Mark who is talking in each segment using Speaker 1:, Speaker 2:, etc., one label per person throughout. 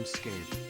Speaker 1: unscathed.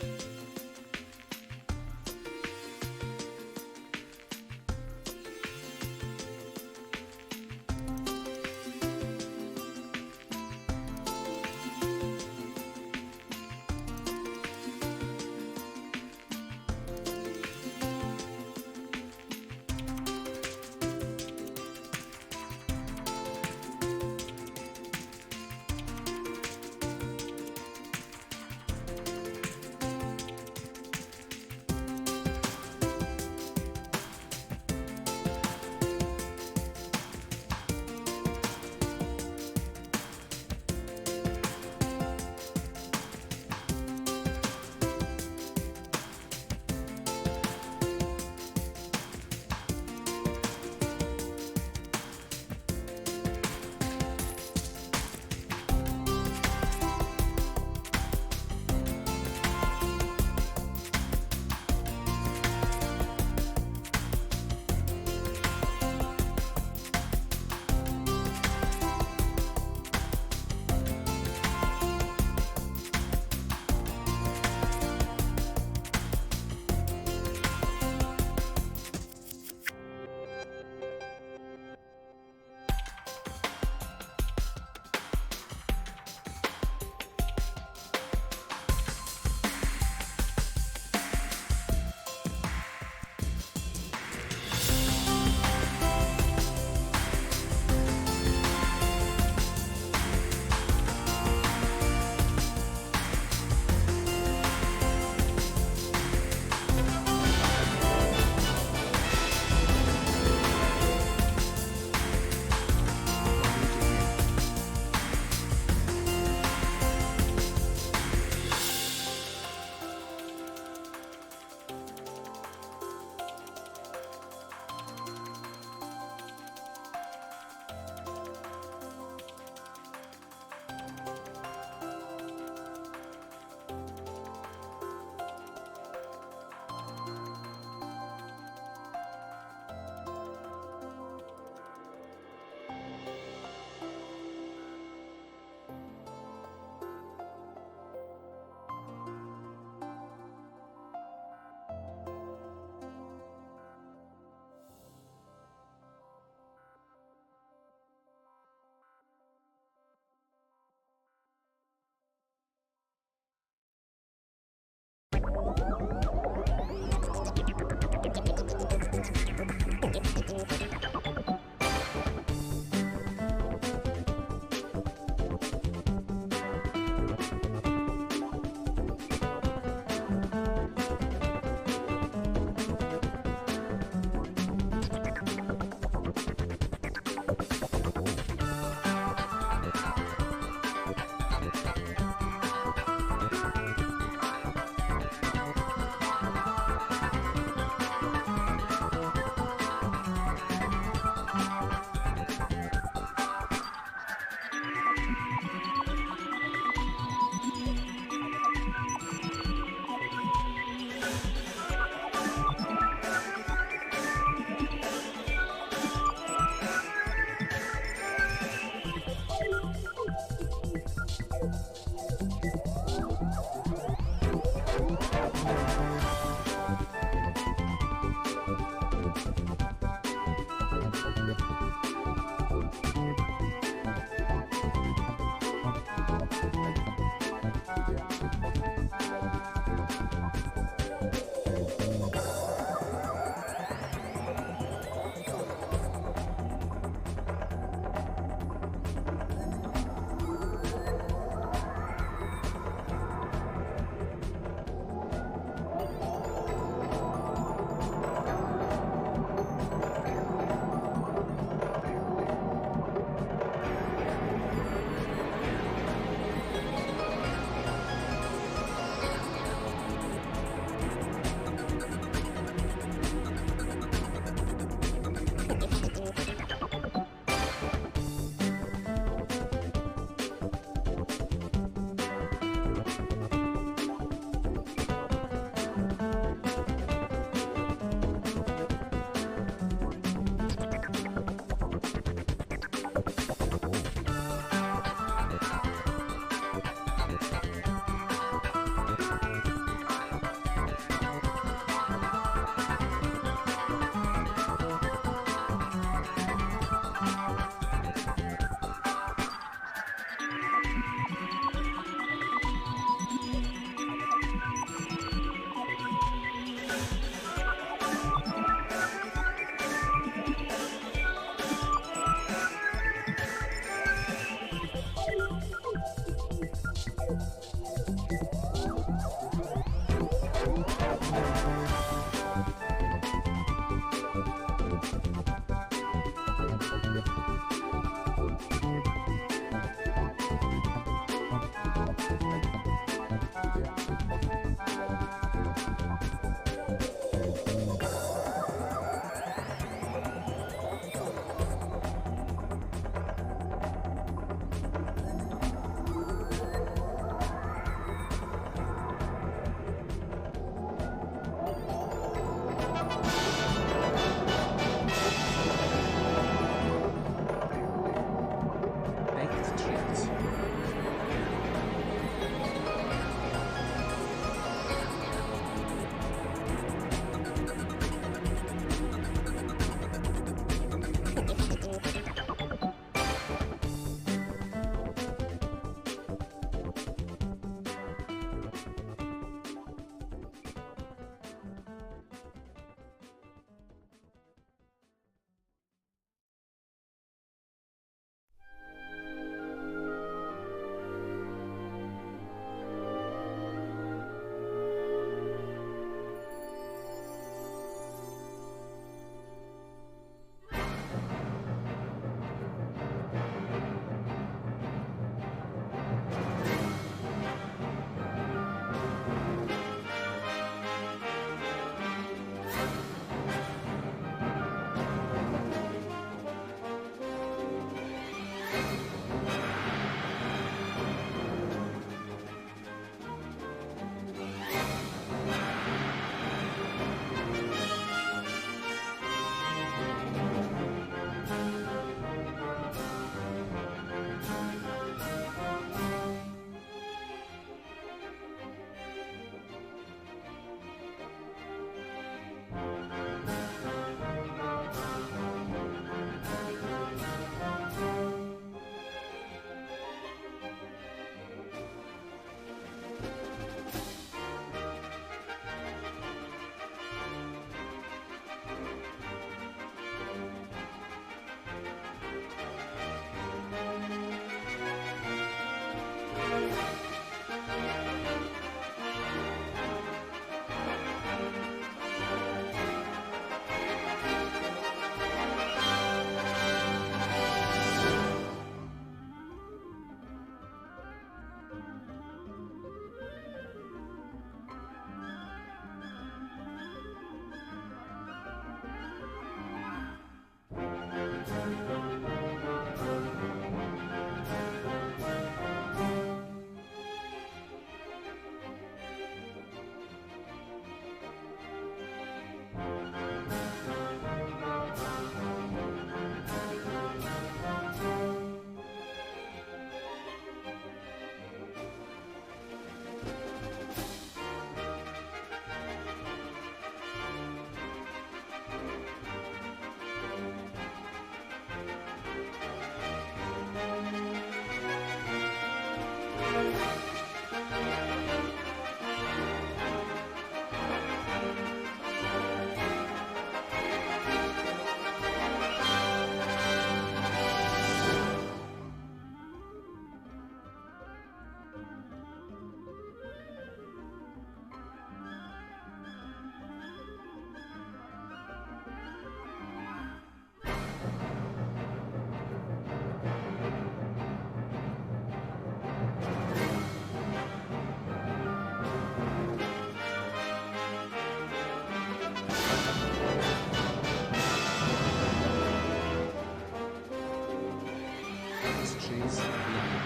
Speaker 1: Pastries, London.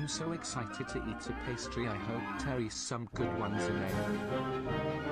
Speaker 1: I'm so excited to eat a pastry. I hope Terry's some good ones in there.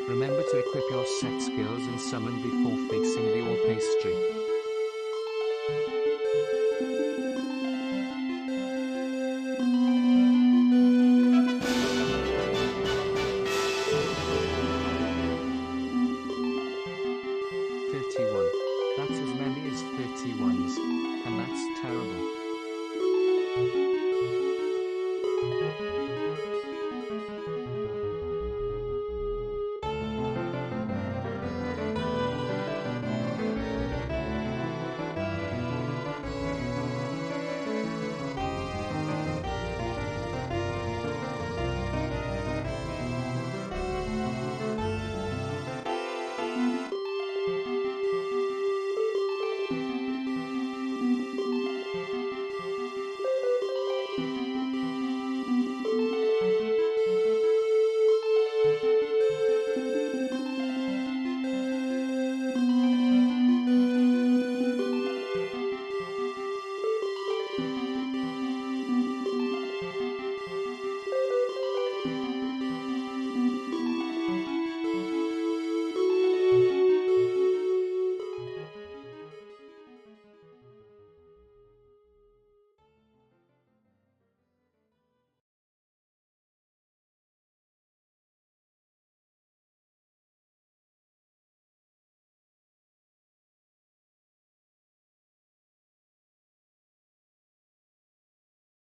Speaker 1: Remember to equip your set skills and summon before facing the all pastry. That's as many as 31s, and that's terrible.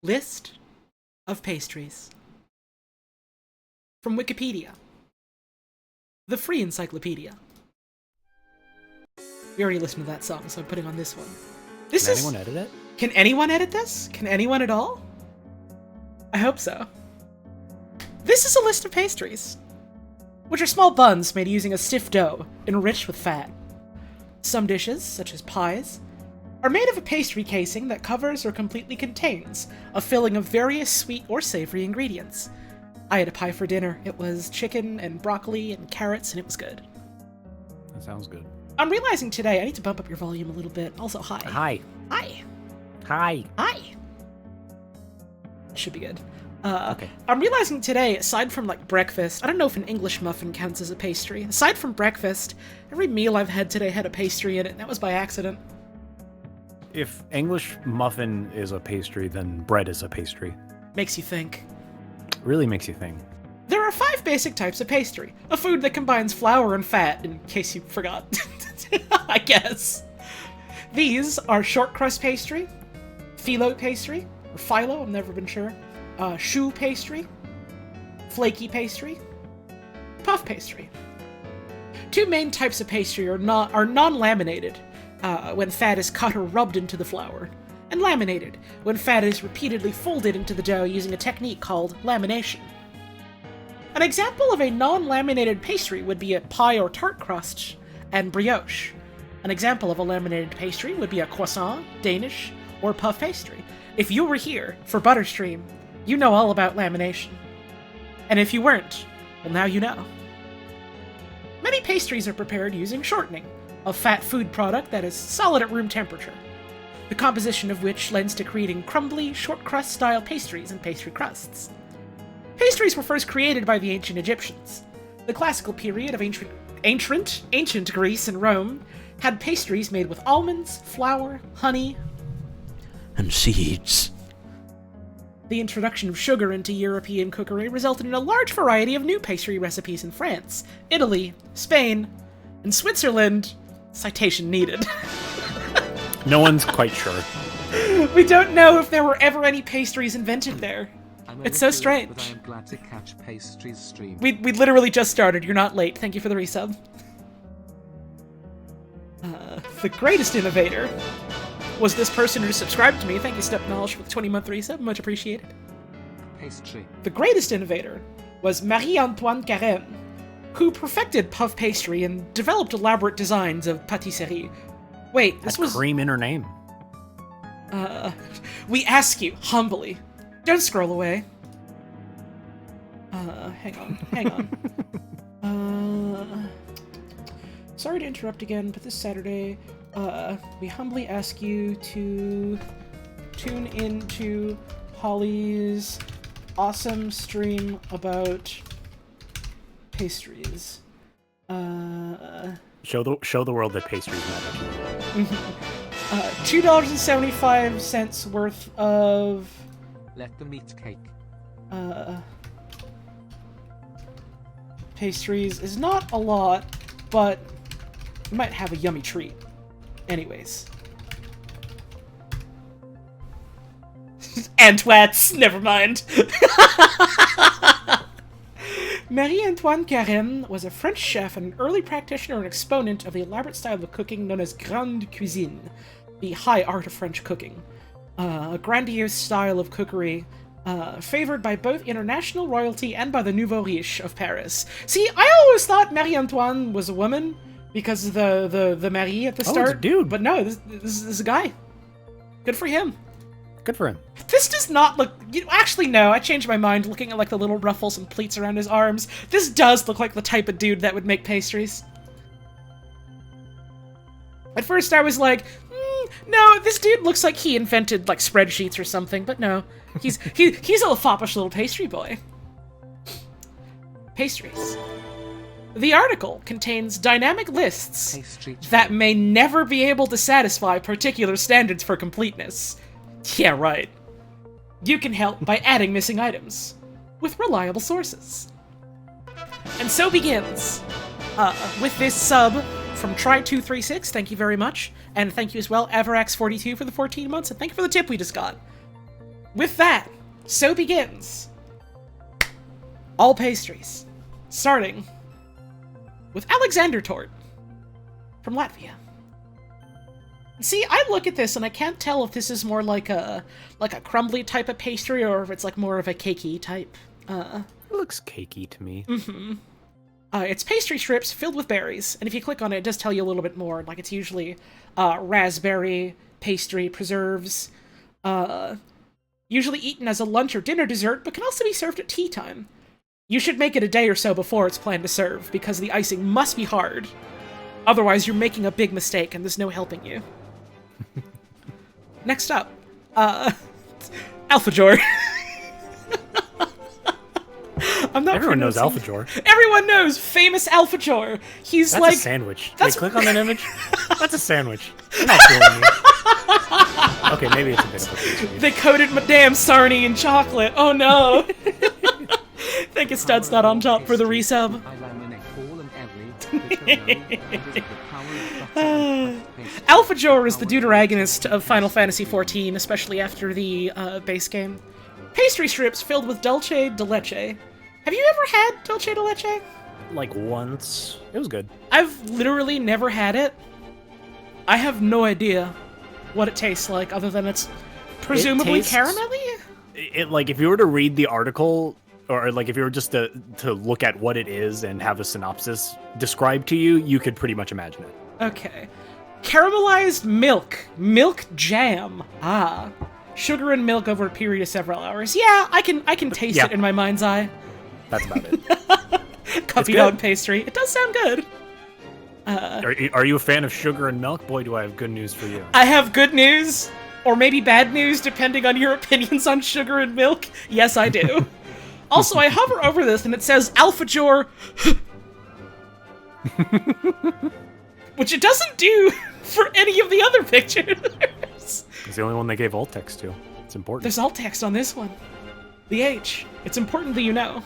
Speaker 2: List of pastries. From Wikipedia. The free encyclopedia. We already listened to that song, so I'm putting on this one.
Speaker 3: Can anyone edit it?
Speaker 2: Can anyone edit this? Can anyone at all? I hope so. This is a list of pastries, which are small buns made using a stiff dough enriched with fat. Some dishes, such as pies, are made of a pastry casing that covers or completely contains a filling of various sweet or savory ingredients. I had a pie for dinner. It was chicken and broccoli and carrots, and it was good.
Speaker 3: That sounds good.
Speaker 2: I'm realizing today I need to bump up your volume a little bit. Also, hi.
Speaker 3: Hi.
Speaker 2: Hi.
Speaker 3: Hi.
Speaker 2: Hi. Should be good.
Speaker 3: Okay.
Speaker 2: I'm realizing today, aside from like breakfast, I don't know if an English muffin counts as a pastry. Aside from breakfast, every meal I've had today had a pastry in it, and that was by accident.
Speaker 3: If English muffin is a pastry, then bread is a pastry.
Speaker 2: Makes you think.
Speaker 3: Really makes you think.
Speaker 2: There are 5 basic types of pastry. A food that combines flour and fat, in case you forgot. I guess. These are short crust pastry, phyllo pastry, or phyllo, I've never been sure, choux pastry, flaky pastry, puff pastry. 2 main types of pastry are non-laminated, when fat is cut or rubbed into the flour, and laminated, when fat is repeatedly folded into the dough using a technique called lamination. An example of a non-laminated pastry would be a pie or tart crust and brioche. An example of a laminated pastry would be a croissant, Danish, or puff pastry. If you were here for Butterstream, you know all about lamination. And if you weren't, well, now you know. Many pastries are prepared using shortening, a fat food product that is solid at room temperature, the composition of which lends to creating crumbly, short crust style pastries and pastry crusts. Pastries were first created by the ancient Egyptians. The classical period of ancient Greece and Rome had pastries made with almonds, flour, honey,
Speaker 3: And seeds.
Speaker 2: The introduction of sugar into European cookery resulted in a large variety of new pastry recipes in France, Italy, Spain, and Switzerland. Citation needed.
Speaker 3: No one's quite sure.
Speaker 2: We don't know if there were ever any pastries invented there. It's so strange.
Speaker 1: But I am glad to catch Pastries stream.
Speaker 2: We literally just started. You're not late. Thank you for the resub. The greatest innovator was this person who subscribed to me. Thank you, Step Knowledge, for the 20-month resub. Much appreciated.
Speaker 1: Pastry.
Speaker 2: The greatest innovator was Marie-Antoine Carême, who perfected puff pastry and developed elaborate designs of pâtisserie. Wait, this was...
Speaker 3: cream in her name.
Speaker 2: We ask you, humbly. Don't scroll away. Hang on. Sorry to interrupt again, but this Saturday, we humbly ask you to tune into Holly's awesome stream about pastries.
Speaker 3: Show the world that pastries matter.
Speaker 2: $2.75 worth of...
Speaker 1: Let them eat cake.
Speaker 2: Pastries is not a lot, but you might have a yummy treat. Anyways. Antwats, never mind. Marie-Antoine Carême was a French chef and an early practitioner and exponent of the elaborate style of cooking known as grande cuisine, the high art of French cooking. A grandiose style of cookery, favored by both international royalty and by the nouveau riche of Paris. See, I always thought Marie-Antoine was a woman because of the Marie at the start.
Speaker 3: It's a dude.
Speaker 2: But no, this is a guy. Good for him.
Speaker 3: Good for him.
Speaker 2: This does not look... Actually, no, I changed my mind looking at like the little ruffles and pleats around his arms. This does look like the type of dude that would make pastries. At first I was like, no, this dude looks like he invented like spreadsheets or something, but no. He's a foppish little pastry boy. Pastries. The article contains dynamic lists that may never be able to satisfy particular standards for completeness. Yeah, right. You can help by adding missing items with reliable sources. And so begins with this sub from Try236, thank you very much. And thank you as well, Avarax42 for the 14 months, and thank you for the tip we just got. with that, so begins all pastries, starting with Alexander Tort from Latvia. See, I look at this and I can't tell if this is more like a crumbly type of pastry or if it's like more of a cakey type.
Speaker 3: It looks cakey to me.
Speaker 2: It's pastry strips filled with berries, and if you click on it, it does tell you a little bit more. Like, it's usually raspberry pastry preserves, usually eaten as a lunch or dinner dessert, but can also be served at tea time. You should make it a day or so before it's planned to serve, because the icing must be hard. Otherwise, you're making a big mistake, and there's no helping you. Next up, Alfajor.
Speaker 3: Everyone knows Alfajor.
Speaker 2: Everyone knows famous Alfajor. He's
Speaker 3: That's
Speaker 2: like
Speaker 3: a sandwich.
Speaker 2: That's...
Speaker 3: Wait, click on that image. That's a sandwich. You're not fooling me. Okay, maybe it's a bit of a pastry.
Speaker 2: They coated Madame Sarnie in chocolate. Oh no. Thank you, Stud's not on top for the resub. Alfajor is the deuteragonist of Final Fantasy XIV, especially after the base game. Pastry strips filled with dulce de leche. Have you ever had dulce de leche?
Speaker 3: Like once. It was good.
Speaker 2: I've literally never had it. I have no idea what it tastes like, other than it's presumably caramelly?
Speaker 3: Like, if you were to read the article, or like if you were just to look at what it is and have a synopsis described to you, you could pretty much imagine it.
Speaker 2: Okay. Caramelized milk. Milk jam. Ah. Sugar and milk over a period of several hours. Yeah, I can taste it in my mind's eye.
Speaker 3: That's about it.
Speaker 2: Cuppy dog pastry. It does sound good.
Speaker 3: Are you a fan of sugar and milk? Boy, do I have good news for you.
Speaker 2: I have good news, or maybe bad news, depending on your opinions on sugar and milk. Yes, I do. Also, I hover over this and it says Alfajor, which it doesn't do for any of the other pictures.
Speaker 3: It's the only one they gave alt text to. It's important.
Speaker 2: There's alt text on this one. The H. It's important that you know.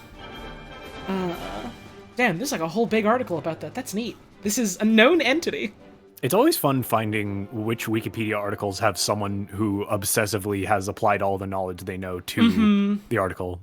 Speaker 2: Damn, there's like a whole big article about that. That's neat. This is a known entity.
Speaker 3: It's always fun finding which Wikipedia articles have someone who obsessively has applied all the knowledge they know to the article.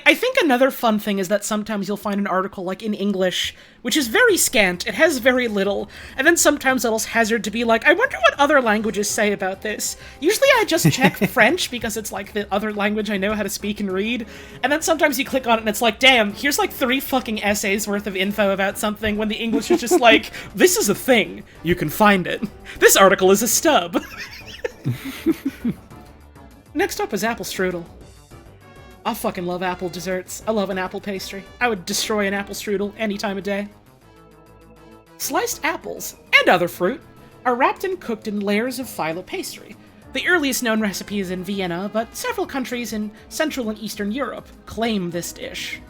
Speaker 2: I think another fun thing is that sometimes you'll find an article, like, in English, which is very scant, it has very little, and then sometimes it'll hazard to be like, I wonder what other languages say about this. Usually I just check French, because it's, like, the other language I know how to speak and read, and then sometimes you click on it and it's like, damn, here's, like, 3 fucking essays worth of info about something, when the English is just like, this is a thing, you can find it. This article is a stub. Next up is apple strudel. I fucking love apple desserts. I love an apple pastry. I would destroy an apple strudel any time of day. Sliced apples, and other fruit, are wrapped and cooked in layers of phyllo pastry. The earliest known recipe is in Vienna, but several countries in Central and Eastern Europe claim this dish.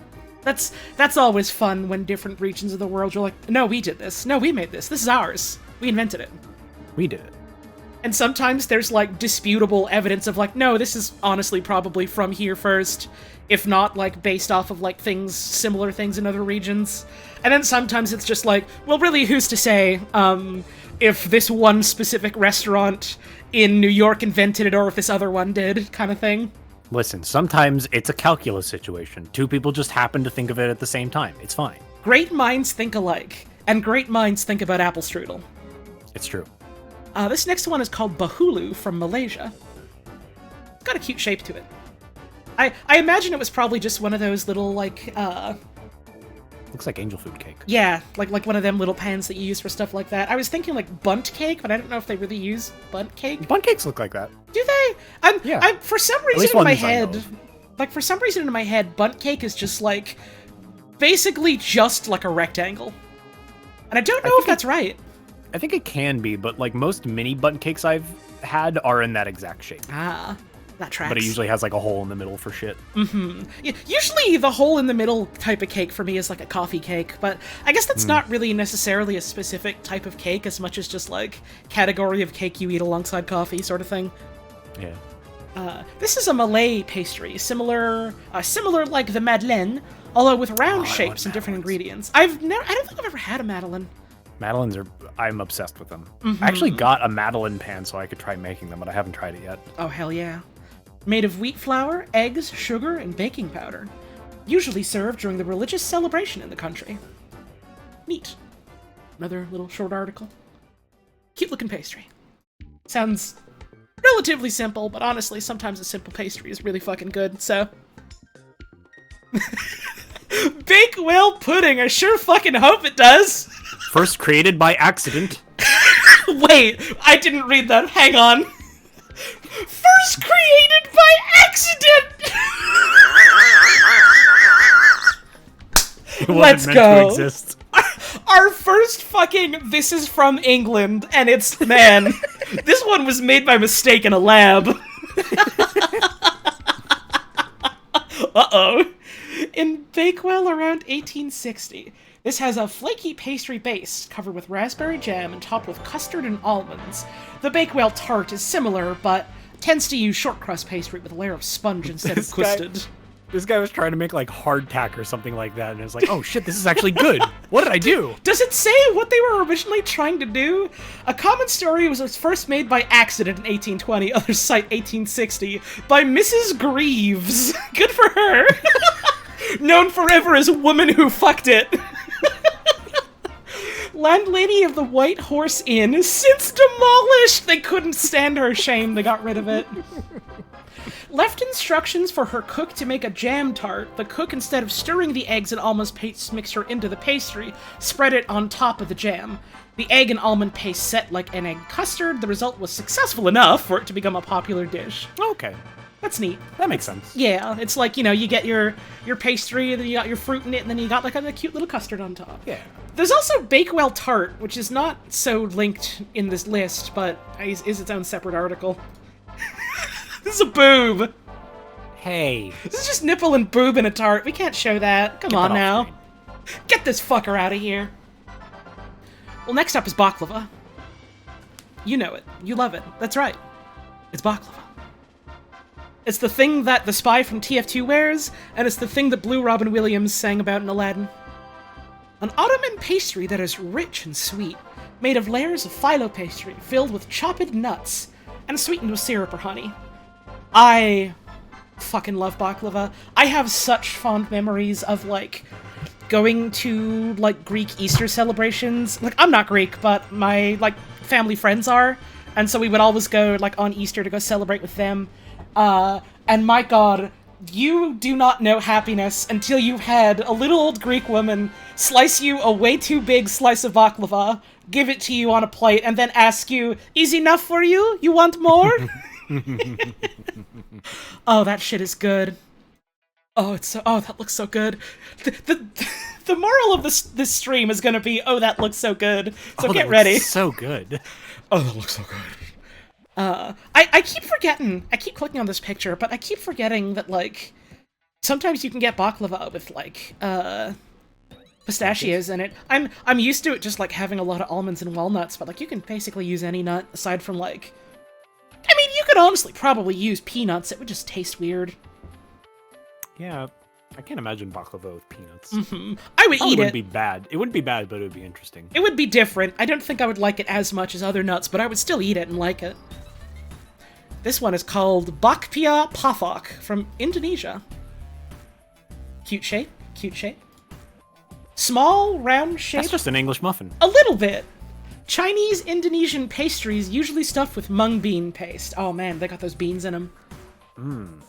Speaker 2: That's always fun when different regions of the world are like, no, we did this. No, we made this. This is ours. We invented it.
Speaker 3: We did it.
Speaker 2: And sometimes there's, like, disputable evidence of, like, no, this is honestly probably from here first, if not, like, based off of, like, similar things in other regions. And then sometimes it's just like, well, really, who's to say, if this one specific restaurant in New York invented it or if this other one did, kind of thing.
Speaker 3: Listen, sometimes it's a calculus situation. 2 people just happen to think of it at the same time. It's fine.
Speaker 2: Great minds think alike, and great minds think about apple strudel.
Speaker 3: It's true.
Speaker 2: This next one is called Bahulu from Malaysia. It's got a cute shape to it. I imagine it was probably just one of those little, like,
Speaker 3: Looks like angel food cake.
Speaker 2: Yeah, like one of them little pans that you use for stuff like that. I was thinking, like, bunt cake, but I don't know if they really use bunt cake.
Speaker 3: Bunt cakes look like that.
Speaker 2: Do they?
Speaker 3: Yeah.
Speaker 2: For some reason in my head... Like, for some reason in my head, bunt cake is just, like, basically just, like, a rectangle. And I don't know if that's right.
Speaker 3: I think it can be, but like most mini bunt cakes I've had are in that exact shape.
Speaker 2: Ah, that tracks.
Speaker 3: But it usually has like a hole in the middle for shit.
Speaker 2: Mm-hmm. Yeah, usually the hole in the middle type of cake for me is like a coffee cake, but I guess that's not really necessarily a specific type of cake as much as just like category of cake you eat alongside coffee sort of thing.
Speaker 3: Yeah.
Speaker 2: This is a Malay pastry, similar like the Madeleine, although with round shapes and different ingredients. I don't think I've ever had a Madeleine.
Speaker 3: Madeleines I'm obsessed with them. I actually got a Madeleine pan so I could try making them, but I haven't tried it yet.
Speaker 2: Oh, hell yeah. Made of wheat flour, eggs, sugar, and baking powder. Usually served during the religious celebration in the country. Neat. Another little short article. Cute looking pastry. Sounds relatively simple, but honestly, sometimes a simple pastry is really fucking good, so. Bakewell pudding, I sure fucking hope it does!
Speaker 3: First created by accident.
Speaker 2: Wait, I didn't read that, hang on. First created by accident!
Speaker 3: It wasn't
Speaker 2: Let's
Speaker 3: meant
Speaker 2: go.
Speaker 3: to exist.
Speaker 2: Our first fucking this is from England, and it's, man, this one was made by mistake in a lab. Uh-oh. In Bakewell around 1860, this has a flaky pastry base covered with raspberry jam and topped with custard and almonds. The Bakewell tart is similar, but tends to use short crust pastry with a layer of sponge instead of custard.
Speaker 3: This guy was trying to make like hardtack or something like that, and it's like, oh shit, this is actually good. What did I do?
Speaker 2: Does it say what they were originally trying to do? A Common Story was first made by accident in 1820, others cite 1860, by Mrs. Greaves. Good for her. Known forever as Woman Who Fucked It. Landlady of the White Horse Inn is since demolished. They couldn't stand her shame. They got rid of it. Left instructions for her cook to make a jam tart. The cook, instead of stirring the eggs and almond paste mixture into the pastry, spread it on top of the jam. The egg and almond paste set like an egg custard. The result was successful enough for it to become a popular dish.
Speaker 3: Okay.
Speaker 2: That's neat.
Speaker 3: That makes sense.
Speaker 2: Yeah, it's like, you know, you get your pastry, and then you got your fruit in it, and then you got like a cute little custard on top.
Speaker 3: Yeah.
Speaker 2: There's also Bakewell tart, which is not so linked in this list, but is its own separate article. This is a boob.
Speaker 3: Hey.
Speaker 2: This is just nipple and boob in a tart. We can't show that. Come on now. Get this fucker out of here. Well, next up is baklava. You know it. You love it. That's right. It's baklava. It's the thing that the spy from TF2 wears, and it's the thing that Blue Robin Williams sang about in Aladdin. An Ottoman pastry that is rich and sweet, made of layers of phyllo pastry filled with chopped nuts, and sweetened with syrup or honey. I fucking love baklava. I have such fond memories of, like, going to, like, Greek Easter celebrations. Like, I'm not Greek, but my, like, family friends are, and so we would always go, like, on Easter to go celebrate with them. And my god, you do not know happiness until you've had a little old Greek woman slice you a way too big slice of baklava, give it to you on a plate, and then ask you, is enough for you? You want more? Oh, that shit is good. Oh, that looks so good. The moral of this stream is gonna be, oh, that looks so good. So get ready.
Speaker 3: So good.
Speaker 2: Oh, that looks so good. I keep forgetting, I keep clicking on this picture, but I keep forgetting that, like, sometimes you can get baklava with, like, pistachios in it. I'm used to it just, like, having a lot of almonds and walnuts, but, like, you can basically use any nut aside from, like, I mean, you could honestly probably use peanuts, it would just taste weird.
Speaker 3: Yeah, I can't imagine baklava with peanuts.
Speaker 2: Mm-hmm. I would eat it.
Speaker 3: It wouldn't be bad. It wouldn't be bad, but it would be interesting.
Speaker 2: It would be different. I don't think I would like it as much as other nuts, but I would still eat it and like it. This one is called Bakpia Pathok from Indonesia. Cute shape, cute shape. Small, round shape.
Speaker 3: That's just an English muffin.
Speaker 2: A little bit. Chinese Indonesian pastries usually stuffed with mung bean paste. Oh man, they got those beans in them.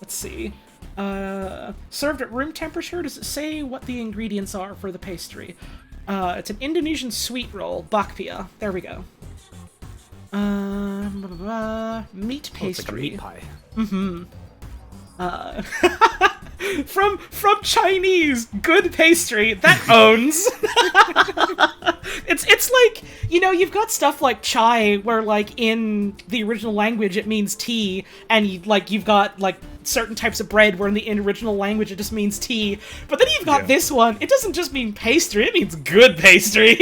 Speaker 2: Let's see. Served at room temperature. Does it say what the ingredients are for the pastry? It's an Indonesian sweet roll, bakpia. There we go. Meat pastry.
Speaker 3: It's like a meat pie.
Speaker 2: From Chinese, good pastry that owns. It's like, you know, you've got stuff like chai, where like in the original language it means tea, and you've got like certain types of bread where in the original language it just means tea. But then you've got this one, it doesn't just mean pastry, it means good pastry.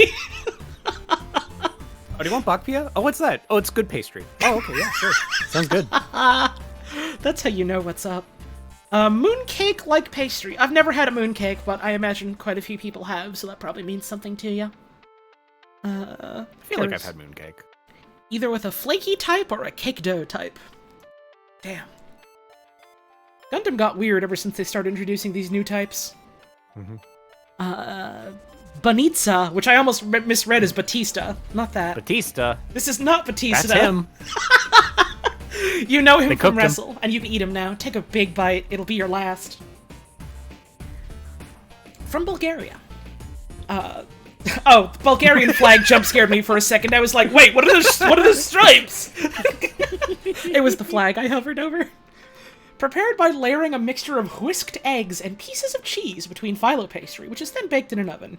Speaker 3: Oh, do you want bakpia? Oh, what's that? Oh, it's good pastry. Oh, okay, yeah, sure. Sounds good.
Speaker 2: That's how you know what's up. Mooncake-like pastry. I've never had a mooncake, but I imagine quite a few people have, so that probably means something to you.
Speaker 3: I feel like I've had mooncake.
Speaker 2: Either with a flaky type or a cake dough type. Damn. Gundam got weird ever since they started introducing these new types.
Speaker 3: Mhm.
Speaker 2: Banitza, which I almost misread as Batista. Not that.
Speaker 3: Batista.
Speaker 2: This is not Batista.
Speaker 3: That's him.
Speaker 2: You know him
Speaker 3: They
Speaker 2: from
Speaker 3: cooked him.
Speaker 2: Wrestle, and you can eat him now. Take a big bite. It'll be your last. From Bulgaria. The Bulgarian flag jump scared me for a second. I was like, wait, what are the stripes? It was the flag I hovered over. Prepared by layering a mixture of whisked eggs and pieces of cheese between phyllo pastry, which is then baked in an oven.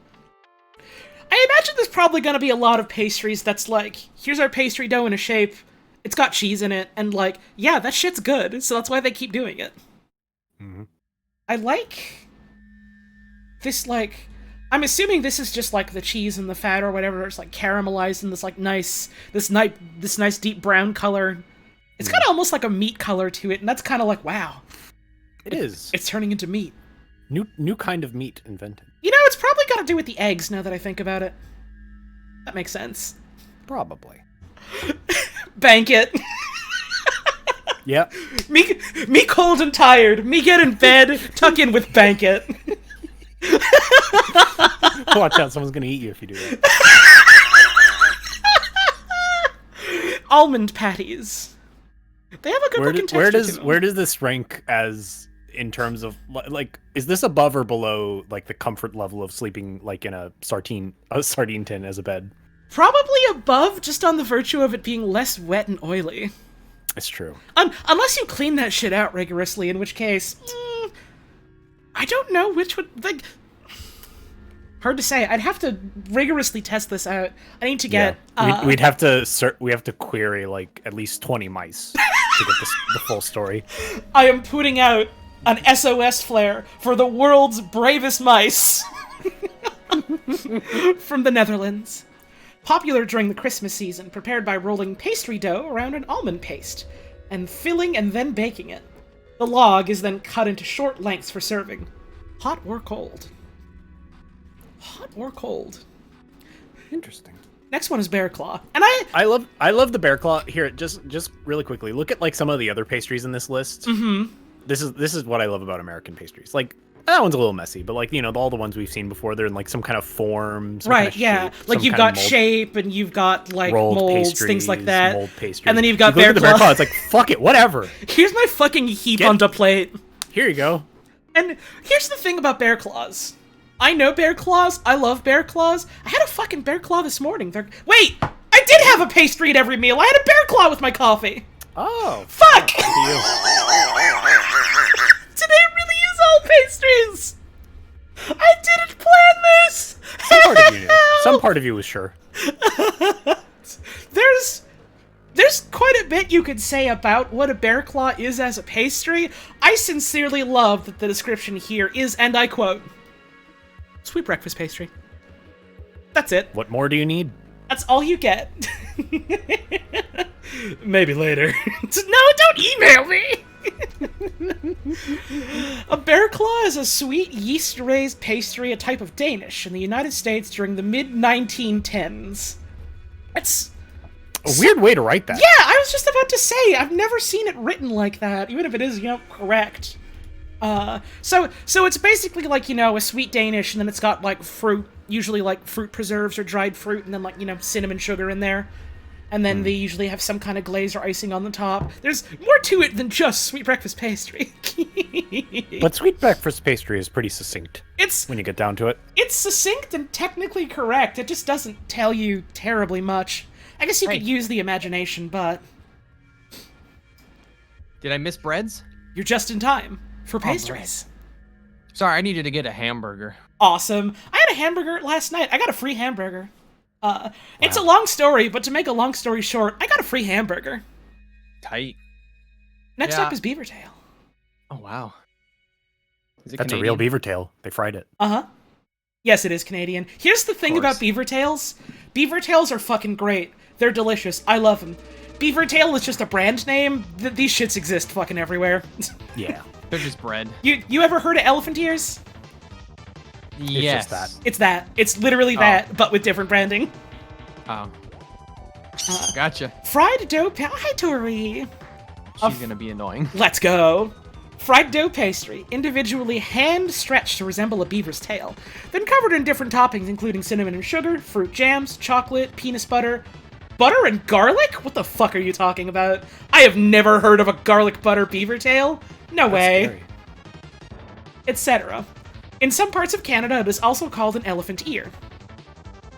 Speaker 2: I imagine there's probably going to be a lot of pastries that's like, here's our pastry dough in a shape, it's got cheese in it, and like, yeah, that shit's good, so that's why they keep doing it.
Speaker 3: Mm-hmm.
Speaker 2: I like this, like, I'm assuming this is just like the cheese and the fat or whatever, it's like caramelized in this like nice deep brown color. It's got almost like a meat color to it, and that's kind of like, wow.
Speaker 3: It is.
Speaker 2: It's turning into meat.
Speaker 3: New kind of meat invented.
Speaker 2: You know, it's probably got to do with the eggs now that I think about it. That makes sense.
Speaker 3: Probably.
Speaker 2: Bank it.
Speaker 3: Yep.
Speaker 2: Me cold and tired. Me get in bed, tuck in with bank it.
Speaker 3: Watch out, someone's gonna eat you if you do that.
Speaker 2: Almond patties. They have a good looking texture to them.
Speaker 3: Where does this rank as in terms of like is this above or below like the comfort level of sleeping like in a sardine tin as a bed?
Speaker 2: Probably above, just on the virtue of it being less wet and oily.
Speaker 3: It's true.
Speaker 2: Unless you clean that shit out rigorously, in which case, I don't know which would like. Hard to say. I'd have to rigorously test this out. I need to get.
Speaker 3: Yeah. We'd have to we have to query like at least 20 mice to get the full story.
Speaker 2: I am putting out an SOS flare for the world's bravest mice from the Netherlands. Popular during the Christmas season, prepared by rolling pastry dough around an almond paste and filling and then baking it. The log is then cut into short lengths for serving. Hot or cold? Hot or cold?
Speaker 3: Interesting.
Speaker 2: Next one is bear claw, and
Speaker 3: I love the bear claw. Here, just really quickly, look at like some of the other pastries in this list.
Speaker 2: Mm-hmm.
Speaker 3: This is what I love about American pastries. Like that one's a little messy, but like all the ones we've seen before, they're in like some kind of form, some
Speaker 2: right?
Speaker 3: kind of
Speaker 2: Yeah,
Speaker 3: shape,
Speaker 2: like
Speaker 3: some
Speaker 2: you've
Speaker 3: kind
Speaker 2: got
Speaker 3: of mold,
Speaker 2: shape, and you've got like
Speaker 3: rolled
Speaker 2: molds,
Speaker 3: pastries,
Speaker 2: things like that.
Speaker 3: mold pastries.
Speaker 2: And then you've got
Speaker 3: you look
Speaker 2: bear
Speaker 3: at the
Speaker 2: claw.
Speaker 3: It's like fuck it, whatever.
Speaker 2: Here's my fucking heap on the plate.
Speaker 3: Here you go.
Speaker 2: And here's the thing about bear claws. I know bear claws. I love bear claws. I had a fucking bear claw this morning. Wait! I did have a pastry at every meal. I had a bear claw with my coffee.
Speaker 3: Oh.
Speaker 2: Fuck!
Speaker 3: Good for you.
Speaker 2: Today really is all pastries. I didn't plan this.
Speaker 3: Some part of you knew. Some part of you was sure.
Speaker 2: There's quite a bit you could say about what a bear claw is as a pastry. I sincerely love that the description here is, and I quote, sweet breakfast pastry. That's it.
Speaker 3: What more do you need?
Speaker 2: That's all you get. Maybe later. No, don't email me! A bear claw is a sweet yeast-raised pastry, a type of Danish, in the United States during the mid-1910s. It's
Speaker 3: a weird way to write that.
Speaker 2: Yeah, I was just about to say, I've never seen it written like that, even if it is, correct. So it's basically like, a sweet Danish, and then it's got, like, fruit, usually, like, fruit preserves or dried fruit, and then, like, cinnamon sugar in there. And then they usually have some kind of glaze or icing on the top. There's more to it than just sweet breakfast pastry.
Speaker 3: But sweet breakfast pastry is pretty succinct. When you get down to it.
Speaker 2: It's succinct and technically correct. It just doesn't tell you terribly much. I guess you could use the imagination, but...
Speaker 4: Did I miss breads?
Speaker 2: You're just in time for pastries.
Speaker 4: Sorry, I needed to get a hamburger.
Speaker 2: Awesome. I had a hamburger last night. I got a free hamburger. It's a long story, but to make a long story short, I got a free hamburger.
Speaker 4: Tight.
Speaker 2: Next up is beaver tail.
Speaker 4: Oh, wow. Is it
Speaker 3: That's
Speaker 4: Canadian?
Speaker 3: a real beaver tail. They fried it.
Speaker 2: Uh-huh. Yes, it is Canadian. Here's the thing about beaver tails. Beaver tails are fucking great. They're delicious. I love them. Beaver tail is just a brand name. These shits exist fucking everywhere.
Speaker 3: Yeah.
Speaker 4: They're just bread.
Speaker 2: You ever heard of elephant ears?
Speaker 4: Yes.
Speaker 3: It's just that.
Speaker 2: It's that. It's literally that, but with different branding.
Speaker 4: Oh. Gotcha.
Speaker 2: Fried dough pie. Hi, Tori.
Speaker 4: She's gonna be annoying.
Speaker 2: Let's go. Fried dough pastry, individually hand-stretched to resemble a beaver's tail, then covered in different toppings including cinnamon and sugar, fruit jams, chocolate, peanut butter and garlic? What the fuck are you talking about? I have never heard of a garlic butter beaver tail. No way.
Speaker 3: Scary.
Speaker 2: Etc. In some parts of Canada, it is also called an elephant ear.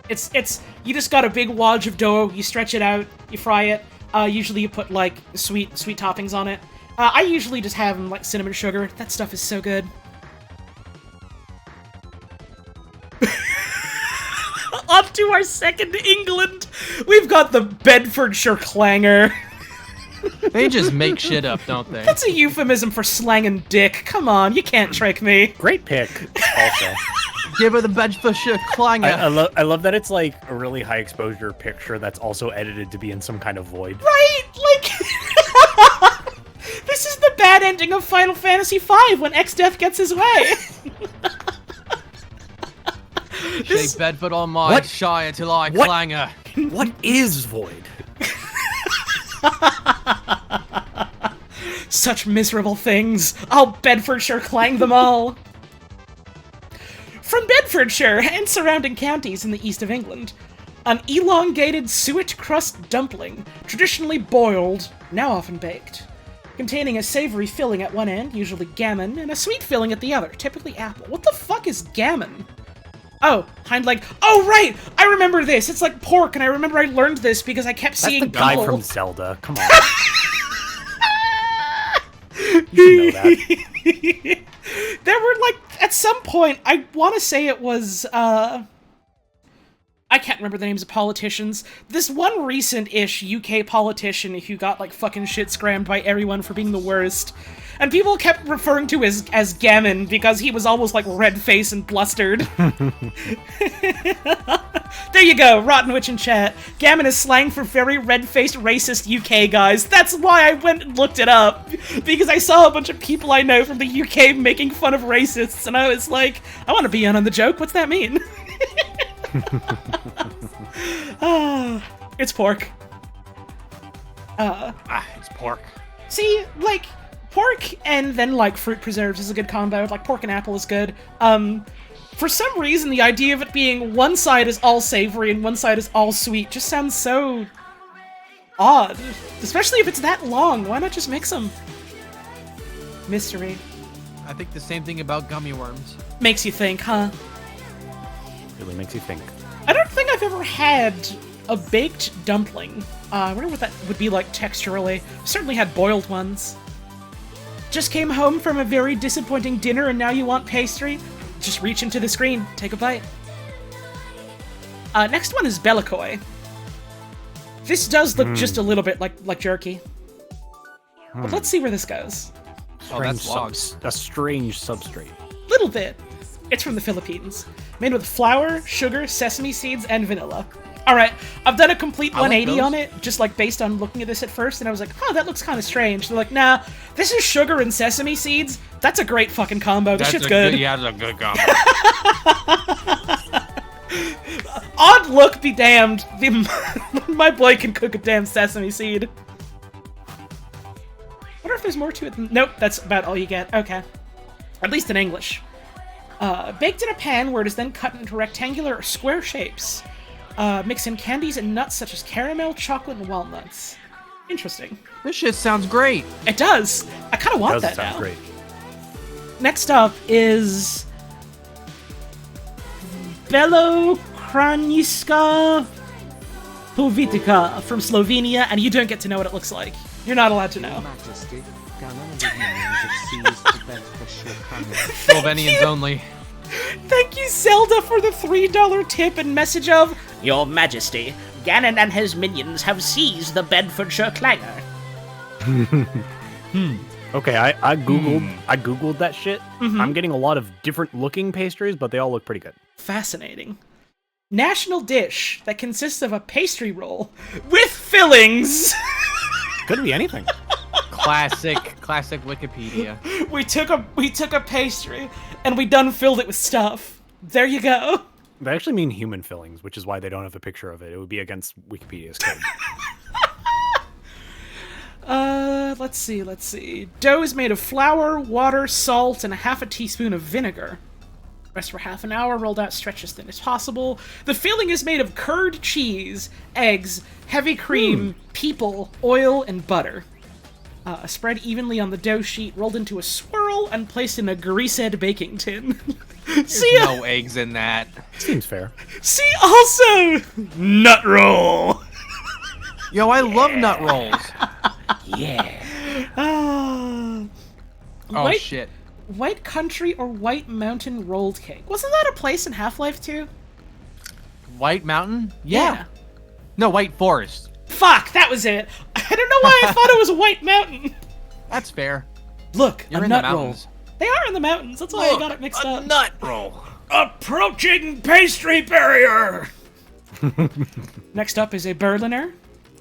Speaker 2: It's you just got a big wodge of dough, you stretch it out, you fry it. Usually you put like sweet toppings on it. I usually just have like cinnamon sugar. That stuff is so good. On to our second England. We've got the Bedfordshire clanger.
Speaker 4: They just make shit up, don't they?
Speaker 2: That's a euphemism for slanging dick. Come on, you can't trick me.
Speaker 3: Great pick, also.
Speaker 4: Give her the Bedfordshire clanger.
Speaker 3: I love that it's like a really high exposure picture that's also edited to be in some kind of void.
Speaker 2: Right? Like, this is the bad ending of Final Fantasy V when X-Death gets his way.
Speaker 4: Shake Bedford on my
Speaker 3: What?
Speaker 4: shy until I
Speaker 3: What?
Speaker 4: clanger.
Speaker 3: What is void?
Speaker 2: Such miserable things. I'll Bedfordshire clang them all. From Bedfordshire and surrounding counties in the east of England, an elongated suet crust dumpling, traditionally boiled, now often baked, containing a savory filling at one end, usually gammon, and a sweet filling at the other, typically apple. What the fuck is gammon? Oh, hind leg. Oh, right! I remember this. It's like pork, and I remember I learned this because I kept
Speaker 3: That's
Speaker 2: seeing
Speaker 3: the guy
Speaker 2: people...
Speaker 3: from Zelda. Come on. You should know that.
Speaker 2: There were, like, at some point, I want to say it was, I can't remember the names of politicians. This one recent-ish UK politician who got, like, fucking shit scrammed by everyone for being the worst. And people kept referring to as Gammon because he was almost, like, red-faced and blustered. There you go, Rotten Witch in chat. Gammon is slang for very red-faced racist UK guys. That's why I went and looked it up. Because I saw a bunch of people I know from the UK making fun of racists, and I was like, I want to be in on the joke. What's that mean? It's pork.
Speaker 4: It's pork.
Speaker 2: See, like, pork and then, like, fruit preserves is a good combo. Like, pork and apple is good. For some reason, the idea of it being one side is all savory and one side is all sweet just sounds so odd. Especially if it's that long. Why not just mix them? Mystery.
Speaker 4: I think the same thing about gummy worms.
Speaker 2: Makes you think, huh?
Speaker 3: Really makes you think.
Speaker 2: I don't think I've ever had a baked dumpling. I wonder what that would be like texturally. Certainly had boiled ones. Just came home from a very disappointing dinner and now you want pastry? Just reach into the screen, take a bite. Next one is Bellicoy. This does look just a little bit like jerky. But let's see where this goes.
Speaker 4: Oh, that's logs.
Speaker 3: A strange substrate.
Speaker 2: Little bit. It's from the Philippines. Made with flour, sugar, sesame seeds, and vanilla. Alright, I've done a complete
Speaker 4: I like
Speaker 2: 180 on
Speaker 4: those.
Speaker 2: it, just like based on looking at this at first, and I was like, oh, that looks kind of strange. They're like, nah, this is sugar and sesame seeds. That's a great fucking combo. This shit's good.
Speaker 4: Yeah, that's a good combo.
Speaker 2: Odd look be damned. My boy can cook a damn sesame seed. Wonder if there's more to it. Nope, that's about all you get. Okay. At least in English. Baked in a pan where it is then cut into rectangular or square shapes. Mix in candies and nuts such as caramel, chocolate, and walnuts. Interesting.
Speaker 4: This shit sounds great.
Speaker 2: It does. I kind of want
Speaker 3: Does
Speaker 2: that
Speaker 3: sound
Speaker 2: now.
Speaker 3: great.
Speaker 2: Next up is Belokranjska Povitica from Slovenia, and you don't get to know what it looks like. You're not allowed to know.
Speaker 1: Majesty, Ganon and his minions have seized the Bedfordshire clanger.
Speaker 4: Slovenians only.
Speaker 2: Thank you, Zelda, for the $3 tip and message of Your Majesty, Ganon and his minions have seized the Bedfordshire clanger.
Speaker 3: Okay, I googled that shit. I'm getting a lot of different looking pastries, but they all look pretty good.
Speaker 2: Fascinating. National dish that consists of a pastry roll with fillings.
Speaker 3: Could be anything.
Speaker 4: Classic Wikipedia.
Speaker 2: We took a pastry and we done filled it with stuff. There you go.
Speaker 3: They actually mean human fillings, which is why they don't have a picture of it. It would be against Wikipedia's code.
Speaker 2: let's see. Dough is made of flour, water, salt, and a half a teaspoon of vinegar. Rest for half an hour, rolled out, stretch as thin as possible. The filling is made of curd cheese, eggs, heavy cream, people, oil, and butter. Spread evenly on the dough sheet, rolled into a swirl, and placed in a greased baking tin.
Speaker 4: There's no eggs in that.
Speaker 3: Seems fair.
Speaker 2: See also nut roll.
Speaker 4: Yo, I love nut rolls.
Speaker 2: Ah.
Speaker 4: Oh, shit.
Speaker 2: White Country or White Mountain rolled cake. Wasn't that a place in Half-Life 2?
Speaker 4: White Mountain? Yeah. No, White Forest.
Speaker 2: Fuck, that was it. I don't know why I thought it was a White Mountain.
Speaker 4: That's fair.
Speaker 2: Look,
Speaker 4: You're
Speaker 2: a
Speaker 4: in the
Speaker 2: nut roll.
Speaker 4: mountains.
Speaker 2: They are in the mountains. That's why I got it mixed up.
Speaker 4: Nut roll.
Speaker 2: Approaching pastry barrier. Next up is a Berliner.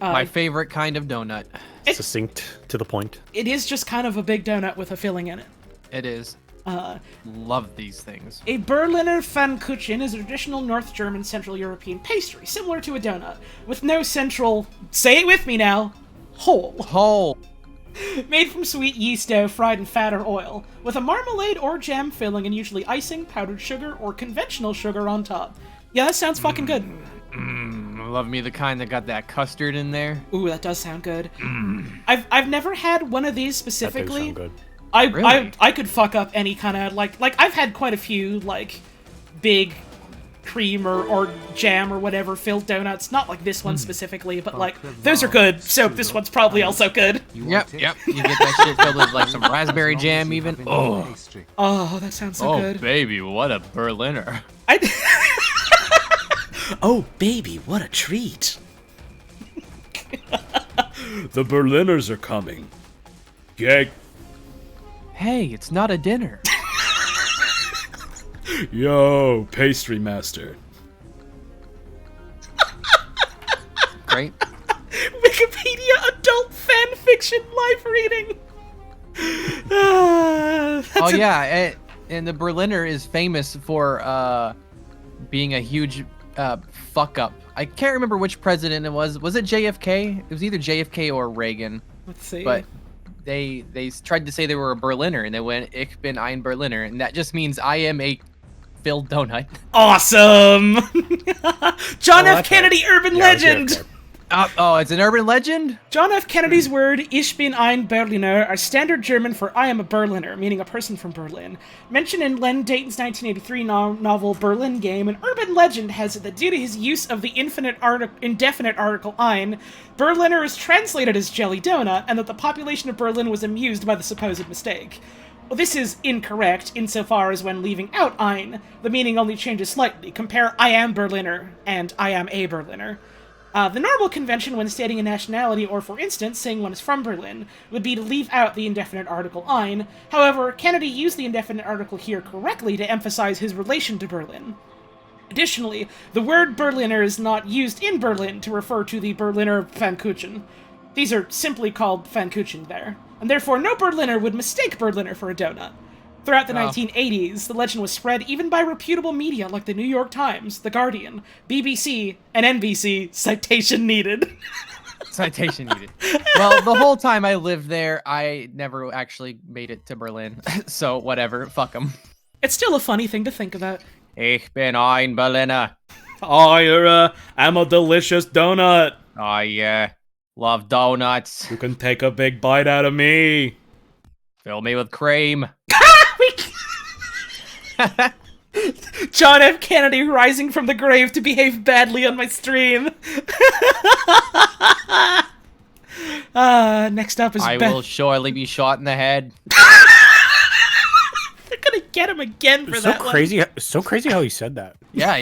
Speaker 4: My favorite kind of donut.
Speaker 3: Succinct, to the point.
Speaker 2: It is just kind of a big donut with a filling in it.
Speaker 4: It is. Love these things.
Speaker 2: A Berliner Pfannkuchen is a traditional North German Central European pastry, similar to a donut, with no central, say it with me now, hole.
Speaker 4: Hole.
Speaker 2: Made from sweet yeast dough fried in fat or oil, with a marmalade or jam filling and usually icing, powdered sugar, or conventional sugar on top. Yeah, that sounds fucking good.
Speaker 4: Love me the kind that got that custard in there.
Speaker 2: Ooh, that does sound good. I've never had one of these
Speaker 3: That does
Speaker 2: specifically.
Speaker 3: sound good.
Speaker 4: Really?
Speaker 2: I could fuck up any kind of like I've had quite a few like big cream or jam or whatever filled donuts. Not like this one specifically, but like those are good. So this one's probably also good.
Speaker 4: Yep. You get that shit filled with like some raspberry jam even. Oh,
Speaker 2: Oh, that sounds so good.
Speaker 4: baby, what a Berliner.
Speaker 2: Oh, baby, what a treat.
Speaker 5: The Berliners are coming. Yay.
Speaker 4: Hey, it's not a dinner.
Speaker 5: Yo, pastry master.
Speaker 4: Great.
Speaker 2: Wikipedia adult fan fiction live reading.
Speaker 4: Oh yeah, and the Berliner is famous for being a huge fuck up. I can't remember which president it was. Was it JFK? It was either JFK or Reagan.
Speaker 2: Let's see.
Speaker 4: But they tried to say they were a Berliner, and they went, "Ich bin ein Berliner," and that just means I am a filled donut.
Speaker 2: Awesome. John F.
Speaker 3: that's
Speaker 2: Kennedy, urban
Speaker 3: Yeah,
Speaker 2: legend.
Speaker 3: okay.
Speaker 4: Oh, it's an urban legend?
Speaker 2: John F. Kennedy's word Ich bin ein Berliner are standard German for I am a Berliner, meaning a person from Berlin. Mentioned in Len Dayton's 1983 novel Berlin Game, an urban legend has it that due to his use of the indefinite article ein, Berliner is translated as jelly donut, and that the population of Berlin was amused by the supposed mistake. Well, this is incorrect insofar as when leaving out ein, the meaning only changes slightly. Compare I am Berliner and I am a Berliner. The normal convention when stating a nationality, or for instance, saying one is from Berlin, would be to leave out the indefinite article ein. However, Kennedy used the indefinite article here correctly to emphasize his relation to Berlin. Additionally, the word Berliner is not used in Berlin to refer to the Berliner Pfannkuchen. These are simply called Pfannkuchen there, and therefore no Berliner would mistake Berliner for a donut. Throughout the 1980s, the legend was spread even by reputable media like the New York Times, The Guardian, BBC, and NBC, citation needed.
Speaker 4: Citation needed. Well, the whole time I lived there, I never actually made it to Berlin. So, whatever. Fuck them.
Speaker 2: It's still a funny thing to think about.
Speaker 4: Ich bin ein Berliner.
Speaker 5: Oh, I'm a delicious donut.
Speaker 4: Oh, yeah. Love donuts.
Speaker 5: You can take a big bite out of me.
Speaker 4: Fill me with cream.
Speaker 2: John F. Kennedy rising from the grave to behave badly on my stream. Next up is
Speaker 4: I will surely be shot in the head.
Speaker 2: They're gonna get him again for
Speaker 3: So
Speaker 2: that
Speaker 3: crazy! So crazy how he said that.
Speaker 4: Yeah,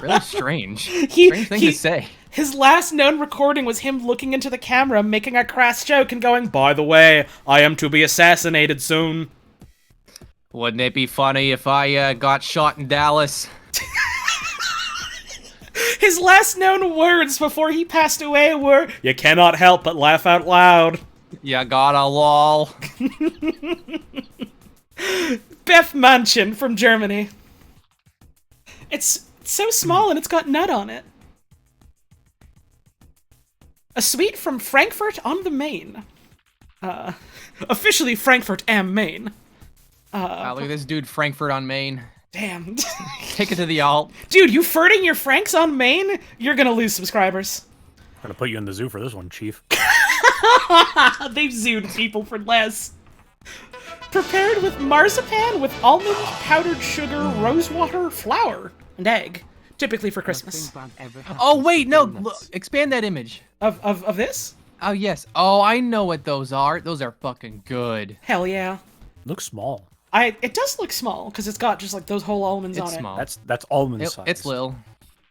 Speaker 4: really strange.
Speaker 2: He-
Speaker 4: Strange thing
Speaker 2: he-
Speaker 4: to say.
Speaker 2: His last known recording was him looking into the camera, making a crass joke, and going, "By the way, I am to be assassinated soon."
Speaker 4: Wouldn't it be funny if I got shot in Dallas?
Speaker 2: His last known words before he passed away were,
Speaker 5: You cannot help but laugh out loud.
Speaker 4: You got a lol.
Speaker 2: Beth Mansion from Germany. It's so small and it's got nut on it. A sweet from Frankfurt on the Main. Officially Frankfurt am Main.
Speaker 4: Look at this dude, Frankfurt on Main.
Speaker 2: Damn.
Speaker 4: Take it to the alt.
Speaker 2: Dude, you furting your Franks on Main? You're gonna lose subscribers.
Speaker 3: I'm gonna put you in the zoo for this one, Chief.
Speaker 2: They've zooed people for less. Prepared with marzipan with almond, powdered sugar, rosewater, flour, and egg. Typically for Christmas.
Speaker 4: Oh wait, no, look, expand that image.
Speaker 2: Of this?
Speaker 4: Oh yes. Oh, I know what those are. Those are fucking good.
Speaker 2: Hell yeah.
Speaker 3: Looks small.
Speaker 2: It does look small because it's got just like those whole almonds
Speaker 4: It's
Speaker 2: on
Speaker 4: small.
Speaker 3: That's almond size.
Speaker 4: It's lil.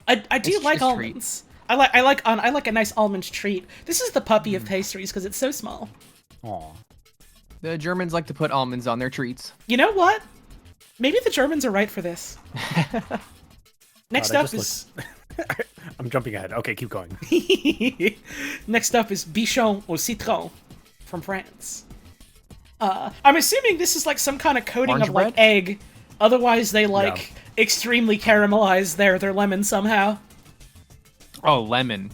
Speaker 2: it. I do
Speaker 4: It's
Speaker 2: like
Speaker 4: just treat.
Speaker 2: almonds. I like a nice almond treat. This is the puppy of pastries because it's so small.
Speaker 3: Aw.
Speaker 4: The Germans like to put almonds on their treats.
Speaker 2: You know what? Maybe the Germans are right for this. Next
Speaker 3: God, I
Speaker 2: up
Speaker 3: just
Speaker 2: is
Speaker 3: I'm jumping ahead. Okay, keep going.
Speaker 2: next up is bichon au citron from France. I'm assuming this is like some kind of coating
Speaker 4: Orange
Speaker 2: of like
Speaker 4: bread?
Speaker 2: egg. Otherwise, they like extremely caramelize their lemon somehow.
Speaker 4: Oh, lemon.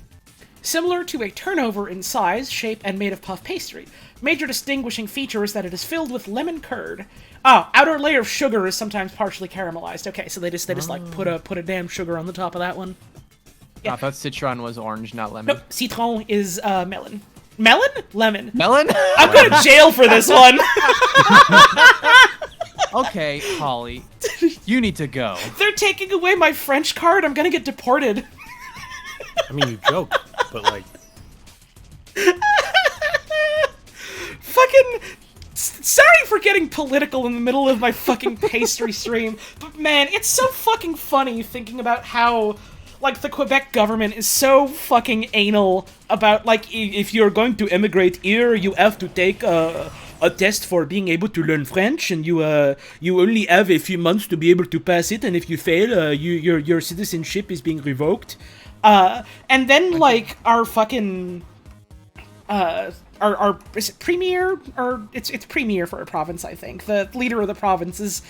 Speaker 2: Similar to a turnover in size, shape, and made of puff pastry. Major distinguishing feature is that it is filled with lemon curd. Oh, outer layer of sugar is sometimes partially caramelized. Okay, so they just like put a damn sugar on the top of that one.
Speaker 4: I thought citron was orange, not lemon.
Speaker 2: Nope, citron is melon. Melon? Lemon.
Speaker 4: Melon?
Speaker 2: I'm going to jail for this one.
Speaker 4: Okay, Holly. You need to go.
Speaker 2: They're taking away my French card. I'm going to get deported.
Speaker 3: I mean, you joke, but like,
Speaker 2: Fucking sorry for getting political in the middle of my fucking pastry stream, but man, it's so fucking funny thinking about how like the Quebec government is so fucking anal about like if you're going to immigrate here, you have to take a test for being able to learn French, and you only have a few months to be able to pass it, and if you fail, your citizenship is being revoked. And then like our fucking our is it premier, or it's premier for a province, I think. The leader of the province is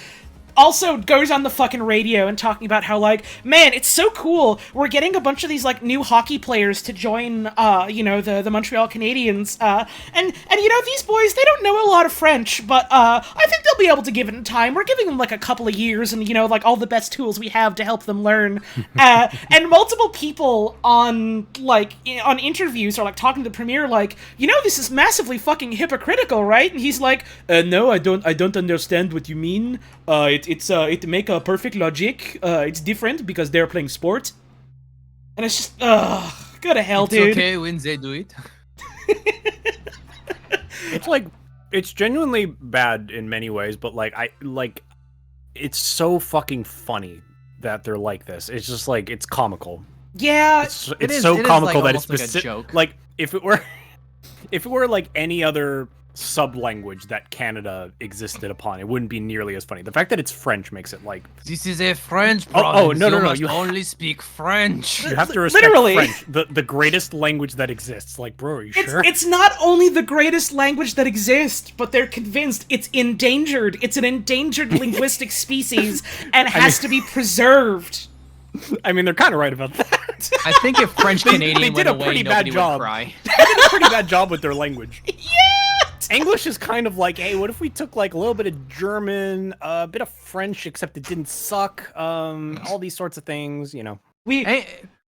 Speaker 2: also goes on the fucking radio and talking about how, like, man, it's so cool. We're getting a bunch of these, like, new hockey players to join, you know, the Montreal Canadiens. And, you know, these boys, they don't know a lot of French, but, I think they'll be able to give it time. We're giving them, like, a couple of years and, you know, like, all the best tools we have to help them learn. And multiple people on, like, on interviews are, like, talking to the Premier, like, you know, this is massively fucking hypocritical, right? And he's like, no, I don't understand what you mean. It make a perfect logic. It's different because they're playing sport. And it's just, go to hell, dude.
Speaker 4: It's okay when they do it.
Speaker 3: it's like, it's genuinely bad in many ways, but like, it's so fucking funny that they're like this. It's just like, it's comical.
Speaker 2: Yeah.
Speaker 3: It's
Speaker 4: is-
Speaker 3: so
Speaker 4: it is,
Speaker 3: comical
Speaker 4: like,
Speaker 3: that it's
Speaker 4: almost like a
Speaker 3: specific.
Speaker 4: joke.
Speaker 3: Like, if it were like any other sub-language that Canada existed upon, it wouldn't be nearly as funny. The fact that it's French makes it like,
Speaker 4: This is a French
Speaker 3: Oh,
Speaker 4: province.
Speaker 3: no,
Speaker 4: you
Speaker 3: no,
Speaker 4: must
Speaker 3: you-
Speaker 4: only speak French.
Speaker 3: you have to respect
Speaker 2: Literally.
Speaker 3: French, the greatest language that exists. Like, bro, are you sure?
Speaker 2: It's not only the greatest language that exists, but they're convinced it's endangered. It's an endangered linguistic species and has to be preserved.
Speaker 3: I mean, they're kind of right about that.
Speaker 4: I think if French Canadian
Speaker 3: they
Speaker 4: went
Speaker 3: did a
Speaker 4: away,
Speaker 3: pretty
Speaker 4: nobody
Speaker 3: bad job.
Speaker 4: would cry.
Speaker 3: They did a pretty bad job with their language.
Speaker 2: Yeah!
Speaker 3: English is kind of like, hey, what if we took like a little bit of German, a bit of French, except it didn't suck, all these sorts of things, you know.
Speaker 2: We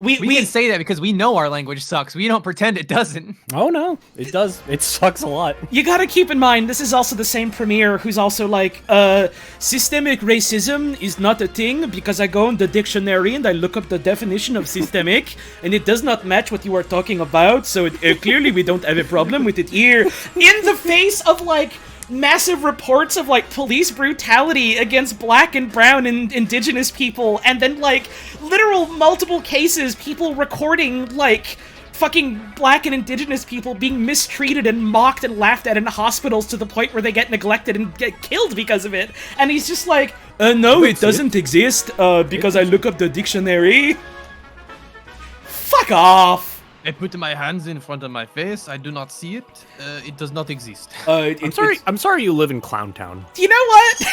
Speaker 4: We can say that because we know our language sucks. We don't pretend it doesn't.
Speaker 3: Oh no, it does. It sucks a lot.
Speaker 2: You gotta keep in mind, this is also the same premier who's also like, systemic racism is not a thing because I go in the dictionary and I look up the definition of systemic and it does not match what you are talking about, so clearly we don't have a problem with it here. In the face of, like, massive reports of, like, police brutality against black and brown and indigenous people, and then, like, literal multiple cases, people recording, like, fucking black and indigenous people being mistreated and mocked and laughed at in hospitals to the point where they get neglected and get killed because of it. And he's just like, no, it doesn't exist, because I look up the dictionary. Fuck off!
Speaker 4: I put my hands in front of my face. I do not see it. It does not exist.
Speaker 3: I'm sorry you live in Clowntown.
Speaker 2: You know what?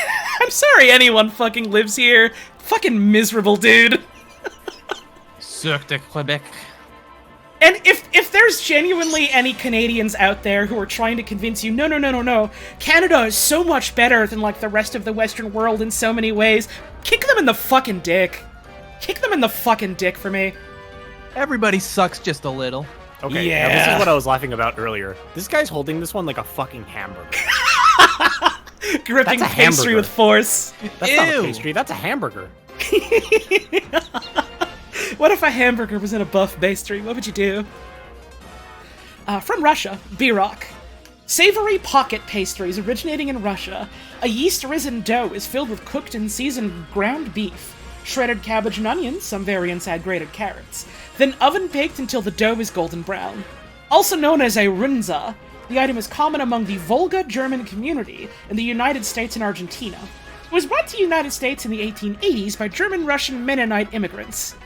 Speaker 2: I'm sorry anyone fucking lives here. Fucking miserable, dude.
Speaker 4: Cirque de Quebec.
Speaker 2: And if there's genuinely any Canadians out there who are trying to convince you, no, Canada is so much better than, like, the rest of the Western world in so many ways, kick them in the fucking dick. Kick them in the fucking dick for me.
Speaker 4: Everybody sucks just a little.
Speaker 3: Okay,
Speaker 2: Yeah.
Speaker 3: now this is what I was laughing about earlier. This guy's holding this one like a fucking hamburger.
Speaker 2: Gripping
Speaker 3: That's a
Speaker 2: pastry
Speaker 3: hamburger.
Speaker 2: with force.
Speaker 3: That's not a
Speaker 4: Ew.
Speaker 3: pastry, that's a hamburger.
Speaker 2: What if a hamburger was in a buff pastry? What would you do? From Russia, Birok. Savory pocket pastries originating in Russia. A yeast-risen dough is filled with cooked and seasoned ground beef, shredded cabbage and onions, some variants add grated carrots, then oven-baked until the dough is golden brown. Also known as a runza, the item is common among the Volga German community in the United States and Argentina. It was brought to the United States in the 1880s by German-Russian Mennonite immigrants.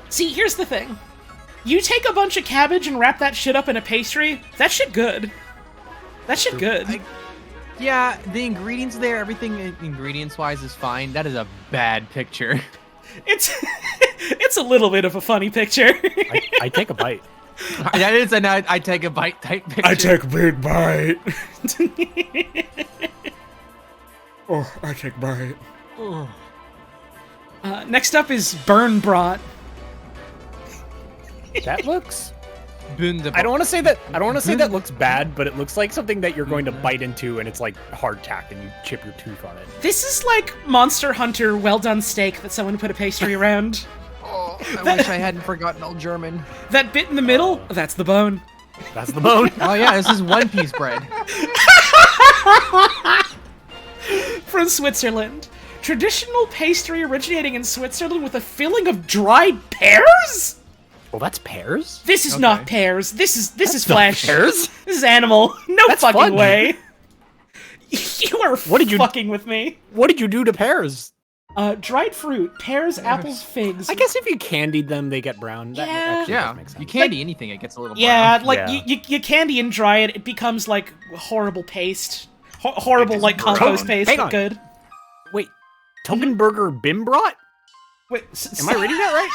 Speaker 2: See, here's the thing. You take a bunch of cabbage and wrap that shit up in a pastry, that shit good. That shit good.
Speaker 4: Yeah, the ingredients there, everything ingredients-wise is fine. That is a bad picture.
Speaker 2: It's it's a little bit of a funny picture.
Speaker 3: I take a bite.
Speaker 4: That is an I take a bite type picture.
Speaker 5: I take a big bite. Oh, I take a bite.
Speaker 2: Next up is burn brat.
Speaker 3: That looks...
Speaker 4: Wunderbar.
Speaker 3: I don't want to say that looks bad, but it looks like something that you're going to bite into and it's like hardtack and you chip your tooth on it.
Speaker 2: This is like Monster Hunter well-done steak that someone put a pastry around.
Speaker 4: Oh, I wish I hadn't forgotten old German.
Speaker 2: That bit in the middle, that's the bone.
Speaker 3: That's the bone.
Speaker 4: Oh yeah, this is one piece bread.
Speaker 2: From Switzerland. Traditional pastry originating in Switzerland with a filling of dried pears?
Speaker 3: Well, that's pears?
Speaker 2: This is not pears. This is
Speaker 3: not
Speaker 2: flesh.
Speaker 3: pears?
Speaker 2: This is animal. No
Speaker 3: That's
Speaker 2: fucking
Speaker 3: fudge.
Speaker 2: way. You are
Speaker 3: What did you-
Speaker 2: fucking with me.
Speaker 3: What did you do to pears?
Speaker 2: Dried fruit, pears, apples, figs.
Speaker 3: I guess if you candied them, they get brown. That
Speaker 2: Yeah.
Speaker 3: actually
Speaker 4: Yeah,
Speaker 3: does make sense.
Speaker 4: you candy anything, it gets a little
Speaker 2: Yeah,
Speaker 4: brown.
Speaker 2: like
Speaker 3: Yeah.
Speaker 2: You candy and dry it, it becomes like horrible paste. Horrible like compost paste,
Speaker 3: Hang
Speaker 2: but
Speaker 3: on.
Speaker 2: good.
Speaker 3: Wait, Togenburger Bimbrat?
Speaker 2: Wait,
Speaker 3: Am I reading that right?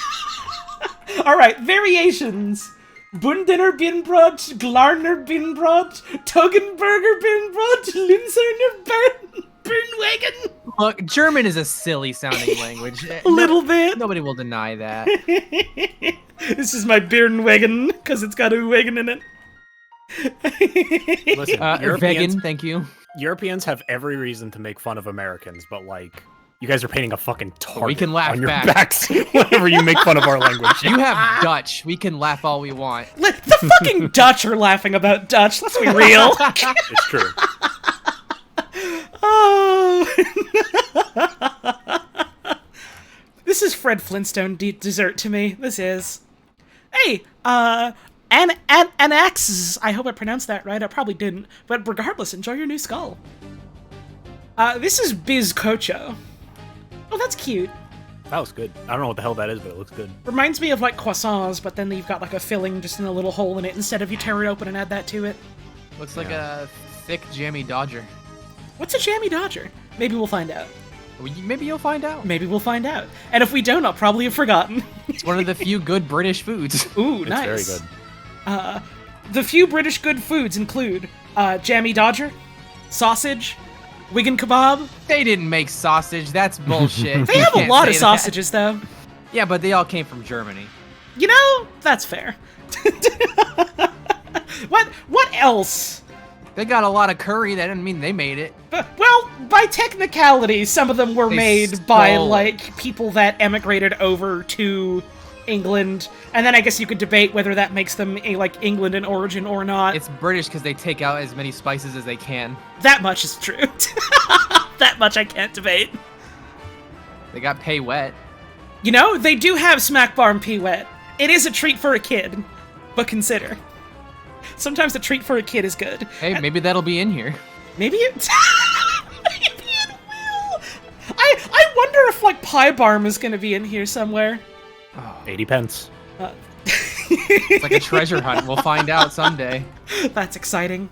Speaker 2: All right, variations. Bundener Binbrot, Glarner Binbrot, Togenburger Binbrot, Linzerner Bernwagen.
Speaker 4: Look, German is a silly sounding language.
Speaker 2: A little bit.
Speaker 4: Nobody will deny that.
Speaker 2: This is my Bernwagen, because it's got a wagon in it.
Speaker 3: Listen,
Speaker 4: Vegan, thank you.
Speaker 3: Europeans have every reason to make fun of Americans, but like, you guys are painting a fucking target
Speaker 4: can laugh
Speaker 3: on your
Speaker 4: back.
Speaker 3: backs whenever you make fun of our language.
Speaker 4: You have Dutch. We can laugh all we want.
Speaker 2: The fucking Dutch are laughing about Dutch, let's be real.
Speaker 3: It's true.
Speaker 2: Oh. This is Fred Flintstone dessert to me. This is. Hey, Anaxes. I hope I pronounced that right. I probably didn't. But regardless, enjoy your new skull. This is Bizcocho. Oh, that's cute.
Speaker 3: That was good. I don't know what the hell that is, but it looks good.
Speaker 2: Reminds me of like croissants, but then you've got like a filling just in a little hole in it instead of you tear it open and add that to it.
Speaker 4: Looks like a thick, jammy Dodger.
Speaker 2: What's a jammy Dodger? Maybe we'll find out.
Speaker 4: Maybe you'll find out.
Speaker 2: Maybe we'll find out. And if we don't, I'll probably have forgotten.
Speaker 4: It's one of the few good British foods.
Speaker 2: Ooh,
Speaker 3: It's
Speaker 2: nice.
Speaker 3: very good.
Speaker 2: The few British good foods include jammy Dodger, sausage, Wigan kebab.
Speaker 4: They didn't make sausage. That's bullshit.
Speaker 2: They
Speaker 4: You
Speaker 2: have a
Speaker 4: can't
Speaker 2: lot
Speaker 4: say
Speaker 2: of
Speaker 4: that.
Speaker 2: sausages, though.
Speaker 4: Yeah, but they all came from Germany.
Speaker 2: You know, that's fair. What else?
Speaker 4: They got a lot of curry. That didn't mean they made it.
Speaker 2: Well, by technicality, some of them were
Speaker 4: They
Speaker 2: made by,
Speaker 4: stole it.
Speaker 2: like, people that emigrated over to England. And then I guess you could debate whether that makes them, like, England in origin or not.
Speaker 4: It's British because they take out as many spices as they can.
Speaker 2: That much is true. That much I can't debate.
Speaker 4: They got pay wet.
Speaker 2: You know, they do have Smack Bar and Pee Wet. It is a treat for a kid, but consider. Sometimes a treat for a kid is good.
Speaker 4: Hey, maybe that'll be in here.
Speaker 2: Maybe it... Maybe it will! I wonder if, like, Pie Barm is gonna be in here somewhere.
Speaker 3: 80 pence.
Speaker 4: It's like a treasure hunt. We'll find out someday.
Speaker 2: That's exciting.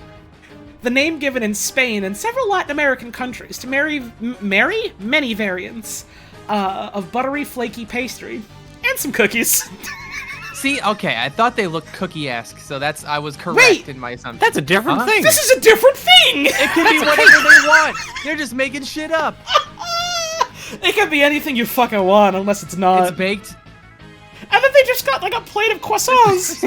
Speaker 2: The name given in Spain and several Latin American countries to many variants of buttery, flaky pastry. And some cookies.
Speaker 4: See, okay, I thought they looked cookie-esque, so I was correct
Speaker 2: Wait,
Speaker 4: in my assumption.
Speaker 3: That's a different
Speaker 4: Huh?
Speaker 3: thing.
Speaker 2: This is a different thing!
Speaker 4: It could be whatever they want. They're just making shit up.
Speaker 2: It can be anything you fucking want, unless it's not.
Speaker 4: It's baked.
Speaker 2: And then they just got like a plate of croissants!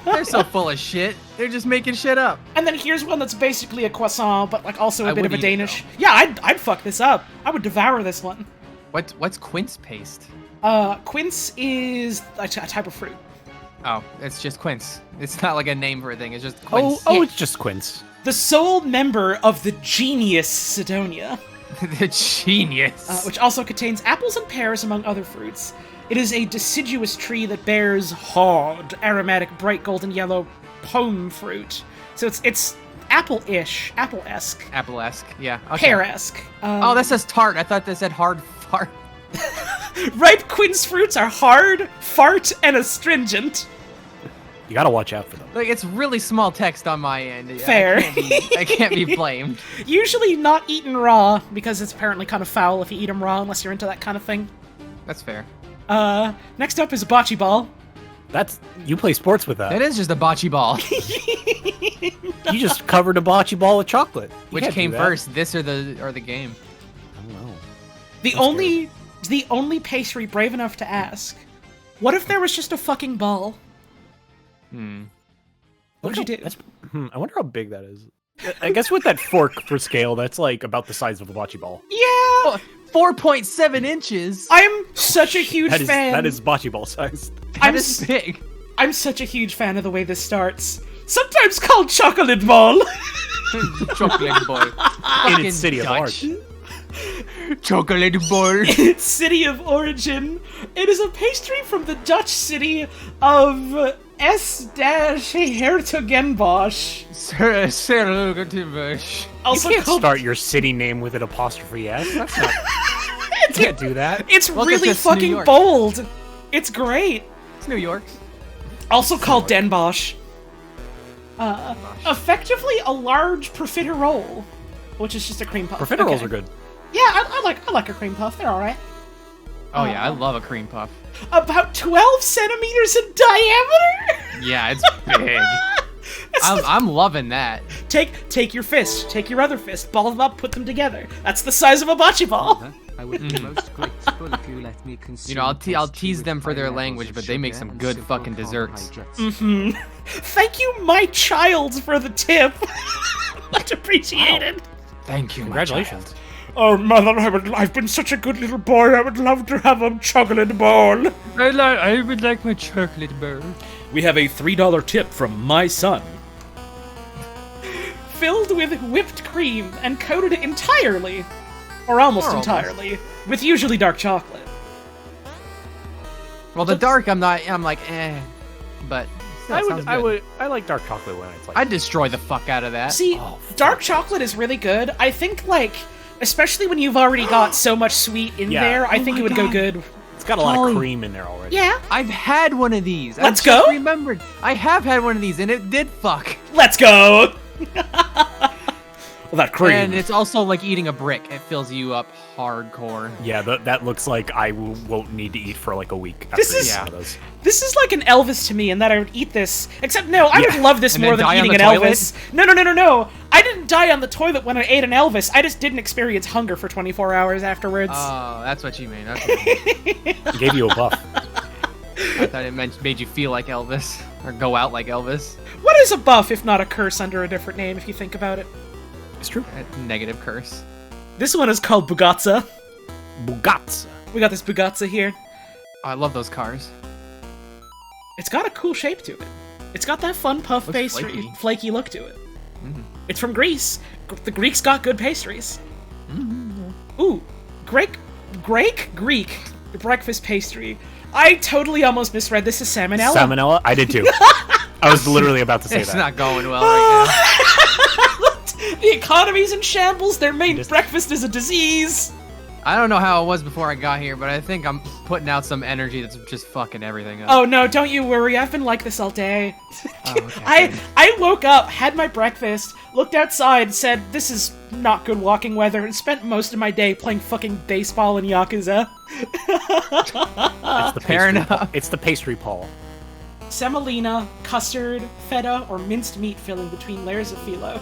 Speaker 4: They're so full of shit. They're just making shit up.
Speaker 2: And then here's one that's basically a croissant, but like also a
Speaker 4: I
Speaker 2: bit
Speaker 4: would
Speaker 2: of a
Speaker 4: eat it,
Speaker 2: Danish. Yeah, I'd fuck this up. I would devour this one.
Speaker 4: What's quince paste?
Speaker 2: Quince is a type of fruit.
Speaker 4: Oh, it's just quince. It's not like a name for a thing. It's just quince.
Speaker 3: Oh, it's just quince.
Speaker 2: The sole member of the genus Sidonia,
Speaker 4: The genius.
Speaker 2: which also contains apples and pears among other fruits. It is a deciduous tree that bears hard, aromatic, bright golden yellow pome fruit. So it's apple-ish, apple-esque,
Speaker 4: Apple-esque, yeah. Okay.
Speaker 2: pear-esque.
Speaker 4: Oh, that says tart. I thought that said hard fart.
Speaker 2: Ripe quince fruits are hard, fart, and astringent.
Speaker 3: You gotta watch out for them.
Speaker 4: Like, it's really small text on my end.
Speaker 2: Fair.
Speaker 4: I can't be blamed.
Speaker 2: Usually not eaten raw, because it's apparently kind of foul if you eat them raw, unless you're into that kind of thing.
Speaker 4: That's fair.
Speaker 2: Next up is a bocce ball.
Speaker 3: You play sports with that.
Speaker 4: That is just a bocce ball.
Speaker 3: You just covered a bocce ball with chocolate. You
Speaker 4: Which
Speaker 3: can't do
Speaker 4: came
Speaker 3: that.
Speaker 4: first, this or the game?
Speaker 3: I don't know.
Speaker 2: The only pastry brave enough to ask, what if there was just a fucking ball? What'd you do?
Speaker 3: I wonder how big that is. I guess with that fork for scale, that's like about the size of a bocce ball.
Speaker 2: Yeah!
Speaker 4: 4.7 inches.
Speaker 2: I'm such a huge fan.
Speaker 3: That is bocce ball sized.
Speaker 4: That is big.
Speaker 2: I'm such a huge fan of the way this starts. Sometimes called chocolate ball.
Speaker 4: Chocolate boy.
Speaker 3: In its city of origin.
Speaker 4: Chocolate ball.
Speaker 2: Its city of origin. It is a pastry from the Dutch city of S-Hertogenbosch. Also
Speaker 3: You can't
Speaker 2: called...
Speaker 3: start your city name with an apostrophe S. That's not. You can't do that.
Speaker 2: It's
Speaker 4: Welcome
Speaker 2: really
Speaker 4: to New
Speaker 2: fucking
Speaker 4: York.
Speaker 2: bold. It's great.
Speaker 4: It's New York.
Speaker 2: Also called Den Bosch. Effectively a large profiterole, which is just a cream puff.
Speaker 3: Profiteroles
Speaker 2: Okay.
Speaker 3: are good.
Speaker 2: Yeah, I like a cream puff. They're all right.
Speaker 4: Oh yeah, I love a cream puff.
Speaker 2: About 12 centimeters in diameter.
Speaker 4: Yeah, it's big. I'm loving that.
Speaker 2: Take your fist, take your other fist, ball them up, put them together. That's the size of a bocce ball.
Speaker 1: I would be most grateful if you let me consume.
Speaker 4: You know, I'll
Speaker 1: pastry
Speaker 4: tease
Speaker 1: with
Speaker 4: them for
Speaker 1: high
Speaker 4: their
Speaker 1: levels
Speaker 4: language,
Speaker 1: of
Speaker 4: but they make
Speaker 1: sugar
Speaker 4: some
Speaker 1: and
Speaker 4: good
Speaker 1: simple
Speaker 4: fucking desserts.
Speaker 1: carbohydrates.
Speaker 2: Thank you, my child, for the tip. Much appreciated.
Speaker 4: Thank you. my
Speaker 3: Congratulations.
Speaker 2: Oh, mother, I've been such a good little boy. I would love to have a chocolate ball.
Speaker 4: child. I would like my chocolate bar.
Speaker 5: We have a $3 tip from my son.
Speaker 2: Filled with whipped cream and coated entirely, or almost
Speaker 4: Or almost.
Speaker 2: entirely, with usually dark chocolate.
Speaker 4: Well, the dark, I'm like, eh. But still, sounds good.
Speaker 3: I like dark chocolate when it's like.
Speaker 4: I'd destroy the fuck out of that.
Speaker 2: See, dark chocolate is really good. I think, like, especially when you've already got so much sweet in
Speaker 3: Yeah.
Speaker 2: there, I
Speaker 4: Oh
Speaker 2: think
Speaker 4: my
Speaker 2: it would go
Speaker 4: God.
Speaker 2: good.
Speaker 3: It's got a lot
Speaker 4: Holly.
Speaker 3: of cream in there already.
Speaker 2: Yeah,
Speaker 4: I've had one of these.
Speaker 2: Let's
Speaker 4: I just
Speaker 2: go.
Speaker 4: remembered. I have had one of these, and it did fuck.
Speaker 2: let's go.
Speaker 5: Well, that cream.
Speaker 4: And it's also like eating a brick. It fills you up hardcore.
Speaker 3: Yeah, that looks like I won't need to eat for like a week.
Speaker 2: This
Speaker 3: after
Speaker 2: is-
Speaker 3: eating one of those.
Speaker 2: This is like an Elvis to me in that I would eat this. Except, no, I would
Speaker 3: Yeah.
Speaker 2: love this
Speaker 4: And
Speaker 2: more
Speaker 4: then
Speaker 2: than
Speaker 4: die on
Speaker 2: eating
Speaker 4: the
Speaker 2: an
Speaker 4: toilet?
Speaker 2: Elvis. No. I didn't die on the toilet when I ate an Elvis. I just didn't experience hunger for 24 hours afterwards.
Speaker 4: Oh, that's what you mean. Okay.
Speaker 3: It gave you a buff.
Speaker 4: I thought it made you feel like Elvis or go out like Elvis.
Speaker 2: What is a buff if not a curse under a different name, if you think about it?
Speaker 3: It's true.
Speaker 4: A negative curse.
Speaker 2: This one is called Bugazza.
Speaker 3: Bugatti.
Speaker 2: We got this Bugazza here.
Speaker 4: Oh, I love those cars.
Speaker 2: It's got a cool shape to it. It's got that fun puff
Speaker 4: Looks
Speaker 2: pastry, flaky look to it.
Speaker 4: Mm.
Speaker 2: It's from Greece. The Greeks got good pastries. Ooh, Greek breakfast pastry. I totally almost misread this as salmonella.
Speaker 3: Salmonella? I did too. I was literally about to say
Speaker 4: It's
Speaker 3: that.
Speaker 4: not going well right
Speaker 2: The economy's in shambles. Their main
Speaker 3: Just-
Speaker 2: breakfast is a disease.
Speaker 4: I don't know how it was before I got here, but I think I'm putting out some energy that's just fucking everything up.
Speaker 2: Oh no, don't you worry. I've been like this all day.
Speaker 4: Oh, okay.
Speaker 2: I woke up, had my breakfast, looked outside, said this is not good walking weather, and spent most of my day playing fucking baseball and Yakuza.
Speaker 3: It's the
Speaker 4: Fair
Speaker 3: pastry.
Speaker 4: enough.
Speaker 3: It's the pastry Paul.
Speaker 2: Semolina, custard, feta, or minced meat filling between layers of phyllo.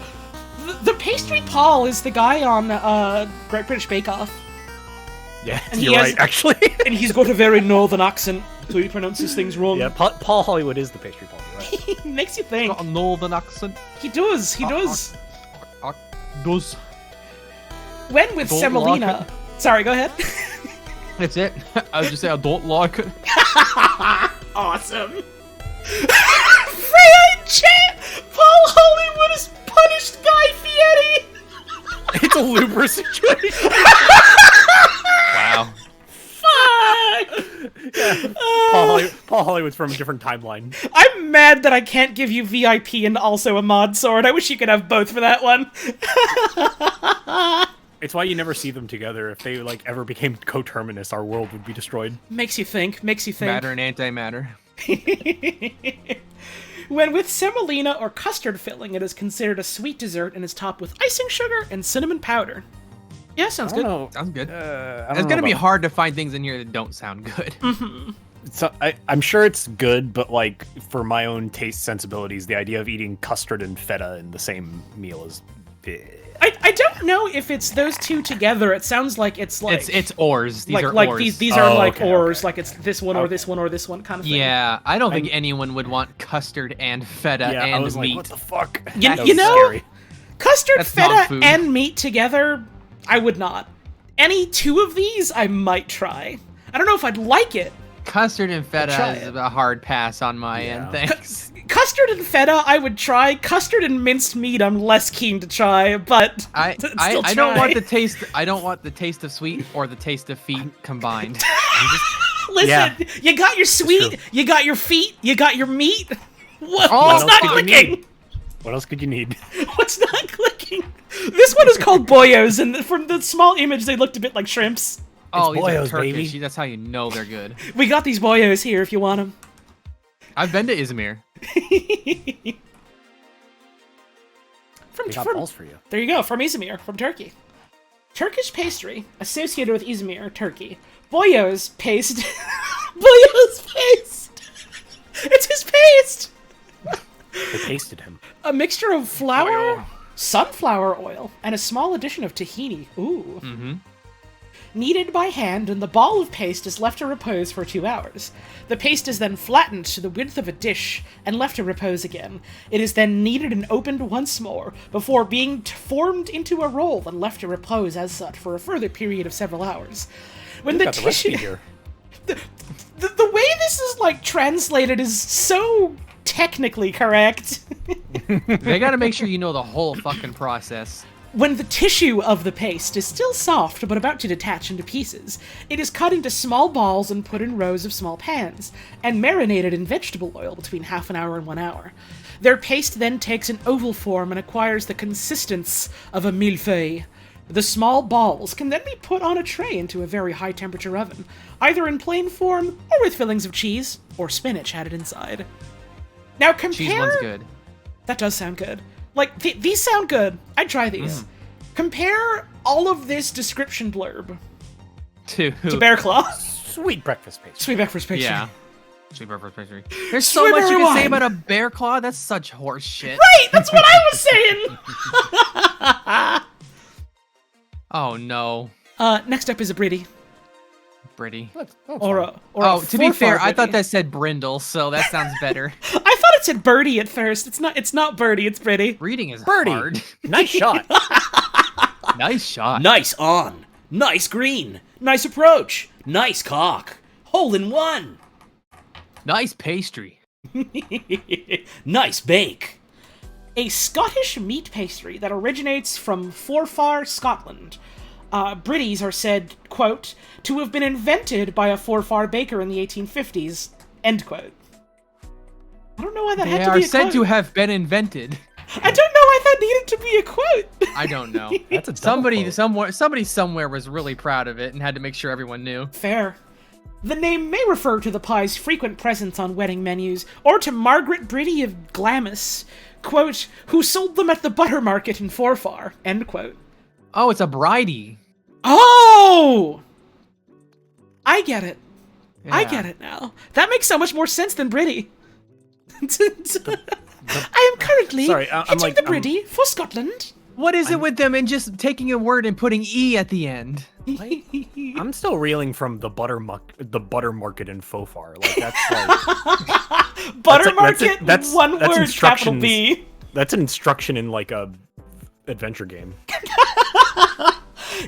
Speaker 2: The pastry Paul is the guy on Great British Bake Off.
Speaker 3: Yeah,
Speaker 2: And he
Speaker 3: you're
Speaker 2: has-
Speaker 3: right, actually.
Speaker 2: And he's got a very northern accent, so he pronounces things wrong.
Speaker 3: Yeah, Paul Hollywood is the pastry Paul. You're right.
Speaker 2: He makes you think.
Speaker 4: Got a northern accent.
Speaker 2: He does, he does.
Speaker 4: Does.
Speaker 2: When with
Speaker 4: Don't
Speaker 2: semolina...
Speaker 4: like
Speaker 2: Sorry, go ahead.
Speaker 4: That's it. I was just saying I don't like it.
Speaker 2: Awesome. Freya in chat! Paul Hollywood is punished Guy Fieri!
Speaker 3: It's a Lubra situation.
Speaker 4: Wow.
Speaker 2: Fuck!
Speaker 3: Paul Hollywood's from a different timeline.
Speaker 2: I'm mad that I can't give you VIP and also a mod sword. I wish you could have both for that one.
Speaker 3: It's why you never see them together. If they like ever became coterminous, our world would be destroyed.
Speaker 2: Makes you think, makes you think.
Speaker 4: Matter and antimatter.
Speaker 2: When with semolina or custard filling, it is considered a sweet dessert and is topped with icing sugar and cinnamon powder. Yeah, sounds good.
Speaker 4: Sounds good.
Speaker 3: I
Speaker 4: It's
Speaker 3: don't
Speaker 4: gonna
Speaker 3: know
Speaker 4: be
Speaker 3: about-
Speaker 4: hard to find things in here that don't sound good.
Speaker 3: So I'm sure it's good, but like for my own taste sensibilities, the idea of eating custard and feta in the same meal is.
Speaker 2: I don't know if it's those two together. It sounds like it's like
Speaker 4: It's ores. These are
Speaker 2: like
Speaker 4: ores.
Speaker 2: these are
Speaker 3: Oh,
Speaker 2: like
Speaker 3: okay,
Speaker 2: ors,
Speaker 3: okay.
Speaker 2: like it's this one or this one or this one kind of thing.
Speaker 4: Yeah, I don't think anyone would want custard and feta
Speaker 3: Yeah,
Speaker 4: and
Speaker 3: I was
Speaker 4: meat.
Speaker 3: like, what the fuck?
Speaker 2: You-
Speaker 3: That
Speaker 2: you
Speaker 3: was
Speaker 2: know-
Speaker 3: scary.
Speaker 2: Custard,
Speaker 4: That's not
Speaker 2: feta,
Speaker 4: food.
Speaker 2: and meat together, I would not. Any two of these, I might try. I don't know if I'd like it.
Speaker 4: Custard and
Speaker 2: try
Speaker 4: feta is
Speaker 2: it.
Speaker 4: a hard pass on my
Speaker 3: Yeah.
Speaker 4: end. Thanks.
Speaker 2: Custard and feta, I would try. Custard and minced meat, I'm less keen to try, but
Speaker 4: I
Speaker 2: still
Speaker 4: I don't
Speaker 2: try.
Speaker 4: want the taste. I don't want the taste of sweet or the taste of feet combined.
Speaker 2: Listen,
Speaker 3: Yeah.
Speaker 2: you got your sweet,
Speaker 3: true.
Speaker 2: you got your feet, you got your meat. What's
Speaker 3: else
Speaker 2: not
Speaker 3: could you
Speaker 2: clicking?
Speaker 3: need? What else could you need?
Speaker 2: What's not clicking? This one is called boyos, and from the small image, they looked a bit like shrimps.
Speaker 4: Oh, these
Speaker 3: boyos,
Speaker 4: are Turkish.
Speaker 3: baby.
Speaker 4: That's how you know they're good.
Speaker 2: We got these boyos here if you want them.
Speaker 4: I've been to Izmir.
Speaker 2: From,
Speaker 3: They got
Speaker 2: from
Speaker 3: balls for you.
Speaker 2: There you go, from Izmir, from Turkey. Turkish pastry associated with Izmir, Turkey. Boyos paste. Boyos paste. It's his paste.
Speaker 3: They tasted him.
Speaker 2: A mixture of flour,
Speaker 4: Oil.
Speaker 2: sunflower oil, and a small addition of tahini. Ooh.
Speaker 4: Mm-hmm.
Speaker 2: Kneaded by hand, and the ball of paste is left to repose for 2 hours. The paste is then flattened to the width of a dish and left to repose again. It is then kneaded and opened once more, before being formed into a roll and left to repose as such for a further period of several hours. When the
Speaker 3: Got the recipe
Speaker 2: tissue,
Speaker 3: here.
Speaker 2: the way this is like translated is so technically correct.
Speaker 4: They gotta make sure you know the whole fucking process.
Speaker 2: When the tissue of the paste is still soft but about to detach into pieces, it is cut into small balls and put in rows of small pans, and marinated in vegetable oil between half an hour and 1 hour. Their paste then takes an oval form and acquires the consistence of a millefeuille. The small balls can then be put on a tray into a very high temperature oven, either in plain form or with fillings of cheese or spinach added inside. Now compare...
Speaker 4: Cheese one's good.
Speaker 2: That does sound good. Like, these sound good. I'd try these. Compare all of this description blurb
Speaker 4: To
Speaker 2: to Bear Claw.
Speaker 3: Sweet breakfast pastry.
Speaker 2: Sweet breakfast pastry.
Speaker 4: yeah. Sweet breakfast pastry. There's so much you can say about a bear claw. That's such horse shit.
Speaker 2: Right, that's what I was saying!
Speaker 4: Oh no,
Speaker 2: Next up is a Britty.
Speaker 4: Britty.
Speaker 2: Or a
Speaker 4: Oh, to be fair, I thought
Speaker 2: Britty.
Speaker 4: that said brindle, so that sounds better.
Speaker 2: I thought it said birdie at first. It's not birdie, it's Britty.
Speaker 4: Reading is
Speaker 3: Birdie.
Speaker 4: hard.
Speaker 3: Nice shot.
Speaker 4: Nice shot.
Speaker 1: Nice on. Nice green. Nice approach. Nice cock. Hole in one.
Speaker 4: Nice pastry.
Speaker 1: Nice bake.
Speaker 2: A Scottish meat pastry that originates from Forfar, Scotland. Britties are said, quote, to have been invented by a Forfar baker in the 1850s, end quote. I don't know why that
Speaker 4: They
Speaker 2: had to
Speaker 4: are
Speaker 2: be a
Speaker 4: said
Speaker 2: quote.
Speaker 4: to have been invented.
Speaker 2: I don't know why that needed to be a quote.
Speaker 4: I don't know.
Speaker 3: That's a double quote.
Speaker 4: Somebody somewhere was really proud of it and had to make sure everyone knew.
Speaker 2: Fair. The name may refer to the pie's frequent presence on wedding menus, or to Margaret Briddy of Glamis, quote, who sold them at the butter market in Forfar, end quote.
Speaker 4: Oh, it's a bridie.
Speaker 2: Oh! I get it. I
Speaker 4: Yeah.
Speaker 2: get it now. That makes so much more sense than Briddy. I am currently
Speaker 3: Sorry, I'm
Speaker 2: hitting
Speaker 3: like-
Speaker 2: the Briddy for Scotland.
Speaker 4: What is it with them and just taking a word and putting E at the end?
Speaker 3: I'm still reeling from the butter market in Fofar. Like that's like
Speaker 2: Butter
Speaker 3: that's-
Speaker 2: market,
Speaker 3: that's-
Speaker 2: one
Speaker 3: that's
Speaker 2: word, capital
Speaker 3: instructions.
Speaker 2: B.
Speaker 3: that's an instruction in like a adventure game.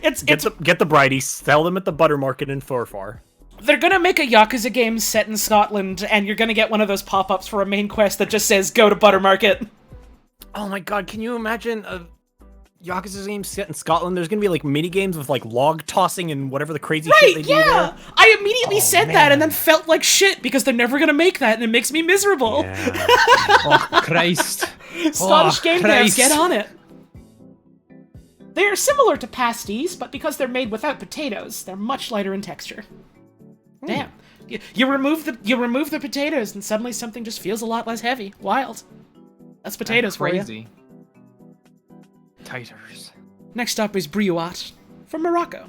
Speaker 2: It's
Speaker 3: Get the bridie, sell them at the butter market in Fofar.
Speaker 2: they're gonna make a Yakuza game set in Scotland, and you're gonna get one of those pop-ups for a main quest that just says "Go to Butter Market."
Speaker 3: Oh my god, can you imagine a Yakuza game set in Scotland? There's gonna be like mini games with like log tossing and whatever the crazy shit they
Speaker 2: Right?
Speaker 3: do
Speaker 2: Yeah.
Speaker 3: there.
Speaker 2: I immediately said that,
Speaker 3: man.
Speaker 2: and then felt like shit because they're never gonna make that, and it makes me miserable.
Speaker 3: Yeah.
Speaker 4: Oh, Christ.
Speaker 2: Scottish
Speaker 4: Oh,
Speaker 2: game devs,
Speaker 4: Christ.
Speaker 2: get on it. They are similar to pasties, but because they're made without potatoes, they're much lighter in texture. Damn. You remove the potatoes, and suddenly something just feels a lot less heavy. Wild. That's potatoes for you.
Speaker 4: Crazy. Titers.
Speaker 2: Next up is briouat from Morocco.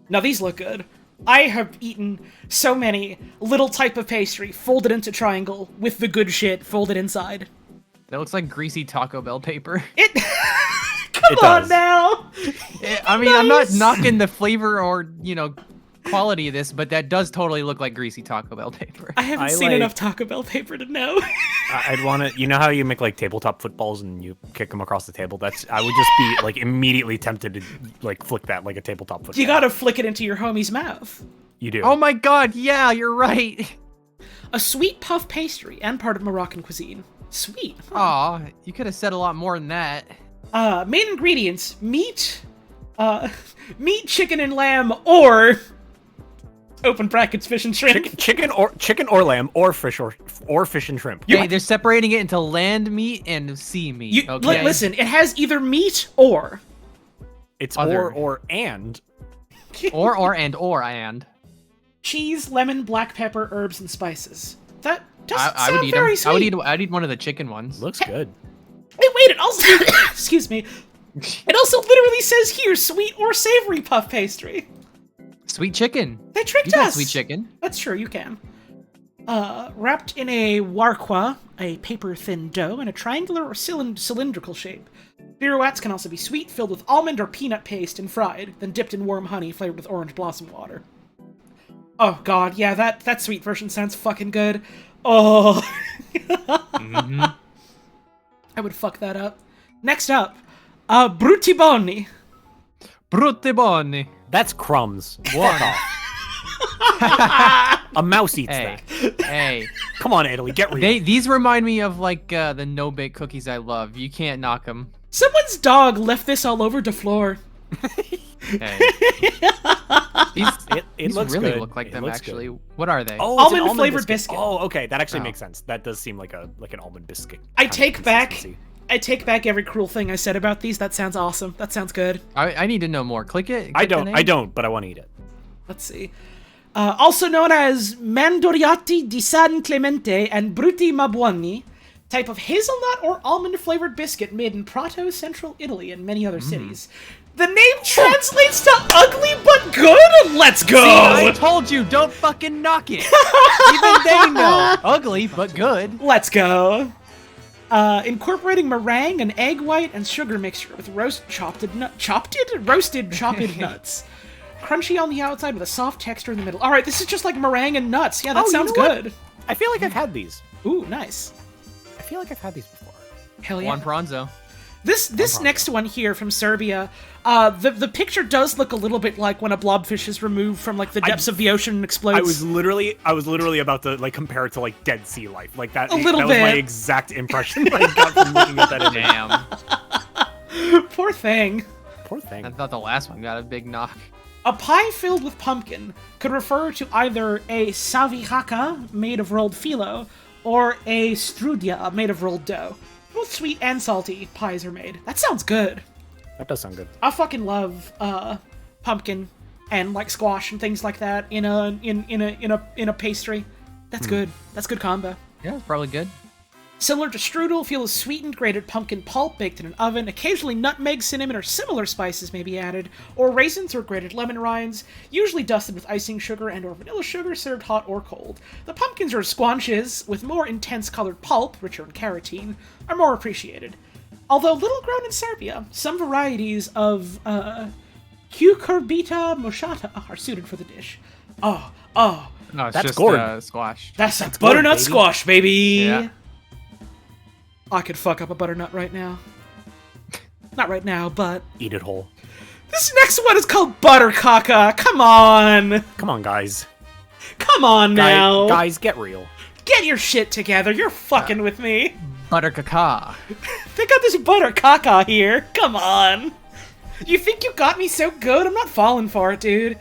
Speaker 2: Now these look good. I have eaten so many little type of pastry folded into triangle with the good shit folded inside.
Speaker 4: That looks like greasy Taco Bell paper.
Speaker 2: It Come
Speaker 3: It
Speaker 2: on
Speaker 3: does.
Speaker 2: now.
Speaker 4: I mean, I'm not
Speaker 2: Nice.
Speaker 4: knocking the flavor or, quality of this, but that does totally look like greasy Taco Bell paper.
Speaker 2: I haven't
Speaker 3: I
Speaker 2: seen
Speaker 3: like-
Speaker 2: enough Taco Bell paper to know.
Speaker 3: I'd want to. You know how you make like tabletop footballs and you kick them across the table? I would just be like immediately tempted to like flick that like a tabletop football.
Speaker 2: You gotta flick it into your homie's mouth.
Speaker 3: You do.
Speaker 4: Oh my god, yeah, you're right.
Speaker 2: A sweet puff pastry and part of Moroccan cuisine. Sweet. Huh.
Speaker 4: Aw, you could have said a lot more than that.
Speaker 2: Main ingredients: meat, meat, chicken, and lamb, or open brackets, fish and shrimp.
Speaker 3: Chicken or lamb or fish and shrimp.
Speaker 4: Hey, they're separating it into land meat and sea meat. Okay?
Speaker 2: Listen, it has either meat or.
Speaker 3: It's
Speaker 4: Other.
Speaker 3: or and.
Speaker 4: and.
Speaker 2: Cheese, lemon, black pepper, herbs, and spices. That doesn't
Speaker 4: I would
Speaker 2: sound
Speaker 4: eat
Speaker 2: very
Speaker 4: them.
Speaker 2: sweet.
Speaker 4: I'd eat one of the chicken ones.
Speaker 3: Looks good.
Speaker 2: Hey, wait, it also... excuse me. It also literally says here, sweet or savory puff pastry.
Speaker 4: Sweet chicken.
Speaker 2: They tricked
Speaker 4: You got
Speaker 2: us.
Speaker 4: sweet chicken.
Speaker 2: That's true, you can. Wrapped in a warqua, a paper-thin dough, in a triangular or cylindrical shape. Birouettes can also be sweet, filled with almond or peanut paste and fried, then dipped in warm honey flavored with orange blossom water. Oh god, yeah, that sweet version sounds fucking good. Oh.
Speaker 4: Mm-hmm.
Speaker 2: I would fuck that up. Next up, Brutiboni.
Speaker 4: Brutte buoni.
Speaker 3: That's crumbs. Fuck off. A mouse eats
Speaker 4: Hey,
Speaker 3: that.
Speaker 4: hey.
Speaker 3: Come on, Italy, get real.
Speaker 4: These remind me of like the no-bake cookies I love. You can't knock them.
Speaker 2: Someone's dog left this all over the floor.
Speaker 4: Hey.
Speaker 3: It
Speaker 4: These
Speaker 3: looks
Speaker 4: really
Speaker 3: good.
Speaker 4: look like
Speaker 3: It
Speaker 4: them
Speaker 3: looks
Speaker 4: actually.
Speaker 3: good.
Speaker 4: What are they?
Speaker 3: Oh, it's an
Speaker 2: Almond flavored biscuit.
Speaker 3: Oh, okay, that actually
Speaker 4: Oh.
Speaker 3: makes sense. That does seem like an almond biscuit.
Speaker 2: I
Speaker 3: kind of
Speaker 2: take back
Speaker 3: consistency.
Speaker 2: every cruel thing I said about these. That sounds awesome. That sounds good.
Speaker 4: I need to know more. Click it.
Speaker 3: I
Speaker 4: click the name.
Speaker 3: don't, but I want to eat it.
Speaker 2: Let's see. Also known as Mandoriati di San Clemente and Brutti Mabuoni, type of hazelnut or almond flavored biscuit made in Prato, central Italy, and many other cities. The name translates to ugly but good? Let's go!
Speaker 4: I told you, don't fucking knock it. Even they know. Ugly, but good.
Speaker 2: Let's go. Incorporating meringue, an egg white, and sugar mixture with roasted chopped nuts. Crunchy on the outside with a soft texture in the middle. All right, this is just like meringue and nuts. Yeah, that
Speaker 3: Oh, you
Speaker 2: sounds
Speaker 3: know what?
Speaker 2: good.
Speaker 3: I feel like I've had these.
Speaker 2: Ooh, nice.
Speaker 3: I feel like I've had these before.
Speaker 2: Hell yeah.
Speaker 4: Juan Pranzo.
Speaker 2: This next one here from Serbia, the picture does look a little bit like when a blobfish is removed from like the depths of the ocean and explodes.
Speaker 3: I was literally about to like compare it to like Dead Sea life. Like that.
Speaker 2: A little
Speaker 3: that was my
Speaker 2: bit.
Speaker 3: exact impression I got from looking at that image.
Speaker 4: Damn.
Speaker 2: Poor thing.
Speaker 3: Poor thing.
Speaker 4: I thought the last one got a big knock.
Speaker 2: A pie filled with pumpkin could refer to either a savihaka made of rolled phyllo or a strudia made of rolled dough. Both sweet and salty pies are made. That sounds good.
Speaker 3: That does sound good.
Speaker 2: I fucking love pumpkin and like squash and things like that in a pastry. That's good. That's good combo.
Speaker 4: Yeah, it's probably good.
Speaker 2: Similar to strudel, feel a sweetened grated pumpkin pulp baked in an oven. Occasionally nutmeg, cinnamon, or similar spices may be added, or raisins or grated lemon rinds, usually dusted with icing sugar and or vanilla sugar, served hot or cold. The pumpkins or squanches, with more intense colored pulp, richer in carotene, are more appreciated. Although little grown in Serbia, some varieties of cucurbita moschata are suited for the dish. Oh,
Speaker 4: No, it's
Speaker 3: That's
Speaker 4: just
Speaker 3: gourd.
Speaker 4: squash.
Speaker 2: that's a butternut
Speaker 3: baby.
Speaker 2: squash, baby!
Speaker 4: Yeah.
Speaker 2: I could fuck up a butternut right now. Not right now, but...
Speaker 3: Eat it whole.
Speaker 2: This next one is called Butter Caca. Come on.
Speaker 3: Come on, guys.
Speaker 2: Come on now.
Speaker 3: Guys, get real.
Speaker 2: Get your shit together. You're fucking with me.
Speaker 4: Butter caca.
Speaker 2: They got this Butter Caca here. Come on. You think you got me so good? I'm not falling for it, dude.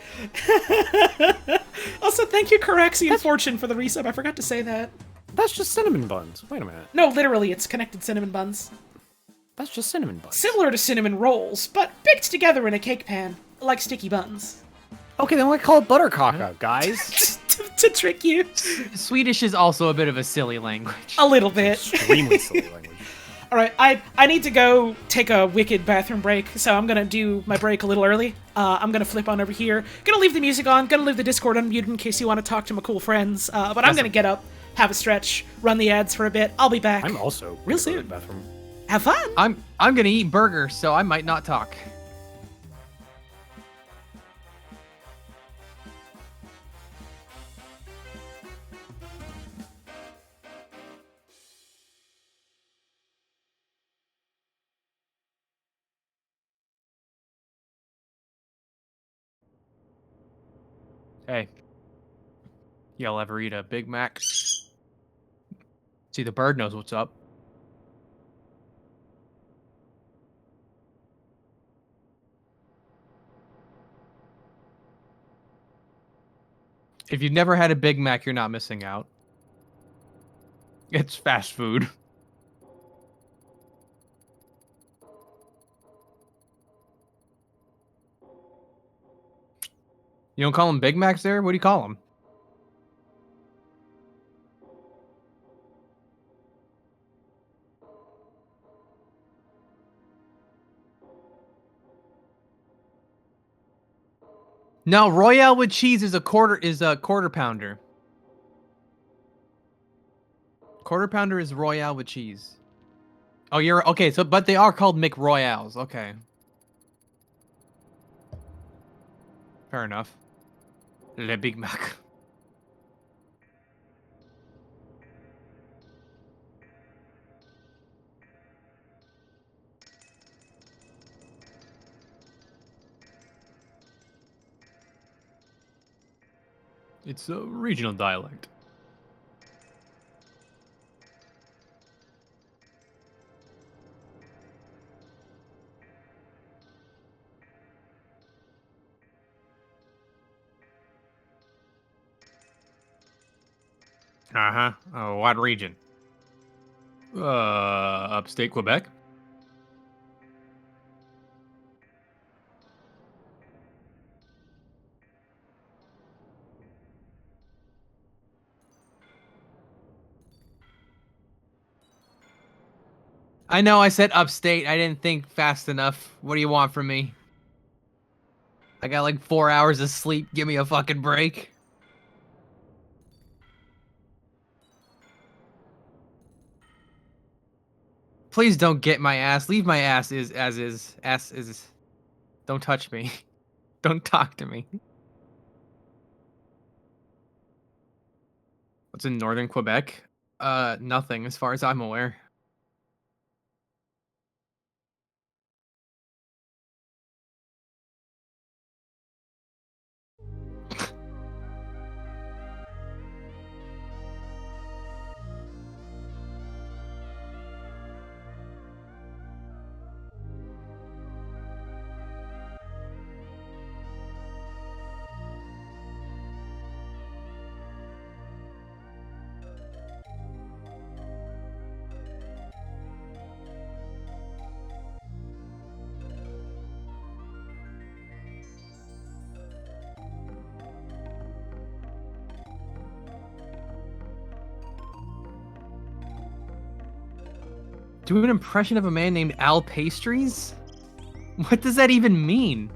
Speaker 2: Also, thank you, Caraxian Fortune, for the resub. I forgot to say that.
Speaker 3: That's just cinnamon buns. Wait a minute.
Speaker 2: No, literally, it's connected cinnamon buns.
Speaker 3: That's just cinnamon buns.
Speaker 2: Similar to cinnamon rolls, but baked together in a cake pan, like sticky buns.
Speaker 3: Okay, then we call it butter caca, guys.
Speaker 2: to trick you.
Speaker 4: Swedish is also a bit of a silly language.
Speaker 2: A little bit.
Speaker 3: Extremely silly language.
Speaker 2: Alright, I need to go take a wicked bathroom break, so I'm gonna do my break a little early. I'm gonna flip on over here. Gonna leave the music on, gonna leave the Discord unmuted in case you want to talk to my cool friends. But I'm gonna get up, have a stretch, run the ads for a bit. I'll be back.
Speaker 3: I'm also
Speaker 2: Real
Speaker 3: gonna go to the
Speaker 2: soon.
Speaker 3: bathroom.
Speaker 2: Have fun!
Speaker 4: I'm gonna eat burger, so I might not talk. Hey, y'all ever eat a Big Mac? See, the bird knows what's up. If you've never had a Big Mac, you're not missing out. It's fast food. You don't call them Big Macs there? What do you call them? No, Royale with cheese is a quarter pounder. Quarter pounder is Royale with cheese. Oh, you're okay. So, but they are called McRoyales. Okay. Fair enough. Le Big Mac. It's a regional dialect. Uh-huh. Oh, what region? Upstate Quebec? I know I said upstate. I didn't think fast enough. What do you want from me? I got like 4 hours of sleep. Give me a fucking break. Please don't get my ass. Leave my ass as is. Ass is. Don't touch me. Don't talk to me. What's in northern Quebec? Nothing as far as I'm aware. Do an impression of a man named Al Pastries? What does that even mean?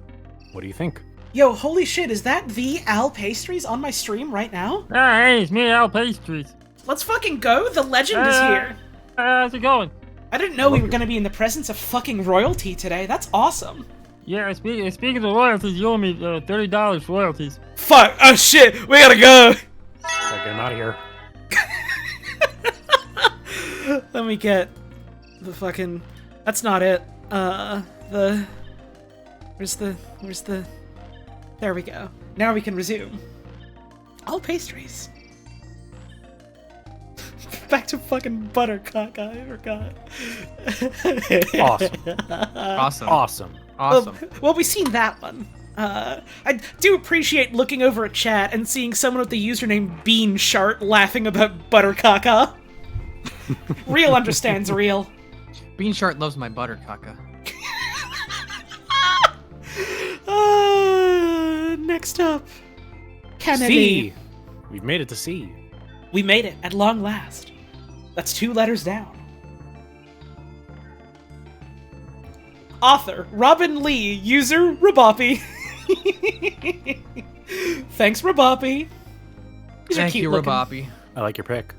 Speaker 3: What do you think?
Speaker 2: Yo, holy shit, is that the Al Pastries on my stream right now?
Speaker 6: Hey, it's me, Al Pastries.
Speaker 2: Let's fucking go, the legend is here.
Speaker 6: How's it going?
Speaker 2: I didn't know we were gonna be in the presence of fucking royalty today, that's awesome.
Speaker 6: Yeah, speaking of royalties, you owe me $30 royalties.
Speaker 2: Fuck, oh shit, we gotta go!
Speaker 3: Gotta get him out of here.
Speaker 2: Let me get the fucking... That's not it. Where's the... There we go. Now we can resume. All pastries. Back to fucking buttercock, I forgot.
Speaker 3: Awesome.
Speaker 2: Well, we've seen that one. I do appreciate looking over a chat and seeing someone with the username Bean Shart laughing about buttercaca. Real understands real.
Speaker 4: Bean Shart loves my butter, caca.
Speaker 2: Next up, Kennedy.
Speaker 3: C. We've made it to C.
Speaker 2: We made it at long last. That's 2 letters down. Author Robin Lee, user Raboppy. Thanks, Raboppy. These are
Speaker 4: Thank
Speaker 2: cute
Speaker 4: you,
Speaker 2: looking.
Speaker 4: Raboppy.
Speaker 3: I like your pick.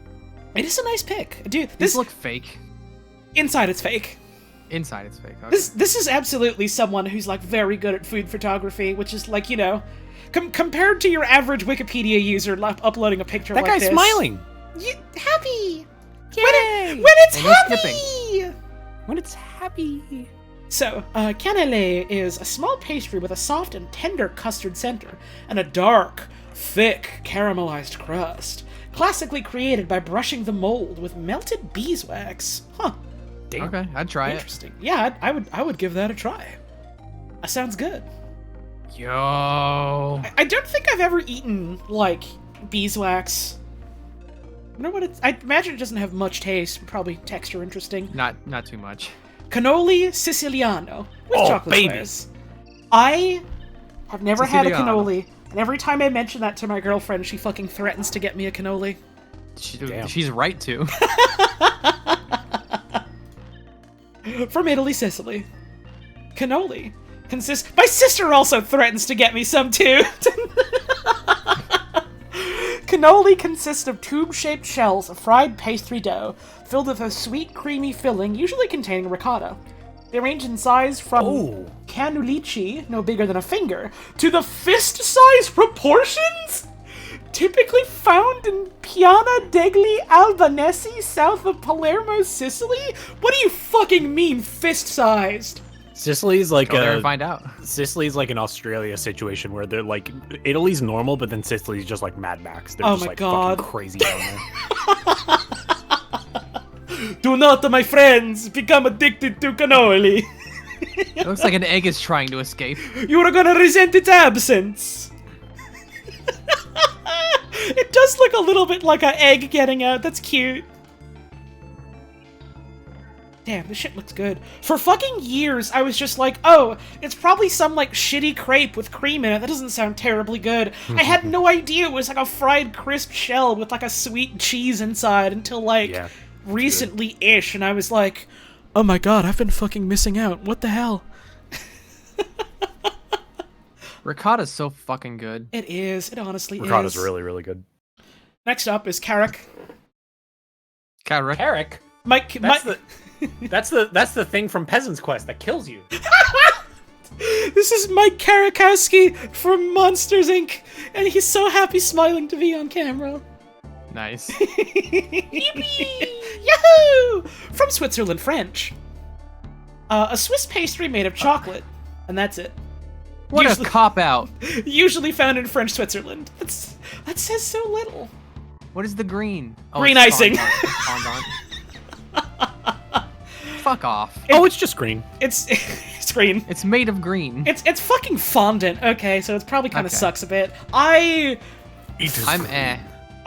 Speaker 2: It is a nice pick, dude.
Speaker 4: These
Speaker 2: This
Speaker 4: look fake.
Speaker 2: inside it's fake.
Speaker 4: Inside it's fake. Okay.
Speaker 2: This is absolutely someone who's like very good at food photography, which is like, you know, compared to your average Wikipedia user uploading a picture
Speaker 3: That
Speaker 2: like
Speaker 3: guy's
Speaker 2: this.
Speaker 3: smiling.
Speaker 2: Happy.
Speaker 4: Yay!
Speaker 2: When it's
Speaker 4: And no
Speaker 2: happy.
Speaker 3: When it's happy.
Speaker 2: So, cannelé is a small pastry with a soft and tender custard center and a dark, thick, caramelized crust, classically created by brushing the mold with melted beeswax. Huh.
Speaker 3: Damn.
Speaker 4: Okay, I'd try it.
Speaker 2: Interesting. Yeah, I would give that a try. That sounds good.
Speaker 4: Yo.
Speaker 2: I don't think I've ever eaten, like, beeswax. I wonder what it's... I imagine it doesn't have much taste, probably texture interesting.
Speaker 4: Not too much.
Speaker 2: Cannoli Siciliano with chocolate
Speaker 3: baby.
Speaker 2: squares. I have never had a
Speaker 4: Siciliano.
Speaker 2: cannoli, and every time I mention that to my girlfriend, she fucking threatens to get me a cannoli.
Speaker 3: Damn.
Speaker 4: She's right to.
Speaker 2: From Italy, Sicily. Cannoli consists... My sister also threatens to get me some, too! Cannoli consists of tube-shaped shells of fried pastry dough filled with a sweet, creamy filling, usually containing ricotta. They range in size from cannulici, no bigger than a finger, to the fist-size proportions? Typically found in Piana degli Albanesi, south of Palermo, Sicily? What do you fucking mean, fist-sized?
Speaker 3: Sicily's like
Speaker 4: Go there and find out.
Speaker 3: Sicily's like an Australia situation where they're like Italy's normal, but then Sicily's just like Mad Max. They're
Speaker 2: Oh
Speaker 3: just
Speaker 2: my
Speaker 3: like
Speaker 2: God.
Speaker 3: fucking crazy down there.
Speaker 2: Do not, my friends, become addicted to cannoli.
Speaker 4: It looks like an egg is trying to escape.
Speaker 2: You are gonna resent its absence. It does look a little bit like an egg getting out. That's cute. Damn, this shit looks good. For fucking years, I was just like, oh, it's probably some, like, shitty crepe with cream in it. That doesn't sound terribly good. I had no idea it was, like, a fried crisp shell with, like, a sweet cheese inside until, like,
Speaker 3: Yeah,
Speaker 2: recently-ish, and I was like, oh my god, I've been fucking missing out. What the hell?
Speaker 4: Ricotta's so fucking good.
Speaker 2: It is. It honestly
Speaker 3: Ricotta's
Speaker 2: is.
Speaker 3: really, really good.
Speaker 2: Next up is Carrick.
Speaker 4: Carrot.
Speaker 3: Carrick. That's the thing from Peasant's Quest that kills you.
Speaker 2: This is Mike Karakowski from Monsters, Inc., and he's so happy smiling to be on camera.
Speaker 4: Nice.
Speaker 2: Yahoo! From Switzerland, French. A Swiss pastry made of chocolate, and that's it.
Speaker 4: What
Speaker 2: Usually-
Speaker 4: a cop out.
Speaker 2: Usually found in French Switzerland. That says so little.
Speaker 4: What is the green?
Speaker 2: Green
Speaker 4: it's
Speaker 2: icing.
Speaker 4: fondant. It's fondant. Fuck off.
Speaker 3: It's just green.
Speaker 2: It's green.
Speaker 4: It's made of green.
Speaker 2: It's fucking fondant. Okay, so it's probably kind of
Speaker 4: Okay.
Speaker 2: sucks a bit. I
Speaker 4: I'm eh.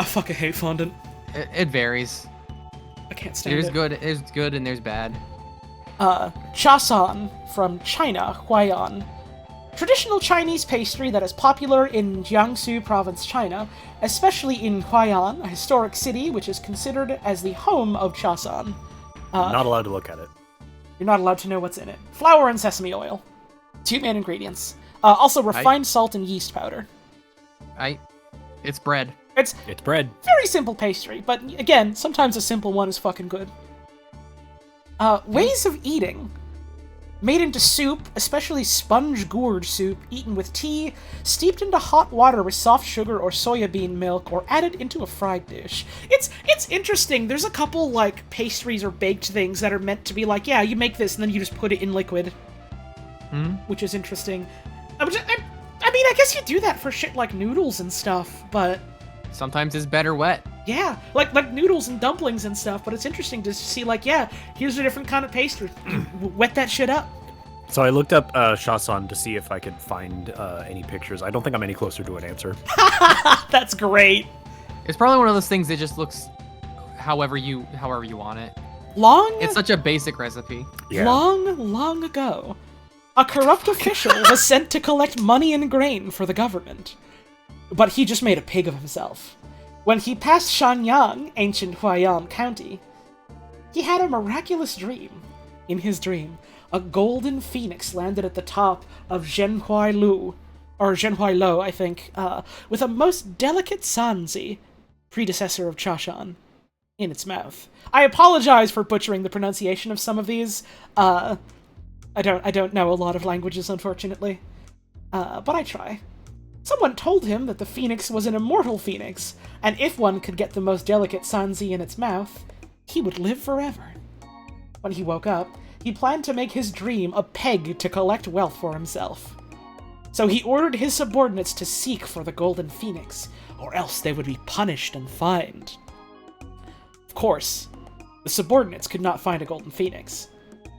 Speaker 2: fucking hate fondant.
Speaker 4: It varies.
Speaker 2: I can't stand
Speaker 4: There's
Speaker 2: it.
Speaker 4: good and there's bad.
Speaker 2: Chasan from China, Huaiyan. Traditional Chinese pastry that is popular in Jiangsu province, China, especially in Huaiyan, a historic city which is considered as the home of Chasan.
Speaker 3: Not allowed to look at it.
Speaker 2: You're not allowed to know what's in it. Flour and sesame oil. 2 main ingredients. Also refined salt and yeast powder.
Speaker 4: It's bread.
Speaker 2: It's
Speaker 3: bread.
Speaker 2: very simple pastry, but again, sometimes a simple one is fucking good. Ways of eating. Made into soup, especially sponge gourd soup, eaten with tea, steeped into hot water with soft sugar or soya bean milk, or added into a fried dish. It's interesting. There's a couple, like, pastries or baked things that are meant to be like, yeah, you make this and then you just put it in liquid. Which is interesting. I mean, I guess you do that for shit like noodles and stuff, but...
Speaker 4: Sometimes it's better wet.
Speaker 2: Yeah, like noodles and dumplings and stuff, but it's interesting to see, like, yeah, here's a different kind of pastry. Wet that shit up.
Speaker 3: So I looked up Shasan to see if I could find any pictures. I don't think I'm any closer to an answer.
Speaker 2: That's great.
Speaker 4: It's probably one of those things that just looks however you want it. It's such a basic recipe.
Speaker 3: Yeah.
Speaker 2: Long ago, a corrupt official was sent to collect money and grain for the government. But he just made a pig of himself. When he passed Shanyang, ancient Huaiyan County, he had a miraculous dream. In his dream, a golden phoenix landed at the top of Zhenhuai Lo, I think, with a most delicate sanzi, predecessor of Chashan, in its mouth. I apologize for butchering the pronunciation of some of these. I don't know a lot of languages, unfortunately. But I try. Someone told him that the phoenix was an immortal phoenix, and if one could get the most delicate sanzi in its mouth, he would live forever. When he woke up, he planned to make his dream a peg to collect wealth for himself. So he ordered his subordinates to seek for the golden phoenix, or else they would be punished and fined. Of course, the subordinates could not find a golden phoenix.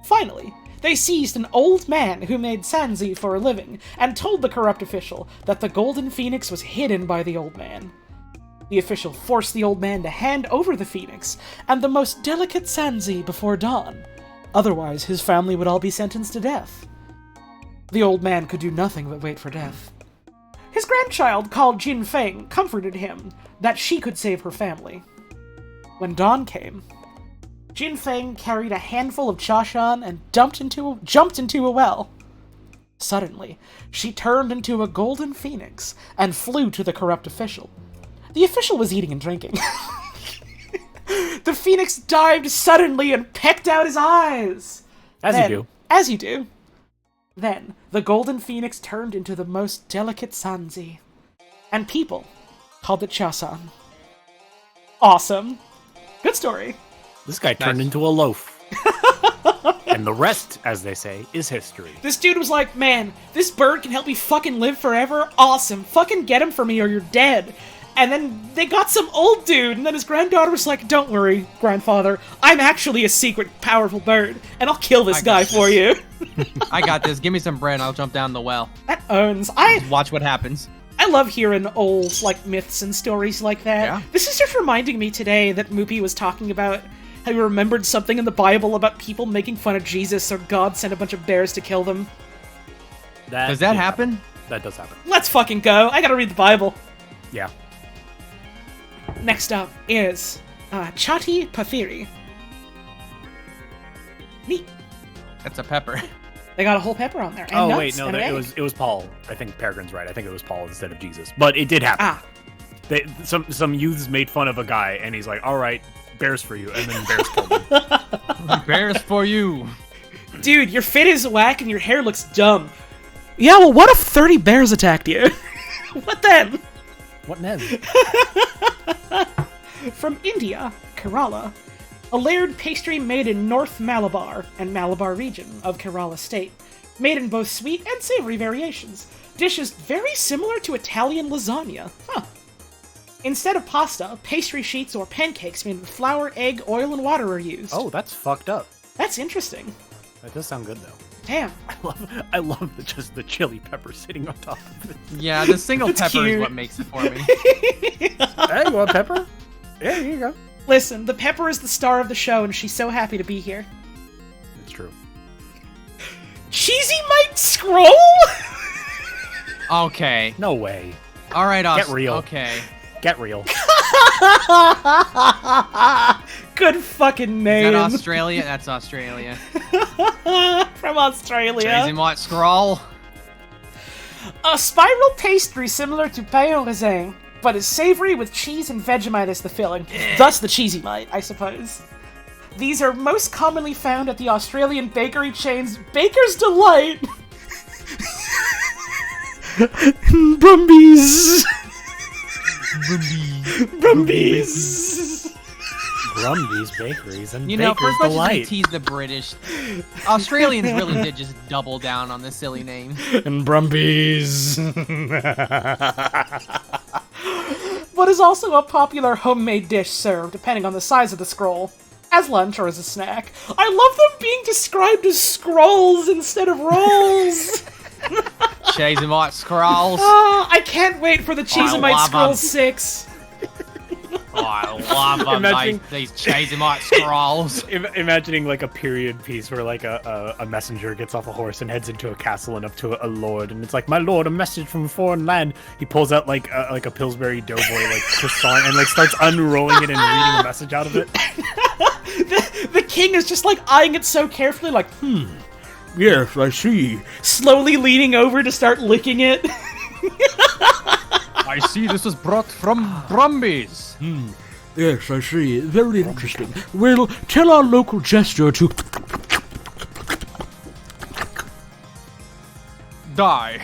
Speaker 2: Finally, they seized an old man who made sanzi for a living, and told the corrupt official that the golden phoenix was hidden by the old man. The official forced the old man to hand over the phoenix, and the most delicate sanzi before dawn. Otherwise, his family would all be sentenced to death. The old man could do nothing but wait for death. His grandchild, called Jin Feng, comforted him that she could save her family. When dawn came, Jin Feng carried a handful of Chashan and jumped into a well. Suddenly, she turned into a golden phoenix and flew to the corrupt official. The official was eating and drinking. The phoenix dived suddenly and pecked out his eyes. As you do. Then, the golden phoenix turned into the most delicate sanzi. And people called it Chasan. Awesome. Good story.
Speaker 3: This guy turned into a loaf. And the rest, as they say, is history.
Speaker 2: This dude was like, man, this bird can help me fucking live forever? Awesome. Fucking get him for me or you're dead. And then they got some old dude, and then his granddaughter was like, don't worry, grandfather, I'm actually a secret powerful bird, and I'll kill this guy for you.
Speaker 4: I got this. Give me some bread and I'll jump down the well.
Speaker 2: That owns.
Speaker 4: Just watch what happens.
Speaker 2: I love hearing old, like, myths and stories like that.
Speaker 4: Yeah.
Speaker 2: This is just reminding me today that Moopy was talking about how he remembered something in the Bible about people making fun of Jesus, or God sent a bunch of bears to kill them.
Speaker 4: Does that happen?
Speaker 3: That does happen.
Speaker 2: Let's fucking go. I gotta read the Bible.
Speaker 3: Yeah.
Speaker 2: Next up is Chati Pathiri. Neat.
Speaker 4: That's a pepper.
Speaker 2: They got a whole pepper on there. And
Speaker 3: Oh
Speaker 2: nuts
Speaker 3: wait, no,
Speaker 2: and an egg.
Speaker 3: it was Paul. I think Peregrine's right. I think it was Paul instead of Jesus. But it did happen. Some youths made fun of a guy, and he's like, "All right, bears for you," and then bears killed him.
Speaker 4: Bears for you.
Speaker 2: Dude, your fit is whack and your hair looks dumb. Yeah, well, what if 30 bears attacked you? What then?
Speaker 3: What then?
Speaker 2: From India, Kerala, a layered pastry made in North Malabar and Malabar region of Kerala state, made in both sweet and savory variations. Dishes very similar to Italian lasagna. Huh. Instead of pasta, pastry sheets or pancakes made with flour, egg, oil, and water are used.
Speaker 3: Oh, that's fucked up.
Speaker 2: That's interesting.
Speaker 3: That does sound good though.
Speaker 2: Damn.
Speaker 3: I love just the chili pepper sitting on top of it.
Speaker 4: Yeah, the single
Speaker 2: That's
Speaker 4: pepper
Speaker 2: cute.
Speaker 4: is what makes it for me.
Speaker 3: Hey, you want pepper? Yeah, here you go.
Speaker 2: Listen, the pepper is the star of the show, and she's so happy to be here.
Speaker 3: It's true.
Speaker 2: Cheesy Mike Scroll?
Speaker 4: Okay.
Speaker 3: No way.
Speaker 4: All right,
Speaker 3: Get real.
Speaker 4: Okay.
Speaker 3: Get real.
Speaker 2: Good Good fucking
Speaker 4: Is
Speaker 2: name.
Speaker 4: that Australia? That's Australia.
Speaker 2: From Australia.
Speaker 4: Cheesy Mott Scrawl.
Speaker 2: A spiral pastry similar to pain au raisin, but is savory with cheese and Vegemite as the filling. Thus the cheesy mite, I suppose. These are most commonly found at the Australian bakery chains Baker's Delight. Brumbies. Brumbies.
Speaker 3: Brumbies, bakeries, and
Speaker 4: You know, for
Speaker 3: Baker's
Speaker 4: as much as
Speaker 3: Delight.
Speaker 4: they tease the British, Australians really did just double down on the silly name.
Speaker 2: And Brumbies. What is also a popular homemade dish served, depending on the size of the scroll, as lunch or as a snack. I love them being described as scrolls instead of rolls.
Speaker 4: Cheesy Mott Scrolls.
Speaker 2: I can't wait for the Cheesemite
Speaker 4: love
Speaker 2: Scroll
Speaker 4: 'em.
Speaker 2: 6.
Speaker 4: Oh, I love them,
Speaker 3: Imagine-
Speaker 4: these Cheesy Mott Scrolls.
Speaker 3: Imagining like a period piece where like a messenger gets off a horse and heads into a castle and up to a lord, and it's like, my lord, a message from a foreign land. He pulls out like a Pillsbury Doughboy like croissant and like starts unrolling it and reading a message out of it.
Speaker 2: The king is just like eyeing it so carefully, like,
Speaker 5: Yes, I see.
Speaker 2: slowly leaning over to start licking it.
Speaker 4: I see this was brought from Brumbies.
Speaker 5: Yes, I see. Very interesting. Well, tell our local jester to...
Speaker 4: Die.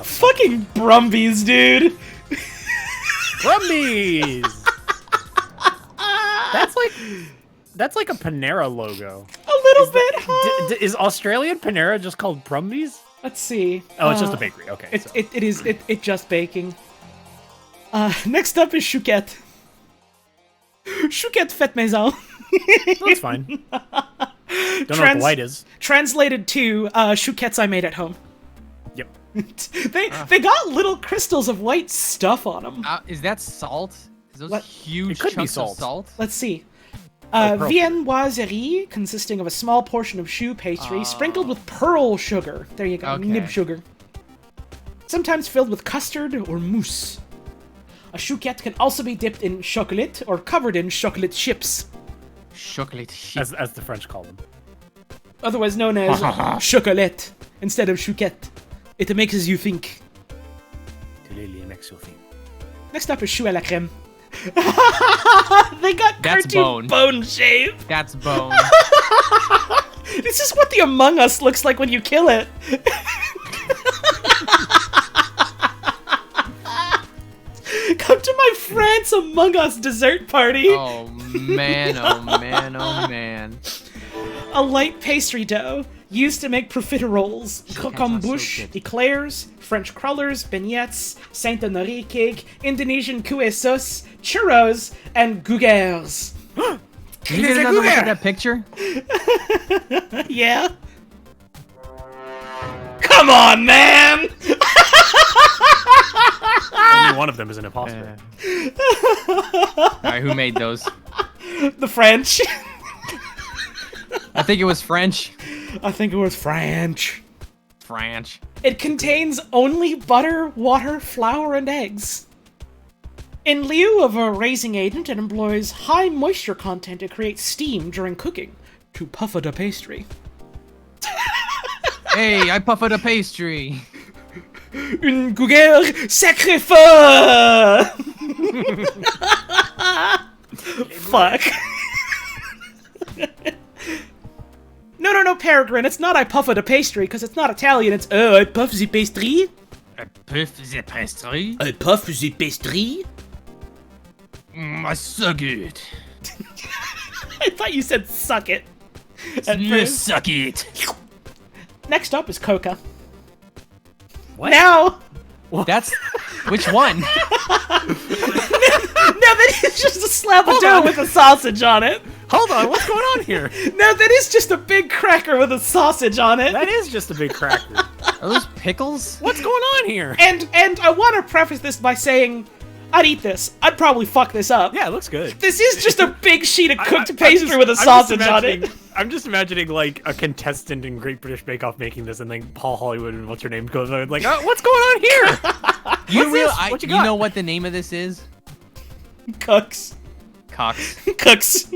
Speaker 2: Fucking Brumbies, dude.
Speaker 3: Brumbies. That's like a Panera logo.
Speaker 2: A little bit, huh?
Speaker 3: Is Australian Panera just called Brumbies?
Speaker 2: Let's see.
Speaker 3: Oh, it's just a bakery. Okay.
Speaker 2: It just baking. Next up is chouquette. Chouquette faite maison.
Speaker 3: That's fine. Don't know what the white is.
Speaker 2: Translated to chouquettes I made at home.
Speaker 3: Yep.
Speaker 2: They got little crystals of white stuff on them.
Speaker 4: Is that salt? Is those
Speaker 2: What?
Speaker 4: huge
Speaker 3: It could be
Speaker 4: chunks
Speaker 3: salt.
Speaker 4: of salt?
Speaker 2: Let's see.
Speaker 3: pearl.
Speaker 2: Viennoiserie, consisting of a small portion of choux pastry sprinkled with pearl sugar. There you go,
Speaker 4: Okay.
Speaker 2: nib sugar. Sometimes filled with custard or mousse. A chouquette can also be dipped in chocolate or covered in chocolate chips,
Speaker 4: Chocolate chip.
Speaker 3: As the French call them.
Speaker 2: otherwise known as chocolate instead of chouquette. It makes you think. Next up is choux à la crème. They got
Speaker 4: That's
Speaker 2: cartoon bone shape.
Speaker 4: That's bone.
Speaker 2: This is what the Among Us looks like when you kill it. Come to my France Among Us dessert party.
Speaker 4: Oh man, oh man, oh man.
Speaker 2: A light pastry dough used to make profiteroles, croquembouche, eclairs, French crullers, beignets, Saint-Honoré cake, Indonesian cuy sauce, churros, and gougères.
Speaker 4: Can you get another look at that picture?
Speaker 2: Yeah? Come on, man!
Speaker 3: Only one of them is an imposter.
Speaker 4: Alright, who made those?
Speaker 2: The French.
Speaker 4: I think it was French.
Speaker 2: I think it was French.
Speaker 4: French.
Speaker 2: It contains only butter, water, flour, and eggs. In lieu of a raising agent, it employs high moisture content to create steam during cooking, to puff the pastry.
Speaker 4: Hey, I puffed a pastry.
Speaker 2: Une gougère sacré feu! Fuck. No, Peregrine, it's not I puff the pastry, because it's not Italian, it's I puff the pastry?
Speaker 4: I puffed the pastry.
Speaker 2: I puff the pastry?
Speaker 4: I suck it.
Speaker 2: I thought you said suck it. At
Speaker 4: You
Speaker 2: first.
Speaker 4: suck it.
Speaker 2: Next up is Coca.
Speaker 3: What?
Speaker 2: Now,
Speaker 4: That's which one?
Speaker 2: now that is just a slab of dough with a sausage on it.
Speaker 3: Hold on, what's going on here?
Speaker 2: Now that is just a big cracker with a sausage on it.
Speaker 3: That is just a big cracker.
Speaker 4: Are those pickles?
Speaker 3: What's going on here?
Speaker 2: And I want to preface this by saying, I'd eat this. I'd probably fuck this up.
Speaker 3: Yeah, it looks good.
Speaker 2: This is just a big sheet of cooked
Speaker 3: I'm
Speaker 2: pastry
Speaker 3: just-
Speaker 2: with a
Speaker 3: I'm just
Speaker 2: sausage on it.
Speaker 3: imagining- I'm just imagining like a contestant in Great British Bake Off making this, and then Paul Hollywood and what's her name goes on like, oh, what's going on here?
Speaker 4: You
Speaker 3: What's
Speaker 4: real?
Speaker 3: this? What you
Speaker 4: You
Speaker 3: got?
Speaker 4: know what the name of this is?
Speaker 2: Cooks.
Speaker 4: Cox.
Speaker 2: Cooks.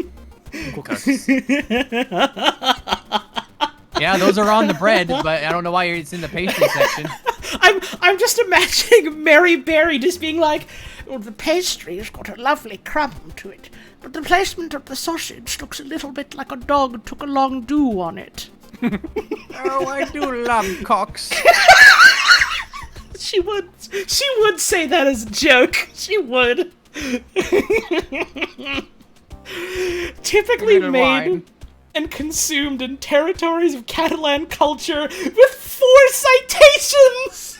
Speaker 3: Uncle Cuss.
Speaker 4: Yeah, those are on the bread, but I don't know why it's in the pastry section.
Speaker 2: I'm just imagining Mary Berry just being like, well, the pastry has got a lovely crumb to it, but the placement of the sausage looks a little bit like a dog took a long do on it.
Speaker 4: Oh, I do love Cox.
Speaker 2: She would say that as a joke. She would. Typically
Speaker 4: Little
Speaker 2: made
Speaker 4: wine.
Speaker 2: and consumed in territories of Catalan culture with 4 citations.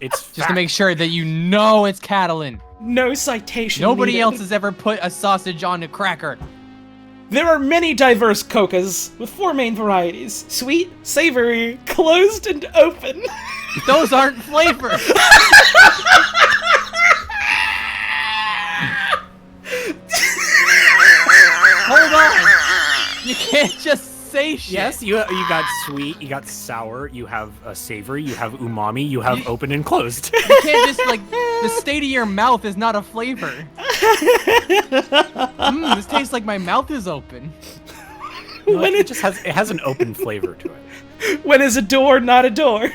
Speaker 3: It's
Speaker 4: Just to make sure that you know it's Catalan.
Speaker 2: No citation.
Speaker 4: Nobody
Speaker 2: needed.
Speaker 4: else has ever put a sausage on a cracker.
Speaker 2: There are many diverse cocas with 4 main varieties: sweet, savory, closed, and open.
Speaker 4: Those aren't flavors. Hold on. You can't just say shit.
Speaker 3: Yes, you got sweet, you got sour, you have savory, you have umami, you have open and closed.
Speaker 4: You can't just like the state of your mouth is not a flavor. This tastes like my mouth is open.
Speaker 2: When
Speaker 3: It just has an open flavor to it.
Speaker 2: When is a door not a door?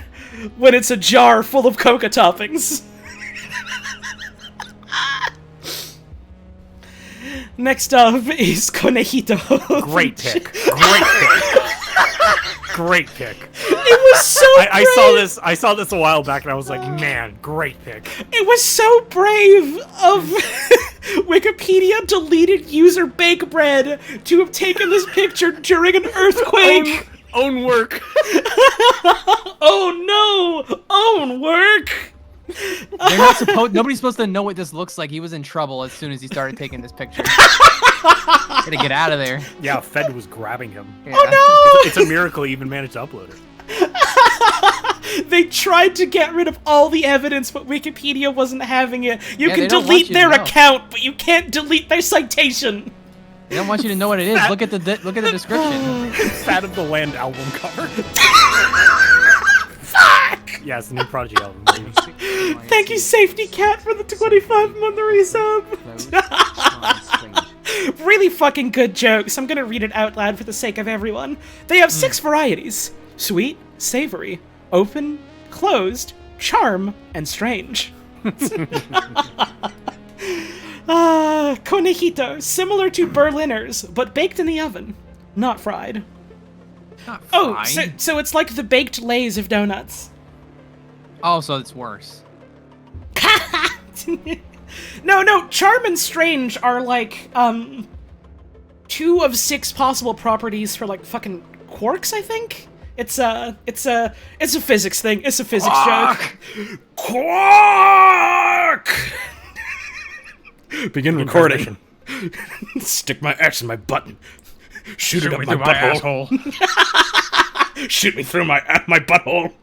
Speaker 2: When it's a jar full of coca toppings. Next up is Conejito.
Speaker 3: Great pick. Great pick. Great pick.
Speaker 2: It was so brave.
Speaker 3: I saw this a while back and I was like, man, great pick.
Speaker 2: It was so brave of Wikipedia deleted user bake bread to have taken this picture during an earthquake.
Speaker 3: Own work.
Speaker 2: Oh no! Own work!
Speaker 4: They're not supposed. Nobody's supposed to know what this looks like. He was in trouble as soon as he started taking this picture. Gotta get out of there.
Speaker 3: Yeah, Fed was grabbing him.
Speaker 4: Yeah.
Speaker 2: Oh
Speaker 3: It's a miracle he even managed to upload it.
Speaker 2: They tried to get rid of all the evidence, but Wikipedia wasn't having it. You
Speaker 4: Yeah,
Speaker 2: can
Speaker 4: they don't want
Speaker 2: delete
Speaker 4: you to
Speaker 2: their
Speaker 4: know.
Speaker 2: account, but you can't delete their citation.
Speaker 4: They don't want you to know what it is. Look at the description.
Speaker 3: Fat of the Land album cover.
Speaker 2: Fuck!
Speaker 3: Yeah, it's the new Prodigy album. Baby.
Speaker 2: Thank you, Safety Cat, for the 25-month resub. Really fucking good jokes. I'm gonna read it out loud for the sake of everyone. They have 6 varieties: sweet, savory, open, closed, charm, and strange. Conejito, similar to Berliners, but baked in the oven, not fried.
Speaker 4: Not
Speaker 2: Oh,
Speaker 4: fried.
Speaker 2: so it's like the baked Lays of donuts.
Speaker 4: Oh, so it's worse.
Speaker 2: No, charm and strange are like, 2 of 6 possible properties for like fucking quarks, I think? It's a physics thing. It's a physics joke. Quark! Begin recording. Stick my ass in my button. Shoot it up my butthole. Shoot me through my butthole.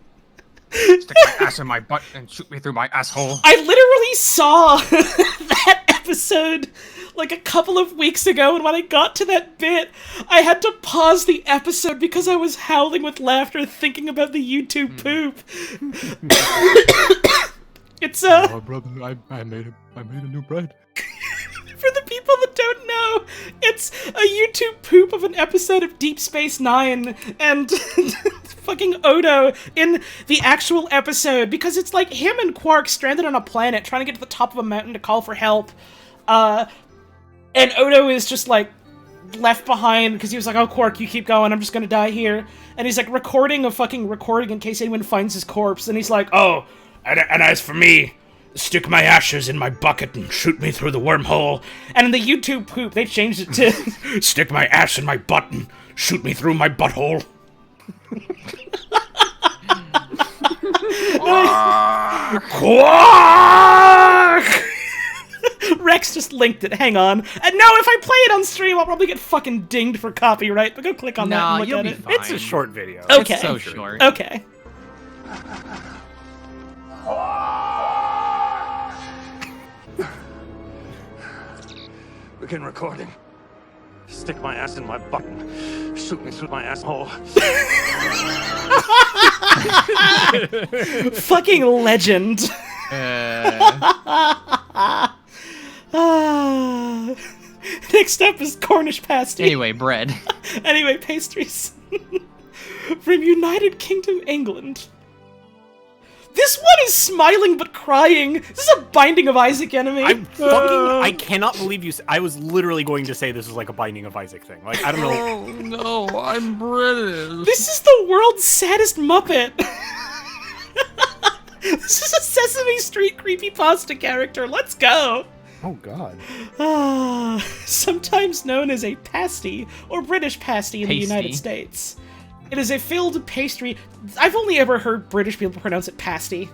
Speaker 4: Stick my ass in my butt and shoot me through my asshole.
Speaker 2: I literally saw that episode like a couple of weeks ago, and when I got to that bit, I had to pause the episode because I was howling with laughter thinking about the YouTube poop. It's
Speaker 6: Oh, brother, I made a new bread.
Speaker 2: for the people that don't know, it's a YouTube poop of an episode of Deep Space Nine, and fucking Odo in the actual episode, because it's like him and Quark stranded on a planet trying to get to the top of a mountain to call for help, and Odo is just like left behind because he was like, oh, Quark, you keep going, I'm just gonna die here, and he's like recording a fucking recording in case anyone finds his corpse, and he's like, oh, and as for me, stick my ashes in my bucket and shoot me through the wormhole. And in the YouTube poop, they changed it to stick my ass in my butt and shoot me through my butthole. Quark! Rex just linked it. Hang on. And no, if I play it on stream, I'll probably get fucking dinged for copyright. But go click on that
Speaker 4: Nah,
Speaker 2: and look
Speaker 4: you'll
Speaker 2: at
Speaker 4: be
Speaker 2: it.
Speaker 4: fine.
Speaker 3: It's a short video.
Speaker 2: Okay.
Speaker 4: It's so short.
Speaker 2: Okay.
Speaker 7: Begin recording. Stick my ass in my button. Shoot me through my asshole.
Speaker 2: Fucking legend. Next up is Cornish pasty.
Speaker 4: Anyway, bread.
Speaker 2: Anyway, pastries. From United Kingdom, England. This one is smiling but crying. This is a Binding of Isaac enemy.
Speaker 3: I cannot believe you. I was literally going to say this was like a Binding of Isaac thing. Like, I don't know.
Speaker 6: Oh no, I'm British.
Speaker 2: This is the world's saddest Muppet. This is a Sesame Street creepypasta character. Let's go.
Speaker 3: Oh god.
Speaker 2: Sometimes known as a pasty or British pasty in the United States. It is a filled pastry. I've only ever heard British people pronounce it pasty.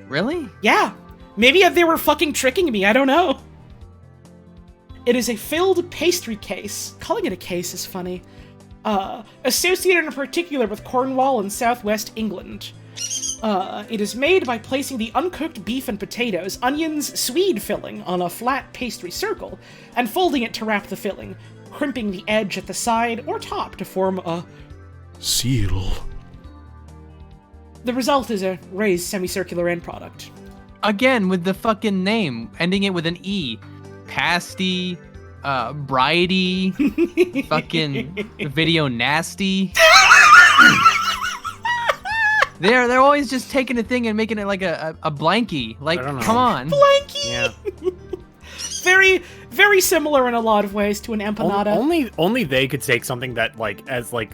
Speaker 4: Really?
Speaker 2: Yeah. Maybe they were fucking tricking me, I don't know. It is a filled pastry case. Calling it a case is funny. Associated in particular with Cornwall and southwest England. It is made by placing the uncooked beef and potatoes, onions, swede filling on a flat pastry circle, and folding it to wrap the filling, crimping the edge at the side or top to form a
Speaker 5: seal.
Speaker 2: The result is a raised semicircular end product.
Speaker 4: Again, with the fucking name, ending it with an E. Pasty, bridey, fucking video nasty. They're always just taking a thing and making it like a blankie. Like, come on.
Speaker 2: Blankie!
Speaker 3: Yeah.
Speaker 2: Very, very similar in a lot of ways to an empanada.
Speaker 3: Only they could take something that as a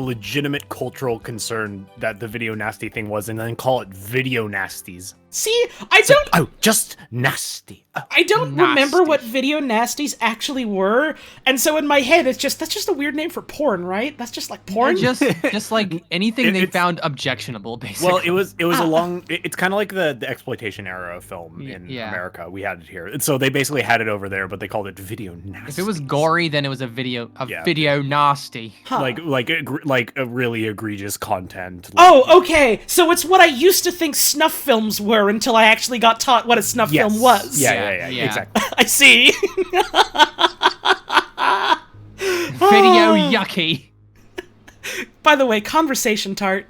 Speaker 3: legitimate cultural concern that the video nasty thing was, and then call it video nasties.
Speaker 2: See, I don't.
Speaker 3: Oh, just nasty.
Speaker 2: I don't remember what video nasties actually were, and so in my head, that's just a weird name for porn, right? That's just like porn.
Speaker 4: Just like anything they found objectionable, basically.
Speaker 3: Well, it was it's kind of like the exploitation era of film in America. We had it here, and so they basically had it over there, but they called it video nasty.
Speaker 4: If it was gory, then it was a video nasty.
Speaker 2: Huh.
Speaker 3: Like a really egregious content.
Speaker 2: Oh, okay. So it's what I used to think snuff films were until I actually got taught what a snuff film was.
Speaker 3: Yeah, exactly.
Speaker 2: I see.
Speaker 4: Video yucky.
Speaker 2: By the way, conversation tart.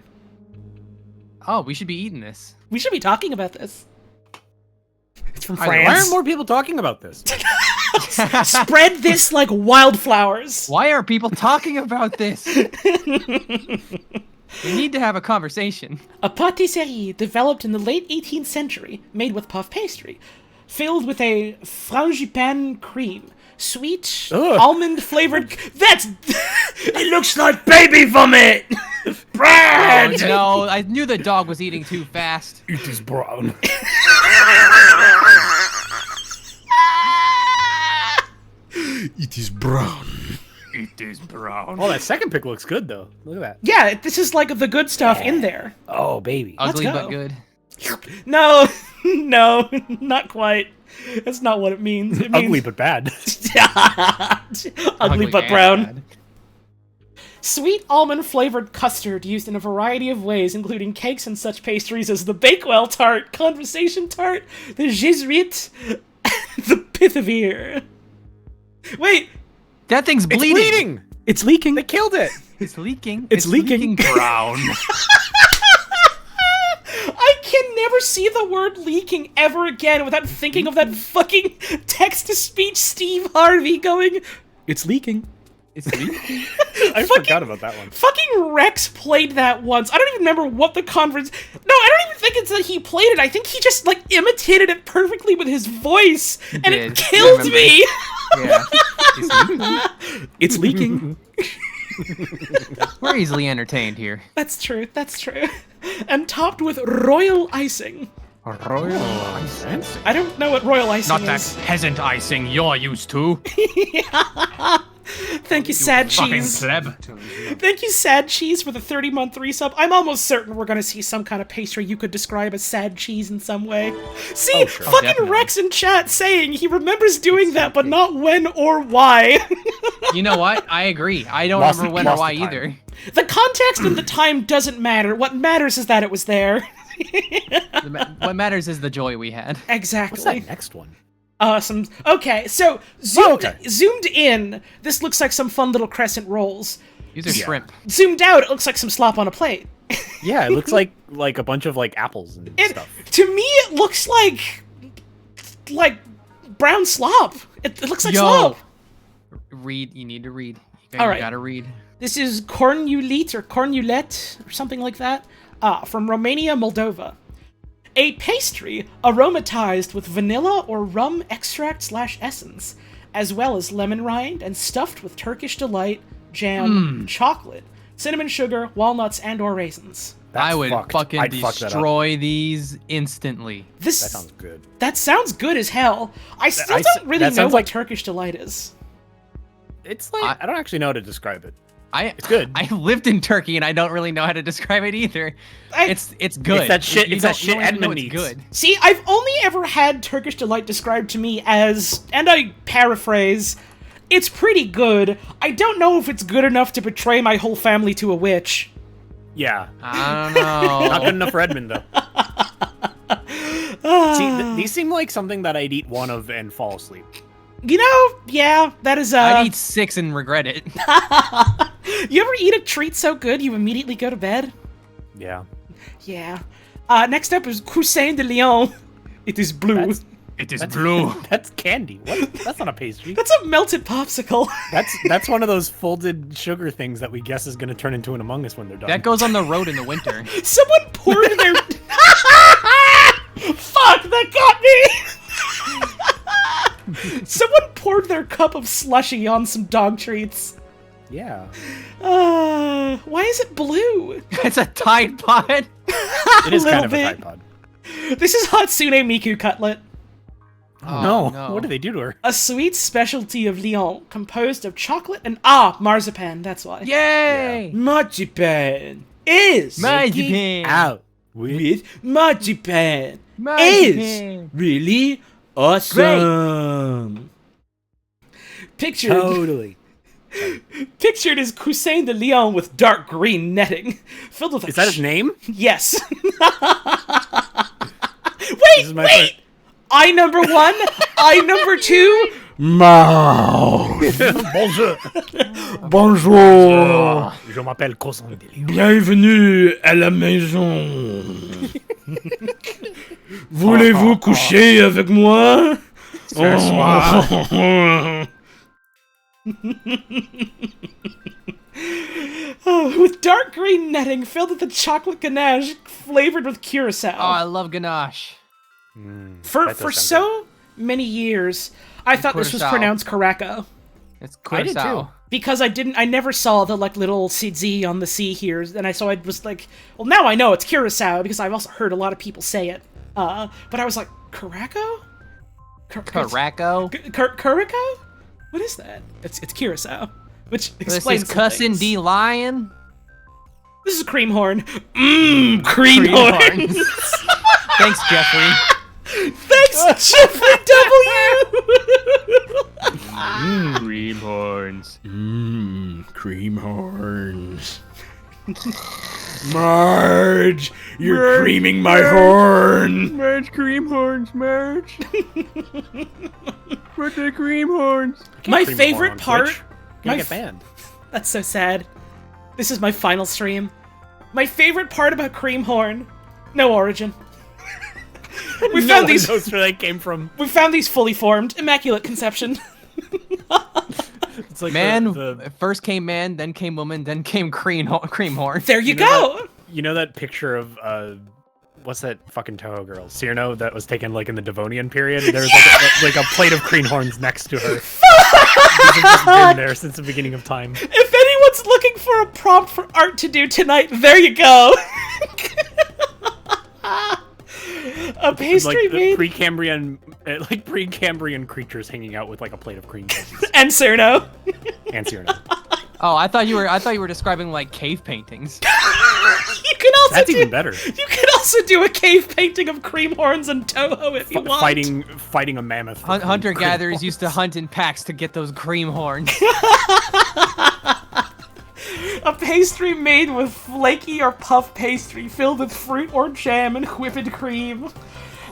Speaker 4: Oh, we should be eating this.
Speaker 2: We should be talking about this. It's from
Speaker 3: Why
Speaker 2: France.
Speaker 3: aren't more people talking about this?
Speaker 2: Spread this like wildflowers.
Speaker 4: Why are people talking about this? We need to have a conversation.
Speaker 2: A pâtisserie developed in the late 18th century, made with puff pastry, filled with a frangipane cream, sweet, almond-flavored... That's... It looks like baby vomit! Bread!
Speaker 4: Oh, no, I knew the dog was eating too fast.
Speaker 3: It is brown.
Speaker 5: It is brown.
Speaker 3: It is brown. Oh, that second pick looks good, though. Look at that.
Speaker 2: Yeah, this is like the good stuff in there.
Speaker 3: Oh, baby.
Speaker 4: Ugly
Speaker 2: Let's
Speaker 4: but
Speaker 2: go.
Speaker 4: good.
Speaker 2: No, no, not quite. That's not what it means. It means
Speaker 3: Ugly but bad.
Speaker 2: ugly but
Speaker 4: and
Speaker 2: brown.
Speaker 4: bad.
Speaker 2: Sweet almond-flavored custard used in a variety of ways, including cakes and such pastries as the Bakewell tart, Conversation tart, the Jesuit, and the Pithivier. Wait,
Speaker 4: That thing's
Speaker 3: It's
Speaker 4: bleeding.
Speaker 3: bleeding.
Speaker 5: It's leaking.
Speaker 3: They killed it.
Speaker 4: It's leaking.
Speaker 5: It's leaking.
Speaker 3: Brown.
Speaker 2: I can never see the word leaking ever again without thinking of that fucking text-to-speech Steve Harvey going,
Speaker 5: It's leaking.
Speaker 4: It's leaking.
Speaker 3: I forgot about that one.
Speaker 2: fucking Rex played that once. I don't even remember what the conference... No, I don't even think it's that he played it. I think he just, like, imitated it perfectly with his voice, and it
Speaker 4: did.
Speaker 2: killed
Speaker 4: I
Speaker 2: me!
Speaker 4: Yeah. It's leaking.
Speaker 5: It's leaking.
Speaker 4: We're easily entertained here.
Speaker 2: That's true, that's true. And topped with royal icing.
Speaker 4: Royal
Speaker 3: icing?
Speaker 2: I don't know what royal icing
Speaker 6: Not that
Speaker 2: is.
Speaker 6: peasant icing you're used to.
Speaker 2: Thank you, Sad
Speaker 6: Fucking
Speaker 2: Cheese.
Speaker 6: pleb.
Speaker 2: Thank you, Sad Cheese, for the 30-month resub. I'm almost certain we're gonna see some kind of pastry you could describe as sad cheese in some way. See,
Speaker 3: sure.
Speaker 2: fucking
Speaker 4: definitely.
Speaker 2: Rex in chat saying he remembers doing that, but not when or why.
Speaker 4: You know what? I agree. I don't
Speaker 3: Lost-
Speaker 4: remember when or
Speaker 3: lost
Speaker 4: why
Speaker 3: the time.
Speaker 4: either.
Speaker 2: The context and the time doesn't matter. What matters is that it was there.
Speaker 4: What matters is the joy we had.
Speaker 2: Exactly.
Speaker 3: What's that next one?
Speaker 2: Awesome. Okay, so zoomed in, this looks like some fun little crescent rolls.
Speaker 4: These are shrimp.
Speaker 2: Zoomed out, it looks like some slop on a plate.
Speaker 3: Yeah, it looks like a bunch of like apples and stuff.
Speaker 2: To me, it looks like brown slop. It looks like slop.
Speaker 4: Read. You need to read. You
Speaker 2: All right.
Speaker 4: gotta read.
Speaker 2: This is cornulet or something like that, from Romania, Moldova. A pastry aromatized with vanilla or rum extract/essence, as well as lemon rind and stuffed with Turkish delight, jam, chocolate, cinnamon sugar, walnuts, and/or raisins.
Speaker 3: That's
Speaker 4: I would
Speaker 3: fucked.
Speaker 4: fucking
Speaker 3: I'd fuck that up.
Speaker 4: destroy these instantly.
Speaker 3: That sounds good.
Speaker 2: That sounds good as hell. I still don't really know what Turkish delight is.
Speaker 3: It's like I don't actually know how to describe it.
Speaker 4: It's
Speaker 3: good.
Speaker 4: I lived in Turkey and I don't really know how to describe it either. It's good.
Speaker 3: It's that shit.
Speaker 4: You
Speaker 3: It's that
Speaker 4: don't- you
Speaker 3: shit
Speaker 4: don't even know
Speaker 3: Edmund
Speaker 4: it's
Speaker 3: eats.
Speaker 4: good.
Speaker 2: See, I've only ever had Turkish delight described to me as, and I paraphrase, it's pretty good. I don't know if it's good enough to betray my whole family to a witch.
Speaker 3: Yeah.
Speaker 4: I don't know.
Speaker 3: Not good enough for Edmund though. See, these seem like something that I'd eat one of and fall asleep.
Speaker 2: You know, yeah, that is,
Speaker 4: I'd eat 6 and regret it.
Speaker 2: You ever eat a treat so good you immediately go to bed?
Speaker 3: Yeah.
Speaker 2: Yeah. Next up is Cousin de Lion. It is blue.
Speaker 4: It is blue.
Speaker 3: That's candy. What? That's not a pastry.
Speaker 2: That's a melted popsicle.
Speaker 3: That's one of those folded sugar things that we guess is going to turn into an Among Us when they're done.
Speaker 4: That goes on the road in the winter.
Speaker 2: Someone poured their... Fuck, that got me! Someone poured their cup of slushy on some dog treats.
Speaker 3: Yeah.
Speaker 2: Why is it blue?
Speaker 4: It's a Tide Pod.
Speaker 3: It is kind
Speaker 2: little
Speaker 3: of a
Speaker 2: bit.
Speaker 3: Tide Pod.
Speaker 2: This is Hatsune Miku cutlet.
Speaker 3: Oh, no.
Speaker 4: no.
Speaker 3: What did they do to her?
Speaker 2: A sweet specialty of Lyon, composed of chocolate and marzipan, that's why.
Speaker 4: Yay!
Speaker 2: Marzipan is
Speaker 4: Marzipan.
Speaker 3: Out.
Speaker 2: with marzipan
Speaker 4: Marzipan.
Speaker 2: is really awesome.
Speaker 3: Totally.
Speaker 2: Pictured is Cousin de Lion with dark green netting, filled with.
Speaker 3: Is that his name?
Speaker 2: Yes.
Speaker 3: This is my
Speaker 2: wait.
Speaker 3: first-
Speaker 2: I number 1. I number 2.
Speaker 5: Mouse.
Speaker 3: Bonjour.
Speaker 5: Bonjour.
Speaker 3: Je m'appelle Cousin de Lion.
Speaker 5: Bienvenue à la maison. Voulez-vous coucher avec moi?
Speaker 2: With dark green netting filled with a chocolate ganache flavored with curacao.
Speaker 4: Oh, I love ganache.
Speaker 2: for
Speaker 3: that does sound
Speaker 2: so many years, I thought this was
Speaker 4: Curacao.
Speaker 2: pronounced Caraco.
Speaker 4: It's
Speaker 3: I did
Speaker 4: curacao.
Speaker 3: too.
Speaker 2: Because I never saw the like little CZ on the C here, and I was like, well, now I know it's curacao because I've also heard a lot of people say it. But I was like, Caraco?
Speaker 4: Caraco.
Speaker 2: Caraco? What is that? It's curacao, which
Speaker 4: This
Speaker 2: explains
Speaker 4: is
Speaker 2: some
Speaker 4: Cussin'
Speaker 2: things.
Speaker 4: D Lion.
Speaker 2: This is Creamhorn. Creamhorn.
Speaker 4: Greenhorns. Thanks, Jeffrey.
Speaker 2: Thanks, Jeffrey W.
Speaker 4: Greenhorns.
Speaker 5: Cream horns. Marge, you're creaming my horn.
Speaker 4: Merge Creamhorns, merge. Put the Creamhorns.
Speaker 2: My
Speaker 3: Cream
Speaker 2: favorite
Speaker 3: horn on
Speaker 2: part.
Speaker 3: Twitch.
Speaker 2: My
Speaker 3: Can't get banned.
Speaker 2: That's so sad. This is my final stream. My favorite part about Creamhorn. No origin. We
Speaker 3: No
Speaker 2: found
Speaker 3: one
Speaker 2: these.
Speaker 3: knows where they came from.
Speaker 2: We found these fully formed, immaculate conception.
Speaker 3: It's like
Speaker 4: Man,
Speaker 3: the
Speaker 4: first came man, then came woman, then came Creamhorn.
Speaker 2: There you
Speaker 3: know
Speaker 2: go.
Speaker 3: you know that picture of what's that fucking Toho girl, Cyrano, that was taken like in the Devonian period? There's like a plate of Creamhorns next to her. These have just been there since the beginning of time.
Speaker 2: If anyone's looking for a prompt for art to do tonight, there you go. A pastry
Speaker 3: Like the
Speaker 2: made
Speaker 3: pre-Cambrian creatures hanging out with like a plate of cream cheeses
Speaker 2: and Cerno.
Speaker 3: and Cyrano.
Speaker 4: Oh, I thought you were describing like cave paintings.
Speaker 2: You can also
Speaker 3: That's
Speaker 2: do,
Speaker 3: even better.
Speaker 2: You can also do a cave painting of Creamhorns and Toho if you want.
Speaker 3: Fighting a mammoth. for
Speaker 4: Hunter
Speaker 3: cream
Speaker 4: gatherers
Speaker 3: horns.
Speaker 4: used to hunt in packs to get those Creamhorns.
Speaker 2: A pastry made with flaky or puff pastry filled with fruit or jam and whipped cream.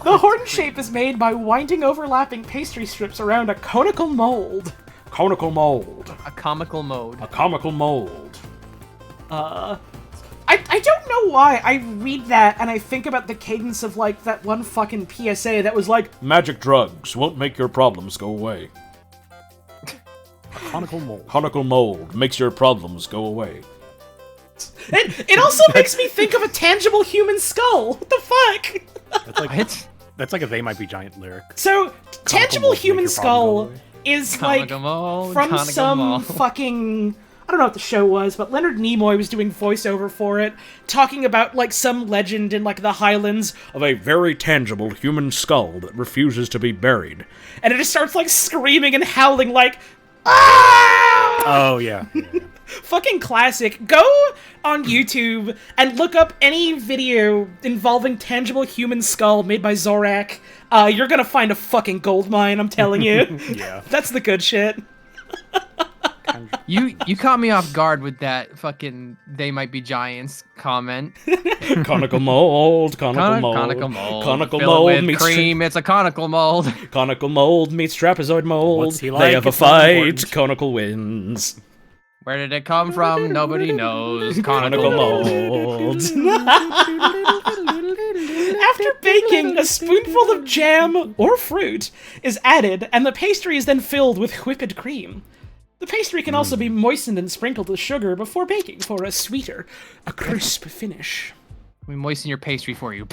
Speaker 2: The horn shape is made by winding overlapping pastry strips around a conical mold. Conical mold.
Speaker 4: A comical mode.
Speaker 2: A comical mold. I don't know why I read that and I think about the cadence of like that one fucking PSA that was like,
Speaker 5: Magic drugs won't make your problems go away.
Speaker 3: Conical mold.
Speaker 5: Conical mold makes your problems go away.
Speaker 2: It also makes me think of a tangible human skull. What the fuck?
Speaker 3: That's like
Speaker 4: What?
Speaker 3: that's like a They Might Be Giant lyric.
Speaker 2: So, tangible
Speaker 3: mold make
Speaker 2: human
Speaker 3: your problem go
Speaker 2: skull
Speaker 3: away.
Speaker 2: is like
Speaker 4: Conical mold,
Speaker 2: from
Speaker 4: conical
Speaker 2: some
Speaker 4: mold.
Speaker 2: fucking, I don't know what the show was, but Leonard Nimoy was doing voiceover for it, talking about like some legend in like the Highlands
Speaker 5: Of a very tangible human skull that refuses to be buried.
Speaker 2: and it just starts like screaming and howling like, ah!
Speaker 3: Oh yeah.
Speaker 2: Fucking classic. Go on YouTube and look up any video involving tangible human skull made by Zorak. You're gonna find a fucking gold mine, I'm telling you.
Speaker 3: Yeah.
Speaker 2: That's the good shit.
Speaker 4: You caught me off guard with that fucking "they might be giants" comment.
Speaker 5: Conical mold, conical mold,
Speaker 4: Conical mold.
Speaker 5: conical
Speaker 4: Fill it
Speaker 5: mold
Speaker 4: with
Speaker 5: meets
Speaker 4: cream. It's a conical mold.
Speaker 5: conical mold meets trapezoid mold.
Speaker 3: What's he
Speaker 5: They
Speaker 3: like?
Speaker 5: have a
Speaker 3: It's not
Speaker 5: fight.
Speaker 3: important.
Speaker 5: Conical wins.
Speaker 4: Where did it come from? Nobody knows.
Speaker 5: Conical
Speaker 4: Conical mold.
Speaker 5: mold.
Speaker 2: After baking, a spoonful of jam or fruit is added, and the pastry is then filled with whipped cream. The pastry can also be moistened and sprinkled with sugar before baking for a sweeter, a crisp finish.
Speaker 4: We moisten your pastry for you.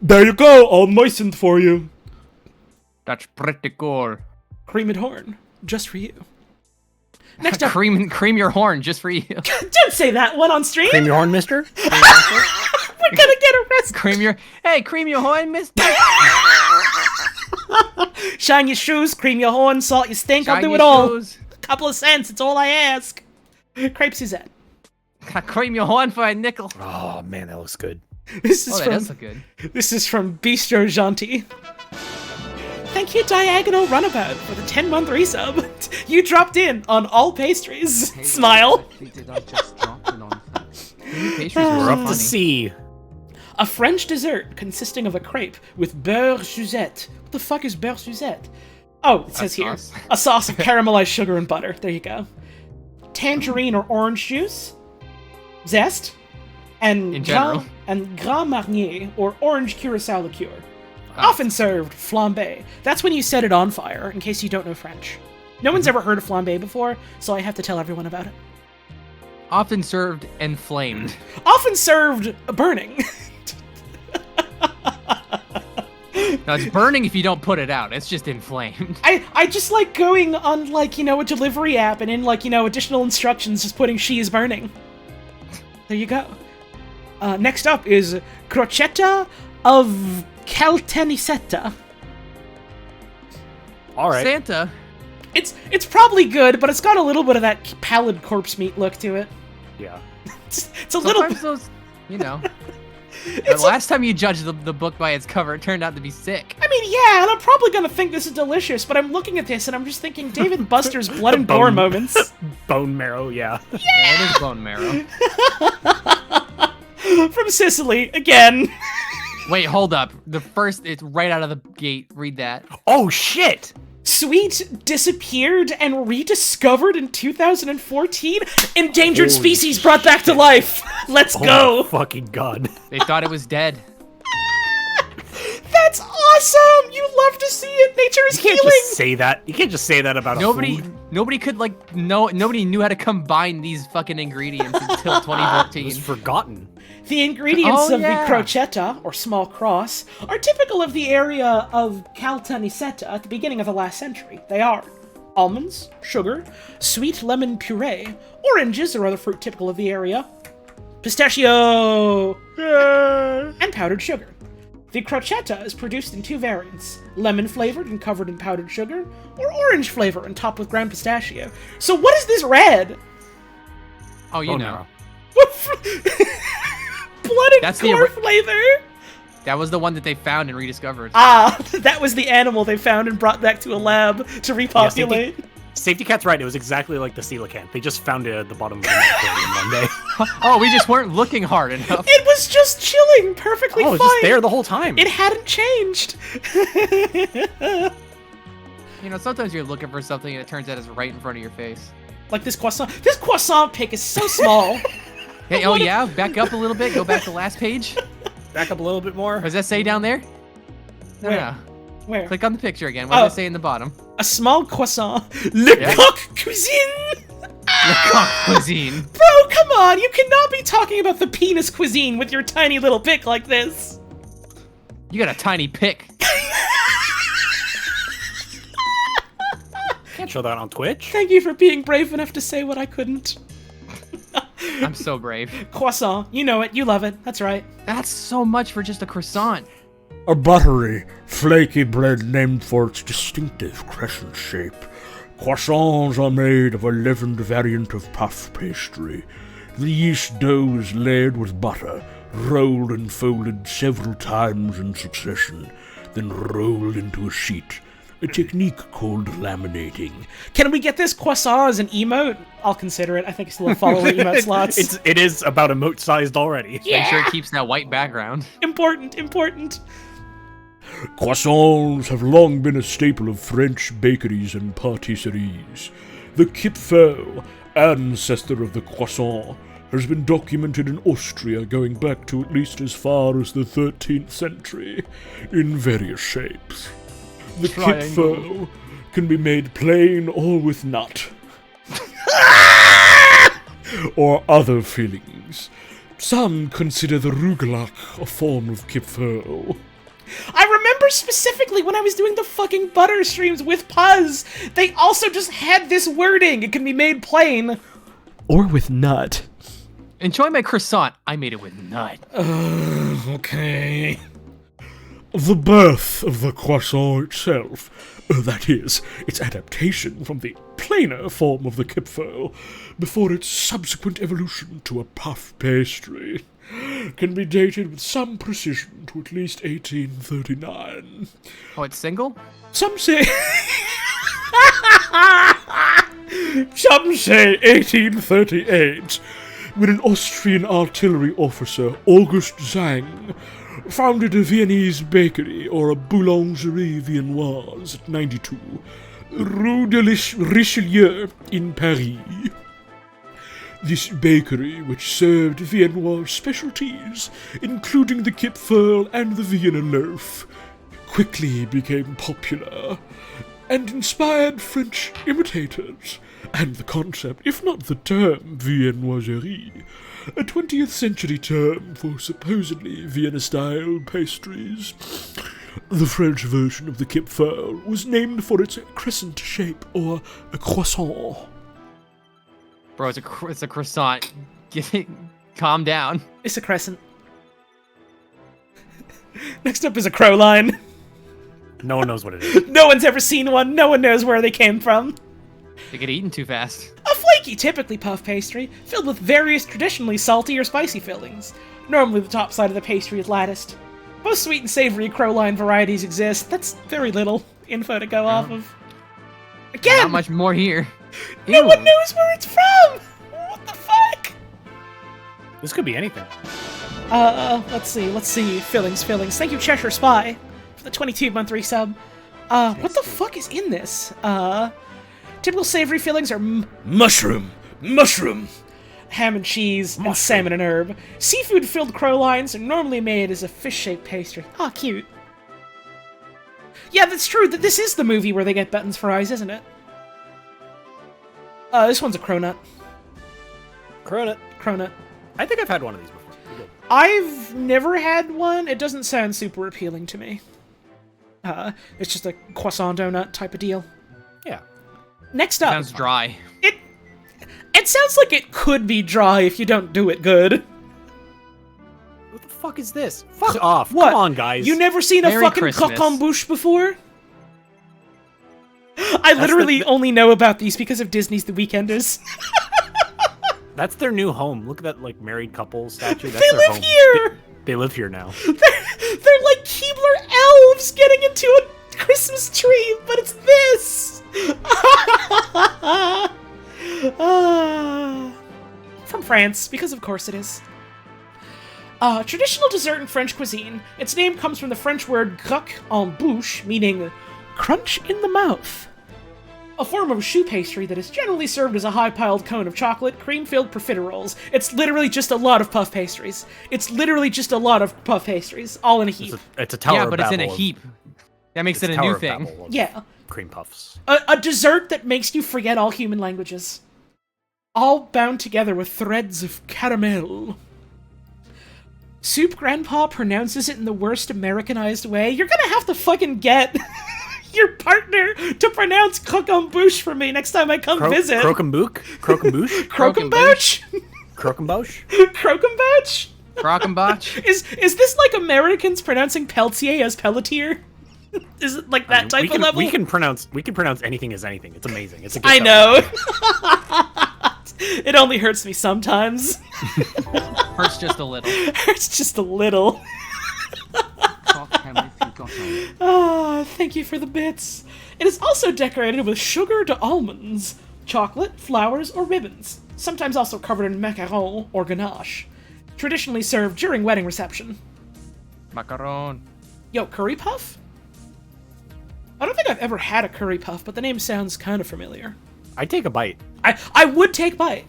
Speaker 5: There you go, all moistened for you.
Speaker 4: That's pretty cool.
Speaker 2: Creamed horn, just for you. Next up,
Speaker 4: Cream your horn just for you.
Speaker 2: don't say that one on stream.
Speaker 3: Cream your horn, mister?
Speaker 2: We're gonna get arrested.
Speaker 4: Cream your horn, mister.
Speaker 2: Shine your shoes, cream your horn, salt your stink. I'll
Speaker 4: Shine
Speaker 2: do
Speaker 4: your
Speaker 2: it all.
Speaker 4: shoes.
Speaker 2: Couple of cents, it's all I ask. Crepe Suzette.
Speaker 4: Cream your horn for a nickel.
Speaker 3: Oh man, that looks good.
Speaker 2: This is
Speaker 4: Oh, that
Speaker 2: from
Speaker 4: does look good.
Speaker 2: This is from Bistro Gentil. Thank you, Diagonal Runabout, for the 10-month resub. You dropped in on all pastries.
Speaker 1: Hey,
Speaker 2: Smile.
Speaker 1: exactly did I just drop in on that?
Speaker 4: Pastries
Speaker 3: We're
Speaker 4: are
Speaker 3: up
Speaker 4: funny.
Speaker 3: to C.
Speaker 2: A French dessert consisting of a crepe with beurre Suzette. What the fuck is beurre Suzette? Oh, it says here.
Speaker 4: sauce.
Speaker 2: A sauce of caramelized sugar and butter. There you go. Tangerine or orange juice. Zest. And
Speaker 4: In general.
Speaker 2: Grand Marnier or orange curacao liqueur. Often served flambé. That's when you set it on fire, in case you don't know French. No one's ever heard of flambé before, so I have to tell everyone about it.
Speaker 4: Often served and flamed.
Speaker 2: Often served burning.
Speaker 4: Now it's burning if you don't put it out. It's just inflamed.
Speaker 2: I just like going on, like, you know, a delivery app and in, like, you know, additional instructions just putting she is burning. There you go. Next up is crocetta of caltanisetta.
Speaker 3: All right.
Speaker 4: Santa.
Speaker 2: It's probably good, but it's got a little bit of that pallid corpse meat look to it.
Speaker 3: Yeah.
Speaker 2: It's a little
Speaker 4: Sometimes
Speaker 2: bit...
Speaker 4: those, you know. The last time you judged the book by its cover, it turned out to be sick.
Speaker 2: I mean, yeah, and I'm probably gonna think this is delicious, but I'm looking at this and I'm just thinking David Buster's blood and gore
Speaker 3: Bone-
Speaker 2: moments.
Speaker 3: Bone marrow, yeah.
Speaker 4: Yeah, it is bone marrow.
Speaker 2: From Sicily, again.
Speaker 4: Wait, hold up. It's right out of the gate. Read that.
Speaker 3: Oh shit!
Speaker 2: Sweet disappeared and rediscovered in 2014. Endangered
Speaker 3: Holy
Speaker 2: species brought back to life. Let's
Speaker 3: Oh
Speaker 2: go.
Speaker 3: my fucking god.
Speaker 4: They thought it was dead.
Speaker 2: That's awesome. You love to see it. Nature is
Speaker 3: You can't
Speaker 2: healing.
Speaker 3: just say that. You can't just say that about a food.
Speaker 4: Nobody could nobody knew how to combine these fucking ingredients until
Speaker 3: It
Speaker 4: 2014.
Speaker 3: was forgotten.
Speaker 2: The ingredients
Speaker 4: Oh,
Speaker 2: of
Speaker 4: yeah.
Speaker 2: the crocetta, or small cross, are typical of the area of Caltanissetta at the beginning of the last century. They are almonds, sugar, sweet lemon puree, oranges or other fruit typical of the area, pistachio, and powdered sugar. The crocetta is produced in two variants, lemon-flavored and covered in powdered sugar, or orange-flavored and topped with ground pistachio. So what is this red?
Speaker 4: Oh, you
Speaker 3: Bone
Speaker 4: know.
Speaker 3: marrow.
Speaker 2: Blood and
Speaker 4: That's the
Speaker 2: gore flavor?
Speaker 4: That was the one that they found and rediscovered.
Speaker 2: Ah, that was the animal they found and brought back to a lab to repopulate.
Speaker 3: Safety Cat's right. It was exactly like the coelacanth. They just found it at the bottom of the aquarium one day.
Speaker 4: Oh, we just weren't looking hard enough.
Speaker 2: It was just chilling, perfectly
Speaker 3: Oh, it
Speaker 2: fine.
Speaker 3: was just there the whole time.
Speaker 2: It hadn't changed.
Speaker 4: You know, sometimes you're looking for something and it turns out it's right in front of your face.
Speaker 2: Like this croissant. This croissant pic is so small.
Speaker 4: Hey, oh yeah, back up a little bit. Go back to the last page.
Speaker 3: Back up a little bit more.
Speaker 4: What does that say down there? No,
Speaker 2: Where?
Speaker 4: no.
Speaker 2: Where?
Speaker 4: Click on the picture again. What
Speaker 2: Oh.
Speaker 4: does it say in the bottom?
Speaker 2: A small croissant. Le
Speaker 4: Yeah.
Speaker 2: coq cuisine!
Speaker 4: Le coq cuisine.
Speaker 2: Bro, come on! You cannot be talking about the penis cuisine with your tiny little pick like this.
Speaker 4: You got a tiny pick.
Speaker 3: Can't show that on Twitch.
Speaker 2: Thank you for being brave enough to say what I couldn't.
Speaker 4: I'm so brave.
Speaker 2: Croissant. You know it. You love it. That's right.
Speaker 4: That's so much for just a croissant.
Speaker 5: A buttery, flaky bread named for its distinctive crescent shape. Croissants are made of a leavened variant of puff pastry. The yeast dough is layered with butter, rolled and folded several times in succession, then rolled into a sheet. A technique called laminating.
Speaker 2: Can we get this croissant as an emote? I'll consider it. I think it's still a follower emote slots.
Speaker 3: It is about emote sized already.
Speaker 4: Make sure it keeps that white background.
Speaker 2: Important.
Speaker 5: Croissants have long been a staple of French bakeries and pâtisseries. The kipfel, ancestor of the croissant, has been documented in Austria going back to at least as far as the 13th century, in various shapes. The kipfel can be made plain or with nut. or other fillings. Some consider the rugelach a form of kipfel.
Speaker 2: I remember specifically when I was doing the fucking butter streams with Puzz, they also just had this wording. It can be made plain. Or with nut.
Speaker 4: Enjoy my croissant. I made it with nut.
Speaker 2: Okay.
Speaker 5: The birth of the croissant itself, that is, its adaptation from the plainer form of the kipfel, before its subsequent evolution to a puff pastry, can be dated with some precision to at least 1839.
Speaker 4: Oh, it's single?
Speaker 2: Some say... Some say 1838, when an Austrian artillery officer, August Zang, founded a Viennese bakery or a boulangerie viennoise at 92, Rue de Richelieu in Paris. This bakery, which served Viennoise specialties, including the kipfel and the Vienna loaf, quickly became popular and inspired French imitators, and the concept, if not the term, viennoiserie, a 20th century term for supposedly Vienna-style pastries. The French version of the kipfel was named for its crescent shape, or a croissant.
Speaker 4: Bro, it's a croissant. Calm down.
Speaker 2: It's a crescent. Next up is a crow line.
Speaker 3: No one knows what it is.
Speaker 2: No one's ever seen one. No one knows where they came from.
Speaker 4: They get eaten too fast.
Speaker 2: A flaky, typically puff pastry, filled with various traditionally salty or spicy fillings. Normally the top side of the pastry is latticed. Both sweet and savory crow line varieties exist. That's very little info to go off of. Again!
Speaker 4: Not much more here.
Speaker 2: No
Speaker 4: Ew.
Speaker 2: one knows where it's from! What the fuck?
Speaker 3: This could be anything.
Speaker 2: Let's see. Fillings. Thank you, Cheshire Spy, for the 22-month resub. What the fuck is in this? Typical savory fillings are mushroom, ham and cheese, and salmon and herb. Seafood-filled crow lines are normally made as a fish-shaped pastry. Ah, cute. Yeah, that's true. This is the movie where they get buttons for eyes, isn't it? This one's a cronut. Cronut.
Speaker 3: I think I've had one of these before. Pretty good.
Speaker 2: I've never had one. It doesn't sound super appealing to me. It's just a croissant donut type of deal.
Speaker 3: Yeah.
Speaker 2: Next up.
Speaker 4: Sounds dry.
Speaker 2: It sounds like it could be dry if you don't do it good.
Speaker 3: What the fuck is this? Fuck off.
Speaker 2: What?
Speaker 3: Come on, guys.
Speaker 2: You never seen a
Speaker 4: Merry
Speaker 2: fucking
Speaker 4: Christmas.
Speaker 2: coq en bouche before? I literally only know about these because of Disney's The Weekenders.
Speaker 3: That's their new home. Look at that, like, married couple statue. That's
Speaker 2: They
Speaker 3: their
Speaker 2: live
Speaker 3: home.
Speaker 2: here!
Speaker 3: They live here now.
Speaker 2: They're like Keebler elves getting into a Christmas tree, but it's this! From France, because of course it is. Traditional dessert in French cuisine. Its name comes from the French word croque en bouche, meaning crunch in the mouth. A form of choux pastry that is generally served as a high-piled cone of chocolate, cream-filled profiteroles. It's literally just a lot of puff pastries. All in a heap.
Speaker 3: It's a tower
Speaker 4: Yeah,
Speaker 3: of
Speaker 4: but it's in a
Speaker 3: Babel.
Speaker 4: heap. That makes
Speaker 3: It's
Speaker 4: it a
Speaker 3: Tower
Speaker 4: new
Speaker 3: of
Speaker 4: thing.
Speaker 3: Babel.
Speaker 2: Yeah.
Speaker 3: cream puffs.
Speaker 2: A dessert that makes you forget all human languages. All bound together with threads of caramel. Soup Grandpa pronounces it in the worst Americanized way. You're gonna have to fucking get your partner to pronounce croquembouche for me next time I come visit.
Speaker 3: Croquembouche? Croquembouche?
Speaker 2: Croquembouche?
Speaker 3: Croquembouche?
Speaker 2: Croquembouche?
Speaker 4: Croquembouche?
Speaker 2: Is this like Americans pronouncing Peltier as Pelletier? Is it like that type of level?
Speaker 3: We can pronounce anything as anything. It's amazing. It's a good
Speaker 2: I know. It only hurts me sometimes.
Speaker 4: Hurts just a little.
Speaker 2: Hurts just a little.
Speaker 1: Talk him if you got on.
Speaker 2: Ah, thank you for the bits. It is also decorated with sugar to almonds, chocolate, flowers, or ribbons. Sometimes also covered in macaron or ganache. Traditionally served during wedding reception.
Speaker 4: Macaron.
Speaker 2: Yo, curry puff? I don't think I've ever had a curry puff, but the name sounds kind of familiar.
Speaker 3: I'd take a bite.
Speaker 2: I would take bite.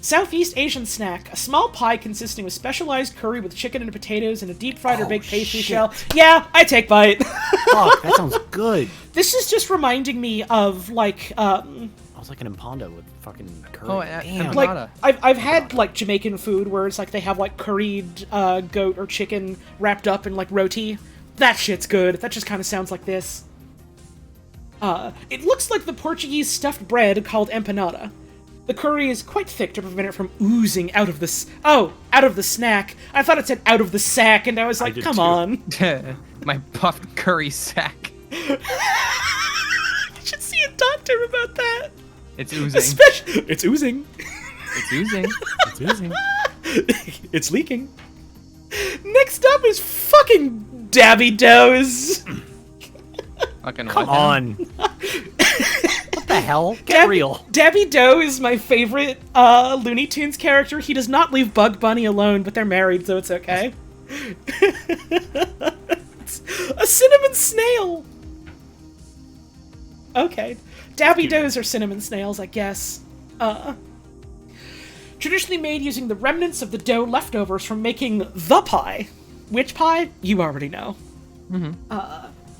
Speaker 2: Southeast Asian snack, a small pie consisting of specialized curry with chicken and potatoes and a deep-fried or baked pastry shell. Yeah, I take bite.
Speaker 3: Fuck, that sounds good.
Speaker 2: This is just reminding me of, like,
Speaker 3: I was like an empanada with fucking curry.
Speaker 4: Oh,
Speaker 3: Damn.
Speaker 4: empanada.
Speaker 2: like, I've had, like, Jamaican food where it's like they have, like, curried goat or chicken wrapped up in, like, roti. That shit's good. That just kind of sounds like this. It looks like the Portuguese stuffed bread called empanada. The curry is quite thick to prevent it from oozing out of the out of the snack. I thought it said out of the sack, and I was like, come on.
Speaker 4: My puffed curry sack.
Speaker 2: You should see a doctor about that.
Speaker 4: It's oozing.
Speaker 2: It's oozing.
Speaker 4: It's oozing.
Speaker 3: It's oozing.
Speaker 2: It's leaking. Next up is fucking Dabby Does.
Speaker 4: Fucking
Speaker 3: Come
Speaker 4: what now?
Speaker 3: on. What the hell? Get real.
Speaker 2: Dabby Doe is my favorite Looney Tunes character. He does not leave Bug Bunny alone, but they're married, so it's okay. It's a cinnamon snail. Okay. Dabby Does are cinnamon snails, I guess. Traditionally made using the remnants of the dough leftovers from making the pie. Which pie? You already know.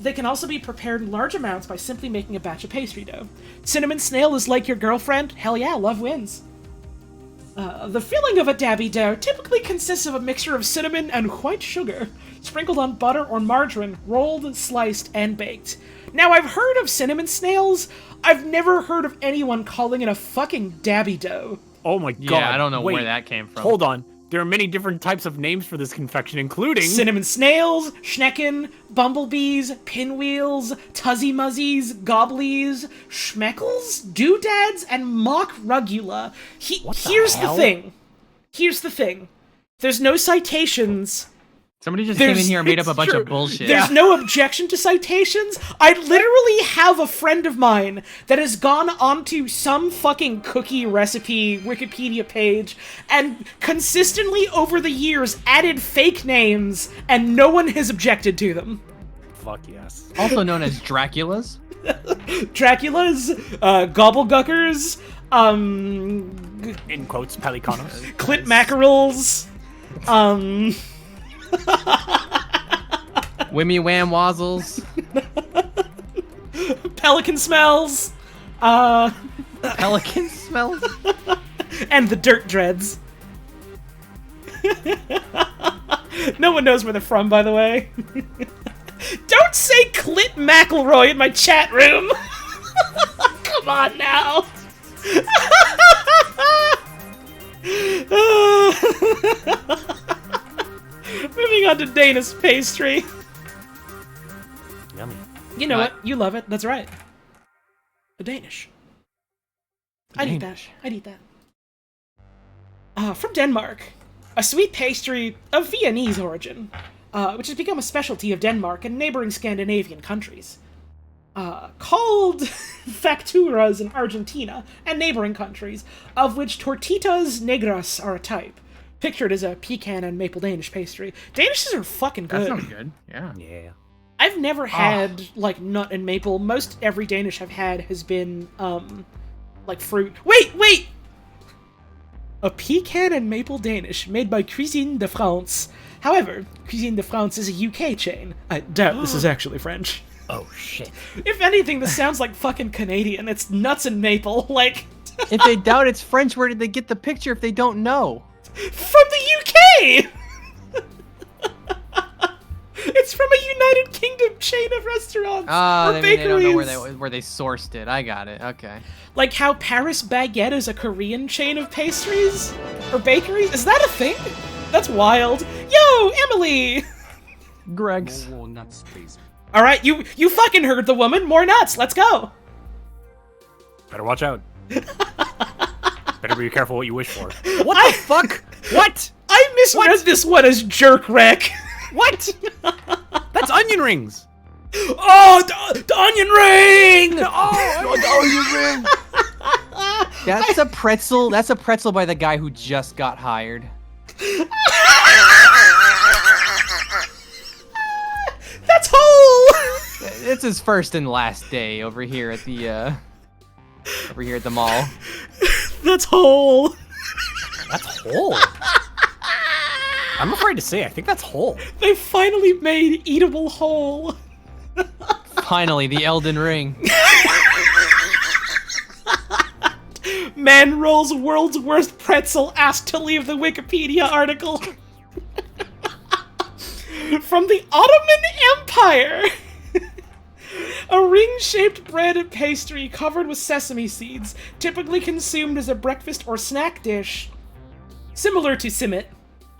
Speaker 2: They can also be prepared in large amounts by simply making a batch of pastry dough. Cinnamon snail is like your girlfriend? Hell yeah, love wins. The filling of a dabby dough typically consists of a mixture of cinnamon and white sugar, sprinkled on butter or margarine, rolled, sliced, and baked. Now, I've heard of cinnamon snails. I've never heard of anyone calling it a fucking dabby dough.
Speaker 3: Oh my god.
Speaker 4: Yeah, I don't know
Speaker 3: Wait,
Speaker 4: where that came from.
Speaker 3: Hold on. There are many different types of names for this confection, including
Speaker 2: Cinnamon snails, schnecken, bumblebees, pinwheels, tuzzy muzzies, gobblies, schmeckles, doodads, and mock rugula. Here's the
Speaker 3: hell?
Speaker 2: thing. Here's the thing. There's no citations.
Speaker 4: Somebody just came in here and made up a bunch
Speaker 2: True.
Speaker 4: of bullshit.
Speaker 2: There's no objection to citations. I literally have a friend of mine that has gone onto some fucking cookie recipe Wikipedia page and consistently over the years added fake names, and no one has objected to them.
Speaker 3: Fuck yes.
Speaker 4: Also known as Dracula's.
Speaker 2: Dracula's, gobbleguckers,
Speaker 3: In quotes, pelicanos.
Speaker 2: clit mackerels,
Speaker 4: Wimmy Wham Wazzles.
Speaker 2: pelican smells,
Speaker 4: Pelican smells.
Speaker 2: and the dirt dreads. No one knows where they're from, by the way. Don't say Clit McElroy in my chat room! Come on now! Moving on to Danish pastry.
Speaker 3: Yummy.
Speaker 2: You know
Speaker 4: Right.
Speaker 2: what? You love it. That's right. The Danish. I'd eat that. I'd eat that. From Denmark. A sweet pastry of Viennese origin, which has become a specialty of Denmark and neighboring Scandinavian countries. Called facturas in Argentina and neighboring countries, of which tortitas negras are a type. Pictured as a pecan and maple Danish pastry. Danishes are fucking
Speaker 4: That
Speaker 2: good.
Speaker 4: sounds good. Yeah.
Speaker 3: Yeah.
Speaker 2: I've never had, like, nut and maple. Most every Danish I've had has been, like, fruit. Wait! A pecan and maple Danish made by Cuisine de France. However, Cuisine de France is a UK chain. I doubt this is actually French.
Speaker 3: Oh shit.
Speaker 2: If anything, this sounds like fucking Canadian. It's nuts and maple, like
Speaker 4: If they doubt it's French, where did they get the picture if they don't know?
Speaker 2: from the UK. It's from a United Kingdom chain of restaurants
Speaker 4: Ah,
Speaker 2: or
Speaker 4: I mean, they don't
Speaker 2: bakeries.
Speaker 4: know where they sourced it. I got it. Okay.
Speaker 2: Like how Paris Baguette is a Korean chain of pastries or bakeries. Is that a thing? That's wild. Yo, Emily.
Speaker 4: Greg's.
Speaker 1: More nuts, please.
Speaker 2: All right, you fucking heard the woman. More nuts. Let's go.
Speaker 3: Better watch out. Better be careful what you wish for.
Speaker 4: What the fuck? What?
Speaker 2: I misread this one as jerk wreck.
Speaker 3: What? That's onion rings.
Speaker 2: Oh, the onion ring!
Speaker 4: That's a pretzel. That's a pretzel by the guy who just got hired.
Speaker 2: That's whole.
Speaker 4: It's his first and last day over here at the mall.
Speaker 2: That's whole.
Speaker 3: That's whole. I'm afraid to say, I think that's whole.
Speaker 2: They finally made eatable whole.
Speaker 4: Finally, the Elden Ring.
Speaker 2: Man rolls world's worst pretzel asked to leave the Wikipedia article. From the Ottoman Empire. A ring-shaped bread and pastry covered with sesame seeds, typically consumed as a breakfast or snack dish. Similar to simit.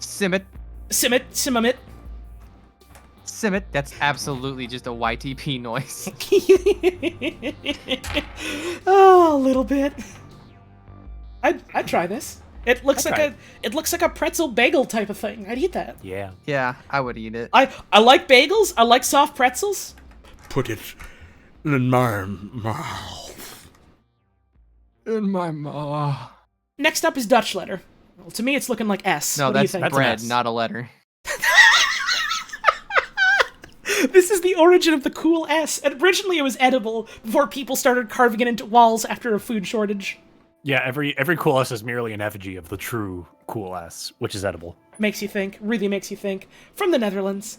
Speaker 4: Simmet.
Speaker 2: Simamit.
Speaker 4: Simmet. That's absolutely just a YTP noise.
Speaker 2: Oh, a little bit. I'd try this. It looks
Speaker 3: I'd
Speaker 2: like
Speaker 3: try
Speaker 2: a it looks like a pretzel bagel type of thing. I'd eat that.
Speaker 3: Yeah.
Speaker 4: Yeah, I would eat it.
Speaker 2: I like bagels. I like soft pretzels.
Speaker 5: Put it in my mouth.
Speaker 4: In my mouth.
Speaker 2: Next up is Dutch letter. Well, to me, it's looking like S.
Speaker 4: No,
Speaker 2: What do you
Speaker 4: that's
Speaker 2: think?
Speaker 3: That's an
Speaker 4: bread,
Speaker 3: S.
Speaker 4: not a letter.
Speaker 2: This is the origin of the cool S. And originally, it was edible before people started carving it into walls after a food shortage.
Speaker 3: Yeah, every cool S is merely an effigy of the true cool S, which is edible.
Speaker 2: Makes you think. Really makes you think. From the Netherlands.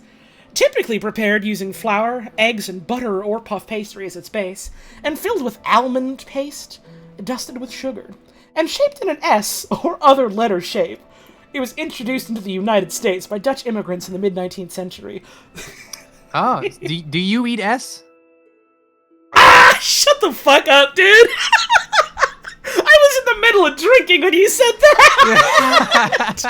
Speaker 2: Typically prepared using flour, eggs, and butter or puff pastry as its base, and filled with almond paste, dusted with sugar, and shaped in an S or other letter shape. It was introduced into the United States by Dutch immigrants in the mid-19th century.
Speaker 4: Oh, do you eat S?
Speaker 2: Ah! Shut the fuck up, dude! I was in the middle of drinking when you said that!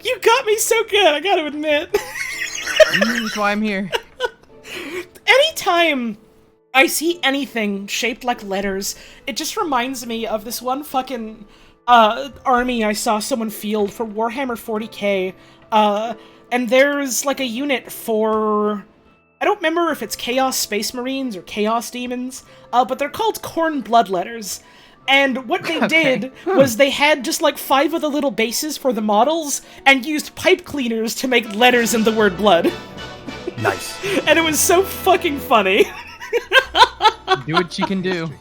Speaker 2: You got me so good, I gotta admit.
Speaker 4: That's why I'm here.
Speaker 2: Anytime I see anything shaped like letters, it just reminds me of this one fucking army I saw someone field for Warhammer 40k. And there's like a unit for... I don't remember if it's Chaos Space Marines or Chaos Demons, but they're called Khorne Bloodletters. And what they did was they had just like 5 of the little bases for the models and used pipe cleaners to make letters in the word blood.
Speaker 3: Nice.
Speaker 2: And it was so fucking funny.
Speaker 4: Do what you can do.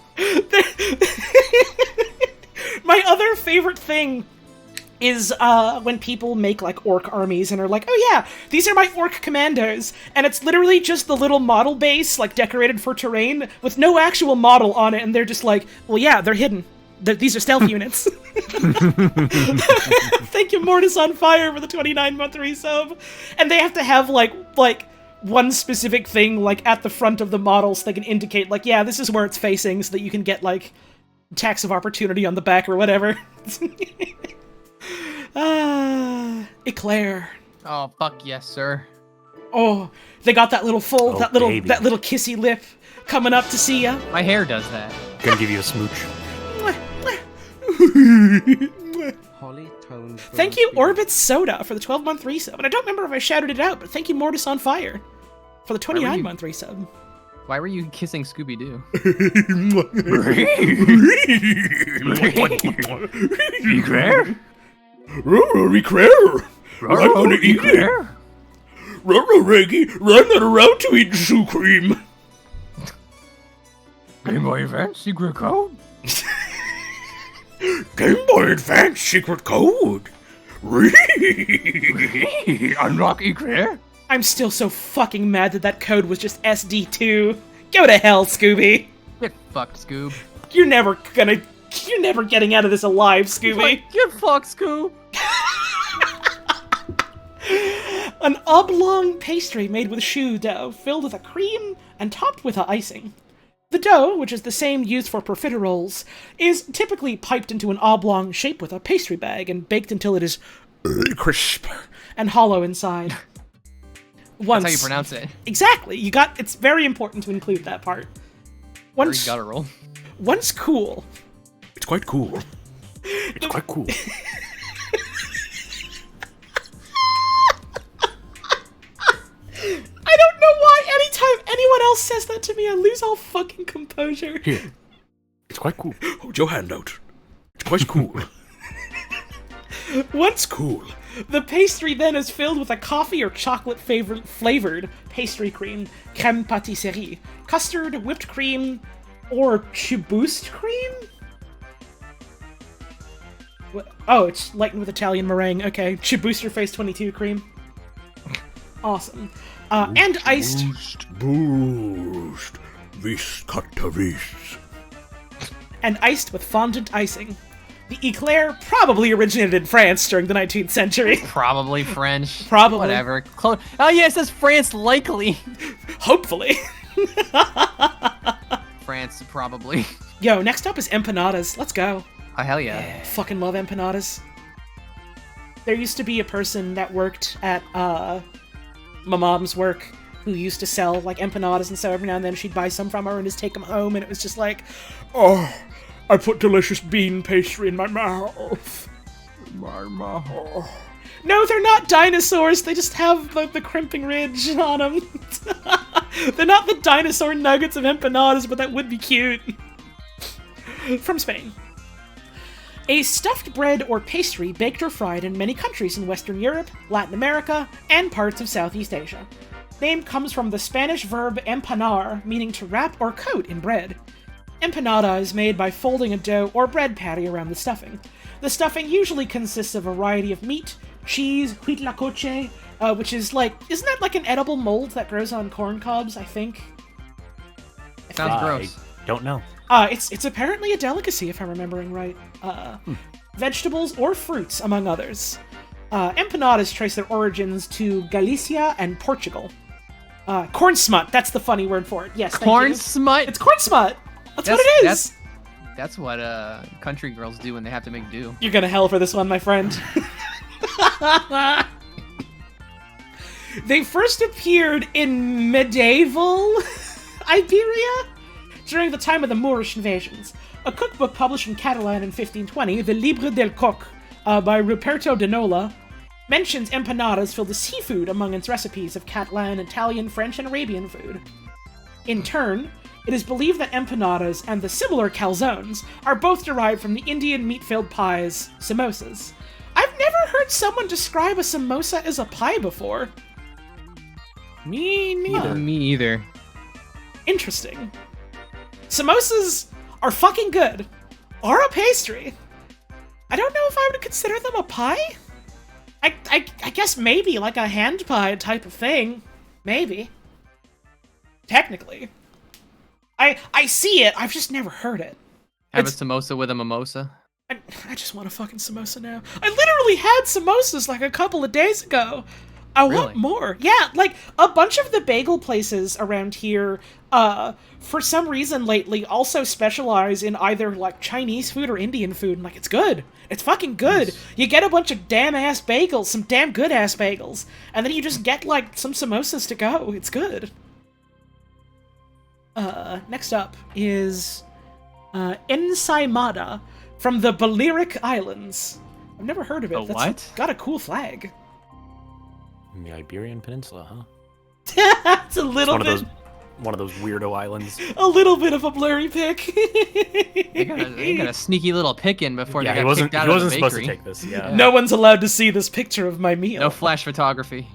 Speaker 2: My other favorite thing is when people make like orc armies and are like, oh yeah, these are my orc commanders, and it's literally just the little model base like decorated for terrain with no actual model on it, and they're just like, well yeah, they're hidden. These are stealth units. Thank you, Mortis on Fire, for the 29-month resub. And they have to have like one specific thing like at the front of the model so they can indicate like, yeah, this is where it's facing, so that you can get like tax of opportunity on the back or whatever. Eclair.
Speaker 4: Oh, fuck yes, sir.
Speaker 2: Oh, they got that little
Speaker 3: Oh,
Speaker 2: that little
Speaker 3: baby.
Speaker 2: kissy lip coming up to see ya.
Speaker 4: My hair does that.
Speaker 3: Gonna give you a smooch.
Speaker 1: Holly toned.
Speaker 2: Thank you, Orbit Soda, for the 12-month resub. And I don't remember if I shouted it out, but thank you, Mortis on Fire, for the 29-month resub.
Speaker 4: Why were you kissing Scooby-Doo?
Speaker 3: Eclair?
Speaker 5: Eclair! I'm gonna eat it! Reggie, I'm not around to eat shoe cream!
Speaker 6: Game Boy Advance secret code?
Speaker 5: Game Boy Advance secret code!
Speaker 6: Unlock Eclair?
Speaker 2: I'm still so fucking mad that code was just SD2. Go to hell, Scooby.
Speaker 4: Get fucked, Scoob.
Speaker 2: You're never getting out of this alive, Scooby.
Speaker 4: Get fucked, Scoob.
Speaker 2: An oblong pastry made with choux dough, filled with a cream and topped with a icing. The dough, which is the same used for profiteroles, is typically piped into an oblong shape with a pastry bag and baked until it is crisp and hollow inside.
Speaker 4: That's how you pronounce it.
Speaker 2: Exactly. It's very important to include that part.
Speaker 4: Very guttural.
Speaker 2: Once cool.
Speaker 5: It's quite cool. It's quite cool.
Speaker 2: I don't know why anytime anyone else says that to me, I lose all fucking composure.
Speaker 5: Here. It's quite cool. Hold your hand out. It's quite cool.
Speaker 2: Once cool, the pastry then is filled with a coffee or chocolate flavored pastry cream, crème pâtisserie, custard, whipped cream, or chibouste cream? Oh, it's lightened with Italian meringue. Okay, chibouster face 22 cream. Awesome. And iced.
Speaker 5: Boost. Viscataris.
Speaker 2: And iced with fondant icing. The eclair probably originated in France during the 19th century.
Speaker 4: Probably French.
Speaker 2: Probably.
Speaker 4: Whatever. Oh yeah, it says France likely.
Speaker 2: Hopefully.
Speaker 4: France, probably.
Speaker 2: Yo, next up is empanadas. Let's go.
Speaker 4: Oh, hell yeah.
Speaker 2: Fucking love empanadas. There used to be a person that worked at, my mom's work who used to sell, like, empanadas, and so every now and then she'd buy some from her and just take them home, and it was just like,
Speaker 5: Oh, I put delicious bean pastry in my mouth.
Speaker 2: no, they're not dinosaurs, they just have the crimping ridge on them. They're not the dinosaur nuggets of empanadas, but that would be cute. From Spain. A stuffed bread or pastry baked or fried in many countries in Western Europe, Latin America, and parts of Southeast Asia. Name comes from the Spanish verb empanar, meaning to wrap or coat in bread. Empanada is made by folding a dough or bread patty around the stuffing. The stuffing usually consists of a variety of meat, cheese, huitlacoche, which is like, isn't that like an edible mold that grows on corn cobs, I think?
Speaker 4: Sounds gross.
Speaker 3: I don't know.
Speaker 2: It's apparently a delicacy, if I'm remembering right. Vegetables or fruits, among others. Empanadas trace their origins to Galicia and Portugal. Corn smut, that's the funny word for it. Yes, thank
Speaker 4: Corn
Speaker 2: you.
Speaker 4: smut?
Speaker 2: It's corn smut! That's what it is!
Speaker 4: That's what country girls do when they have to make do.
Speaker 2: You're gonna hell for this one, my friend. They first appeared in medieval Iberia during the time of the Moorish invasions. A cookbook published in Catalan in 1520, the Libre del Coq, by Ruperto de Nola, mentions empanadas filled with seafood among its recipes of Catalan, Italian, French, and Arabian food. In turn, it is believed that empanadas and the similar calzones are both derived from the Indian meat-filled pies, samosas. I've never heard someone describe a samosa as a pie before.
Speaker 3: Me neither.
Speaker 4: Me either.
Speaker 2: Interesting. Samosas are fucking good. Are a pastry. I don't know if I would consider them a pie. I guess maybe like a hand pie type of thing. Maybe. Technically. I see it, I've just never heard it.
Speaker 4: Have a samosa with a mimosa.
Speaker 2: I just want a fucking samosa now. I literally had samosas like a couple of days ago. I want more. Yeah, like a bunch of the bagel places around here, for some reason lately, also specialize in either like Chinese food or Indian food. And like, it's good. It's fucking good. Nice. You get a bunch of damn ass bagels, some damn good ass bagels, and then you just get like some samosas to go. It's good. Next up is Ensaimada from the Balearic Islands. I've never heard of it.
Speaker 4: What?
Speaker 2: Got a cool flag.
Speaker 3: In the Iberian Peninsula, huh?
Speaker 2: It's a little bit.
Speaker 3: One of those weirdo islands.
Speaker 2: A little bit of a blurry pick.
Speaker 4: They got a sneaky little pick in before they got kicked out
Speaker 3: he
Speaker 4: of the
Speaker 3: wasn't
Speaker 4: bakery.
Speaker 3: supposed to take this. Yeah.
Speaker 2: No one's allowed to see this picture of my meal.
Speaker 4: No flash photography.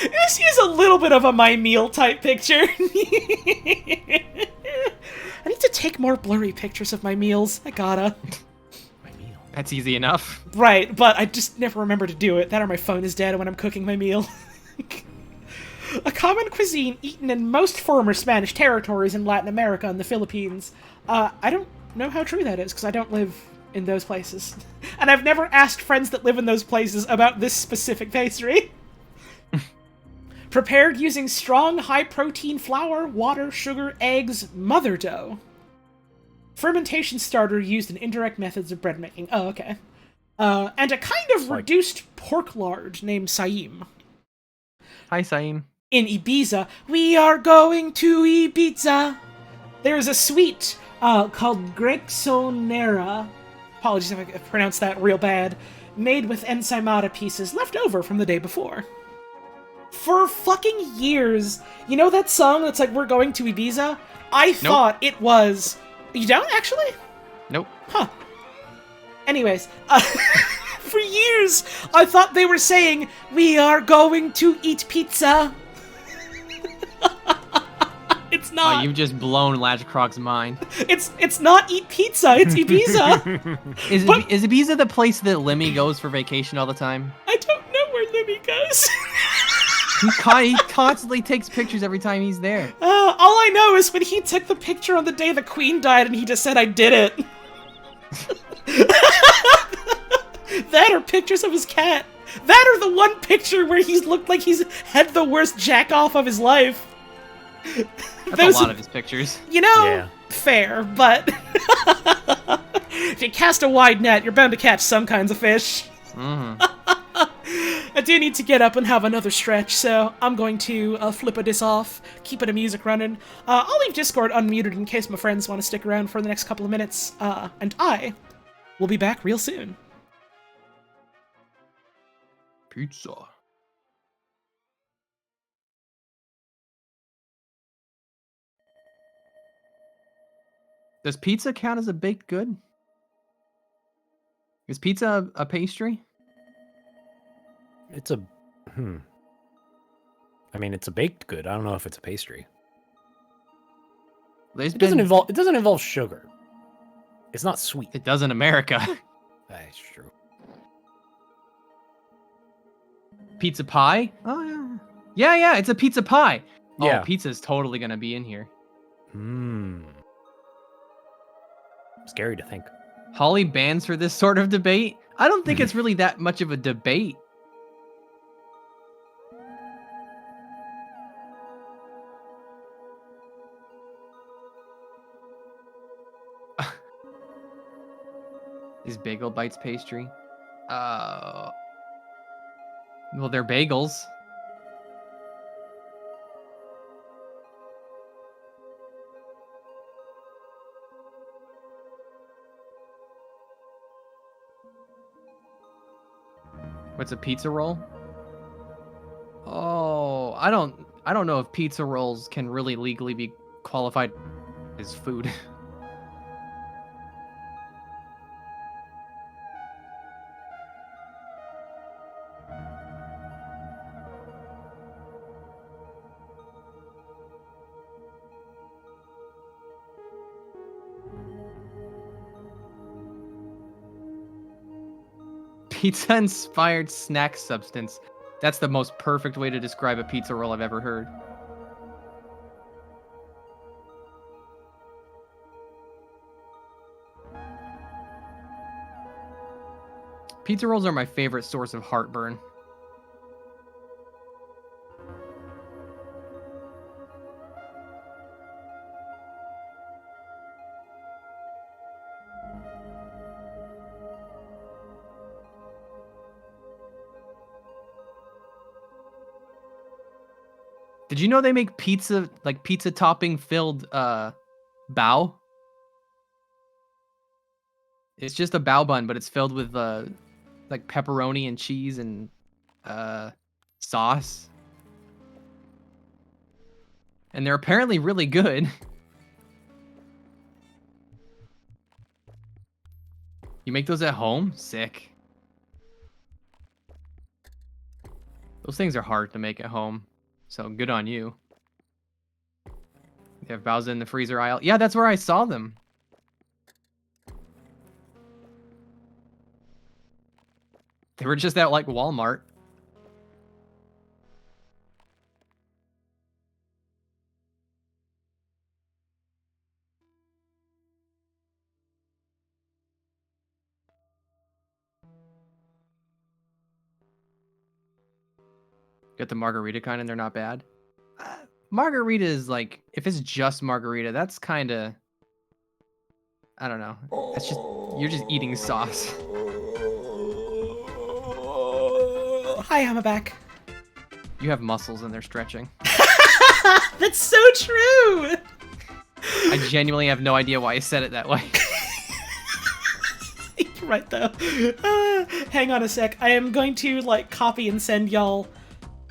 Speaker 2: This is a little bit of a my meal type picture. I need to take more blurry pictures of my meals. I gotta.
Speaker 3: My meal.
Speaker 4: That's easy enough.
Speaker 2: Right, but I just never remember to do it. That or my phone is dead when I'm cooking my meal. A common cuisine eaten in most former Spanish territories in Latin America and the Philippines. I don't know how true that is, because I don't live in those places. And I've never asked friends that live in those places about this specific pastry. Prepared using strong, high-protein flour, water, sugar, eggs, mother dough. Fermentation starter used in indirect methods of bread making. Oh, okay. And a kind of reduced pork lard named Saim.
Speaker 4: Hi, Saim.
Speaker 2: In Ibiza, we are going to Ibiza. There's a sweet called Grexonera. Apologies if I pronounced that real bad. Made with ensaimada pieces left over from the day before. For fucking years, you know that song that's like, we're going to Ibiza? I thought it was... You don't, actually?
Speaker 4: Nope.
Speaker 2: Huh. Anyways, for years, I thought they were saying, we are going to eat pizza. It's not.
Speaker 4: Oh, you've just blown Latch Croc's mind.
Speaker 2: It's not eat pizza, it's Ibiza.
Speaker 4: Is Ibiza the place that Lemmy goes for vacation all the time?
Speaker 2: I don't know where Lemmy goes.
Speaker 4: He constantly takes pictures every time he's there.
Speaker 2: All I know is when he took the picture on the day the Queen died and he just said, I did it. That or pictures of his cat. That or the one picture where he's looked like he's had the worst jack off of his life.
Speaker 4: That's a lot of his pictures.
Speaker 2: You know, fair, but if you cast a wide net, you're bound to catch some kinds of fish.
Speaker 4: Mm-hmm.
Speaker 2: I do need to get up and have another stretch, so I'm going to flip this off, keep the music running. I'll leave Discord unmuted in case my friends want to stick around for the next couple of minutes, and I will be back real soon.
Speaker 4: Pizza. Does pizza count as a baked good? Is pizza a pastry?
Speaker 3: It's a... I mean, it's a baked good. I don't know if it's a pastry. It doesn't involve sugar. It's not sweet.
Speaker 4: It does in America.
Speaker 3: That's true.
Speaker 4: Pizza pie? Oh, yeah. Yeah, it's a pizza pie.
Speaker 3: Yeah.
Speaker 4: Oh, pizza's totally going to be in here.
Speaker 3: Scary to think.
Speaker 4: Holly bans for this sort of debate? I don't think it's really that much of a debate. Is Bagel Bites pastry? Well, they're bagels. What's a pizza roll? Oh, I don't know if pizza rolls can really legally be qualified as food. Pizza-inspired snack substance. That's the most perfect way to describe a pizza roll I've ever heard. Pizza rolls are my favorite source of heartburn. Did you know they make pizza, like pizza topping filled bao? It's just a bao bun, but it's filled with like pepperoni and cheese and sauce. And they're apparently really good. You make those at home? Sick. Those things are hard to make at home. So good on you. They have Bowser in the freezer aisle. Yeah, that's where I saw them. We're just at like Walmart. Get the margarita kind, and they're not bad. Margarita is like, if it's just margarita, that's kind of, I don't know. That's just, you're just eating sauce.
Speaker 2: Hi, I'm back.
Speaker 4: You have muscles and they're stretching.
Speaker 2: That's so true.
Speaker 4: I genuinely have no idea why I said it that way.
Speaker 2: You're right though. Hang on a sec. I am going to like copy and send y'all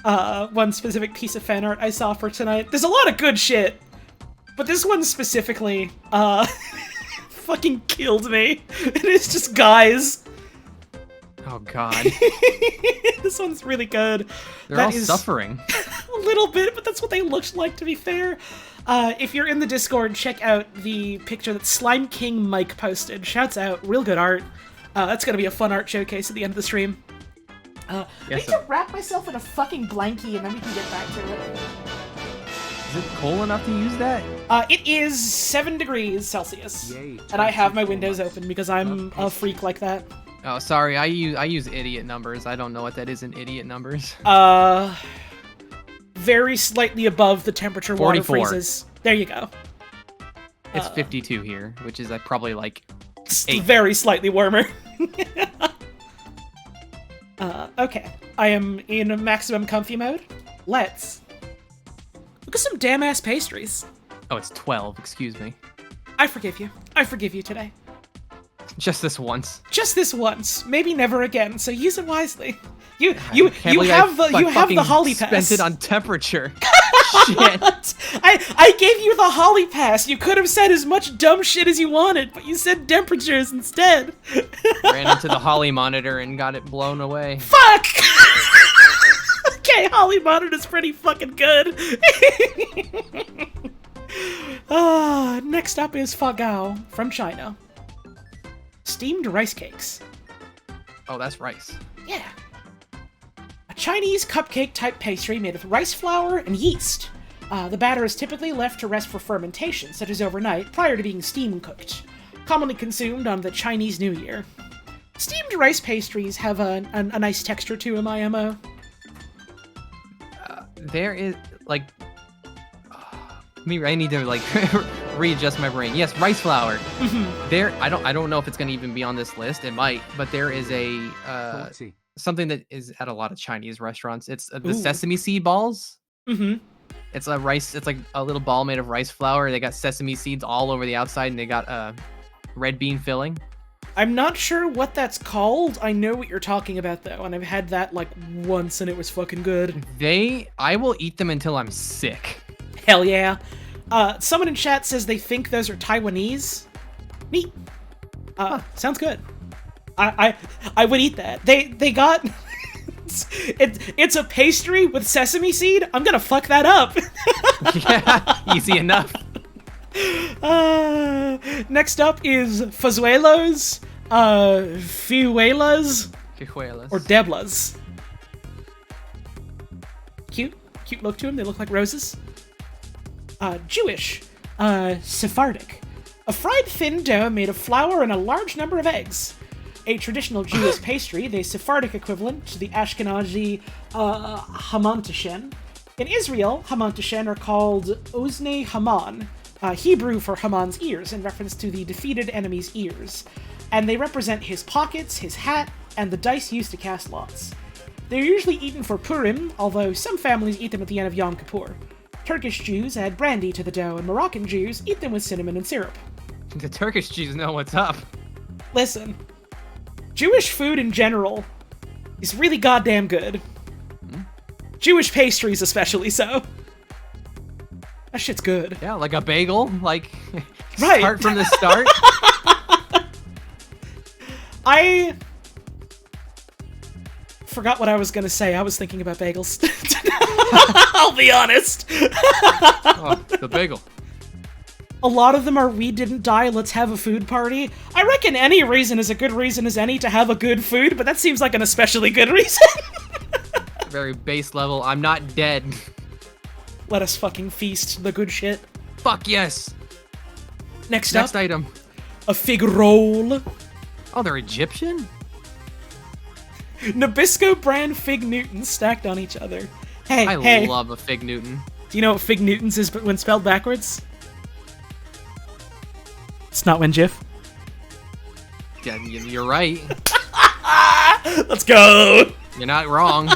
Speaker 2: one specific piece of fan art I saw for tonight. There's a lot of good shit, but this one specifically fucking killed me. It is just guys.
Speaker 4: Oh god.
Speaker 2: This one's really good.
Speaker 4: They're all suffering.
Speaker 2: A little bit, but that's what they looked like, to be fair. If you're in the Discord, check out the picture that Slime King Mike posted. Shouts out, real good art. That's gonna be a fun art showcase at the end of the stream. I need to wrap myself in a fucking blankie and then we can get back to it.
Speaker 4: Is it cold enough to use that?
Speaker 2: It is 7 degrees Celsius.
Speaker 1: Yay,
Speaker 2: and I have my windows open because I'm a freak like that.
Speaker 4: Oh, sorry. I use idiot numbers. I don't know what that is in idiot numbers.
Speaker 2: Very slightly above the temperature water
Speaker 4: 44.
Speaker 2: freezes. There you go.
Speaker 4: It's 52 here, which is probably like 8.
Speaker 2: Very slightly warmer. Okay. I am in maximum comfy mode. Let's look at some damn ass pastries.
Speaker 4: Oh, it's 12. Excuse me.
Speaker 2: I forgive you. I forgive you today.
Speaker 4: Just this once.
Speaker 2: Just this once. Maybe never again. So use it wisely. You have the holly pass.
Speaker 4: Spent it on temperature. Shit.
Speaker 2: I gave you the holly pass. You could have said as much dumb shit as you wanted, but you said temperatures instead.
Speaker 4: Ran into the holly monitor and got it blown away.
Speaker 2: Fuck! Okay, holly monitor's pretty fucking good. Next up is fagao from China. Steamed rice cakes.
Speaker 4: Oh, that's rice.
Speaker 2: Yeah. A Chinese cupcake-type pastry made of rice flour and yeast. The batter is typically left to rest for fermentation, such as overnight, prior to being steam cooked. Commonly consumed on the Chinese New Year. Steamed rice pastries have a nice texture to them, IMO.
Speaker 4: There is, like... I need to, like, readjust my brain. Yes, rice flour. There, I don't know if it's going to even be on this list. It might, but there is a... something that is at a lot of Chinese restaurants. It's the sesame seed balls. It's a rice. It's like a little ball made of rice flour. They got sesame seeds all over the outside, and they got red bean filling.
Speaker 2: I'm not sure what that's called. I know what you're talking about though, and I've had that like once, and it was fucking good.
Speaker 4: I will eat them until I'm sick.
Speaker 2: Hell yeah. Someone in chat says they think those are Taiwanese. Neat. Sounds good. I would eat that. They got it's a pastry with sesame seed. I'm gonna fuck that up.
Speaker 4: Yeah, easy enough.
Speaker 2: Next up is fazuelos, fiuelas, or deblas. Cute look to them. They look like roses. Jewish, Sephardic. A fried thin dough made of flour and a large number of eggs. A traditional Jewish pastry, the Sephardic equivalent to the Ashkenazi hamantashen. In Israel, hamantashen are called ozne Haman, Hebrew for Haman's ears, in reference to the defeated enemy's ears. And they represent his pockets, his hat, and the dice used to cast lots. They're usually eaten for Purim, although some families eat them at the end of Yom Kippur. Turkish Jews add brandy to the dough, and Moroccan Jews eat them with cinnamon and syrup.
Speaker 4: The Turkish Jews know what's up.
Speaker 2: Listen, Jewish food in general is really goddamn good. Jewish pastries especially so. That shit's good.
Speaker 4: Yeah, like a bagel, like
Speaker 2: right.
Speaker 4: Start from the start.
Speaker 2: I forgot what I was gonna say. I was thinking about bagels. I'll be honest.
Speaker 4: Oh, the bagel.
Speaker 2: A lot of them are "we didn't die, let's have a food party." I reckon any reason is a good reason as any to have a good food, but that seems like an especially good reason.
Speaker 4: Very base level. I'm not dead.
Speaker 2: Let us fucking feast the good shit.
Speaker 4: Fuck yes.
Speaker 2: Next
Speaker 4: item.
Speaker 2: A fig roll.
Speaker 4: Oh, they're Egyptian?
Speaker 2: Nabisco brand Fig Newtons stacked on each other. Hey,
Speaker 4: I love a Fig Newton.
Speaker 2: Do you know what Fig Newtons is when spelled backwards? It's not when Jif.
Speaker 4: Yeah, you're right.
Speaker 2: Let's go!
Speaker 4: You're not wrong.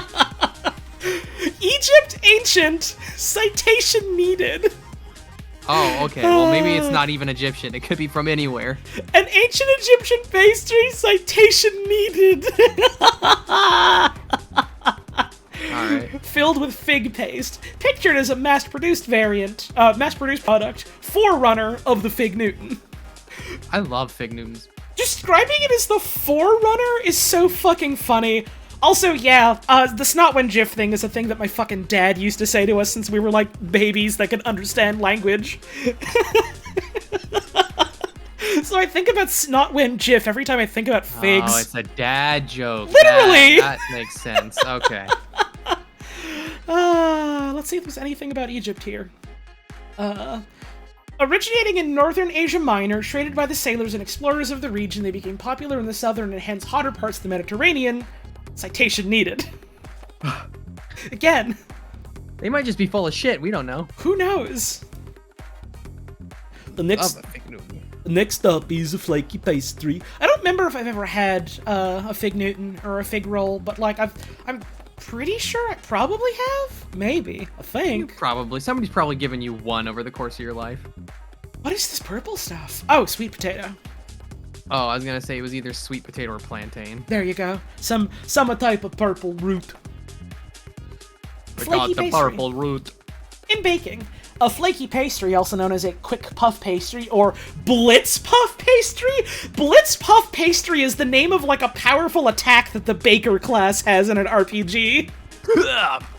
Speaker 2: Egypt ancient. Citation needed.
Speaker 4: Oh, okay. Well, maybe it's not even Egyptian. It could be from anywhere.
Speaker 2: An ancient Egyptian pastry. Citation needed.
Speaker 4: Alright.
Speaker 2: Filled with fig paste. Pictured as a mass-produced product, forerunner of the Fig Newton.
Speaker 4: I love Fig Newtons.
Speaker 2: Describing it as the forerunner is so fucking funny. Also, yeah, the snot when Jif thing is a thing that my fucking dad used to say to us since we were like babies that could understand language. So I think about snot when Jif every time I think about figs.
Speaker 4: Oh, it's a dad joke.
Speaker 2: Literally!
Speaker 4: That makes sense. Okay.
Speaker 2: Let's see if there's anything about Egypt here. Originating in northern Asia Minor, traded by the sailors and explorers of the region, they became popular in the southern and hence hotter parts of the Mediterranean. Citation needed. Again.
Speaker 4: They might just be full of shit. We don't know.
Speaker 2: Who knows? The
Speaker 4: Love a Fig Newton.
Speaker 2: next up is a flaky pastry. I don't remember if I've ever had a Fig Newton or a fig roll, but like I'm pretty sure I probably have. Maybe. I think.
Speaker 4: Probably. Somebody's probably given you one over the course of your life.
Speaker 2: What is this purple stuff? Oh, sweet potato.
Speaker 4: Oh, I was gonna say it was either sweet potato or plantain.
Speaker 2: There you go. Some type of purple root.
Speaker 4: We got the
Speaker 2: pastry.
Speaker 4: purple root.
Speaker 2: In baking, a flaky pastry, also known as a quick puff pastry or blitz puff pastry. Blitz puff pastry is the name of like a powerful attack that the baker class has in an RPG.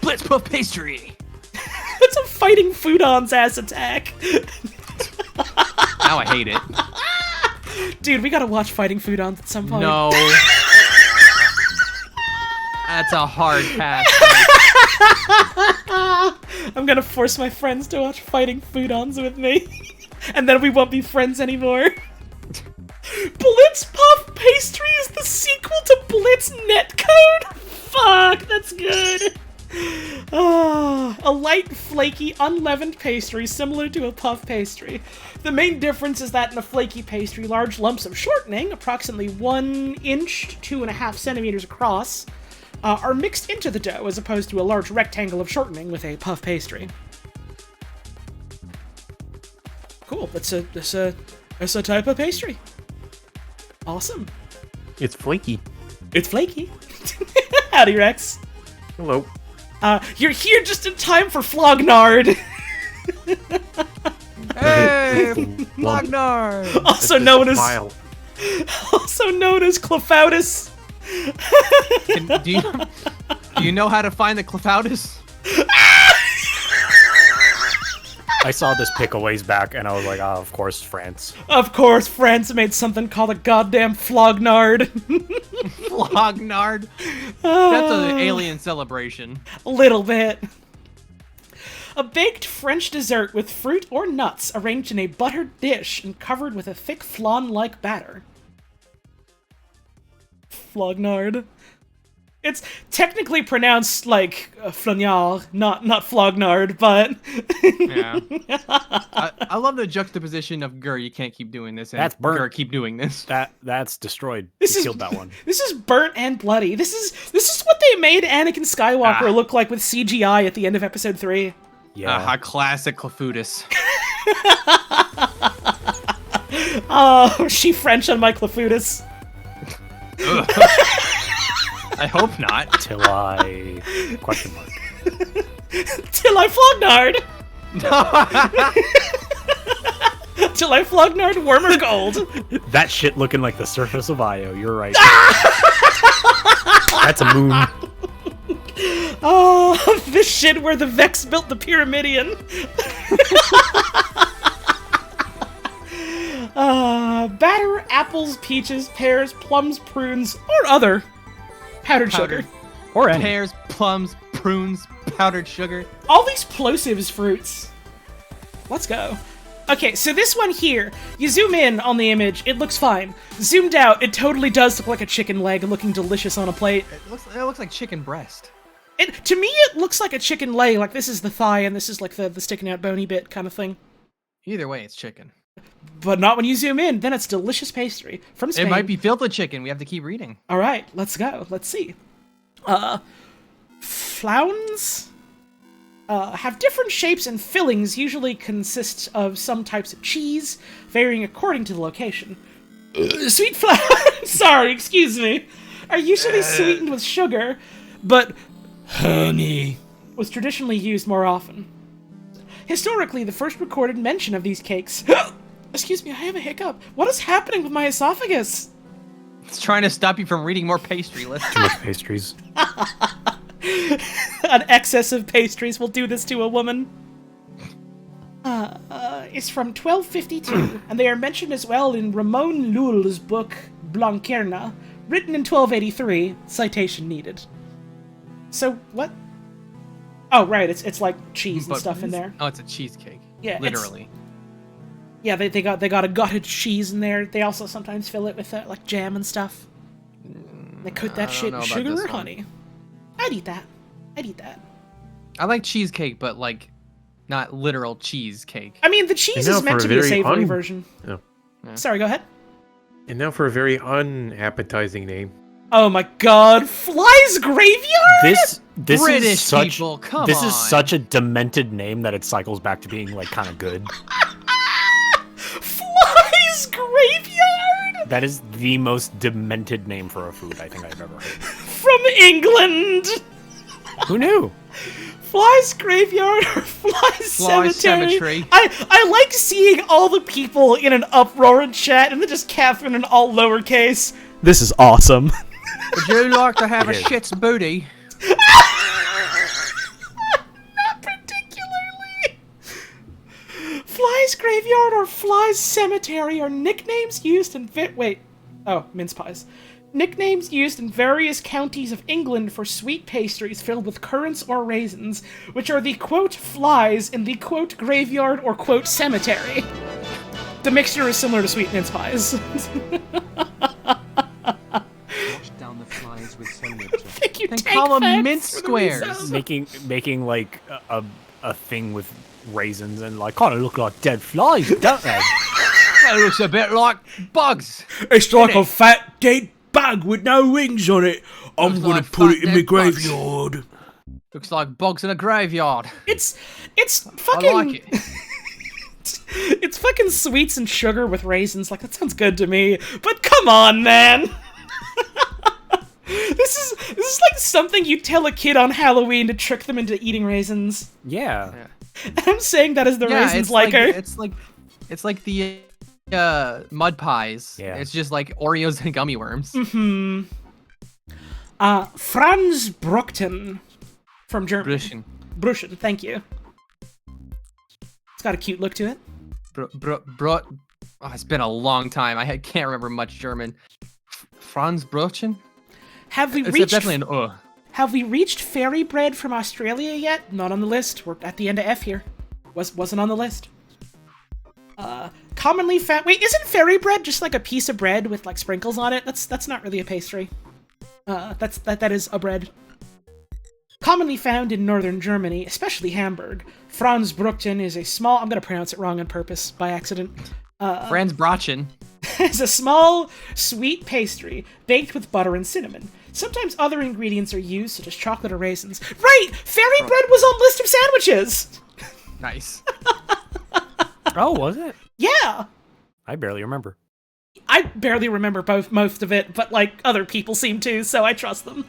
Speaker 4: Blitz puff pastry.
Speaker 2: It's a fighting Foodon's ass attack.
Speaker 4: Now I hate it.
Speaker 2: Dude, we gotta watch Fighting Foodons at some point.
Speaker 4: No. That's a hard pass.
Speaker 2: I'm gonna force my friends to watch Fighting Foodons with me. And then we won't be friends anymore. Blitz Puff Pastry is the sequel to Blitz Netcode? Fuck, that's good. A light, flaky, unleavened pastry similar to a puff pastry. The main difference is that in a flaky pastry, large lumps of shortening, approximately 1 inch to 2.5 centimeters across, are mixed into the dough as opposed to a large rectangle of shortening with a puff pastry. Cool, that's a type of pastry. Awesome.
Speaker 3: It's flaky.
Speaker 2: It's flaky. Howdy, Rex.
Speaker 3: Hello.
Speaker 2: You're here just in time for Flognard.
Speaker 4: Hey, Lognard.
Speaker 2: Also known as Clefautus.
Speaker 4: Do you know how to find the Clefautus?
Speaker 3: I saw this pic a ways back, and I was like, oh, of course, France.
Speaker 2: Of course, France made something called a goddamn Flognard.
Speaker 4: Flognard? That's an alien celebration.
Speaker 2: A little bit. A baked French dessert with fruit or nuts arranged in a buttered dish and covered with a thick flan-like batter. Flognard. It's technically pronounced like flagnard, not flognard, but...
Speaker 4: Yeah. I love the juxtaposition of Gur, you can't keep doing this, and
Speaker 3: That's burnt.
Speaker 4: Gur, keep doing this.
Speaker 3: That's destroyed.
Speaker 2: This
Speaker 3: You
Speaker 2: is
Speaker 3: killed that one.
Speaker 2: This is burnt and bloody. This is what they made Anakin Skywalker look like with CGI at the end of Episode 3.
Speaker 3: Yeah.
Speaker 4: A classic Clefautus.
Speaker 2: Oh, she French on my Clefautus.
Speaker 4: I hope not.
Speaker 3: Till I... Question mark.
Speaker 2: Till I Flognard. Till I Flognard Wormer Gold.
Speaker 3: That shit looking like the surface of Io. You're right. That's a moon.
Speaker 2: Oh, this shit where the Vex built the Pyramidion. Batter, apples, peaches, pears, plums, prunes, or other powdered sugar.
Speaker 3: Or any.
Speaker 4: Pears, plums, prunes, powdered sugar.
Speaker 2: All these plosives fruits. Let's go. Okay, so this one here, you zoom in on the image, it looks fine. Zoomed out, it totally does look like a chicken leg looking delicious on a plate.
Speaker 4: It looks like chicken breast.
Speaker 2: To me, it looks like a chicken leg, like this is the thigh and this is like the sticking out bony bit kind of thing.
Speaker 4: Either way, it's chicken.
Speaker 2: But not when you zoom in, then it's delicious pastry from Spain.
Speaker 4: It might be filled with chicken. We have to keep reading.
Speaker 2: All right, let's go. Let's see. Flowns have different shapes and fillings, usually consist of some types of cheese, varying according to the location. Sweet flowers, sorry, excuse me, are usually sweetened with sugar, but honey was traditionally used more often. Historically, the first recorded mention of these cakes... Excuse me, I have a hiccup. What is happening with my esophagus?
Speaker 4: It's trying to stop you from reading more pastry lists.
Speaker 3: Too much pastries.
Speaker 2: An excess of pastries will do this to a woman. It's from 1252, and they are mentioned as well in Ramon Lull's book Blanquerna, written in 1283, citation needed. So, what? Oh, right, it's like cheese and stuff in there.
Speaker 4: Oh, it's a cheesecake.
Speaker 2: Yeah,
Speaker 4: literally.
Speaker 2: Yeah, they got a gutted cheese in there. They also sometimes fill it with like jam and stuff. They coat that shit in sugar or honey. I'd eat that.
Speaker 4: I like cheesecake, but like not literal cheesecake.
Speaker 2: I mean, the cheese is meant to be a savory version.
Speaker 8: Oh.
Speaker 4: Yeah.
Speaker 2: Sorry, go ahead.
Speaker 8: And now for a very unappetizing name.
Speaker 2: Oh my god, Fly's Graveyard?
Speaker 3: This
Speaker 4: British
Speaker 3: is such
Speaker 4: people, come
Speaker 3: this
Speaker 4: on.
Speaker 3: is such a demented name that it cycles back to being like kind of good.
Speaker 2: Fly's Graveyard?
Speaker 3: That is the most demented name for a food I think I've ever heard.
Speaker 2: From England.
Speaker 3: Who knew?
Speaker 2: Fly's Graveyard or Fly's Cemetery. I like seeing all the people in an uproar in chat and then just Catherine in all lowercase. This is awesome.
Speaker 4: Would you like to have a shit's booty?
Speaker 2: Not particularly. Fly's Graveyard or Fly's Cemetery are nicknames used in mince pies. Nicknames used in various counties of England for sweet pastries filled with currants or raisins, which are the quote flies in the quote graveyard or quote cemetery. The mixture is similar to sweet mince pies.
Speaker 1: Wash down the flies with soda.
Speaker 2: Thank you,
Speaker 4: Then
Speaker 2: Tank
Speaker 4: call them
Speaker 2: Facts,
Speaker 4: mince
Speaker 2: for the
Speaker 4: squares.
Speaker 2: resub.
Speaker 3: Making like a thing with raisins and like kind of look like dead flies, don't they?
Speaker 4: That looks a bit like bugs.
Speaker 5: It's like a fat dead bug with no wings on it. I'm
Speaker 4: Looks
Speaker 5: gonna
Speaker 4: like
Speaker 5: put
Speaker 4: fat
Speaker 5: it in my
Speaker 4: dead bugs.
Speaker 5: graveyard.
Speaker 4: Looks like bugs in a graveyard.
Speaker 2: It's fucking.
Speaker 4: I like it.
Speaker 2: It's fucking sweets and sugar with raisins. Like, that sounds good to me. But come on, man. This is like something you tell a kid on Halloween to trick them into eating raisins.
Speaker 3: Yeah.
Speaker 2: I'm saying that as the raisins liker.
Speaker 4: It's like the mud pies.
Speaker 3: Yeah.
Speaker 4: It's just like Oreos and gummy worms.
Speaker 2: Franz Brockton from Germany. Bruschen, thank you. It's got a cute look to it.
Speaker 4: Oh, it's been a long time. I can't remember much German. Franz Brochen?
Speaker 2: Have we
Speaker 4: It's
Speaker 2: reached
Speaker 4: definitely an
Speaker 2: Have we reached fairy bread from Australia yet? Not on the list. We're at the end of F here. Wasn't on the list. Commonly found. Wait, isn't fairy bread just like a piece of bread with like sprinkles on it? That's not really a pastry. That is a bread. Commonly found in northern Germany, especially Hamburg. Franz Brockton is a small. I'm gonna pronounce it wrong on purpose by accident.
Speaker 4: Franz Brochen.
Speaker 2: Is a small, sweet pastry baked with butter and cinnamon. Sometimes other ingredients are used, such as chocolate or raisins. Right! Fairy bread was on list of sandwiches!
Speaker 4: Nice.
Speaker 3: Oh, was it?
Speaker 2: Yeah!
Speaker 3: I barely remember.
Speaker 2: I barely remember most of it, but, like, other people seem to, so I trust them.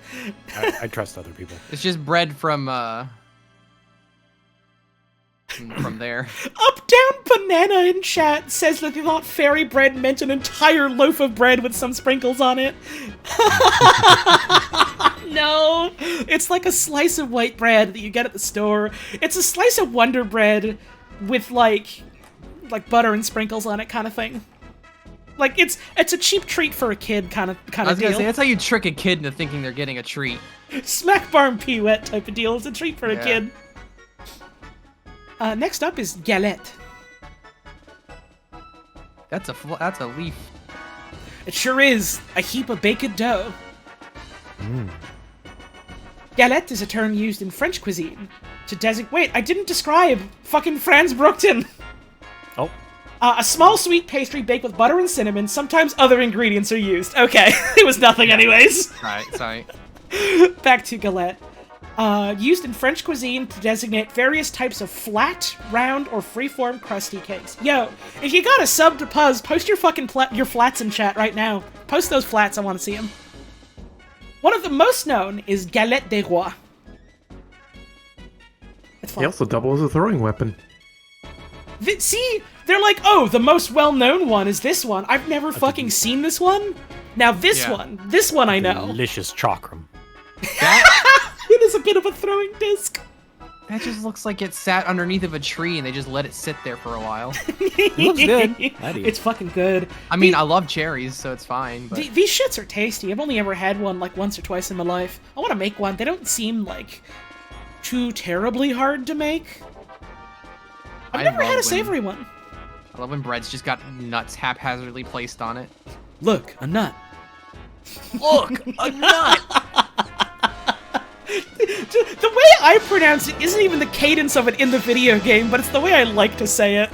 Speaker 3: I trust other people.
Speaker 4: It's just bread from there.
Speaker 2: Up Down Banana in chat says that they thought fairy bread meant an entire loaf of bread with some sprinkles on it. No! It's like a slice of white bread that you get at the store. It's a slice of Wonder Bread with, like butter and sprinkles on it kind of thing. Like it's a cheap treat for a kid kind of
Speaker 4: I was
Speaker 2: deal.
Speaker 4: gonna say that's how you trick a kid into thinking they're getting a treat.
Speaker 2: Smack barn Pee-wet type of deal. It's a treat for a
Speaker 4: Yeah.
Speaker 2: kid. Next up is galette.
Speaker 4: That's a leaf.
Speaker 2: It sure is a heap of baked dough. Galette is a term used in French cuisine to designate. Wait, I didn't describe fucking Franz Brookton.
Speaker 3: Oh.
Speaker 2: A small sweet pastry baked with butter and cinnamon. Sometimes other ingredients are used. Okay, it was nothing anyways.
Speaker 4: Right, sorry.
Speaker 2: Back to galette. Used in French cuisine to designate various types of flat, round, or freeform crusty cakes. Yo, if you got a sub to Puzz, post your fucking your flats in chat right now. Post those flats, I want to see them. One of the most known is galette des rois. It's
Speaker 8: He
Speaker 2: fun.
Speaker 8: also doubles as a throwing weapon.
Speaker 2: See, they're like, oh, the most well-known one is this one. I've never fucking seen this one. Now this one I know.
Speaker 3: Delicious chakram.
Speaker 2: It is a bit of a throwing disc.
Speaker 4: That just looks like it sat underneath of a tree and they just let it sit there for a while.
Speaker 3: It looks good.
Speaker 2: It's fucking good.
Speaker 4: I mean, I love cherries, so it's fine. But
Speaker 2: These shits are tasty. I've only ever had one like once or twice in my life. I want to make one. They don't seem like too terribly hard to make. I've never had a savory one.
Speaker 4: I love when bread's just got nuts haphazardly placed on it.
Speaker 2: Look, a nut.
Speaker 4: Look, a nut!
Speaker 2: The way I pronounce it isn't even the cadence of it in the video game, but it's the way I like to say it.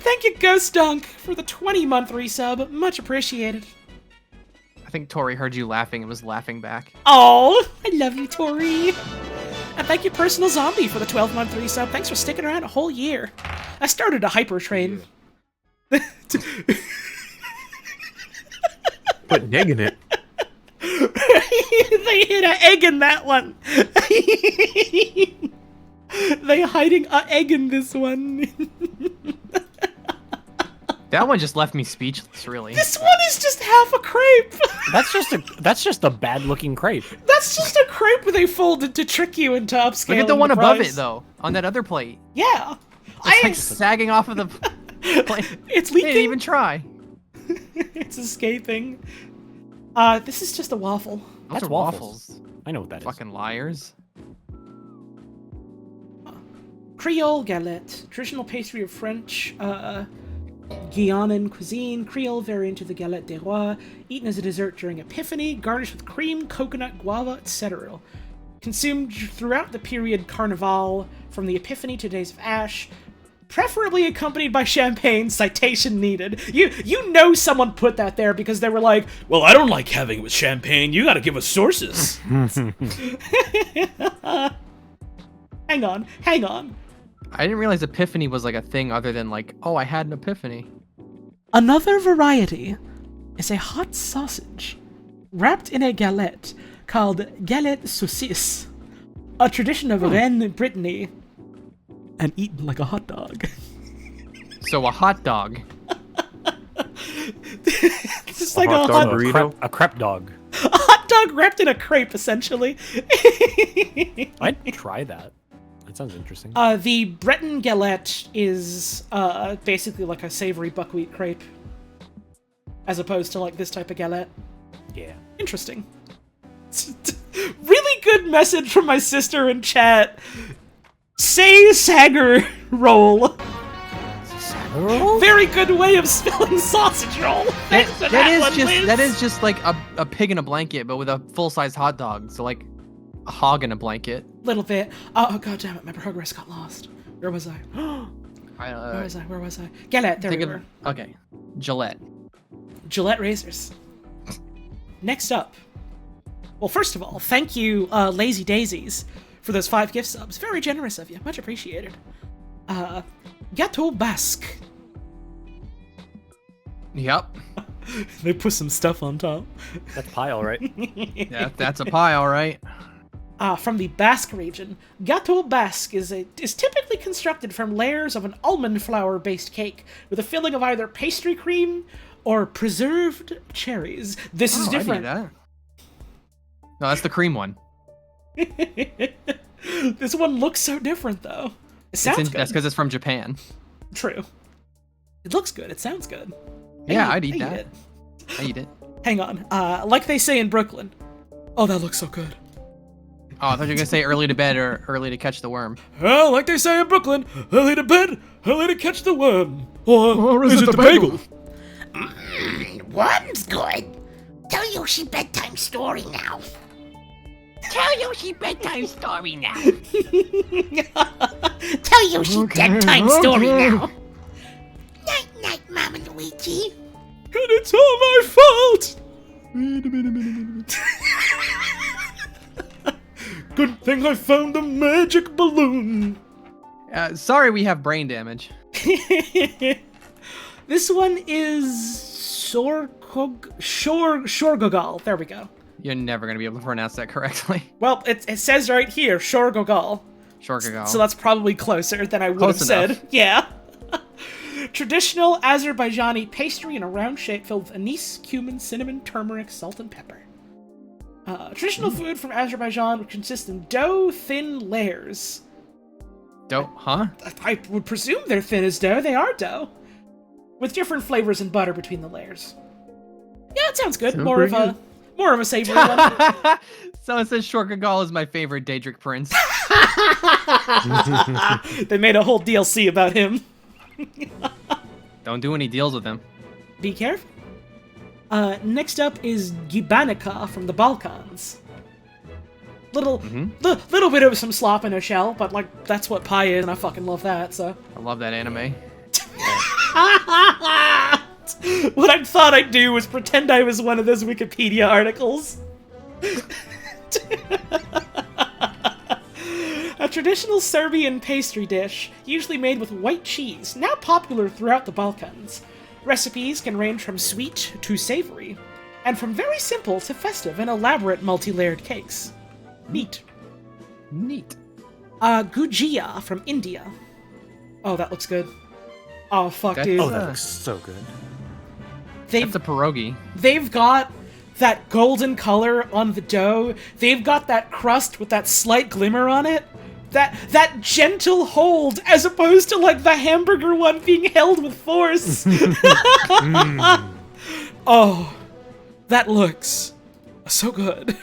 Speaker 2: Thank you, Ghost Dunk, for the 20-month resub. Much appreciated.
Speaker 4: I think Tori heard you laughing and was laughing back.
Speaker 2: Oh, I love you, Tori. And thank you, Personal Zombie, for the 12-month resub. Thanks for sticking around a whole year. I started a hyper train.
Speaker 8: Put an egg in it.
Speaker 2: They hid an egg in that one. They hiding an egg in this one.
Speaker 4: That one just left me speechless, really.
Speaker 2: This one is just half a crepe.
Speaker 3: That's just a bad looking crepe.
Speaker 2: That's just a crepe they folded to trick you into upscaling.
Speaker 4: Look at the one above
Speaker 2: price.
Speaker 4: it, though, on that other plate.
Speaker 2: Yeah.
Speaker 4: It's like sagging off of the plate.
Speaker 2: It's
Speaker 4: They
Speaker 2: leaking.
Speaker 4: didn't even try.
Speaker 2: It's escaping. This is just a waffle.
Speaker 4: Those
Speaker 3: That's
Speaker 4: are
Speaker 3: waffles. I know what that is.
Speaker 4: Fucking liars.
Speaker 2: Creole galette, traditional pastry of French, Guianan cuisine, Creole variant of the galette des rois, eaten as a dessert during Epiphany, garnished with cream, coconut, guava, etc. Consumed throughout the period Carnival, from the Epiphany to Days of Ash, preferably accompanied by champagne, citation needed. You know someone put that there because they were like, well, I don't like having it with champagne, you gotta give us sources. Hang on.
Speaker 4: I didn't realize Epiphany was like a thing other than like, oh, I had an epiphany.
Speaker 2: Another variety is a hot sausage wrapped in a galette called galette saucisse, a tradition of Rennes, Brittany, and eaten like a hot dog.
Speaker 4: So a hot dog.
Speaker 2: It's just like
Speaker 8: hot
Speaker 2: a
Speaker 8: dog
Speaker 2: hot,
Speaker 8: burrito?
Speaker 3: A crepe dog.
Speaker 2: a hot dog wrapped in a crepe, essentially.
Speaker 3: I'd try that. That sounds interesting.
Speaker 2: The Breton galette is basically like a savory buckwheat crepe, as opposed to like this type of galette.
Speaker 3: Yeah.
Speaker 2: Interesting. Really good message from my sister in chat. Say Sager roll. Very good way of spelling sausage roll. Thanks for that one, Liz.
Speaker 4: That is just like a pig in a blanket, but with a full-size hot dog. So like a hog in a blanket.
Speaker 2: Little bit. Oh god damn it! My progress got lost. Where was I? Where was I? Galette. There we were.
Speaker 4: Okay, Gillette.
Speaker 2: Gillette razors. Next up. Well, first of all, thank you, Lazy Daisies, for those 5 gift subs. Very generous of you. Much appreciated. Gâteau Basque.
Speaker 4: Yep.
Speaker 2: They put some stuff on top.
Speaker 3: That's pie, all right.
Speaker 4: Yeah, that's a pie, all right.
Speaker 2: From the Basque region, Gâteau Basque is typically constructed from layers of an almond flour-based cake with a filling of either pastry cream or preserved cherries. This is different.
Speaker 4: I knew that. No, that's the cream one.
Speaker 2: This one looks so different, though. It sounds good.
Speaker 4: That's because it's from Japan.
Speaker 2: True. It looks good. It sounds good.
Speaker 4: Yeah, I'd eat that.
Speaker 2: it.
Speaker 4: I eat it.
Speaker 2: Hang on. Like they say in Brooklyn. Oh, that looks so good.
Speaker 4: Oh, I thought you were gonna say early to bed or early to catch the worm.
Speaker 5: Well, like they say in Brooklyn, early to bed, early to catch the worm. Or is it the bagel?
Speaker 9: Worm's good. Tell Yoshi bedtime story now. Tell Yoshi bedtime story now. Tell Yoshi bedtime story now. Night, night, Mama Luigi.
Speaker 5: And it's all my fault. Good thing I found the magic balloon.
Speaker 4: Sorry, we have brain damage.
Speaker 2: This one is Shorgogal. There we go.
Speaker 4: You're never gonna be able to pronounce that correctly.
Speaker 2: Well, it says right here, Shorgogal.
Speaker 4: Shorgogal.
Speaker 2: So that's probably closer than I would
Speaker 4: Close
Speaker 2: have said.
Speaker 4: enough.
Speaker 2: Yeah. Traditional Azerbaijani pastry in a round shape filled with anise, cumin, cinnamon, turmeric, salt, and pepper. Traditional food from Azerbaijan which consists in dough thin layers.
Speaker 4: Dough, huh?
Speaker 2: I would presume they're thin as dough. They are dough. With different flavors and butter between the layers. Yeah, it sounds good.
Speaker 8: Sounds
Speaker 2: More of
Speaker 8: pretty
Speaker 2: a savory one.
Speaker 4: Someone says Shorgogal is my favorite Daedric prince.
Speaker 2: They made a whole DLC about him.
Speaker 4: Don't do any deals with him.
Speaker 2: Be careful. Next up is Gibanica from the Balkans. Little bit of some slop in a shell, but like that's what pie is, and I fucking love that. So
Speaker 4: I love that anime.
Speaker 2: what I thought I'd do was pretend I was one of those Wikipedia articles. A traditional Serbian pastry dish, usually made with white cheese, now popular throughout the Balkans. Recipes can range from sweet to savory, and from very simple to festive and elaborate multi-layered cakes. Neat.
Speaker 4: Neat.
Speaker 2: Gujia from India. Oh, that looks good. Oh, fuck, dude.
Speaker 3: Oh, that looks so good.
Speaker 2: They've,
Speaker 4: That's a pierogi.
Speaker 2: they've got that golden color on the dough. They've got that crust with that slight glimmer on it. That gentle hold, as opposed to like the hamburger one being held with force. Oh, that looks so good.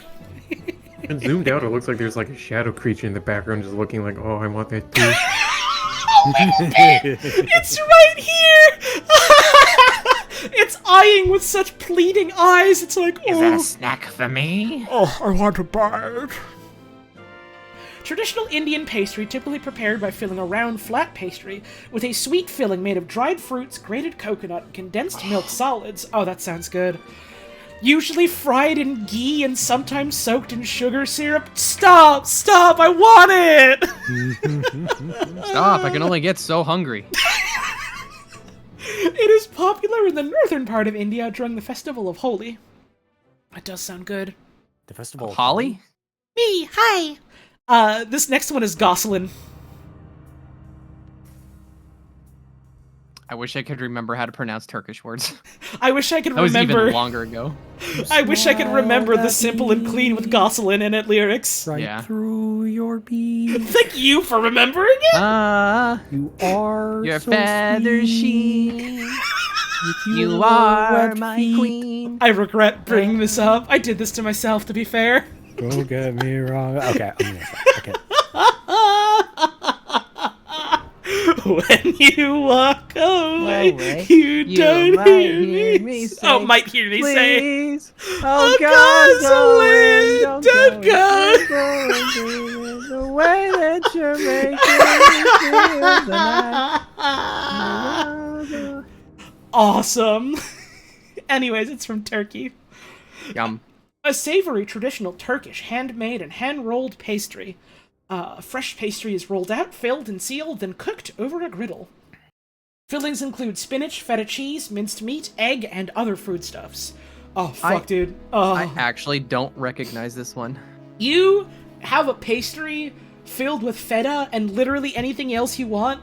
Speaker 8: And zoomed out, it looks like there's like a shadow creature in the background just looking like, oh, I want that too.
Speaker 2: It's right here! It's eyeing with such pleading eyes. It's like,
Speaker 9: Is that a
Speaker 2: oh.
Speaker 9: snack for me?
Speaker 5: Oh, I want to buy it.
Speaker 2: Traditional Indian pastry typically prepared by filling a round, flat pastry with a sweet filling made of dried fruits, grated coconut, and condensed milk solids. Oh, that sounds good. Usually fried in ghee and sometimes soaked in sugar syrup. Stop! Stop! I want it!
Speaker 4: Stop, I can only get so hungry.
Speaker 2: It is popular in the northern part of India during the festival of Holi. That does sound good.
Speaker 3: The festival. of
Speaker 4: Holly?
Speaker 2: Me, hi! This next one is Gosselin.
Speaker 4: I wish I could remember how to pronounce Turkish words.
Speaker 2: I wish I could
Speaker 4: That was
Speaker 2: remember.
Speaker 4: even longer ago.
Speaker 2: I wish I could remember the simple and clean with Gosselin in it lyrics.
Speaker 3: Right
Speaker 4: Yeah.
Speaker 3: through your being.
Speaker 2: Thank you for remembering it.
Speaker 3: You are
Speaker 4: Your
Speaker 3: so
Speaker 4: feather
Speaker 3: sweet.
Speaker 4: sheen.
Speaker 3: With
Speaker 4: You
Speaker 3: your
Speaker 4: are
Speaker 3: wet
Speaker 4: my
Speaker 3: feet.
Speaker 4: queen.
Speaker 2: I regret bringing this up. I did this to myself, to be fair.
Speaker 3: Don't get me wrong. Okay, I'm gonna stop. Okay.
Speaker 2: When you walk away,
Speaker 4: Away,
Speaker 2: you don't
Speaker 4: might
Speaker 2: hear me.
Speaker 4: say,
Speaker 2: Oh, might hear me say.
Speaker 4: Please.
Speaker 2: Oh,
Speaker 4: God,
Speaker 2: Gosselin, don't go.
Speaker 4: The way that you're making me feel tonight.
Speaker 2: Awesome. Anyways, it's from Turkey.
Speaker 4: Yum.
Speaker 2: A savory traditional Turkish handmade and hand-rolled pastry. Fresh pastry is rolled out, filled and sealed, then cooked over a griddle. Fillings include spinach, feta cheese, minced meat, egg, and other foodstuffs. Oh, fuck, dude. Oh.
Speaker 4: I actually don't recognize this one.
Speaker 2: You have a pastry filled with feta and literally anything else you want,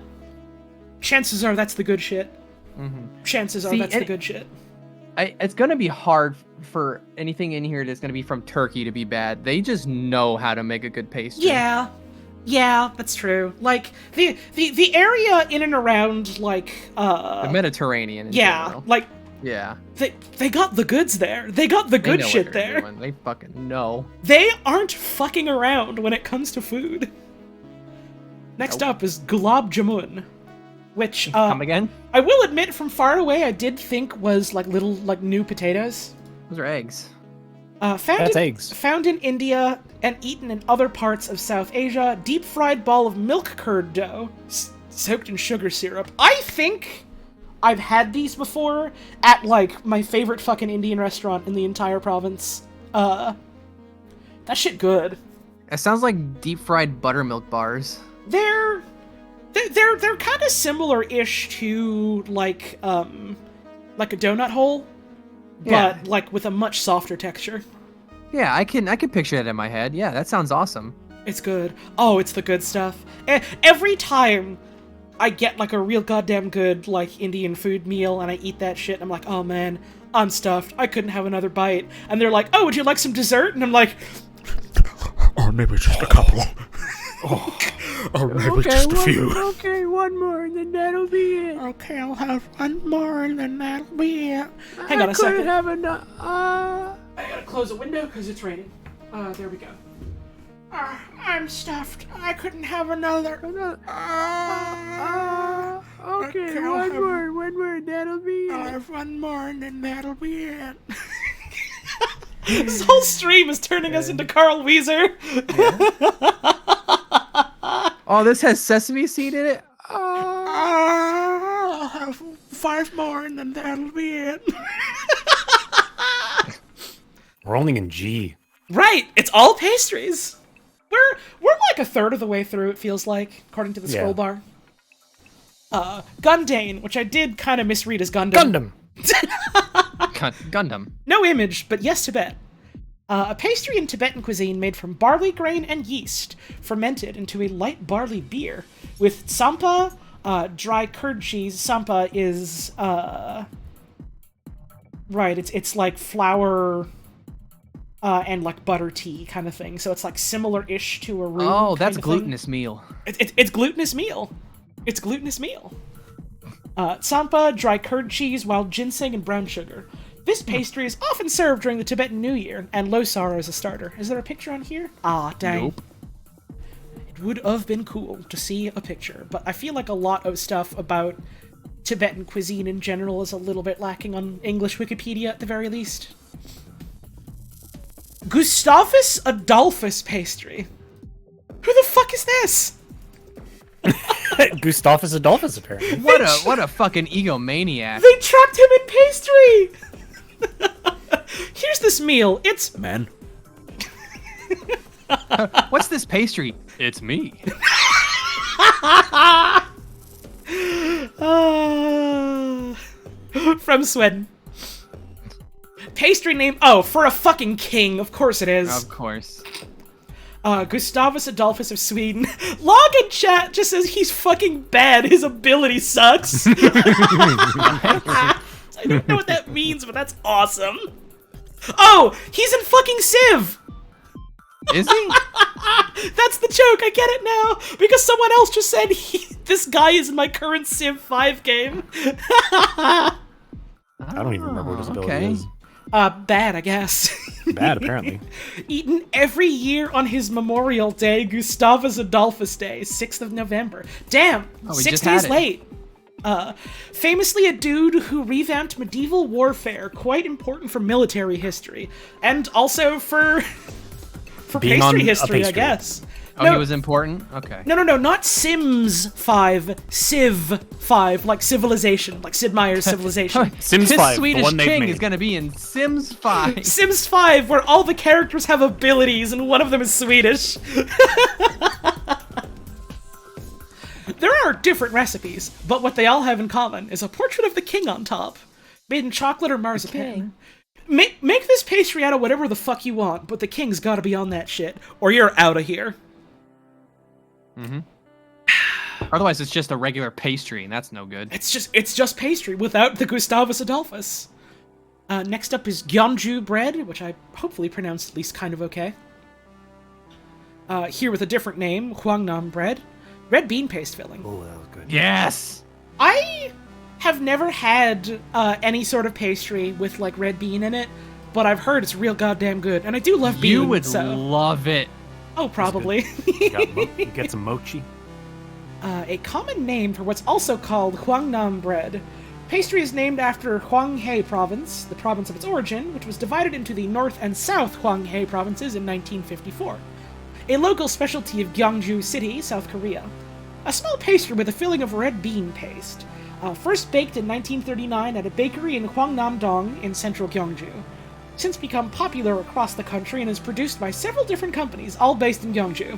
Speaker 2: chances are that's the good shit. Chances are
Speaker 4: See,
Speaker 2: that's the good shit.
Speaker 4: It's gonna be hard for anything in here that's gonna be from Turkey to be bad. They just know how to make a good pastry.
Speaker 2: Yeah. Yeah, that's true. Like the area in and around like
Speaker 4: The Mediterranean. In
Speaker 2: yeah,
Speaker 4: general.
Speaker 2: like
Speaker 4: Yeah.
Speaker 2: they got the goods there. They got the
Speaker 4: They
Speaker 2: good
Speaker 4: know what
Speaker 2: shit
Speaker 4: they're
Speaker 2: there.
Speaker 4: doing. They fucking know.
Speaker 2: They aren't fucking around when it comes to food. Next up is gulab jamun, which
Speaker 4: Come again?
Speaker 2: I will admit from far away I did think was like little like new potatoes.
Speaker 4: Those are eggs.
Speaker 3: That's eggs.
Speaker 2: Found in India and eaten in other parts of South Asia, deep fried ball of milk curd dough soaked in sugar syrup. I think I've had these before at like my favorite fucking Indian restaurant in the entire province. That shit good.
Speaker 4: It sounds like deep fried buttermilk bars.
Speaker 2: They're kind of similar-ish to like a donut hole,
Speaker 4: Yeah.
Speaker 2: but like with a much softer texture.
Speaker 4: Yeah, I can picture it in my head. Yeah, that sounds awesome.
Speaker 2: It's good. Oh, it's the good stuff. Every time I get like a real goddamn good like Indian food meal and I eat that shit, I'm like, oh man, I'm stuffed. I couldn't have another bite. And they're like, oh, would you like some dessert? And I'm like,
Speaker 5: Or maybe just a couple. Or maybe just a few.
Speaker 4: Okay, one more, and then that'll be it.
Speaker 5: Okay, I'll have one more and then that'll be it.
Speaker 2: hang on a second.
Speaker 4: Have enough.
Speaker 2: I gotta close a window because it's raining. There we go. I'm stuffed. I couldn't have another.
Speaker 4: Okay, one more, that'll be it.
Speaker 5: I'll have one more and then that'll be it.
Speaker 2: This whole stream is turning us into Carl Weezer.
Speaker 4: Oh, this has sesame seed in it?
Speaker 5: I'll have 5 more and then that'll be it.
Speaker 3: We're only in G.
Speaker 2: Right, it's all pastries. We're like a third of the way through, it feels like, according to the scroll bar. Gundane, which I did kind of misread as Gundam.
Speaker 4: Gundam.
Speaker 2: No image, but yes Tibet. A pastry in Tibetan cuisine made from barley grain and yeast, fermented into a light barley beer, with sampa, dry curd cheese. Sampa is, right, it's like flour, and like butter tea kind of thing, so it's like similar-ish to a roux.
Speaker 4: Oh, that's
Speaker 2: kind of
Speaker 4: glutinous meal.
Speaker 2: It's glutinous meal. It's glutinous meal. Tsampa, dry curd cheese, wild ginseng, and brown sugar. This pastry is often served during the Tibetan New Year, and losar as a starter. Is there a picture on here? Ah, dang.
Speaker 4: Nope.
Speaker 2: It would have been cool to see a picture, but I feel like a lot of stuff about Tibetan cuisine in general is a little bit lacking on English Wikipedia at the very least. Gustavus Adolphus pastry. Who the fuck is this?
Speaker 3: Gustavus Adolphus, apparently.
Speaker 4: What a fucking egomaniac.
Speaker 2: They trapped him in pastry! Here's this meal. It's...
Speaker 5: Man.
Speaker 4: What's this pastry? It's me.
Speaker 2: From Sweden. Pastry name... Oh, for a fucking king. Of course it is.
Speaker 4: Of course.
Speaker 2: Gustavus Adolphus of Sweden. Log in chat just says he's fucking bad. His ability sucks. I don't know what that means, but that's awesome. Oh, he's in fucking Civ.
Speaker 4: Is he?
Speaker 2: That's the joke. I get it now because someone else just said this guy is in my current Civ 5 game.
Speaker 3: I don't even remember what his ability is.
Speaker 2: Bad, I guess.
Speaker 3: Bad, apparently.
Speaker 2: Eaten every year on his Memorial Day, Gustavus Adolphus Day, 6th of November. Damn,
Speaker 4: Oh, we
Speaker 2: 6
Speaker 4: just had
Speaker 2: days
Speaker 4: it.
Speaker 2: late. Famously a dude who revamped medieval warfare, quite important for military history, and also for
Speaker 3: Being
Speaker 2: pastry
Speaker 3: on a
Speaker 2: history, I
Speaker 3: pastry.
Speaker 2: guess.
Speaker 4: Oh,
Speaker 2: No.
Speaker 4: he was important? Okay.
Speaker 2: No, not Sims 5, Civ 5, like Civilization, like Sid Meier's Civilization.
Speaker 3: Sims
Speaker 4: This
Speaker 3: 5, the
Speaker 4: Swedish
Speaker 3: one they've
Speaker 4: king
Speaker 3: made.
Speaker 4: is gonna be in Sims 5.
Speaker 2: Sims 5, where all the characters have abilities and one of them is Swedish. There are different recipes, but what they all have in common is a portrait of the king on top, made in chocolate or marzipan. Make this pastry out of whatever the fuck you want, but the king's gotta be on that shit, or you're out of here.
Speaker 4: Otherwise, it's just a regular pastry, and that's no good.
Speaker 2: It's just pastry without the Gustavus Adolphus. Next up is Gyeongju bread, which I hopefully pronounced at least kind of okay. Here with a different name, Huangnam bread. Red bean paste filling.
Speaker 3: Oh, that was good.
Speaker 4: Yes.
Speaker 2: I have never had any sort of pastry with like red bean in it, but I've heard it's real goddamn good, and I do love bean.
Speaker 4: You would
Speaker 2: so.
Speaker 4: love it.
Speaker 2: Oh, probably.
Speaker 3: You get some mochi.
Speaker 2: A common name for what's also called Huangnam bread. Pastry is named after Hwanghae province, the province of its origin, which was divided into the North and South Hwanghae provinces in 1954. A local specialty of Gyeongju City, South Korea. A small pastry with a filling of red bean paste. First baked in 1939 at a bakery in Hwangnam-dong in central Gyeongju. Since become popular across the country and is produced by several different companies, all based in Gyeongju.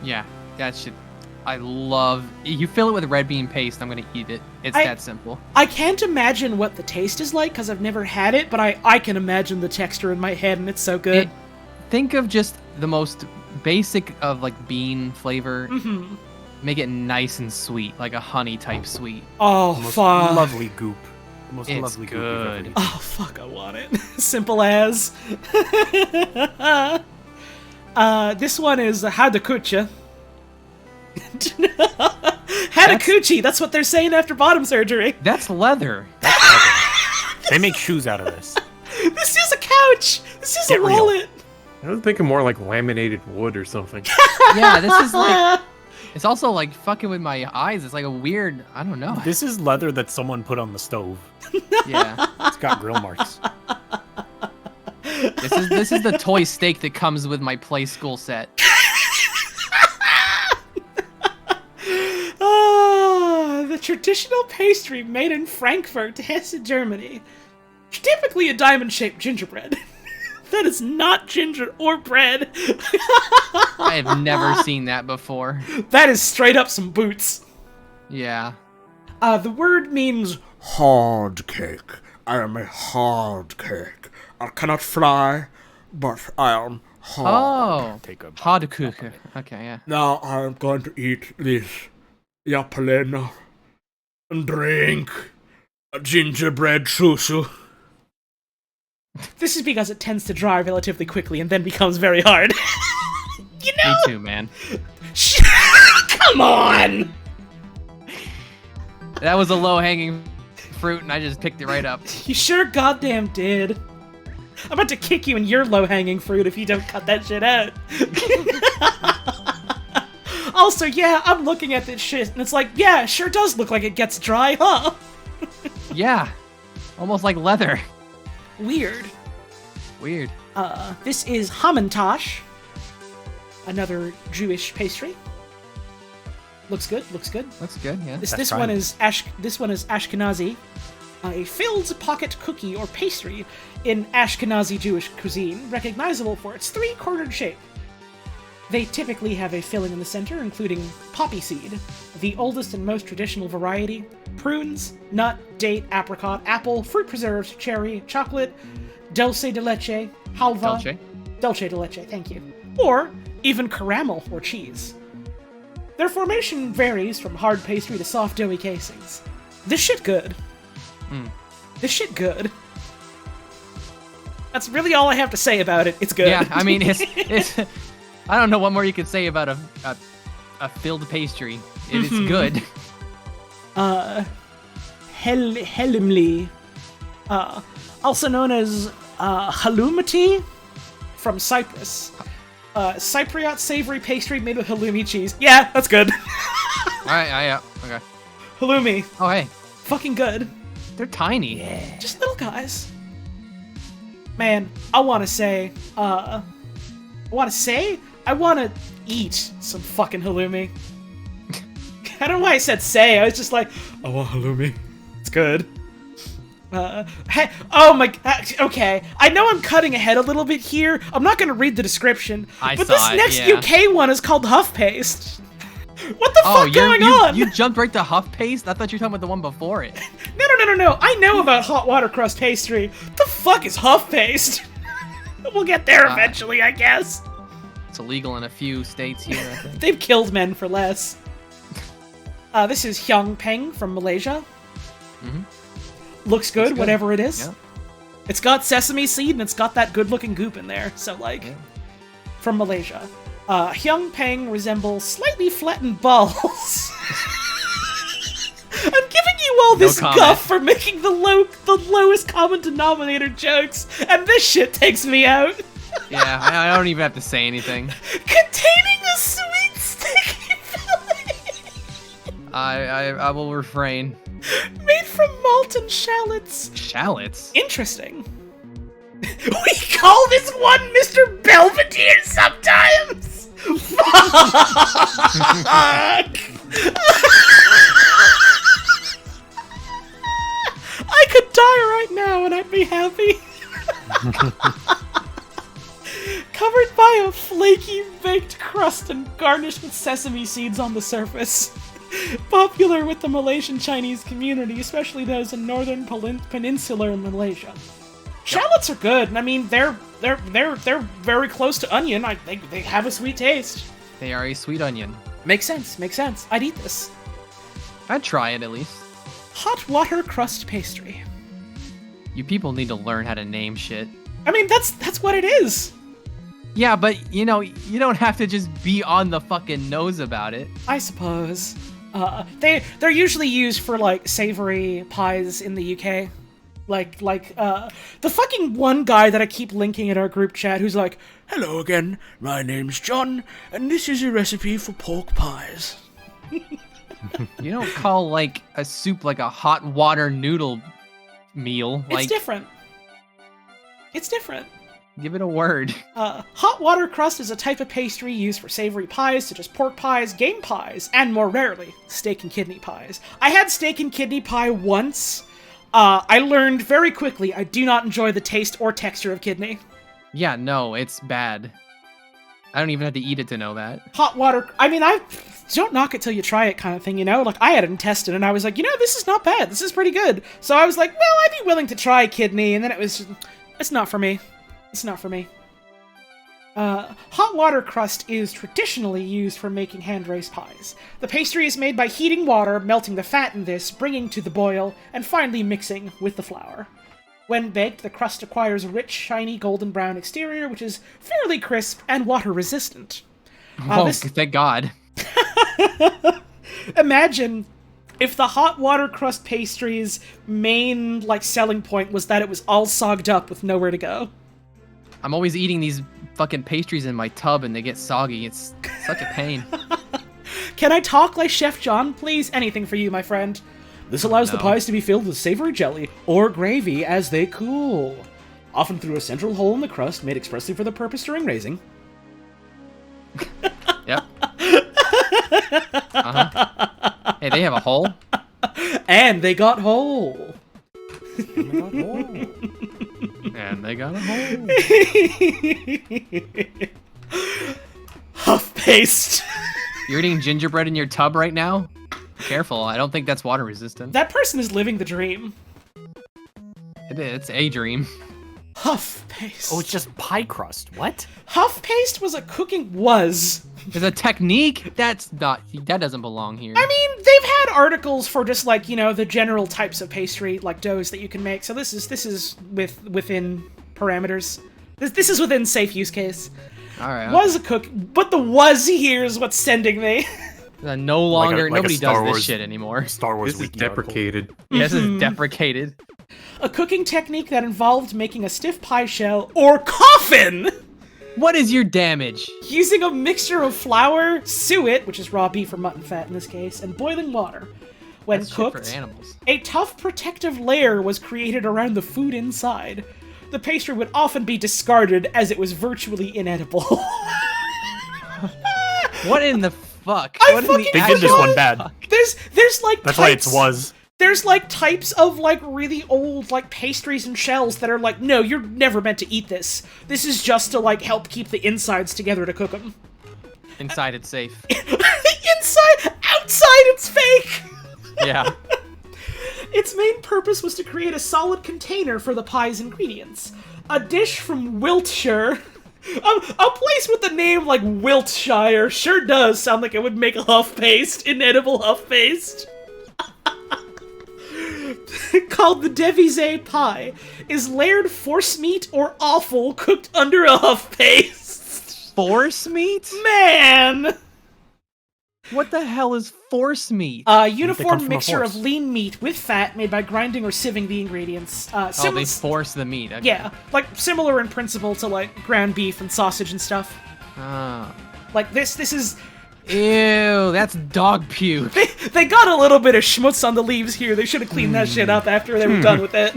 Speaker 4: Yeah, that shit. I love. You fill it with red bean paste, I'm gonna eat it. It's that simple.
Speaker 2: I can't imagine what the taste is like because I've never had it, but I can imagine the texture in my head, and it's so good.
Speaker 4: Think of just the most basic of like bean flavor.
Speaker 2: Mm-hmm.
Speaker 4: Make it nice and sweet, like a honey type sweet.
Speaker 2: Oh,
Speaker 3: The most
Speaker 2: fuck.
Speaker 3: lovely goop. The most
Speaker 4: It's
Speaker 3: lovely goop you've
Speaker 4: good.
Speaker 3: ever eaten.
Speaker 2: Oh, fuck, I want it. Simple as. This one is Hadakucha. Hadakuchi, that's what they're saying after bottom surgery.
Speaker 4: That's leather.
Speaker 3: They make shoes out of this.
Speaker 2: This is a couch! This is
Speaker 3: Get
Speaker 2: a
Speaker 3: real.
Speaker 2: wallet!
Speaker 8: I was thinking more like laminated wood or something.
Speaker 4: Yeah, this is like. It's also like fucking with my eyes. It's like a weird. I don't know.
Speaker 3: This is leather that someone put on the stove.
Speaker 4: Yeah.
Speaker 3: It's got grill marks.
Speaker 4: This is the toy steak that comes with my play school set.
Speaker 2: The traditional pastry made in Frankfurt, Hesse, Germany. Typically a diamond-shaped gingerbread. That is not ginger or bread.
Speaker 4: I have never seen that before.
Speaker 2: That is straight up some boots.
Speaker 4: Yeah.
Speaker 2: The word means
Speaker 5: Hard cake. I am a hard cake. I cannot fly, but I am hard.
Speaker 4: Oh.
Speaker 3: Take a
Speaker 4: Hadekuchen. Okay, yeah.
Speaker 5: Now I am going to eat this yapalena and drink a gingerbread susu.
Speaker 2: This is because it tends to dry relatively quickly and then becomes very hard. You know?
Speaker 4: Me too, man.
Speaker 2: Come on!
Speaker 4: That was a low-hanging fruit, and I just picked it right up.
Speaker 2: You sure goddamn did. I'm about to kick you in your low-hanging fruit if you don't cut that shit out. Also, yeah, I'm looking at this shit, and it's like, yeah, it sure does look like it gets dry, huh?
Speaker 4: Yeah. Almost like leather.
Speaker 2: Weird.
Speaker 4: Weird.
Speaker 2: This is Hamantash. Another Jewish pastry. Looks good, looks good.
Speaker 4: Looks good, yeah.
Speaker 2: This one is Ashkenazi. A filled pocket cookie or pastry in Ashkenazi Jewish cuisine, recognizable for its three-cornered shape. They typically have a filling in the center, including poppy seed, the oldest and most traditional variety, prunes, nut, date, apricot, apple, fruit preserves, cherry, chocolate, dulce de leche, halva, dulce de leche, thank you, or even caramel or cheese. Their formation varies from hard pastry to soft doughy casings. This shit good. This shit good. That's really all I have to say about it. It's good.
Speaker 4: Yeah, I mean, it's I don't know what more you could say about a filled pastry. It is good.
Speaker 2: Helimli, also known as halloumi from Cyprus. Cypriot savory pastry made with halloumi cheese. Yeah, that's good.
Speaker 4: Alright, yeah, okay.
Speaker 2: Halloumi.
Speaker 4: Oh, hey.
Speaker 2: Fucking good.
Speaker 4: They're tiny.
Speaker 2: Just little guys. Man, I want to eat some fucking halloumi. I don't know why I said say. I was just like, I want halloumi. It's good. Hey, oh my. Okay, I know I'm cutting ahead a little bit here. I'm not gonna read the description, but this next UK one is called Huff Paste. What the fuck going on?
Speaker 4: You jumped right to Huff Paste? I thought you were talking about the one before it.
Speaker 2: No. I know about hot water crust pastry. What the fuck is Huff Paste? We'll get there eventually, I guess.
Speaker 4: It's illegal in a few states here, I think.
Speaker 2: They've killed men for less. This is Hyang Peng from Malaysia. Looks good, whatever it is.
Speaker 4: Yeah.
Speaker 2: It's got sesame seed and it's got that good-looking goop in there. So, like, from Malaysia. Hyung Pang resembles slightly flattened balls. I'm giving you all this
Speaker 4: comment.
Speaker 2: guff for making the lowest common denominator jokes, and this shit takes me out.
Speaker 4: Yeah, I don't even have to say anything.
Speaker 2: Containing a sweet sticky filling.
Speaker 4: I will refrain.
Speaker 2: Made from molten shallots.
Speaker 4: Shallots?
Speaker 2: Interesting. We call this one Mr. Belvedere sometimes. Fuck. I could die right now and I'd be happy. Covered by a flaky baked crust and garnished with sesame seeds on the surface. Popular with the Malaysian Chinese community, especially those in northern peninsular Malaysia. Shallots are good. I mean, they're very close to onion. They have a sweet taste.
Speaker 4: They are a sweet onion.
Speaker 2: Makes sense. Makes sense. I'd eat this.
Speaker 4: I'd try it at least.
Speaker 2: Hot water crust pastry.
Speaker 4: You people need to learn how to name shit.
Speaker 2: I mean, that's what it is.
Speaker 4: Yeah, but you know, you don't have to just be on the fucking nose about it.
Speaker 2: I suppose. They're usually used for like savory pies in the UK. Like the fucking one guy that I keep linking in our group chat who's like, "Hello again, my name's John, and this is a recipe for pork pies."
Speaker 4: You don't call like a soup like a hot water noodle meal.
Speaker 2: It's different. It's different.
Speaker 4: Give it a word.
Speaker 2: Hot water crust is a type of pastry used for savory pies such as pork pies, game pies, and more rarely, steak and kidney pies. I had steak and kidney pie once. I learned very quickly I do not enjoy the taste or texture of kidney.
Speaker 4: Yeah, no, it's bad. I don't even have to eat it to know that.
Speaker 2: Hot water, I mean, I don't knock it till you try it kind of thing, you know? Like, I had it tested and I was like, you know, this is not bad. This is pretty good. So I was like, well, I'd be willing to try kidney, and then it was just, it's not for me. It's not for me. Hot water crust is traditionally used for making hand-raised pies. The pastry is made by heating water, melting the fat in this, bringing to the boil, and finally mixing with the flour. When baked, the crust acquires a rich, shiny, golden brown exterior, which is fairly crisp and water-resistant.
Speaker 4: Thank God.
Speaker 2: Imagine if the hot water crust pastry's main, selling point was that it was all sogged up with nowhere to go.
Speaker 4: I'm always eating these fucking pastries in my tub and they get soggy. It's such a pain.
Speaker 2: Can I talk like Chef John, please? Anything for you, my friend. This allows the pies to be filled with savory jelly or gravy as they cool, often through a central hole in the crust made expressly for the purpose during raising.
Speaker 4: Yep. Uh-huh. Hey, they have a hole?
Speaker 2: And they got whole.
Speaker 4: And they got a hole.
Speaker 2: Huff paste.
Speaker 4: You're eating gingerbread in your tub right now? Careful, I don't think that's water resistant.
Speaker 2: That person is living the dream.
Speaker 4: It's a dream.
Speaker 2: Huff paste.
Speaker 3: Oh, it's just pie crust. What?
Speaker 2: Huff paste was a was.
Speaker 4: There's a technique? That doesn't belong here.
Speaker 2: I mean, they've had articles for just the general types of pastry, like doughs that you can make. So this is within parameters. This is within safe use case.
Speaker 4: All right.
Speaker 2: Was a cook, but the was here is what's sending me.
Speaker 4: No longer, nobody does
Speaker 8: Wars,
Speaker 4: this shit anymore.
Speaker 8: Star Wars. This is deprecated.
Speaker 4: Yeah, this is deprecated.
Speaker 2: A cooking technique that involved making a stiff pie shell or coffin.
Speaker 4: What is your damage?
Speaker 2: Using a mixture of flour, suet, which is raw beef or mutton fat in this case, and boiling water. When
Speaker 4: That's
Speaker 2: cooked,
Speaker 4: shit for animals.
Speaker 2: a tough protective layer was created around the food inside. The pastry would often be discarded as it was virtually inedible.
Speaker 4: What in the fuck?
Speaker 3: They did this one bad.
Speaker 2: There's
Speaker 3: That's why it was.
Speaker 2: There's types of really old pastries and shells that are no, you're never meant to eat this. This is just to help keep the insides together to cook them.
Speaker 4: Inside it's safe.
Speaker 2: Outside it's fake.
Speaker 4: Yeah.
Speaker 2: Its main purpose was to create a solid container for the pie's ingredients. A dish from Wiltshire. A place with the name Wiltshire sure does sound like it would make huff paste, inedible huff paste. Called the Devisé pie, is layered forcemeat or offal cooked under a huff paste.
Speaker 4: Force meat?
Speaker 2: Man!
Speaker 4: What the hell is force meat?
Speaker 2: A
Speaker 3: comes
Speaker 2: uniform
Speaker 3: from a
Speaker 2: mixture of
Speaker 3: horse.
Speaker 2: lean meat with fat made by grinding or sieving the ingredients.
Speaker 4: Oh, they force the meat. Okay.
Speaker 2: Yeah, like similar in principle to like ground beef and sausage and stuff.
Speaker 4: Ah.
Speaker 2: Like this is
Speaker 4: Ew, that's dog puke.
Speaker 2: they got a little bit of schmutz on the leaves here. They should have cleaned that shit up after they were done with it.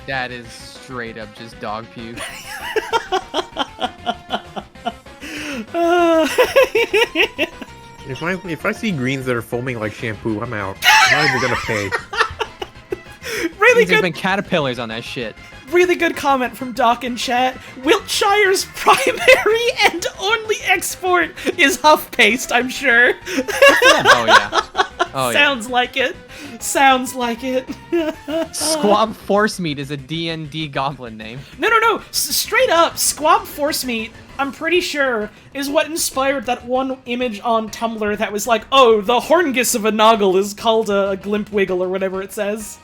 Speaker 4: That is straight up just dog puke.
Speaker 8: If I see greens that are foaming like shampoo, I'm out. I'm not even gonna pay.
Speaker 2: Really
Speaker 4: There's
Speaker 2: good,
Speaker 4: been caterpillars on that shit.
Speaker 2: really good comment from Doc in chat. Wiltshire's primary and only export is huff paste, I'm sure.
Speaker 4: Oh yeah. Oh yeah.
Speaker 2: Sounds like it. Sounds like it.
Speaker 4: Squab force meat is a D&D goblin name.
Speaker 2: No. Straight up, Squab Force Meat, I'm pretty sure, is what inspired that one image on Tumblr that was like, oh, the horngus of a noggle is called a glimp wiggle or whatever it says.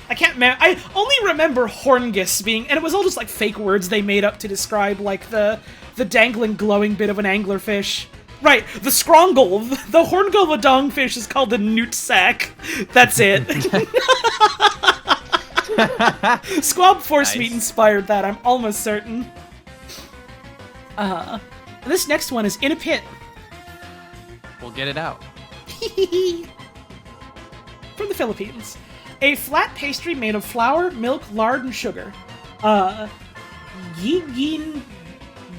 Speaker 2: I can't I only remember horngus being, and it was all just like fake words they made up to describe like the dangling glowing bit of an anglerfish. Right, the scrongle, the horngull of a dongfish is called the newt sack. That's it. Squab Force Meat inspired that, I'm almost certain. This next one is in a pit.
Speaker 4: We'll get it out.
Speaker 2: From the Philippines. A flat pastry made of flour, milk, lard, and sugar.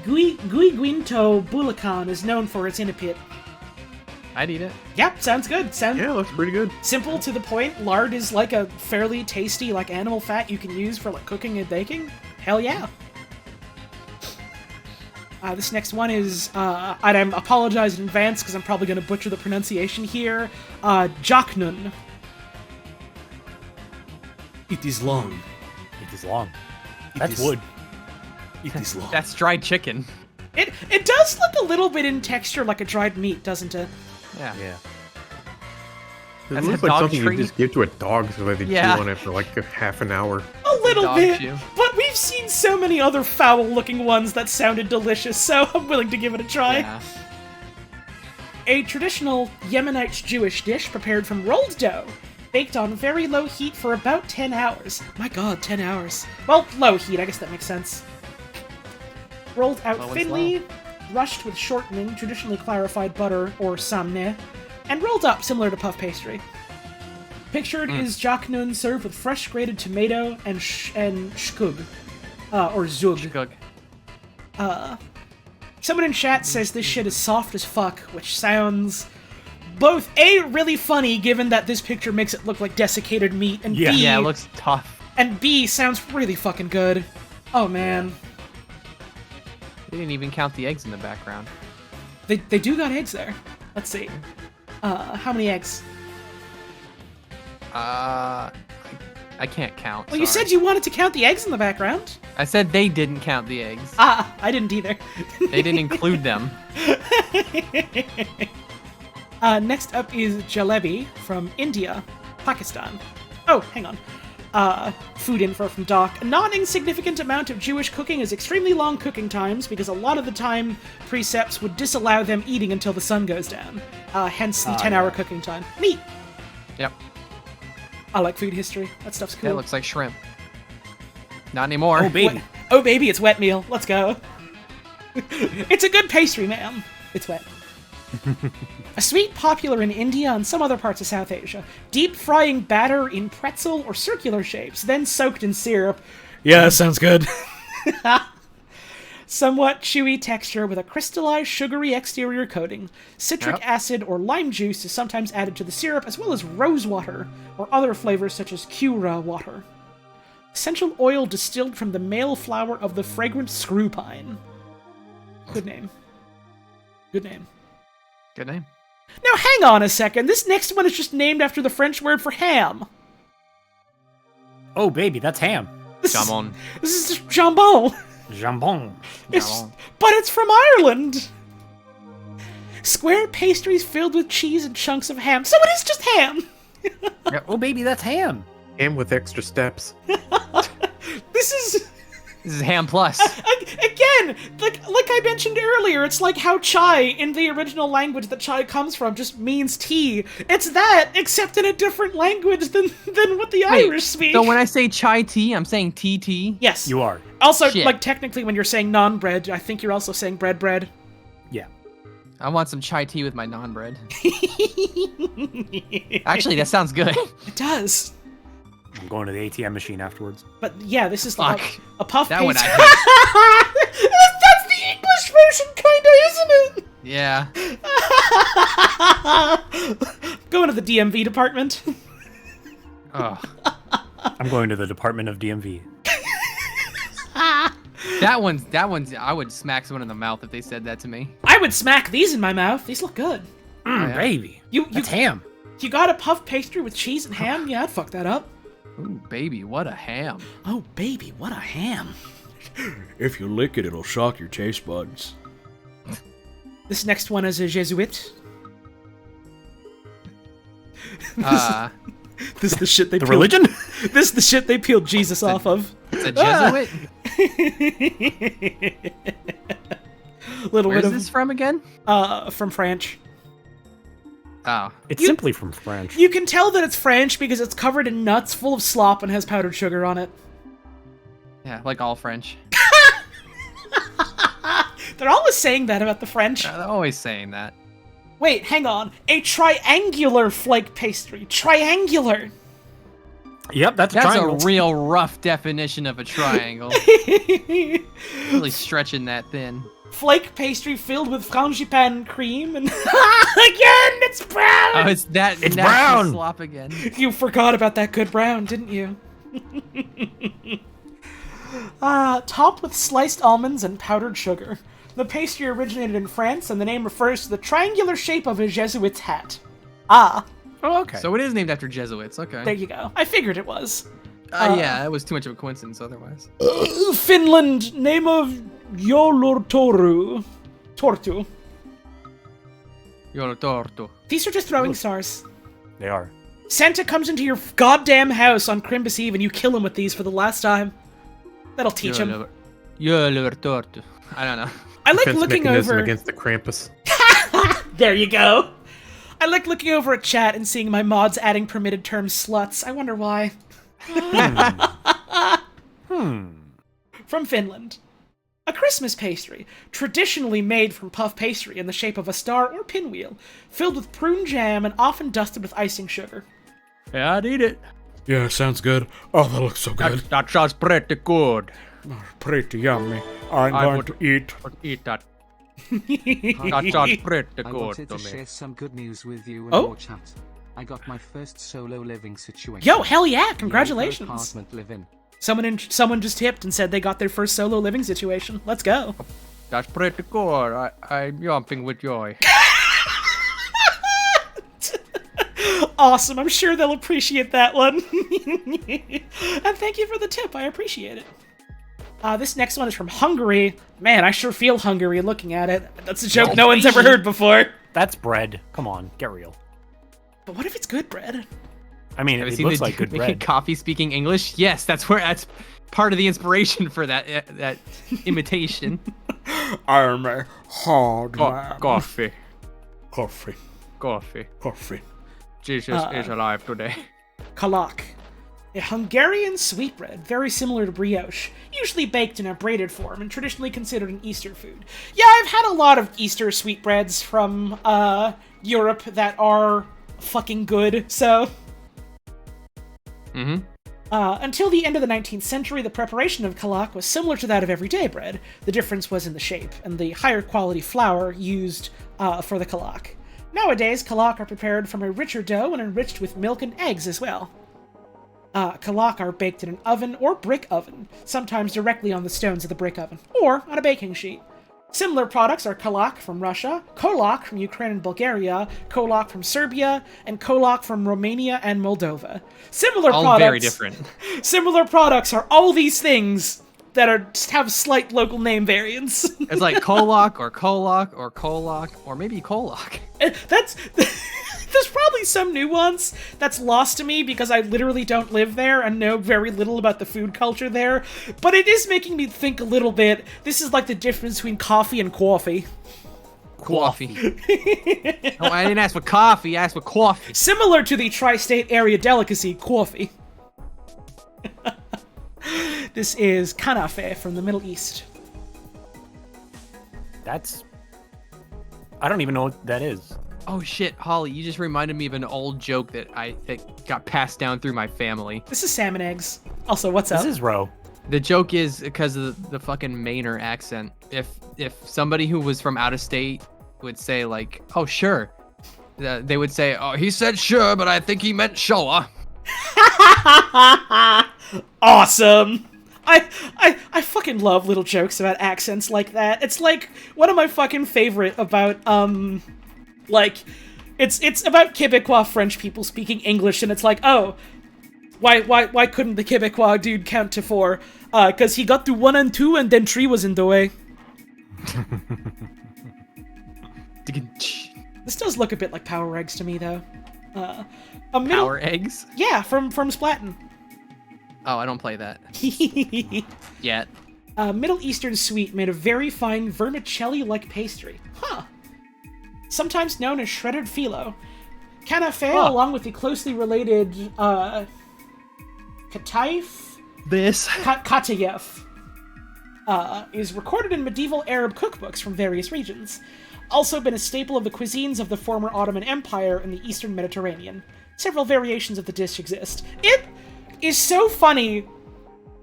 Speaker 2: Guiguinto Bulacan is known for its inapit.
Speaker 4: I'd eat it.
Speaker 2: Yep, sounds good.
Speaker 8: Yeah, looks pretty good.
Speaker 2: Simple to the point. Lard is like a fairly tasty, like animal fat you can use for like cooking and baking. Hell yeah. This next one is, and I apologize in advance because I'm probably going to butcher the pronunciation here. Jaknun.
Speaker 5: It is long.
Speaker 3: It is long.
Speaker 5: It
Speaker 3: That's
Speaker 5: is-
Speaker 3: wood.
Speaker 5: It is long.
Speaker 4: That's dried chicken.
Speaker 2: It does look a little bit in texture like a dried meat, doesn't it?
Speaker 4: Yeah.
Speaker 3: Yeah.
Speaker 8: It
Speaker 4: That's
Speaker 8: looks
Speaker 4: a
Speaker 8: like
Speaker 4: dog
Speaker 8: something
Speaker 4: treat.
Speaker 8: you just give to a dog so that they
Speaker 4: Yeah.
Speaker 8: chew on it for like a half an hour.
Speaker 2: A little
Speaker 4: dog
Speaker 2: bit,
Speaker 4: chew.
Speaker 2: but we've seen so many other foul-looking ones that sounded delicious, so I'm willing to give it a try.
Speaker 4: Yeah.
Speaker 2: A traditional Yemenite Jewish dish prepared from rolled dough, baked on very low heat for about 10 hours. My god, 10 hours. Well, low heat, I guess that makes sense. Rolled out
Speaker 4: Low and
Speaker 2: thinly, rushed with shortening, traditionally clarified butter or samne, and rolled up similar to puff pastry. Pictured is jaknun served with fresh grated tomato and shkug, or zug.
Speaker 4: Cook.
Speaker 2: Someone in chat says this shit is soft as fuck, which sounds both A, really funny given that this picture makes it look like desiccated meat, and
Speaker 3: Yeah.
Speaker 2: B,
Speaker 4: Yeah, it looks tough.
Speaker 2: and B, sounds really fucking good. Oh man.
Speaker 4: They didn't even count the eggs in the background.
Speaker 2: They do got eggs there. Let's see. How many eggs?
Speaker 4: I can't count.
Speaker 2: Well, you
Speaker 4: sorry.
Speaker 2: said you wanted to count the eggs in the background.
Speaker 4: I said they didn't count the eggs.
Speaker 2: Ah, I didn't either.
Speaker 4: They didn't include them.
Speaker 2: Next up is jalebi from India, Pakistan. Oh, hang on. Food info from Doc. A non-insignificant amount of Jewish cooking is extremely long cooking times because a lot of the time precepts would disallow them eating until the sun goes down. Hence the 10-hour cooking time. Neat.
Speaker 4: Yep.
Speaker 2: I like food history. That stuff's cool.
Speaker 4: That looks like shrimp. Not anymore.
Speaker 3: Oh, baby.
Speaker 2: Oh baby, it's wet meal. Let's go. It's a good pastry, ma'am. It's wet. A sweet popular in India and some other parts of South Asia. Deep frying batter in pretzel or circular shapes, then soaked in syrup.
Speaker 5: Yeah, that sounds good.
Speaker 2: Somewhat chewy texture with a crystallized sugary exterior coating. Citric
Speaker 4: Yep.
Speaker 2: acid or lime juice is sometimes added to the syrup, as well as rose water or other flavors such as Cura water. Essential oil distilled from the male flower of the fragrant screw pine. Good name. Good name.
Speaker 4: Good name.
Speaker 2: Now hang on a second, this next one is just named after the French word for ham.
Speaker 3: Oh, baby, that's ham.
Speaker 4: Jamon.
Speaker 2: This is just jambon.
Speaker 3: Jambon.
Speaker 2: But it's from Ireland. Square pastries filled with cheese and chunks of ham. So it is just ham.
Speaker 3: Yeah, oh, baby, that's ham.
Speaker 8: And with extra steps.
Speaker 2: This is
Speaker 4: This is ham plus.
Speaker 2: again again, like I mentioned earlier, it's like how chai in the original language that chai comes from just means tea. It's that, except in a different language than what the Irish speak.
Speaker 4: So when I say chai tea, I'm saying tea.
Speaker 2: Yes.
Speaker 3: You are.
Speaker 2: Also,
Speaker 4: Shit.
Speaker 2: like technically when you're saying non-bread, I think you're also saying bread.
Speaker 3: Yeah.
Speaker 4: I want some chai tea with my non-bread. Actually, that sounds good.
Speaker 2: It does.
Speaker 3: I'm going to the ATM machine afterwards.
Speaker 2: But yeah, this is
Speaker 4: Fuck.
Speaker 2: a puff
Speaker 4: That one
Speaker 2: pastry.
Speaker 4: I
Speaker 2: That's the English version, kinda, isn't it?
Speaker 4: Yeah.
Speaker 2: Going to the DMV department.
Speaker 4: Oh.
Speaker 3: I'm going to the Department of DMV.
Speaker 4: That one's. I would smack someone in the mouth if they said that to me.
Speaker 2: I would smack these in my mouth. These look good.
Speaker 4: Yeah.
Speaker 3: Baby.
Speaker 2: You
Speaker 3: That's ham.
Speaker 2: You got a puff pastry with cheese and ham? Yeah, I'd fuck that up.
Speaker 4: Ooh, baby, what a ham.
Speaker 2: Oh, baby, what a ham.
Speaker 5: If you lick it, it'll shock your taste buds.
Speaker 2: This next one is a Jesuit. This is the shit they
Speaker 3: The
Speaker 2: peeled.
Speaker 3: religion?
Speaker 2: This is the shit they peeled Jesus off of.
Speaker 4: It's a Jesuit?
Speaker 2: Little
Speaker 4: Where's
Speaker 2: bit of
Speaker 4: this from again?
Speaker 2: from French.
Speaker 4: Oh.
Speaker 3: It's simply from French.
Speaker 2: You can tell that it's French because it's covered in nuts, full of slop, and has powdered sugar on it.
Speaker 4: Yeah, like all French.
Speaker 2: They're always saying that about the French.
Speaker 4: They're always saying that.
Speaker 2: Wait, hang on. A triangular flake pastry. Triangular.
Speaker 3: Yep, that's a
Speaker 4: That's
Speaker 3: triangle.
Speaker 4: a real rough definition of a triangle. Really stretching that thin.
Speaker 2: Flake pastry filled with frangipane cream and again, it's brown.
Speaker 4: Oh, it's that.
Speaker 3: It's
Speaker 4: nasty
Speaker 3: brown!
Speaker 4: Slop again.
Speaker 2: You forgot about that good brown, didn't you? Topped with sliced almonds and powdered sugar. The pastry originated in France, and the name refers to the triangular shape of a Jesuit's hat. Ah,
Speaker 3: Oh, okay.
Speaker 4: So it is named after Jesuits. Okay.
Speaker 2: there you go. I figured it was.
Speaker 4: Yeah, that was too much of a coincidence otherwise.
Speaker 2: Finland, name of Jolortoru. Tortu.
Speaker 4: Yolo torto.
Speaker 2: These are just throwing stars.
Speaker 3: They are.
Speaker 2: Santa comes into your goddamn house on Crimbus Eve and you kill him with these for the last time. That'll teach him.
Speaker 4: Yolo torto. I don't know.
Speaker 2: I like
Speaker 8: Defense
Speaker 2: looking
Speaker 8: mechanism
Speaker 2: over.
Speaker 8: against the Krampus.
Speaker 2: There you go. I like looking over at chat and seeing my mods adding permitted terms sluts. I wonder why. From Finland. A Christmas pastry, traditionally made from puff pastry in the shape of a star or pinwheel, filled with prune jam and often dusted with icing sugar.
Speaker 4: Yeah, I'd eat it.
Speaker 5: Yeah, sounds good. Oh, that looks so good.
Speaker 4: That sounds pretty good.
Speaker 5: Pretty yummy. I'm
Speaker 4: I
Speaker 5: going
Speaker 4: would-
Speaker 5: to eat.
Speaker 4: Eat that. That sounds pretty
Speaker 1: I
Speaker 4: good
Speaker 1: wanted
Speaker 4: to
Speaker 1: to
Speaker 4: me.
Speaker 1: share some good news with you and
Speaker 2: Oh.
Speaker 1: your chat. I got my first solo living situation.
Speaker 2: Yo, hell yeah,
Speaker 1: The
Speaker 2: congratulations.
Speaker 1: apartment live-in.
Speaker 2: Someone just tipped and said they got their first solo living situation. Let's go.
Speaker 4: That's pretty good. I'm jumping with joy.
Speaker 2: Awesome, I'm sure they'll appreciate that one. And thank you for the tip, I appreciate it. This next one is from Hungary. Man, I sure feel hungry looking at it. That's a joke no one's ever heard before.
Speaker 3: That's bread. Come on, get real.
Speaker 2: But what if it's good bread?
Speaker 3: I mean,
Speaker 4: Have you
Speaker 3: it
Speaker 4: seen
Speaker 3: looks
Speaker 4: the
Speaker 3: like good
Speaker 4: making
Speaker 3: bread.
Speaker 4: coffee speaking English? Yes, that's part of the inspiration for that imitation.
Speaker 5: I'm a hard man.
Speaker 4: Coffee.
Speaker 5: Coffee.
Speaker 4: Coffee.
Speaker 5: Coffee.
Speaker 4: Jesus is alive today.
Speaker 2: Kalak. A Hungarian sweetbread, very similar to brioche, usually baked in a braided form and traditionally considered an Easter food. Yeah, I've had a lot of Easter sweetbreads from, Europe that are fucking good, so...
Speaker 4: Mm-hmm.
Speaker 2: Until the end of the 19th century, the preparation of kalak was similar to that of everyday bread. The difference was in the shape, and the higher quality flour used for the kalak. Nowadays, kalak are prepared from a richer dough and enriched with milk and eggs as well. Kalak are baked in an oven or brick oven, sometimes directly on the stones of the brick oven, or on a baking sheet. Similar products are kalak from Russia, kolak from Ukraine and Bulgaria, kolak from Serbia, and kolak from Romania and Moldova.
Speaker 4: All very different.
Speaker 2: Similar products are all these things that have slight local name variants.
Speaker 4: It's like kolak or kolak or kolak or maybe kolak.
Speaker 2: That's there's probably some nuance that's lost to me because I literally don't live there and know very little about the food culture there, but it is making me think a little bit. This is like the difference between coffee and coffee.
Speaker 4: Coffee. No, I didn't ask for coffee, I asked for coffee.
Speaker 2: Similar to the tri-state area delicacy, coffee. This is kanafe from the Middle East.
Speaker 3: I don't even know what that is.
Speaker 4: Oh shit, Holly, you just reminded me of an old joke that got passed down through my family.
Speaker 2: This is salmon eggs. Also, what's up?
Speaker 3: This is Ro.
Speaker 4: The joke is because of the fucking Mainer accent. If somebody who was from out of state would say like, "Oh sure," they would say, "Oh, he said sure, but I think he meant showa."
Speaker 2: Awesome. I fucking love little jokes about accents like that. It's like one of my fucking favorite about like it's about Quebecois French people speaking English, and it's like, oh, why couldn't the Quebecois dude count to 4? 'Cause he got to 1 and 2 and then 3 was in the way. This does look a bit like Power Eggs to me though.
Speaker 4: Power Eggs?
Speaker 2: Yeah, from Splatin.
Speaker 4: Oh, I don't play that. Yet.
Speaker 2: A Middle Eastern sweet made of very fine vermicelli-like pastry. Huh. Sometimes known as shredded phyllo. Kanafe, along with the closely related, Kataif? Katayef, is recorded in medieval Arab cookbooks from various regions. Also been a staple of the cuisines of the former Ottoman Empire in the Eastern Mediterranean. Several variations of the dish exist. It is so funny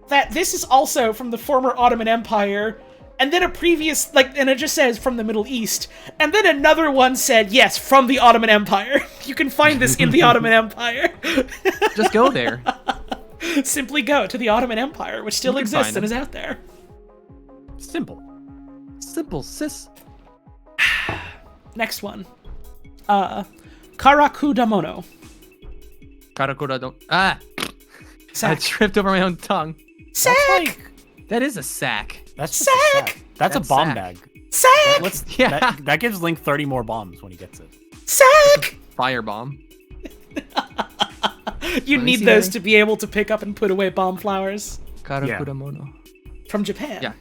Speaker 2: that this is also from the former Ottoman Empire, and then a previous, and it just says from the Middle East, and then another one said, yes, from the Ottoman Empire. You can find this in the Ottoman Empire.
Speaker 4: Just go there.
Speaker 2: Simply go to the Ottoman Empire, which still exists and is out there.
Speaker 3: Simple.
Speaker 4: Simple, sis.
Speaker 2: Next one. Karakudamono.
Speaker 4: I
Speaker 2: Sack.
Speaker 4: tripped over my own tongue.
Speaker 2: Sack!
Speaker 4: That is a sack.
Speaker 3: That's just a sack. That's a bomb
Speaker 4: sack.
Speaker 3: bag.
Speaker 2: Sack!
Speaker 4: Yeah.
Speaker 3: That gives Link 30 more bombs when he gets it.
Speaker 2: Sack!
Speaker 4: Firebomb.
Speaker 2: You need those to be able to pick up and put away bomb flowers.
Speaker 4: Karakudamono.
Speaker 2: From Japan.
Speaker 4: Yeah.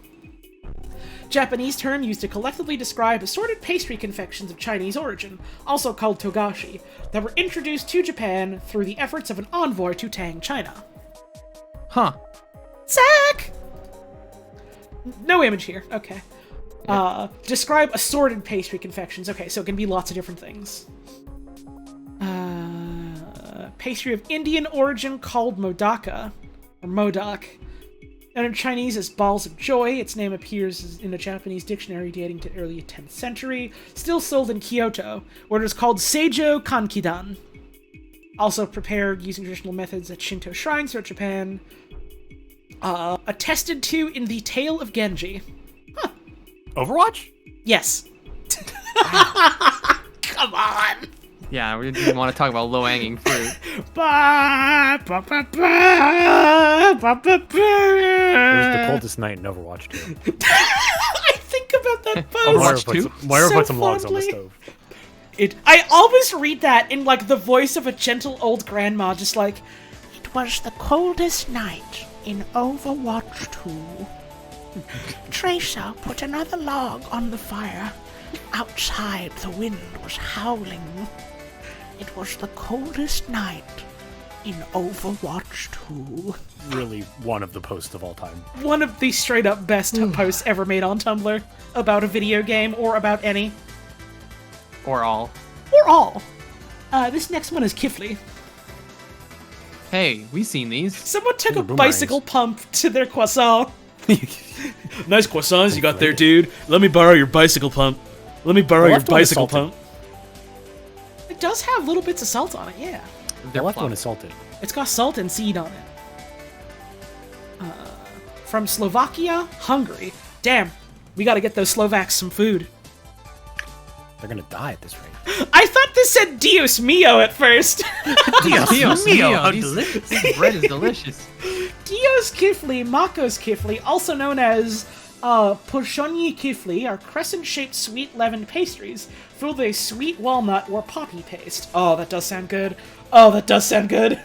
Speaker 2: Japanese term used to collectively describe assorted pastry confections of Chinese origin, also called togashi, that were introduced to Japan through the efforts of an envoy to Tang, China.
Speaker 4: Huh.
Speaker 2: Sack! No image here. Okay. Describe assorted pastry confections. Okay, so it can be lots of different things. Pastry of Indian origin called modaka, or modak. And in Chinese as balls of joy. Its name appears in a Japanese dictionary dating to early 10th century. Still sold in Kyoto, where it is called Seijo Kankidan. Also prepared using traditional methods at Shinto shrines throughout Japan. Attested to in the Tale of Genji. Huh.
Speaker 3: Overwatch?
Speaker 2: Yes. Come on!
Speaker 4: Yeah, we didn't want to talk about low-hanging fruit.
Speaker 3: It was the coldest night in Overwatch 2.
Speaker 2: I think about that post.
Speaker 3: Moira
Speaker 2: So
Speaker 3: put some logs on the
Speaker 2: fondly.
Speaker 3: stove.
Speaker 2: I always read that in, the voice of a gentle old grandma, just like,
Speaker 9: It was the coldest night in Overwatch 2. Tracer put another log on the fire. Outside, the wind was howling. It was the coldest night in Overwatch 2.
Speaker 3: Really one of the posts of all time.
Speaker 2: one of the straight-up best posts ever made on Tumblr about a video game, or about any.
Speaker 4: Or all.
Speaker 2: Or all. This next one is Kifli.
Speaker 4: Hey, we've seen these.
Speaker 2: Someone took
Speaker 3: These
Speaker 2: a
Speaker 3: are boomerangs.
Speaker 2: bicycle pump to their croissant. Nice croissants you got there, dude. Let me borrow your bicycle pump. Let me borrow your
Speaker 3: left one is
Speaker 2: bicycle
Speaker 3: salted.
Speaker 2: pump. It does have little bits of salt on it, yeah.
Speaker 3: The left one is salted.
Speaker 2: It's got salt and seed on it. From Slovakia, Hungary. Damn, we gotta get those Slovaks some food.
Speaker 3: They're gonna die at this rate.
Speaker 2: I thought this said Dios mio at first.
Speaker 4: Dios mío,
Speaker 3: how
Speaker 4: these-
Speaker 3: delicious.
Speaker 4: This bread is delicious.
Speaker 2: Dios Kifli, Makos Kifli, also known as Poshonyi kifli are crescent-shaped sweet leavened pastries filled with a sweet walnut or poppy paste. Oh, that does sound good. Oh, that does sound good.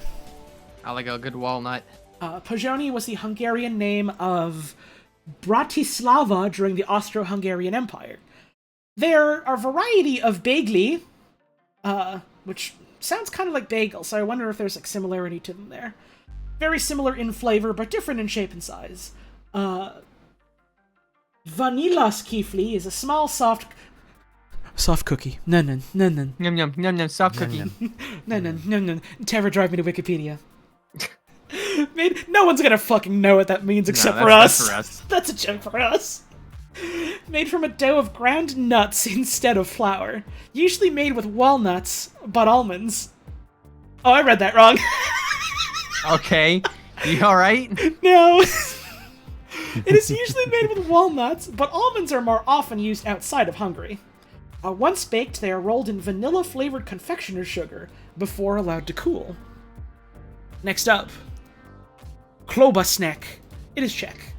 Speaker 4: I like a good walnut.
Speaker 2: Pozsony was the Hungarian name of Bratislava during the Austro-Hungarian Empire. There are a variety of bagli, which sounds kind of like bagel, so I wonder if there's like similarity to them there. Very similar in flavor, but different in shape and size. Vanilas kifli is a small, soft cookie. No.
Speaker 4: Yum yum, soft cookie.
Speaker 2: No. Terror drive me to Wikipedia. No one's gonna fucking know what that means except for us.
Speaker 4: That's for us.
Speaker 2: That's a joke for us. Made from a dough of ground nuts instead of flour. Usually made with walnuts, but almonds. Oh, I read that wrong.
Speaker 4: Okay. You alright?
Speaker 2: No. It is usually made with walnuts, but almonds are more often used outside of Hungary. Once baked, they are rolled in vanilla-flavored confectioner's sugar before allowed to cool. Next up, klobasnek. It is Czech.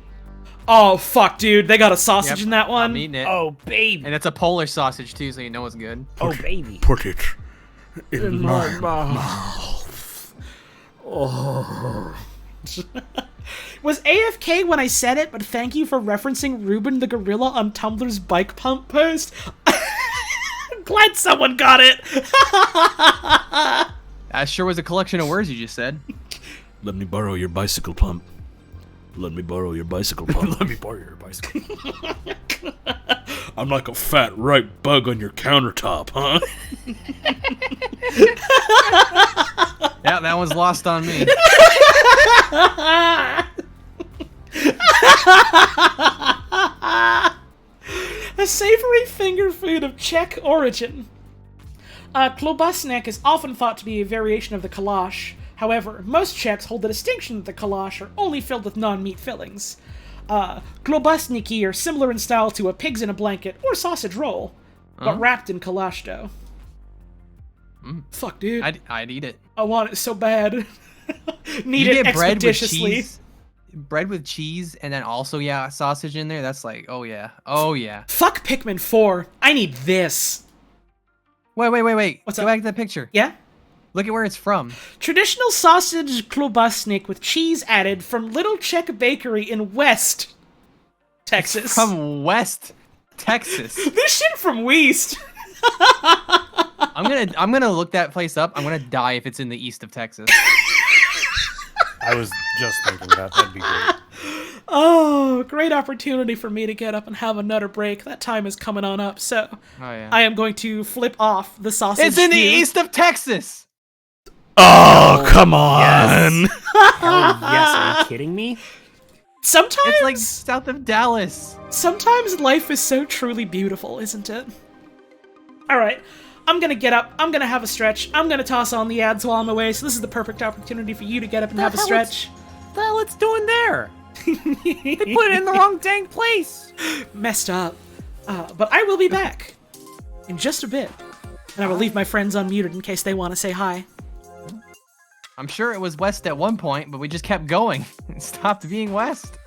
Speaker 2: Oh, fuck, dude. They got a sausage in that one.
Speaker 4: I'm eating it.
Speaker 3: Oh, baby.
Speaker 4: And it's a Polish sausage, too, so you know it's good.
Speaker 3: Oh, baby.
Speaker 5: Put it in my mouth.
Speaker 2: Oh. Was AFK when I said it, but thank you for referencing Ruben the Gorilla on Tumblr's bike pump post. I'm glad someone got it.
Speaker 4: That sure was a collection of words you just said.
Speaker 5: Let me borrow your bicycle pump. Let me borrow your bicycle pump.
Speaker 3: Let me borrow your bicycle.
Speaker 5: I'm like a fat ripe bug on your countertop, huh?
Speaker 4: Yeah, that one's lost on me.
Speaker 2: A savory finger food of Czech origin. Klobasnek is often thought to be a variation of the kolache. However, most Czechs hold the distinction that the kolache are only filled with non-meat fillings. Klobasniki are similar in style to a pigs in a blanket or sausage roll, but wrapped in kolache dough. Fuck, dude.
Speaker 4: I'd eat it.
Speaker 2: I want it so bad. Need
Speaker 4: You
Speaker 2: it
Speaker 4: get bread with
Speaker 2: expeditiously.
Speaker 4: cheese. Bread with cheese and then also, yeah, sausage in there. That's like, oh yeah. Oh yeah.
Speaker 2: Fuck Pikmin 4. I need this.
Speaker 4: Wait.
Speaker 2: What's
Speaker 4: Go
Speaker 2: up?
Speaker 4: back to that picture.
Speaker 2: Yeah?
Speaker 4: Look at where it's from.
Speaker 2: Traditional sausage klobasnik with cheese added from Little Czech Bakery in West Texas.
Speaker 4: From West Texas.
Speaker 2: This shit from West.
Speaker 4: I'm gonna look that place up. I'm gonna die if it's in the east of Texas.
Speaker 3: I was just thinking that. That'd be great.
Speaker 2: Oh, great opportunity for me to get up and have another break. That time is coming on up, so
Speaker 4: yeah.
Speaker 2: I am going to flip off the sausage.
Speaker 4: It's in the
Speaker 2: view.
Speaker 4: east of Texas.
Speaker 5: Oh, come on.
Speaker 3: Yes. Hell yes. Are you kidding me?
Speaker 2: Sometimes
Speaker 4: It's like south of Dallas.
Speaker 2: Sometimes life is so truly beautiful, isn't it? Alright, I'm gonna get up, I'm gonna have a stretch, I'm gonna toss on the ads while I'm away, so this is the perfect opportunity for you to get up and have a stretch.
Speaker 3: What the hell it's doing there? They put it in the wrong dang place.
Speaker 2: Messed up. But I will be back in just a bit. And I will leave my friends unmuted in case they want to say hi.
Speaker 4: I'm sure it was west at one point, but we just kept going. It stopped being west.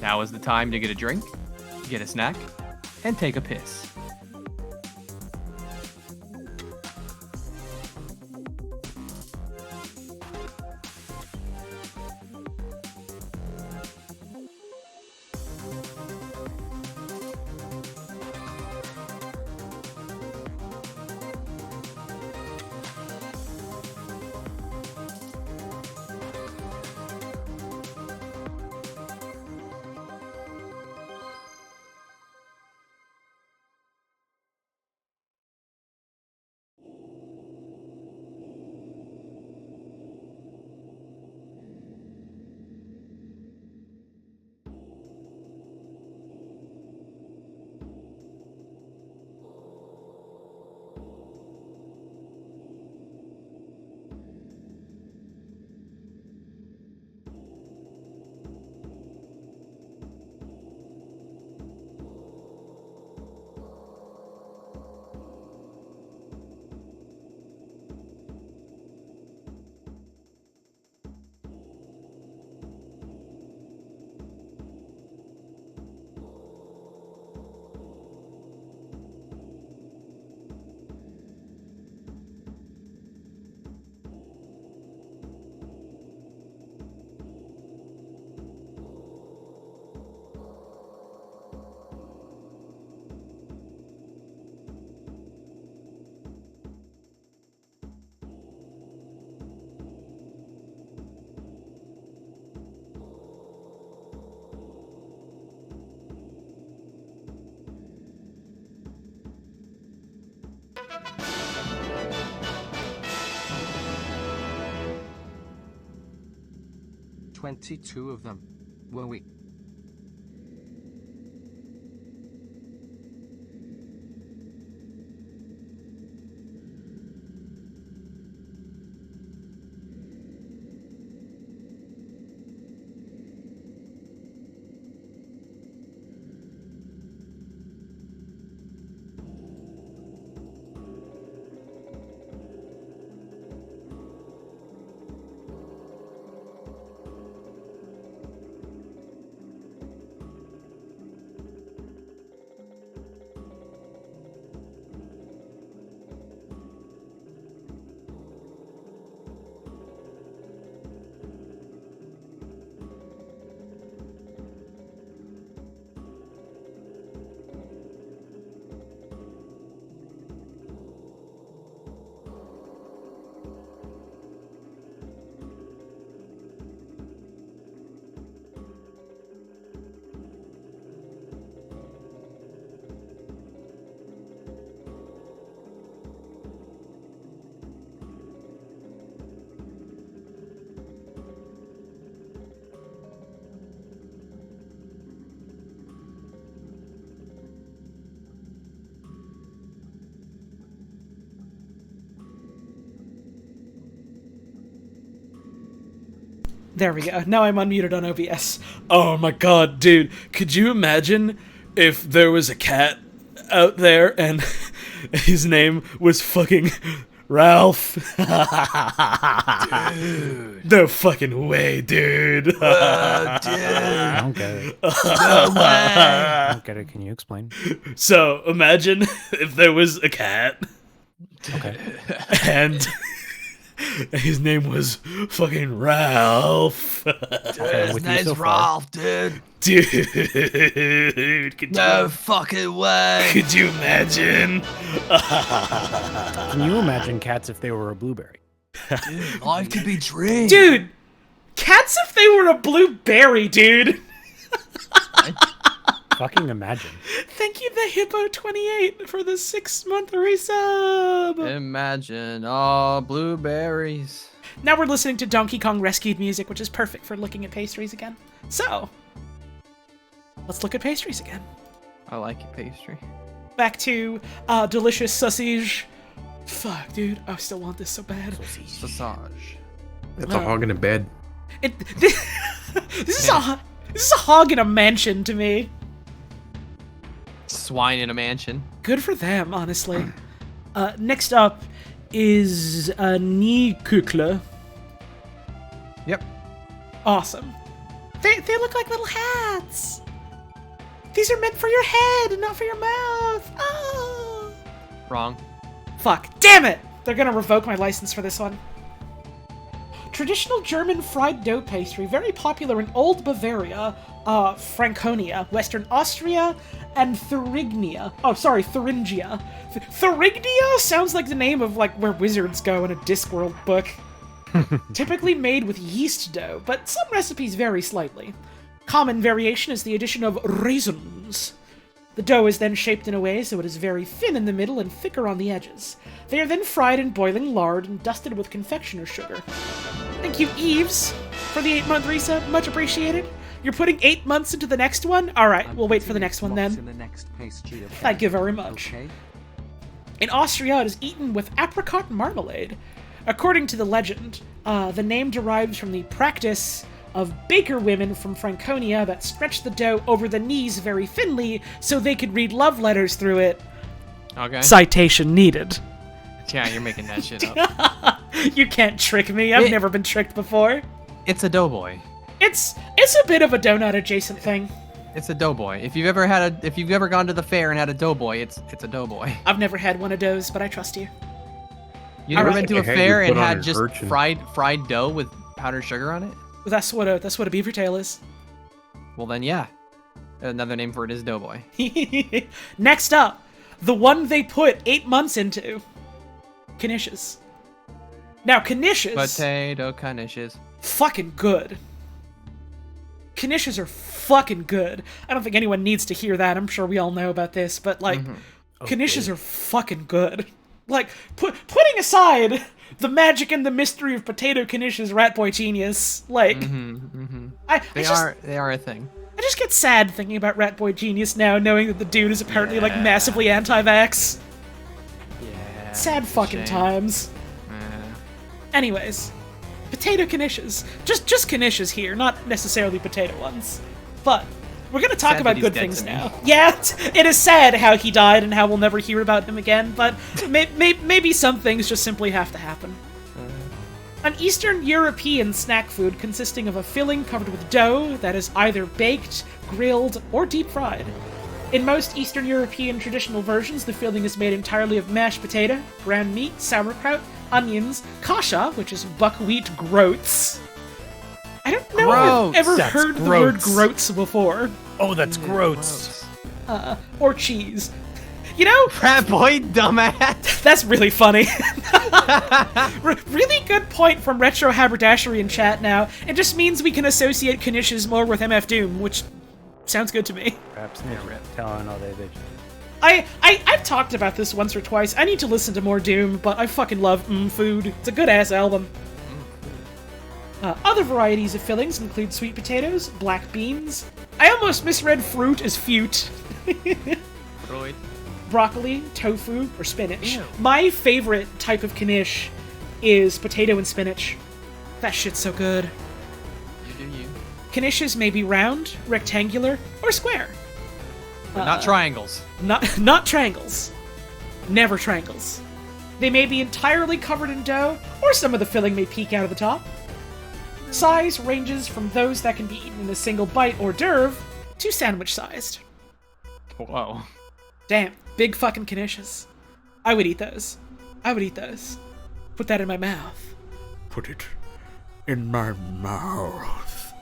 Speaker 4: Now is the time to get a drink, get a snack, and take a piss.
Speaker 1: 22 of them. Were we?
Speaker 2: There we go. Now I'm unmuted on OBS. Oh my god, dude. Could you imagine if there was a cat out there and his name was fucking Ralph? Dude. No fucking way, dude. Dude.
Speaker 3: I don't get it.
Speaker 4: No way.
Speaker 3: I don't get it. Can you explain?
Speaker 2: So imagine if there was a cat
Speaker 3: Okay.
Speaker 2: and his name was fucking Ralph.
Speaker 3: Okay,
Speaker 4: His name's Ralph, dude.
Speaker 2: Dude,
Speaker 4: No fucking way.
Speaker 2: could you imagine?
Speaker 3: Can you imagine cats if they were a blueberry?
Speaker 4: Dude, life could be dream.
Speaker 2: Dude, cats if they were a blueberry, dude.
Speaker 3: Fucking imagine.
Speaker 2: Thank you, the Hippo28, for the 6-month resub.
Speaker 4: Imagine all blueberries.
Speaker 2: Now we're listening to Donkey Kong Rescued music, which is perfect for looking at pastries again. So, let's look at pastries again.
Speaker 4: I like your pastry.
Speaker 2: Back to delicious sausage. Fuck, dude, I still want this so bad.
Speaker 4: Sausage.
Speaker 8: That's a hog in a bed.
Speaker 2: This is a hog in a mansion to me.
Speaker 4: Swine in a mansion.
Speaker 2: Good for them, honestly. Next up is Kukla.
Speaker 4: Yep.
Speaker 2: Awesome. They look like little hats. These are meant for your head, not for your mouth. Oh.
Speaker 4: Wrong.
Speaker 2: Fuck. Damn it! They're gonna revoke my license for this one. Traditional German fried dough pastry, very popular in Old Bavaria, Franconia, Western Austria, and Thuringia. Oh, sorry, Thuringia. Thuringia sounds like the name of, like, where wizards go in a Discworld book. Typically made with yeast dough, but some recipes vary slightly. Common variation is the addition of raisins. The dough is then shaped in a way so it is very thin in the middle and thicker on the edges. They are then fried in boiling lard and dusted with confectioner's sugar. Thank you, Eves, for the 8-month resub. Much appreciated. You're putting 8 months into the next one? Alright, we'll wait for the next one then.
Speaker 1: In the next pastry, okay?
Speaker 2: Thank you very much.
Speaker 1: Okay.
Speaker 2: In Austria, it is eaten with apricot marmalade. According to the legend, the name derives from the practice of baker women from Franconia that stretched the dough over the knees very thinly so they could read love letters through it.
Speaker 4: Okay.
Speaker 2: Citation needed.
Speaker 4: Yeah, you're making that shit up.
Speaker 2: You can't trick me. I've never been tricked before.
Speaker 4: It's a doughboy.
Speaker 2: It's a bit of a donut adjacent thing.
Speaker 4: It's a doughboy. If you've ever gone to the fair and had a doughboy, it's a doughboy.
Speaker 2: I've never had one of those, but I trust you.
Speaker 4: You never
Speaker 2: Alright.
Speaker 4: been to a
Speaker 8: Like a head
Speaker 4: fair
Speaker 8: you
Speaker 4: and
Speaker 8: put on
Speaker 4: had
Speaker 8: an
Speaker 4: just
Speaker 8: urchin.
Speaker 4: fried dough with powdered sugar on it?
Speaker 2: That's what a beaver tail is.
Speaker 4: Well then, yeah. Another name for it is doughboy.
Speaker 2: Next up, the one they put 8 months into. Knishes. Now, knishes,
Speaker 4: Potato knishes.
Speaker 2: fucking good. Knishes are fucking good. I don't think anyone needs to hear that. I'm sure we all know about this, but like, knishes are fucking good. Like, putting aside the magic and the mystery of potato knishes, Rat Boy genius. Like,
Speaker 4: They are a thing.
Speaker 2: I just get sad thinking about Rat Boy Genius now, knowing that the dude is apparently like massively anti-vax.
Speaker 4: Yeah.
Speaker 2: Sad fucking times. Anyways, potato knishes. Just knishes here, not necessarily potato ones. But we're gonna talk
Speaker 4: Sad
Speaker 2: about
Speaker 4: that he's
Speaker 2: good
Speaker 4: dead
Speaker 2: things
Speaker 4: to me.
Speaker 2: now. Yeah, it is sad how he died and how we'll never hear about him again. But maybe some things just simply have to happen. An Eastern European snack food consisting of a filling covered with dough that is either baked, grilled, or deep fried. In most Eastern European traditional versions, the filling is made entirely of mashed potato, ground meat, sauerkraut, onions, kasha, which is buckwheat groats. I don't know if I've ever
Speaker 3: That's
Speaker 2: heard the word
Speaker 3: groats.
Speaker 2: groats before.
Speaker 3: Oh, that's gross.
Speaker 2: Or cheese. You know,
Speaker 4: Rat boy, dumbass.
Speaker 2: that's really funny. Really good point from Retro Haberdashery in chat now. It just means we can associate knishes more with MF Doom, which sounds good to me.
Speaker 3: Perhaps telling all they bitch.
Speaker 2: I've talked about this once or twice. I need to listen to more Doom, but I fucking love Food. It's a good-ass album. Other varieties of fillings include sweet potatoes, black beans. I almost misread fruit as fute.
Speaker 4: Freud.
Speaker 2: Broccoli, tofu, or spinach.
Speaker 4: Ew.
Speaker 2: My favorite type of knish is potato and spinach. That shit's so good.
Speaker 4: You do you.
Speaker 2: Knishes may be round, rectangular, or square.
Speaker 4: But not triangles.
Speaker 2: Not triangles. Never triangles. They may be entirely covered in dough, or some of the filling may peek out of the top. Size ranges from those that can be eaten in a single bite hors d'oeuvre to sandwich-sized.
Speaker 4: Whoa.
Speaker 2: Damn, big fucking knishes. I would eat those. Put that in my mouth.
Speaker 5: Put it in my mouth.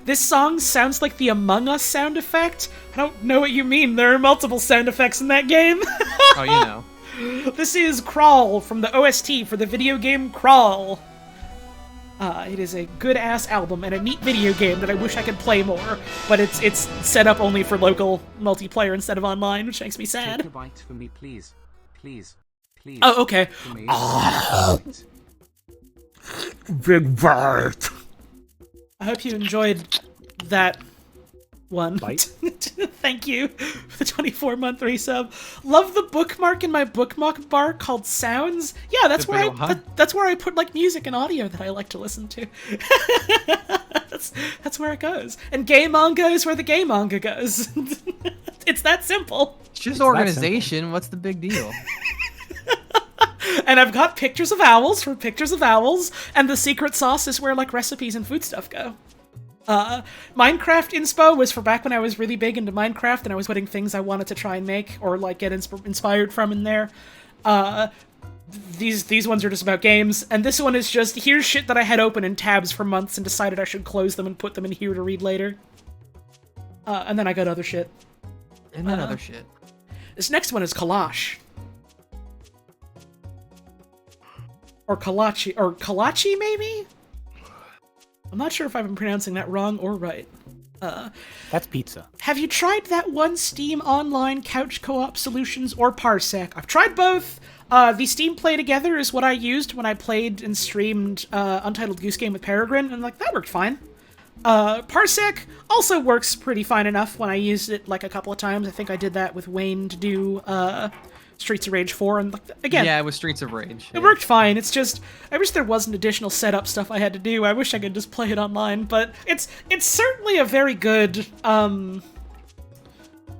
Speaker 2: This song sounds like the Among Us sound effect. I don't know what you mean. There are multiple sound effects in that game.
Speaker 4: Oh, you know.
Speaker 2: This is Crawl from the OST for the video game Crawl. It is a good-ass album and a neat video game that I wish I could play more, but it's set up only for local multiplayer instead of online, which makes me sad.
Speaker 1: Take a bite for me, please. Please.
Speaker 2: Oh, okay.
Speaker 5: Big bite.
Speaker 2: I hope you enjoyed that one.
Speaker 3: Bite?
Speaker 2: Thank you for the 24-month resub. Love the bookmark in my bookmark bar called Sounds. Yeah, that's
Speaker 4: The
Speaker 2: where
Speaker 4: big ol' huh?
Speaker 2: that's where I put like music and audio that I like to listen to. that's where it goes. And gay manga is where the gay manga goes. It's that simple.
Speaker 4: It's just organization. What's the big deal?
Speaker 2: And I've got pictures of owls for pictures of owls, and the secret sauce is where like recipes and food stuff go. Minecraft inspo was for back when I was really big into Minecraft and I was putting things I wanted to try and make or like get inspired from in there. These ones are just about games, and this one is just here's shit that I had open in tabs for months and decided I should close them and put them in here to read later. And then I got other shit.
Speaker 4: And then other shit.
Speaker 2: This next one is Kalash. Or Kalachi maybe? I'm not sure if I've been pronouncing that wrong or right.
Speaker 3: That's pizza.
Speaker 2: Have you tried that one Steam Online Couch Co-op Solutions or Parsec? I've tried both. The Steam Play Together is what I used when I played and streamed Untitled Goose Game with Peregrine, and like that worked fine. Parsec also works pretty fine enough when I used it like a couple of times. I think I did that with Wayne to do Streets of Rage 4, and like, again,
Speaker 4: Yeah, it was Streets of Rage.
Speaker 2: it worked fine. It's just I wish there wasn't additional setup stuff I had to do. I wish I could just play it online, but it's certainly a very good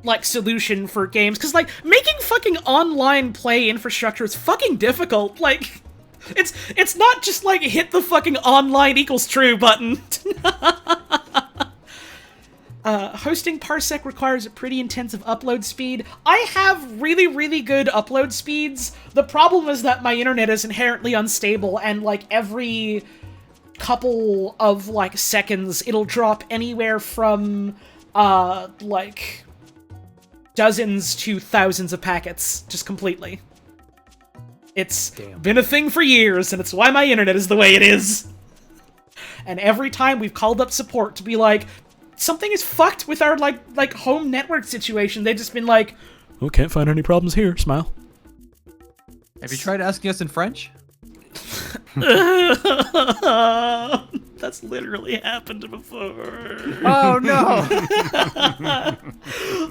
Speaker 2: like solution for games, because like making fucking online play infrastructure is fucking difficult. Like it's not just like hit the fucking online equals true button. Hosting Parsec requires a pretty intensive upload speed. I have really, really good upload speeds. The problem is that my internet is inherently unstable, and like every couple of like seconds it'll drop anywhere from like dozens to thousands of packets just completely. It's been a thing for years, and it's why my internet is the way it is. And every time we've called up support to be like, something is fucked with our like home network situation, they've just been like, oh, can't find any problems here, smile.
Speaker 4: Have you tried asking us in French?
Speaker 2: That's literally happened before.
Speaker 4: Oh no!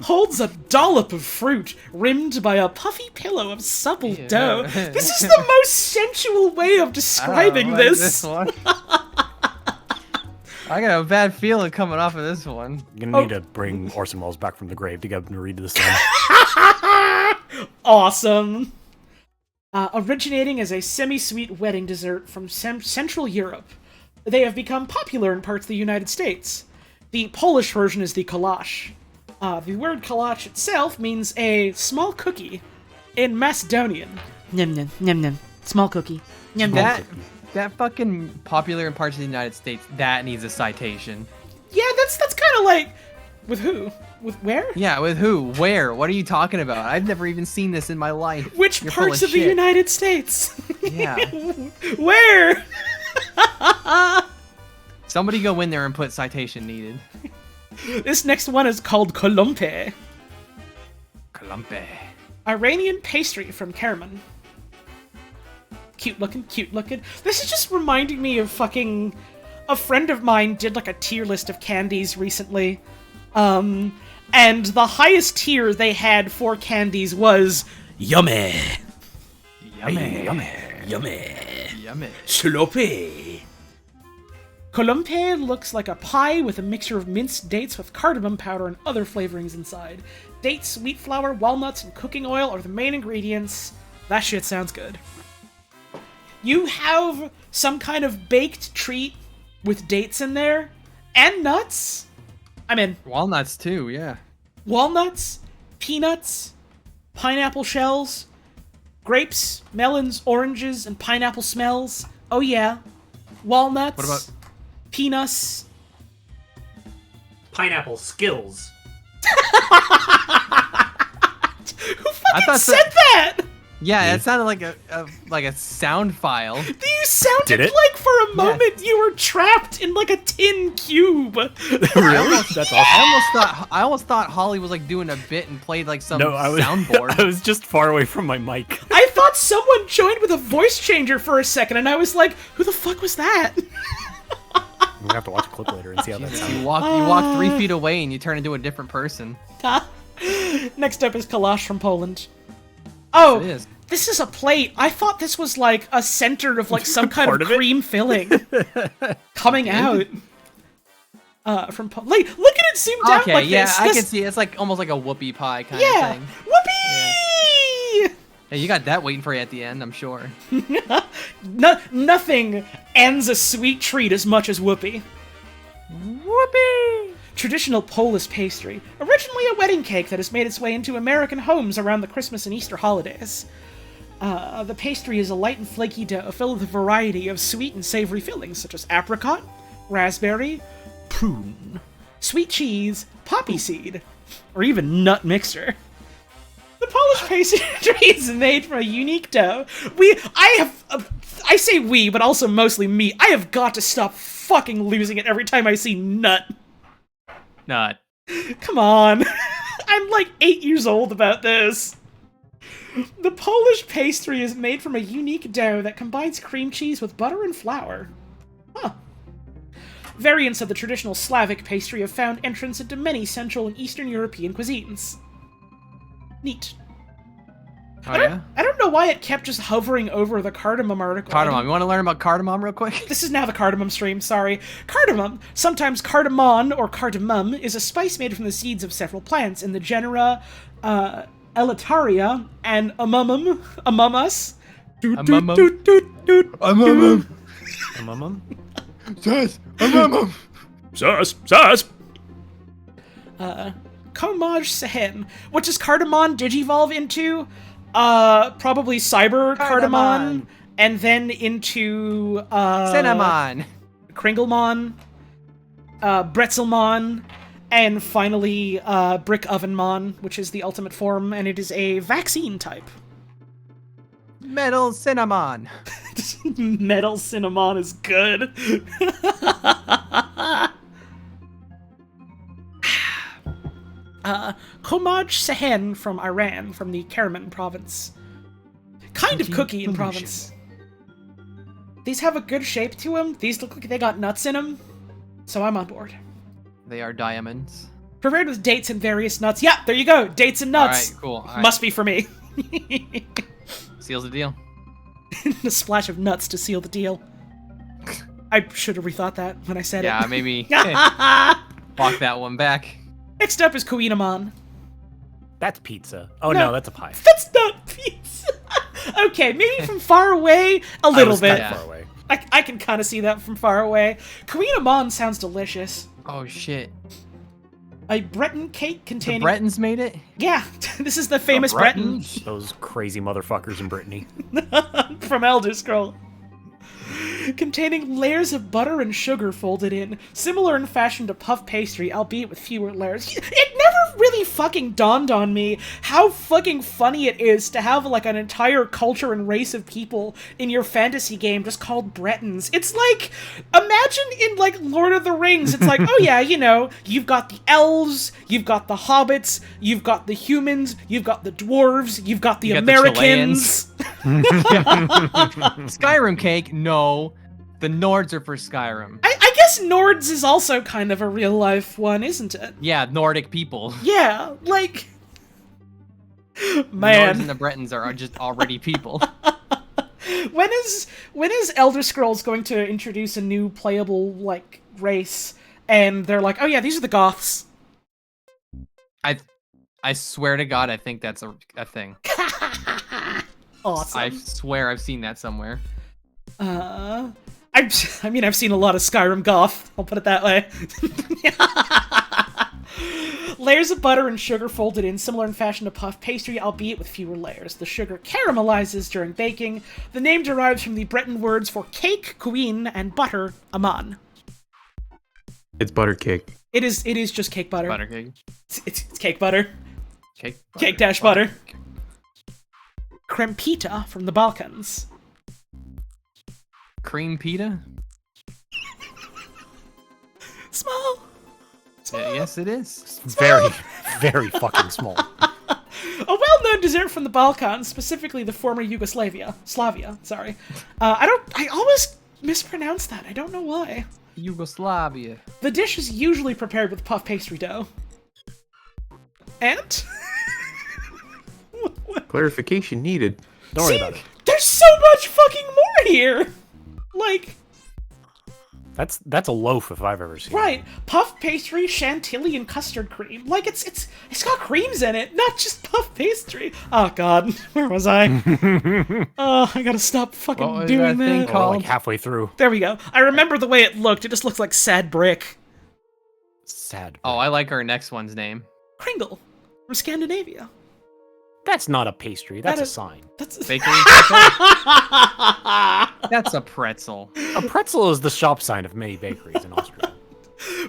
Speaker 2: Holds a dollop of fruit rimmed by a puffy pillow of supple dough. This is the most sensual way of describing this.
Speaker 4: One. I got a bad feeling coming off of this one.
Speaker 3: You're gonna need to bring Orson Welles back from the grave to get him to read this one.
Speaker 2: Awesome. Originating as a semi-sweet wedding dessert from Central Europe, they have become popular in parts of the United States. The Polish version is the kolache. The word kolache itself means a small cookie in Macedonian. Nym nym nym nym. Small cookie. Nym nym.
Speaker 4: That fucking popular in parts of the United States, that needs a citation.
Speaker 2: Yeah, that's kind of like... With who? With where?
Speaker 4: Yeah, with who? Where? What are you talking about? I've never even seen this in my life.
Speaker 2: Which
Speaker 4: You're full
Speaker 2: parts of the
Speaker 4: shit.
Speaker 2: United States?
Speaker 4: Yeah.
Speaker 2: Where?
Speaker 4: Somebody go in there and put citation needed.
Speaker 2: This next one is called kolumpe.
Speaker 4: Columpe.
Speaker 2: Iranian pastry from Kerman. Cute looking, cute looking. This is just reminding me of fucking... A friend of mine did like a tier list of candies recently. And the highest tier they had for candies was yummy.
Speaker 4: Yummy.
Speaker 3: Yummy.
Speaker 2: Yummy.
Speaker 4: Yummy.
Speaker 2: Sloppy. Kolumpe looks like a pie with a mixture of minced dates with cardamom powder and other flavorings inside. Dates, wheat flour, walnuts, and cooking oil are the main ingredients. That shit sounds good. You have some kind of baked treat with dates in there and nuts. I'm in.
Speaker 4: Walnuts too, yeah.
Speaker 2: Walnuts, peanuts, pineapple shells, grapes, melons, oranges, and pineapple smells. Oh yeah. Walnuts.
Speaker 4: What about
Speaker 2: peanuts?
Speaker 10: Pineapple skills.
Speaker 2: Who fucking said that?
Speaker 4: Yeah, it sounded like a sound file.
Speaker 2: You sounded
Speaker 3: Did it?
Speaker 2: like for a moment you were trapped in like a tin cube.
Speaker 3: Really? That's awesome.
Speaker 4: I almost thought Holly was like doing a bit and played like some
Speaker 3: No, I was,
Speaker 4: soundboard.
Speaker 3: I was just far away from my mic.
Speaker 2: I thought someone joined with a voice changer for a second, and I was like, who the fuck was that?
Speaker 3: I'm gonna have to watch a clip later and see how that sounds.
Speaker 4: You walk 3 feet away and you turn into a different person.
Speaker 2: Next up is kolache from Poland. Oh,
Speaker 4: It is.
Speaker 2: this is a plate. I thought this was like a center of like some kind
Speaker 3: Part
Speaker 2: of
Speaker 3: of it?
Speaker 2: cream filling coming out. From Poland. Like, look at it zoomed out
Speaker 4: Okay,
Speaker 2: like
Speaker 4: yeah,
Speaker 2: this.
Speaker 4: I
Speaker 2: This-
Speaker 4: can see. It's like almost like a whoopie pie kind
Speaker 2: Yeah,
Speaker 4: of thing.
Speaker 2: whoopee!
Speaker 4: Hey, you got that waiting for you at the end, I'm sure.
Speaker 2: Nothing ends a sweet treat as much as whoopee.
Speaker 4: Whoopie!
Speaker 2: Traditional Polish pastry, originally a wedding cake that has made its way into American homes around the Christmas and Easter holidays. The pastry is a light and flaky dough filled with a variety of sweet and savory fillings, such as apricot, raspberry, prune, sweet cheese, poppy seed, or even nut mixture. The Polish pastry is made from a unique dough. I say we, but also mostly me. I have got to stop fucking losing it every time I see nut.
Speaker 4: Nut.
Speaker 2: Come on. I'm like 8 years old about this. The Polish pastry is made from a unique dough that combines cream cheese with butter and flour. Huh. Variants of the traditional Slavic pastry have found entrance into many Central and Eastern European cuisines. Neat.
Speaker 4: Oh, yeah?
Speaker 2: I don't know why it kept just hovering over the cardamom article.
Speaker 4: Cardamom. You want to learn about cardamom real quick?
Speaker 2: This is now the cardamom stream, sorry. Cardamom, sometimes cardamon or cardamom, is a spice made from the seeds of several plants in the genera Elitaria and Amumum. Amumus.
Speaker 4: Amumum.
Speaker 3: Says,
Speaker 2: Comage Sehen. What does cardamon digivolve into? Probably cyber cardamon, and then into
Speaker 4: Cinnamon.
Speaker 2: Kringlemon, Bretzelmon, and finally Brick Ovenmon, which is the ultimate form, and it is a vaccine type.
Speaker 4: Metal cinnamon.
Speaker 2: Metal cinnamon is good. Comage Sehen from Iran, from the Kerman province. Kind of cookie in province. These have a good shape to them. These look like they got nuts in them. So I'm on board.
Speaker 4: They are diamonds.
Speaker 2: Prepared with dates and various nuts. Yeah, there you go. Dates and nuts.
Speaker 4: All right, cool. All right.
Speaker 2: Must be for me.
Speaker 4: Seals the deal.
Speaker 2: A splash of nuts to seal the deal. I should have rethought that when I said it.
Speaker 4: Yeah, maybe walk that one back.
Speaker 2: Next up is Kuinamon.
Speaker 3: That's pizza. Oh no, that's a pie.
Speaker 2: That's not pizza. Okay, maybe from far away, a little bit.
Speaker 3: That far away.
Speaker 2: I can kind of see that from far away. Kuinamon sounds delicious.
Speaker 4: Oh shit.
Speaker 2: A Breton cake containing...
Speaker 4: The Bretons made it?
Speaker 2: Yeah, this is the famous Breton
Speaker 3: Those crazy motherfuckers in Brittany.
Speaker 2: from Elder Scroll. Containing layers of butter and sugar folded in, similar in fashion to puff pastry, albeit with fewer layers. It never really fucking dawned on me how fucking funny it is to have like an entire culture and race of people in your fantasy game just called Bretons. It's like, imagine in like Lord of the Rings, it's like, oh yeah, you know, you've got the elves, you've got the hobbits, you've got the humans, you've got the dwarves, you've got the Americans.
Speaker 4: Skyrim cake? No. The Nords are for Skyrim.
Speaker 2: I guess Nords is also kind of a real life one, isn't it?
Speaker 4: Yeah, Nordic people.
Speaker 2: Yeah, like...
Speaker 4: The Nords
Speaker 2: Man.
Speaker 4: and the Bretons are just already people.
Speaker 2: When is Elder Scrolls going to introduce a new playable, like, race? And they're like, oh yeah, these are the Goths.
Speaker 4: I swear to God, I think that's a thing.
Speaker 2: Awesome.
Speaker 4: I swear I've seen that somewhere.
Speaker 2: I mean, I've seen a lot of Skyrim goth, I'll put it that way. Layers of butter and sugar folded in, similar in fashion to puff pastry, albeit with fewer layers. The sugar caramelizes during baking. The name derives from the Breton words for cake, queen, and butter, aman.
Speaker 8: It's butter cake.
Speaker 2: It is just cake butter.
Speaker 4: Butter cake.
Speaker 2: It's cake butter.
Speaker 4: Cake.
Speaker 2: Cake dash butter. Krempita from the Balkans.
Speaker 4: Cream pita?
Speaker 2: Small.
Speaker 4: Yes, it is.
Speaker 3: Very, very fucking small.
Speaker 2: A well-known dessert from the Balkans, specifically the former Slavia, sorry. I always mispronounce that. I don't know why.
Speaker 4: Yugoslavia.
Speaker 2: The dish is usually prepared with puff pastry dough. And?
Speaker 8: Clarification needed.
Speaker 3: Don't worry about it.
Speaker 2: There's so much fucking more here! Like...
Speaker 3: That's a loaf if I've ever seen
Speaker 2: Right. Puff pastry, chantilly, and custard cream. Like, it's got creams in it, not just puff pastry. Oh, God. Where was I? Oh, I gotta stop fucking doing that.
Speaker 4: thing
Speaker 3: it. Oh,
Speaker 4: called?
Speaker 3: like halfway through.
Speaker 2: There we go. I remember the way it looked. It just looks like sad brick.
Speaker 3: Sad.
Speaker 4: Oh, I like our next one's name.
Speaker 2: Kringle. From Scandinavia.
Speaker 3: That's not a pastry. That's
Speaker 2: That
Speaker 3: a
Speaker 2: is-
Speaker 3: sign.
Speaker 2: That's...
Speaker 4: Bakery pretzel? That's a pretzel.
Speaker 3: A pretzel is the shop sign of many bakeries in Austria.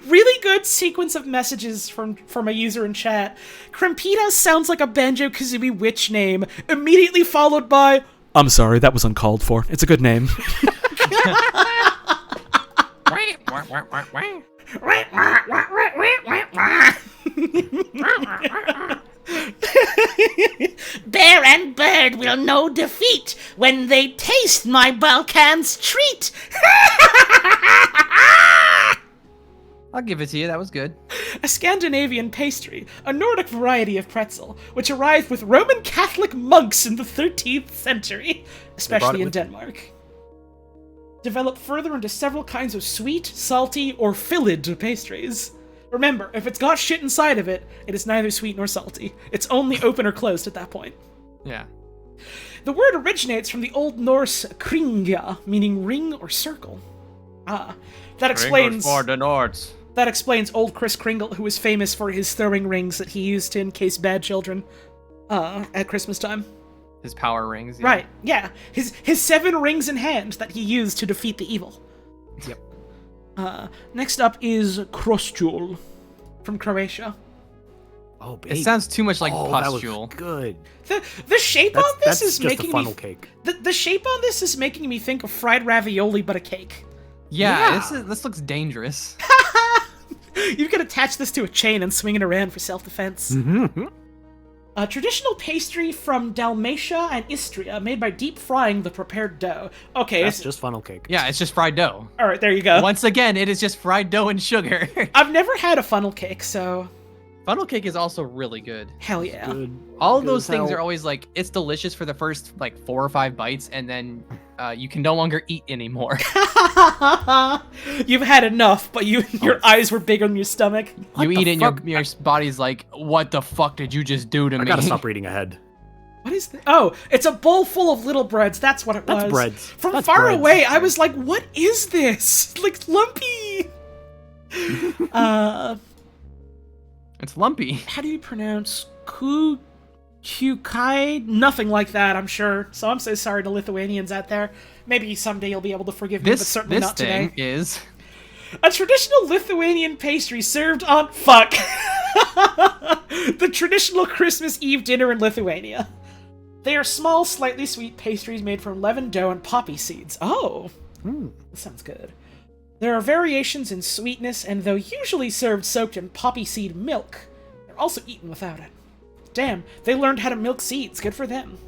Speaker 2: Really good sequence of messages from a user in chat. Krempita sounds like a Banjo-Kazooie witch name, immediately followed by... I'm sorry, that was uncalled for. It's a good name. Bear and bird will know defeat when they taste my Balkan's treat.
Speaker 4: I'll give it to you. That was good.
Speaker 2: A Scandinavian pastry, a Nordic variety of pretzel, which arrived with Roman Catholic monks in the 13th century, especially in Denmark. Developed further into several kinds of sweet, salty, or filled pastries. Remember, if it's got shit inside of it, it is neither sweet nor salty. It's only open or closed at that point.
Speaker 4: Yeah.
Speaker 2: The word originates from the Old Norse kringja, meaning ring or circle. That explains...
Speaker 4: For the Nords.
Speaker 2: That explains old Kris Kringle, who is famous for his throwing rings that he used to encase bad children at Christmas time.
Speaker 4: His power rings. Yeah.
Speaker 2: Right, yeah. His 7 rings in hand that he used to defeat the evil.
Speaker 4: Yep.
Speaker 2: Next up is Krosjul from Croatia.
Speaker 3: Oh, baby.
Speaker 4: It sounds too much like
Speaker 3: that was
Speaker 4: pustule.
Speaker 3: good.
Speaker 2: The shape on this
Speaker 3: That's
Speaker 2: is
Speaker 3: just
Speaker 2: making
Speaker 3: a funnel
Speaker 2: me...
Speaker 3: cake.
Speaker 2: The shape on this is making me think of fried ravioli, but a cake.
Speaker 4: Yeah, this looks dangerous.
Speaker 2: You could attach this to a chain and swing it around for self-defense. A traditional pastry from Dalmatia and Istria, made by deep frying the prepared dough. Okay,
Speaker 3: That's just funnel cake.
Speaker 4: Yeah, it's just fried dough.
Speaker 2: all right, there you go.
Speaker 4: Once again, it is just fried dough and sugar.
Speaker 2: I've never had a funnel cake, so
Speaker 4: Funnel cake is also really good.
Speaker 2: hell yeah.
Speaker 3: Good.
Speaker 4: All of
Speaker 3: Good
Speaker 4: those
Speaker 3: as
Speaker 4: things
Speaker 3: hell.
Speaker 4: are always like, it's delicious for the first like 4 or 5 bites, and then you can no longer eat anymore.
Speaker 2: You've had enough, but your eyes were bigger than your stomach.
Speaker 4: You eat it, and
Speaker 3: fuck?
Speaker 4: your body's like, what the fuck did you just do to
Speaker 3: I
Speaker 4: me?
Speaker 3: gotta stop reading ahead.
Speaker 2: What is this? Oh, it's a bowl full of little breads. That's what it was.
Speaker 3: That's breads.
Speaker 2: From
Speaker 3: That's
Speaker 2: far
Speaker 3: breads.
Speaker 2: away, I was like, what is this? Like, lumpy.
Speaker 4: It's lumpy.
Speaker 2: How do you pronounce kukai? Nothing like that, I'm sure. So I'm so sorry to Lithuanians out there. Maybe someday you'll be able to forgive me, but certainly
Speaker 4: This
Speaker 2: not
Speaker 4: thing
Speaker 2: today.
Speaker 4: is...
Speaker 2: A traditional Lithuanian pastry served on... Fuck. The traditional Christmas Eve dinner in Lithuania. They are small, slightly sweet pastries made from leavened dough and poppy seeds. Oh. That sounds good. There are variations in sweetness, and though usually served soaked in poppy seed milk, they're also eaten without it. Damn, they learned how to milk seeds. Good for them.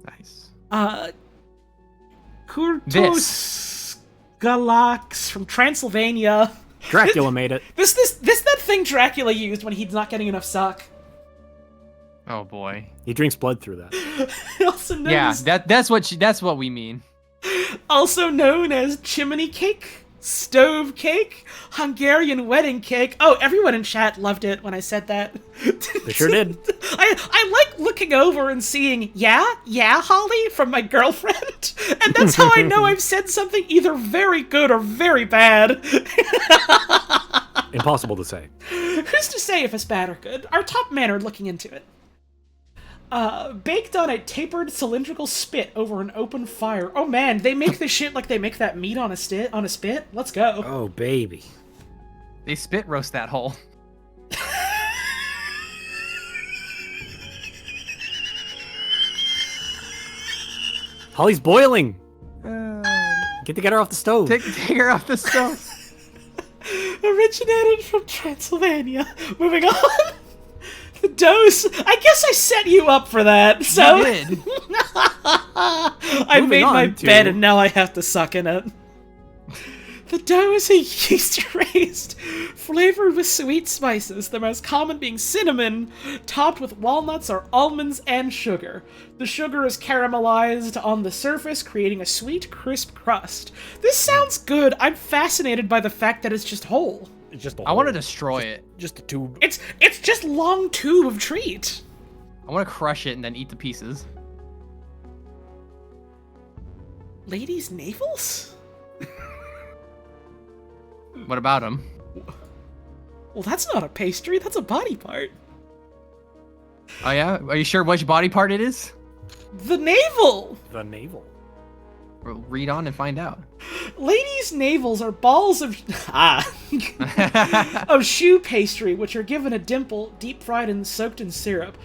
Speaker 4: Nice.
Speaker 2: Kurtos Galax from Transylvania.
Speaker 3: Dracula made it.
Speaker 2: This that thing Dracula used when he's not getting enough suck.
Speaker 4: Oh boy.
Speaker 3: He drinks blood through that.
Speaker 2: Also known
Speaker 4: Yeah,
Speaker 2: as,
Speaker 4: that's what we mean.
Speaker 2: also known as chimney cake, stove cake, Hungarian wedding cake. Oh, everyone in chat loved it when I said that.
Speaker 3: They sure did.
Speaker 2: I like looking over and seeing, yeah, Holly, from my girlfriend. And that's how I know I've said something either very good or very bad.
Speaker 3: Impossible to say.
Speaker 2: Who's to say if it's bad or good? Our top men are looking into it. Baked on a tapered cylindrical spit over an open fire. Oh man, they make this shit like they make that meat on a spit. Let's go.
Speaker 3: Oh, baby.
Speaker 4: They spit roast that hole.
Speaker 3: Holly's boiling. Get her off the stove.
Speaker 4: Take her off the stove.
Speaker 2: Originated from Transylvania. Moving on. The dose. I guess I set you up for that. So
Speaker 4: You did.
Speaker 2: I
Speaker 3: Moving
Speaker 2: made my
Speaker 3: on to-
Speaker 2: bed and now I have to suck in it. The dough is a yeast-raised, flavored with sweet spices, the most common being cinnamon, topped with walnuts or almonds and sugar. The sugar is caramelized on the surface, creating a sweet, crisp crust. This sounds good. I'm fascinated by the fact that it's just whole.
Speaker 3: It's just a
Speaker 4: I want to
Speaker 3: hole.
Speaker 4: destroy it.
Speaker 3: Just a tube.
Speaker 2: It's just long tube of treat.
Speaker 4: I want to crush it and then eat the pieces.
Speaker 2: Ladies' navels?
Speaker 4: What about them?
Speaker 2: Well, that's not a pastry, that's a body part.
Speaker 4: Oh yeah? Are you sure which body part it is?
Speaker 2: The navel!
Speaker 3: The navel.
Speaker 4: We'll read on and find out.
Speaker 2: Ladies' navels are balls of of shoe pastry, which are given a dimple, deep fried and soaked in syrup.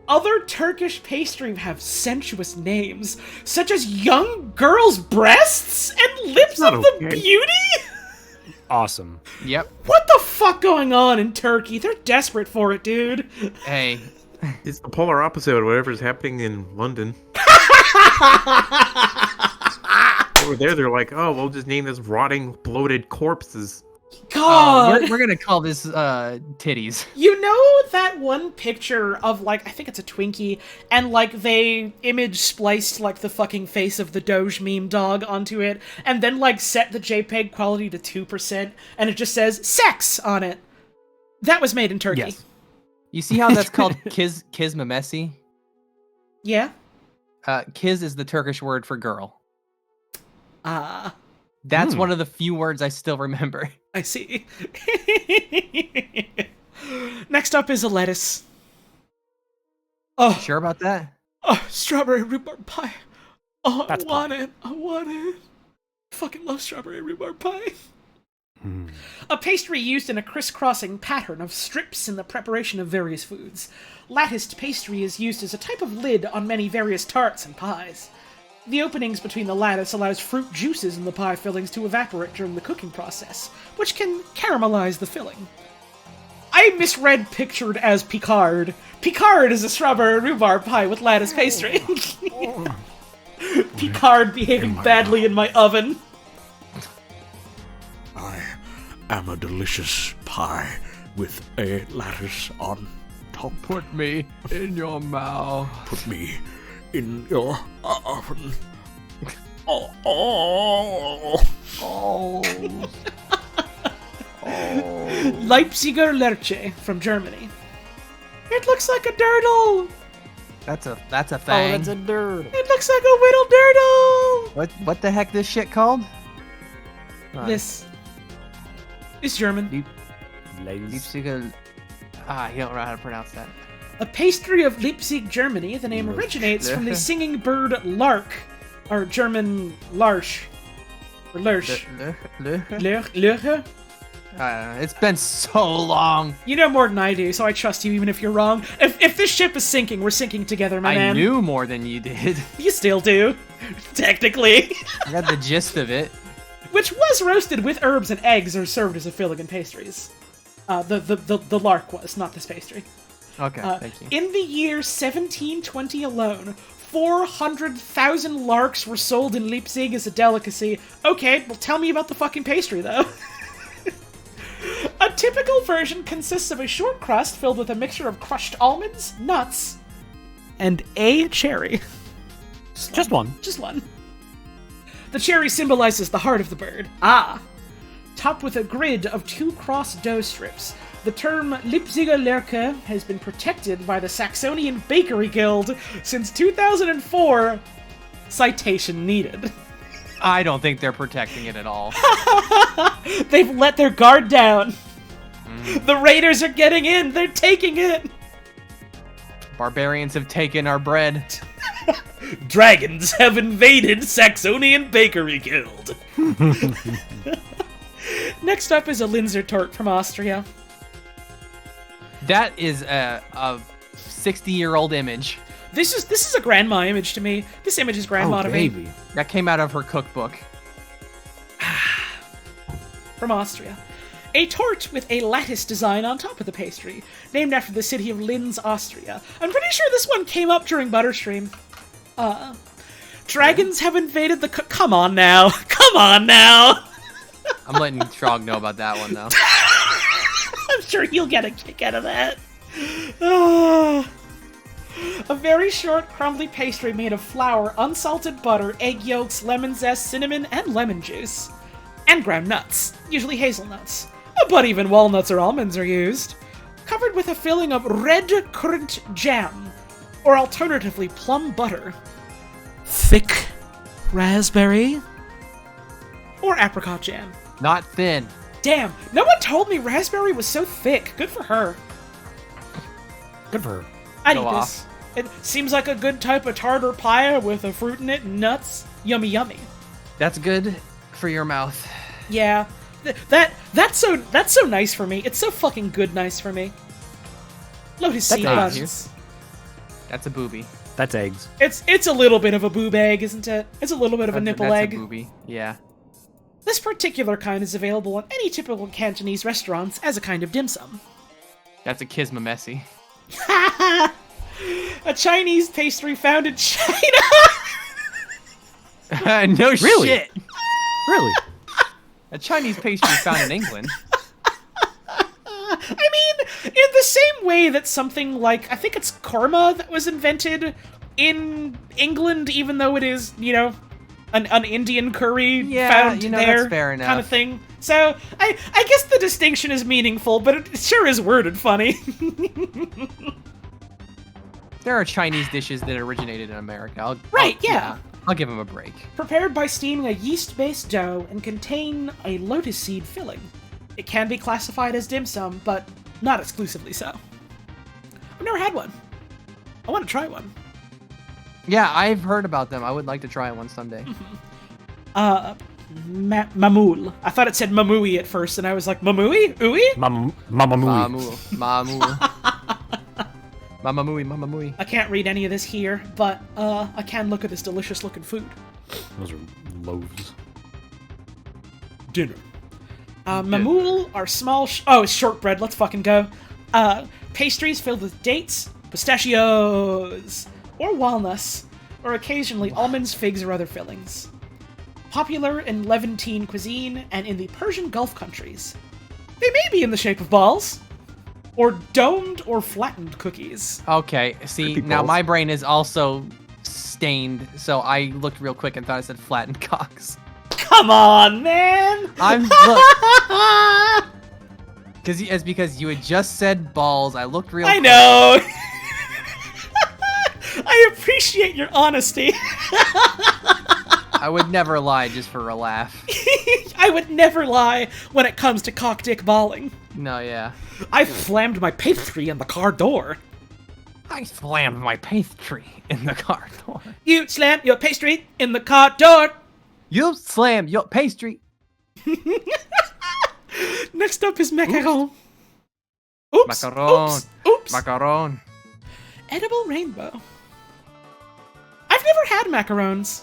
Speaker 2: Other Turkish pastry have sensuous names, such as young girls' breasts and lips
Speaker 8: not
Speaker 2: of the
Speaker 8: okay.
Speaker 2: beauty.
Speaker 3: Awesome.
Speaker 4: Yep.
Speaker 2: What the fuck going on in Turkey? They're desperate for it, dude.
Speaker 4: Hey.
Speaker 8: It's the polar opposite of whatever's happening in London. Over there, they're like, oh, we'll just name this rotting, bloated corpses.
Speaker 2: God.
Speaker 4: We're gonna call this titties.
Speaker 2: You know that one picture of, like, I think it's a Twinkie, and, like, they image spliced, like, the fucking face of the Doge meme dog onto it, and then, like, set the JPEG quality to 2%, and it just says, sex on it. That was made in Turkey.
Speaker 3: Yes.
Speaker 4: You see how that's called kizmemesi?
Speaker 2: Yeah?
Speaker 4: Kiz is the Turkish word for girl.
Speaker 2: That's
Speaker 4: one of the few words I still remember.
Speaker 2: I see. Next up is a lettuce. Oh,
Speaker 4: Sure about that?
Speaker 2: oh, strawberry rhubarb pie. Oh,
Speaker 3: That's
Speaker 2: I want it. I want it. Fucking love strawberry rhubarb pie. A pastry used in a crisscrossing pattern of strips in the preparation of various foods. Latticed pastry is used as a type of lid on many various tarts and pies. The openings between the lattice allows fruit juices in the pie fillings to evaporate during the cooking process, which can caramelize the filling. I misread pictured as Picard. Picard is a strawberry rhubarb pie with lattice pastry. Picard behaving badly in my oven.
Speaker 5: I am a delicious pie with a lattice on top.
Speaker 4: Put me in your mouth.
Speaker 5: Put me in your oven. Oh, oh, oh.
Speaker 2: Leipziger Lerche from Germany. It looks like a dirtle.
Speaker 4: That's a thing.
Speaker 3: Oh, that's a dirt.
Speaker 2: It looks like a whittle dirtle.
Speaker 4: What the heck this shit called?
Speaker 2: This is German.
Speaker 4: Leipziger. You don't know how to pronounce that.
Speaker 2: A pastry of Leipzig, Germany. The name originates from the singing bird lark, or German Larch. Or Lurch. Lurche?
Speaker 4: It's been so long.
Speaker 2: You know more than I do, so I trust you even if you're wrong. If this ship is sinking, we're sinking together, my man.
Speaker 4: I knew more than you did.
Speaker 2: You still do. Technically.
Speaker 4: I got the gist of it.
Speaker 2: Which was roasted with herbs and eggs or served as a filling in pastries. The lark was, not this pastry.
Speaker 4: Okay, thank you.
Speaker 2: In the year 1720 alone, 400,000 larks were sold in Leipzig as a delicacy. Okay, well tell me about the fucking pastry, though. A typical version consists of a short crust filled with a mixture of crushed almonds, nuts, and a cherry.
Speaker 3: Just one.
Speaker 2: Just one. The cherry symbolizes the heart of the bird. Ah. Topped with a grid of 2 cross dough strips. The term Leipziger Lerche has been protected by the Saxonian Bakery Guild since 2004. Citation needed.
Speaker 4: I don't think they're protecting it at all.
Speaker 2: They've let their guard down. The raiders are getting in. They're taking it.
Speaker 4: Barbarians have taken our bread.
Speaker 2: Dragons have invaded Saxonian Bakery Guild. Next up is a Linzer tort from Austria.
Speaker 4: That is a 60-year-old image.
Speaker 2: This is a grandma image to me. This image is grandma to me.
Speaker 3: Baby.
Speaker 4: That came out of her cookbook.
Speaker 2: From Austria. A tort with a lattice design on top of the pastry, named after the city of Linz, Austria. I'm pretty sure this one came up during Butterstream. Dragons have invaded the come on now. Come on now.
Speaker 4: I'm letting Trog know about that one, though.
Speaker 2: I'm sure you'll get a kick out of that. A very short, crumbly pastry made of flour, unsalted butter, egg yolks, lemon zest, cinnamon, and lemon juice. And ground nuts, usually hazelnuts. But even walnuts or almonds are used. Covered with a filling of red currant jam, or alternatively plum butter. Thick raspberry, or apricot jam.
Speaker 4: Not thin.
Speaker 2: Damn, no one told me raspberry was so thick. Good for her.
Speaker 3: Good for her.
Speaker 2: I
Speaker 4: Go
Speaker 2: need
Speaker 4: off.
Speaker 2: this. It seems like a good type of tart or pie with a fruit in it and nuts. Yummy, yummy.
Speaker 4: That's good for your mouth.
Speaker 2: Yeah, that's so nice for me. It's so fucking good nice for me. Lotus seed
Speaker 4: eggs.
Speaker 2: buns.
Speaker 4: That's a booby.
Speaker 3: That's eggs.
Speaker 2: It's a little bit of a boob egg, isn't it? It's a little bit of a nipple
Speaker 4: that's
Speaker 2: egg.
Speaker 4: a booby. Yeah.
Speaker 2: This particular kind is available in any typical Cantonese restaurants as a kind of dim sum.
Speaker 4: That's a kisma messy.
Speaker 2: A Chinese pastry found in China.
Speaker 4: No
Speaker 3: Really?
Speaker 4: shit.
Speaker 3: Really?
Speaker 4: A Chinese pastry found in England.
Speaker 2: I mean, in the same way that something like, I think it's korma that was invented in England, even though it is, you know, an Indian curry found
Speaker 4: you know,
Speaker 2: there
Speaker 4: that's fair enough.
Speaker 2: kind of thing. So, I guess the distinction is meaningful, but it sure is worded funny.
Speaker 4: There are Chinese dishes that originated in America.
Speaker 2: Right, yeah.
Speaker 4: I'll give them a break.
Speaker 2: Prepared by steaming a yeast-based dough and contain a lotus seed filling. It can be classified as dim sum, but not exclusively so. I've never had one. I want to try one.
Speaker 4: Yeah, I've heard about them. I would like to try one someday.
Speaker 2: Mamoul. I thought it said mamui at first, and I was like, mamui? Ooey?
Speaker 3: Mama Mooey.
Speaker 4: Mamu. Mama Mooey.
Speaker 2: I can't read any of this here, but I can look at this delicious-looking food.
Speaker 3: Those are loaves.
Speaker 2: Dinner. Mamoul are small. It's shortbread. Let's fucking go. Pastries filled with dates, pistachios, or walnuts, or occasionally almonds, figs, or other fillings. Popular in Levantine cuisine and in the Persian Gulf countries. They may be in the shape of balls, or domed or flattened cookies.
Speaker 4: Okay, see, now my brain is also stained, so I looked real quick and thought I said flattened cocks.
Speaker 2: Come on, man!
Speaker 4: It's because you had just said balls. I looked real
Speaker 2: I
Speaker 4: quick.
Speaker 2: know! I appreciate your honesty.
Speaker 4: I would never lie just for a laugh.
Speaker 2: I would never lie when it comes to cock dick balling.
Speaker 4: No, yeah.
Speaker 2: I slammed my pastry in the car door.
Speaker 4: I slammed my pastry in the car door.
Speaker 2: You slammed your pastry in the car door.
Speaker 4: You slammed your pastry.
Speaker 2: Next up is macaron. Oops.
Speaker 4: Macaron.
Speaker 2: Oops.
Speaker 4: Macaron.
Speaker 2: Edible rainbow. I've never had macarons.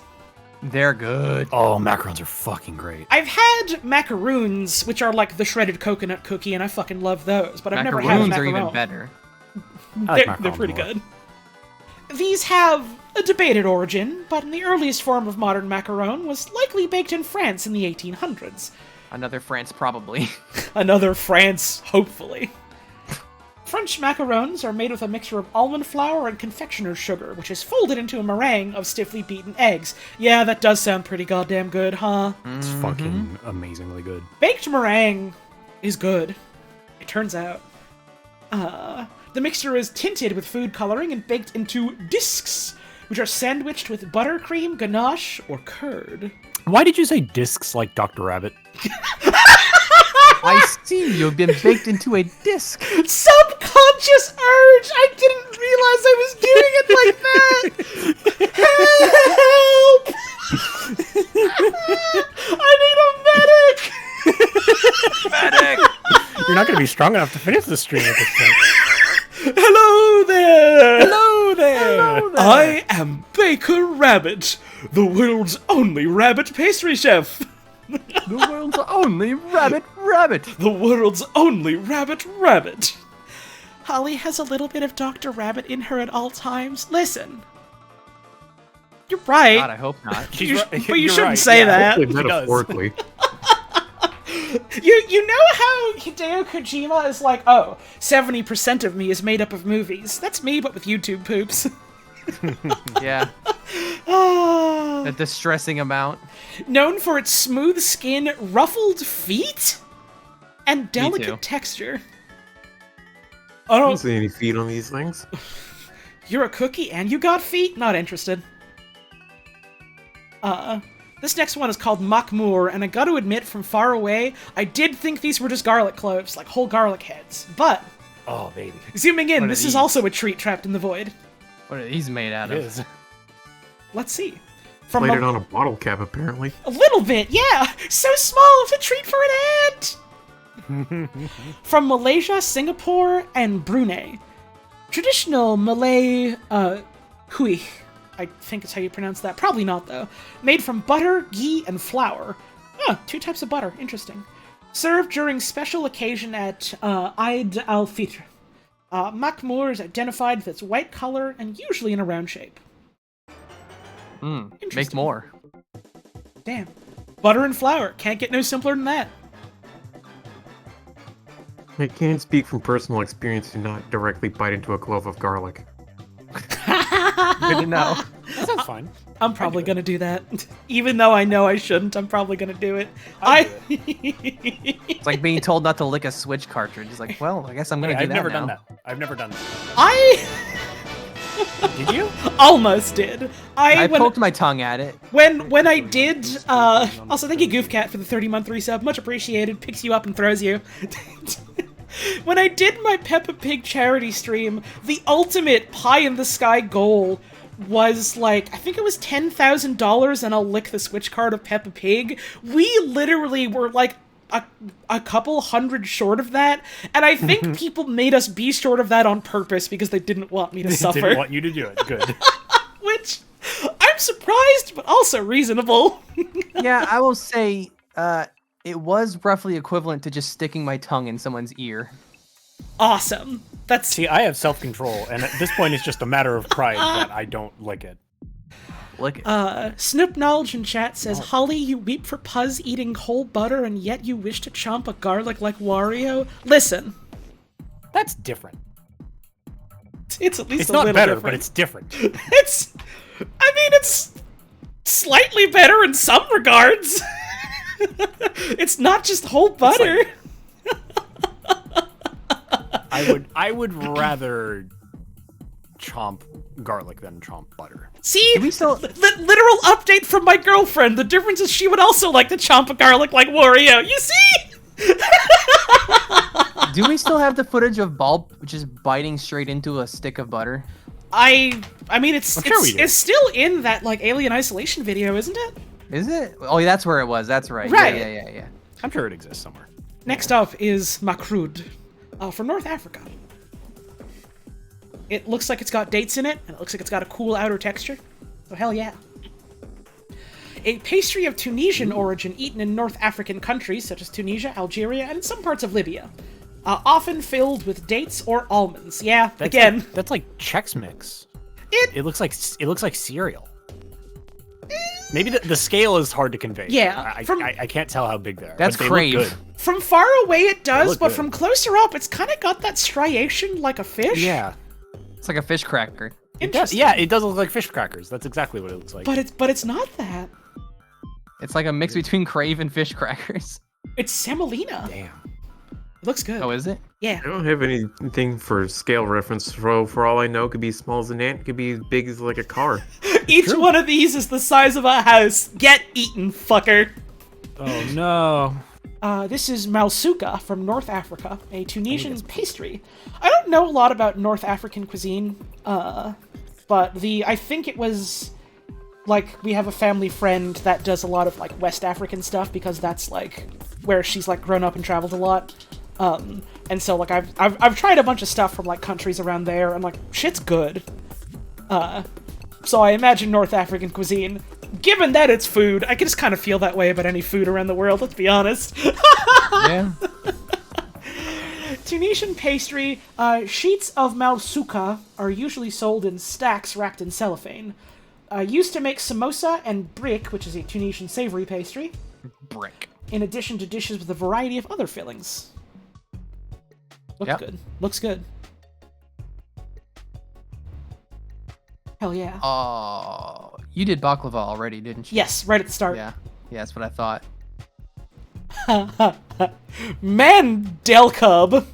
Speaker 4: They're good.
Speaker 3: Oh, macarons are fucking great.
Speaker 2: I've had macaroons, which are like the shredded coconut cookie, and I fucking love those. But I've never had a macaron.
Speaker 4: Macaroons are even better.
Speaker 2: They're pretty good. These have a debated origin, but the earliest form of modern macaron was likely baked in France in the 1800s.
Speaker 4: Another France, probably.
Speaker 2: Another France, hopefully. French macarons are made with a mixture of almond flour and confectioner's sugar, which is folded into a meringue of stiffly beaten eggs. Yeah, that does sound pretty goddamn good, huh?
Speaker 3: It's fucking amazingly good.
Speaker 2: Baked meringue is good, it turns out. The mixture is tinted with food coloring and baked into discs, which are sandwiched with buttercream, ganache, or curd.
Speaker 3: Why did you say discs like Dr. Rabbit?
Speaker 4: I see you've been baked into a disc.
Speaker 2: Subconscious urge! I didn't realize I was doing it like that! Help! I need a medic!
Speaker 4: Medic!
Speaker 3: You're not going to be strong enough to finish the stream at this point.
Speaker 2: Hello there!
Speaker 3: Hello there!
Speaker 4: Hello there.
Speaker 2: I am Baker Rabbit, the world's only rabbit pastry chef.
Speaker 4: The world's only rabbit.
Speaker 2: The world's only rabbit. Holly has a little bit of Dr. Rabbit in her at all times. Listen. You're right.
Speaker 4: God, I hope not.
Speaker 2: But you
Speaker 3: You're
Speaker 2: shouldn't
Speaker 3: right,
Speaker 2: say
Speaker 3: yeah.
Speaker 2: that.
Speaker 8: Hopefully metaphorically.
Speaker 2: You know how Hideo Kojima is like, oh, 70% of me is made up of movies. That's me, but with YouTube poops.
Speaker 4: Yeah. A distressing amount.
Speaker 2: Known for its smooth skin, ruffled feet, and
Speaker 4: too.
Speaker 2: delicate texture.
Speaker 8: I don't see any feet on these things.
Speaker 2: You're a cookie and you got feet? Not interested. This next one is called Makmur, and I gotta admit, from far away, I did think these were just garlic cloves, like whole garlic heads. But,
Speaker 3: Oh, baby.
Speaker 2: zooming in,
Speaker 4: What are
Speaker 2: this is
Speaker 4: these?
Speaker 2: also a treat trapped in the void.
Speaker 4: What are these made out
Speaker 3: It
Speaker 4: of?
Speaker 3: is.
Speaker 2: Let's see. From
Speaker 8: Played it on a bottle cap, apparently.
Speaker 2: a little bit, yeah! So small, it's a treat for an ant! From Malaysia, Singapore, and Brunei. Traditional Malay, hui. I think it's how you pronounce that. Probably not, though. Made from butter, ghee, and flour. Oh, 2 types of butter. Interesting. Served during special occasion at Eid al-Fitr. Makmur is identified with its white color and usually in a round shape.
Speaker 4: Make
Speaker 2: Interesting.
Speaker 4: more.
Speaker 2: Damn. Butter and flour. Can't get no simpler than that.
Speaker 8: I can't speak from personal experience to not directly bite into a clove of garlic.
Speaker 4: Good to know.
Speaker 3: That sounds fine.
Speaker 2: I'm probably gonna do that. Even though I know I shouldn't, I'm probably gonna do it.
Speaker 4: It's like being told not to lick a Switch cartridge. It's like, well, I guess I'm gonna do
Speaker 3: I've
Speaker 4: that
Speaker 3: never
Speaker 4: now.
Speaker 3: done that. I've never done that.
Speaker 2: I
Speaker 3: Did you?
Speaker 2: almost did.
Speaker 4: I
Speaker 2: when,
Speaker 4: poked my tongue at it.
Speaker 2: when I did, also thank you Goofcat for the 30-month resub, much appreciated, picks you up and throws you. When I did my Peppa Pig charity stream, the ultimate pie-in-the-sky goal was like, I think it was $10,000 and I'll lick the Switch card of Peppa Pig. We literally were like a couple hundred short of that, and I think people made us be short of that on purpose because they didn't want me to suffer.
Speaker 3: Didn't want you to do it. Good.
Speaker 2: Which, I'm surprised, but also reasonable.
Speaker 4: Yeah, I will say, It was roughly equivalent to just sticking my tongue in someone's ear.
Speaker 2: Awesome. That's
Speaker 3: See, I have self-control, and at this point, it's just a matter of pride that I don't lick it.
Speaker 4: Lick it.
Speaker 2: Snoop Knowledge in chat says, Holly, you weep for Puzz eating whole butter and yet you wish to chomp a garlic like Wario? Listen.
Speaker 3: That's different.
Speaker 2: It's at least
Speaker 3: It's
Speaker 2: a
Speaker 3: not
Speaker 2: little
Speaker 3: better,
Speaker 2: different.
Speaker 3: but it's different.
Speaker 2: It's slightly better in some regards. It's not just whole butter.
Speaker 3: I would rather chomp garlic than chomp butter.
Speaker 2: See,
Speaker 4: we still-
Speaker 2: the literal update from my girlfriend. The difference is she would also like to chomp a garlic like Wario. You see?
Speaker 4: Do we still have the footage of Bulb just biting straight into a stick of butter?
Speaker 2: I mean, it's
Speaker 3: I'm sure we do.
Speaker 2: it's still in that like Alien Isolation video, isn't it?
Speaker 4: Is it? Oh, yeah, that's where it was. That's right.
Speaker 2: Right.
Speaker 4: Yeah.
Speaker 3: I'm sure it exists somewhere.
Speaker 2: Next up is Makrud, from North Africa. It looks like it's got dates in it, and it looks like it's got a cool outer texture. So hell yeah. A pastry of Tunisian origin eaten in North African countries such as Tunisia, Algeria, and in some parts of Libya. Often filled with dates or almonds. Yeah, again.
Speaker 3: That's like Chex Mix. It looks like cereal. Maybe the scale is hard to convey.
Speaker 2: Yeah,
Speaker 3: I can't tell how big they are.
Speaker 4: That's
Speaker 3: but they
Speaker 4: Crave.
Speaker 3: look good.
Speaker 2: From far away it does,
Speaker 3: look
Speaker 2: but
Speaker 3: good.
Speaker 2: from closer up it's kind of got that striation like a fish.
Speaker 3: Yeah.
Speaker 4: It's like a fish cracker.
Speaker 3: It does. Yeah, it does look like fish crackers. That's exactly what it looks like.
Speaker 2: But it's not that.
Speaker 4: It's like a mix between Crave and fish crackers.
Speaker 2: It's semolina.
Speaker 3: Damn.
Speaker 2: It looks good.
Speaker 4: Oh, is it?
Speaker 2: Yeah.
Speaker 8: I don't have anything for scale reference, so for all I know, it could be as small as an ant, it could be as big as like a car.
Speaker 2: Each one of these is the size of a house. Get eaten, fucker.
Speaker 3: Oh no.
Speaker 2: This is Malsuka from North Africa, a Tunisian pastry. I don't know a lot about North African cuisine, but I think it was, like, we have a family friend that does a lot of, like, West African stuff, because that's, like, where she's, like, grown up and traveled a lot. And so, like, I've tried a bunch of stuff from, like, countries around there, and, like, shit's good. So I imagine North African cuisine. Given that it's food, I can just kind of feel that way about any food around the world, let's be honest.
Speaker 4: Yeah.
Speaker 2: Tunisian pastry, sheets of malsuka are usually sold in stacks wrapped in cellophane. Used to make samosa and brick, which is a Tunisian savory pastry.
Speaker 4: Brick.
Speaker 2: In addition to dishes with a variety of other fillings. Looks good. Looks good. Hell yeah.
Speaker 4: Oh, you did baklava already, didn't you?
Speaker 2: Yes, right at the start.
Speaker 4: Yeah, that's what I thought.
Speaker 2: Mandelkub.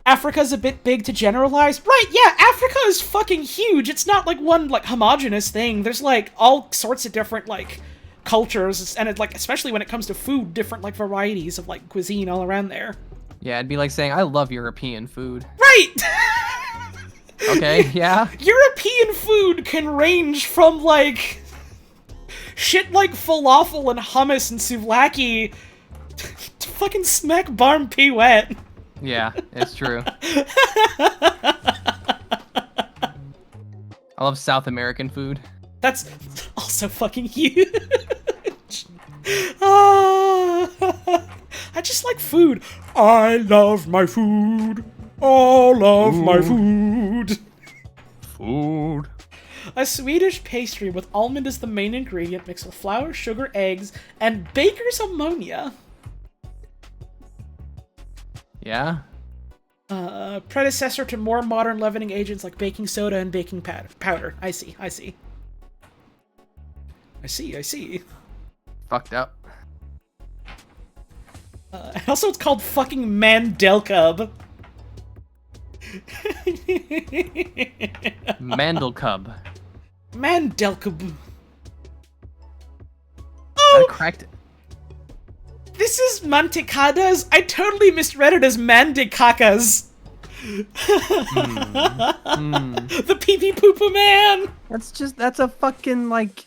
Speaker 2: Africa's a bit big to generalize. Right, yeah, Africa is fucking huge. It's not like one, like, homogenous thing. There's, like, all sorts of different, like, cultures, and, like, especially when it comes to food, different, like, varieties of, like, cuisine all around there.
Speaker 4: Yeah, it'd be like saying, I love European food.
Speaker 2: Right!
Speaker 4: Okay, yeah.
Speaker 2: European food can range from, like, shit like falafel and hummus and souvlaki to fucking smack barm pea wet.
Speaker 4: Yeah, it's true. I love South American food.
Speaker 2: That's also fucking huge. I just like food. I love my food. All of my food.
Speaker 3: Food.
Speaker 2: A Swedish pastry with almond as the main ingredient mixed with flour, sugar, eggs, and baker's ammonia.
Speaker 4: Yeah.
Speaker 2: Predecessor to more modern leavening agents like baking soda and baking powder. I see.
Speaker 4: Fucked up.
Speaker 2: Also, it's called fucking Mandelkub.
Speaker 4: Mandelkub.
Speaker 2: Mandelkub.
Speaker 4: I cracked it.
Speaker 2: This is mantecadas? I totally misread it as mandicacas. The pee-pee poo-poo man!
Speaker 4: That's a fucking, like,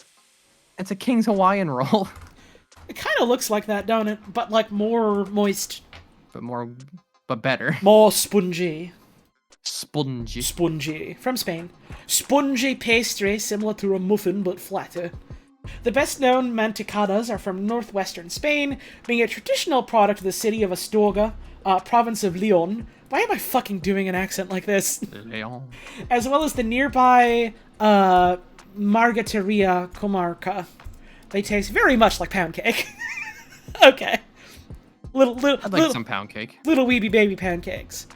Speaker 4: it's a King's Hawaiian roll.
Speaker 2: It kind of looks like that, don't it? But, like, more moist.
Speaker 4: But better.
Speaker 2: More spongy.
Speaker 4: Spongy.
Speaker 2: From Spain. Spongy pastry, similar to a muffin, but flatter. The best-known mantecadas are from northwestern Spain, being a traditional product of the city of Astorga, province of Leon. Why am I fucking doing an accent like this?
Speaker 4: Leon.
Speaker 2: As well as the nearby Margateria Comarca. They taste very much like pound cake. Okay.
Speaker 4: I'd like some pound cake.
Speaker 2: Little weeby baby pancakes.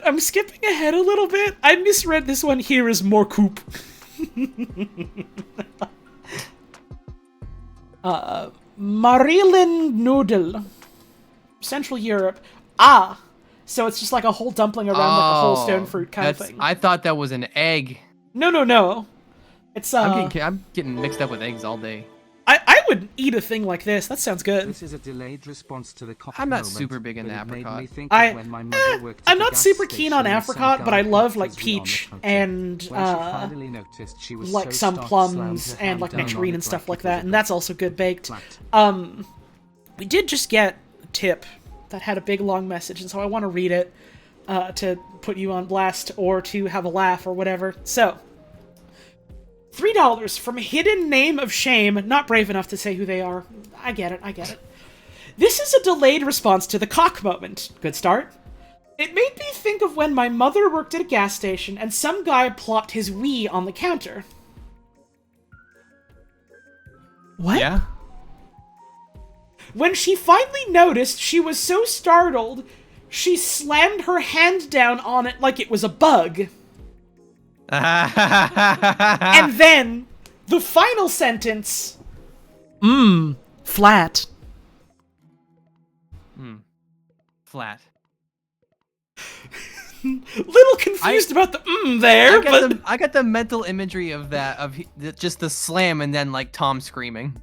Speaker 2: I'm skipping ahead a little bit. I misread this one here as more coupe. Marilyn noodle. Central Europe. So it's just like a whole dumpling around like a whole stone fruit kind of thing.
Speaker 4: I thought that was an egg.
Speaker 2: No. It's
Speaker 4: I'm getting mixed up with eggs all day.
Speaker 2: I would eat a thing like this. That sounds good.
Speaker 1: This is a delayed response to the cock
Speaker 4: I'm not
Speaker 1: moment,
Speaker 4: super big into
Speaker 1: but it made
Speaker 4: apricot.
Speaker 1: me think of when my mother worked at
Speaker 2: I'm
Speaker 1: the
Speaker 2: not
Speaker 1: gas
Speaker 2: super keen on
Speaker 1: station and some
Speaker 2: apricot, but I
Speaker 1: guy
Speaker 2: love
Speaker 1: popped
Speaker 2: like
Speaker 1: his wee on the
Speaker 2: peach
Speaker 1: counter.
Speaker 2: and
Speaker 1: When she finally noticed, she was
Speaker 2: like
Speaker 1: so
Speaker 2: some
Speaker 1: stark,
Speaker 2: plums
Speaker 1: slammed her
Speaker 2: and
Speaker 1: hand
Speaker 2: like
Speaker 1: down on
Speaker 2: nectarine
Speaker 1: it
Speaker 2: and stuff like
Speaker 1: it was
Speaker 2: that,
Speaker 1: a
Speaker 2: and that's also good baked.
Speaker 1: flat.
Speaker 2: We did just get a tip that had a big long message, and so I want to read it to put you on blast or to have a laugh or whatever. So, $3 from Hidden Name of Shame, not brave enough to say who they are. I get it. This is a delayed response to the cock moment. Good start. It made me think of when my mother worked at a gas station and some guy plopped his wee on the counter. What?
Speaker 4: Yeah?
Speaker 2: When she finally noticed, she was so startled, she slammed her hand down on it like it was a bug. And then, the final sentence... flat.
Speaker 4: Flat.
Speaker 2: Little confused about the there, but...
Speaker 4: I got the mental imagery of that, of just the slam and then like Tom screaming.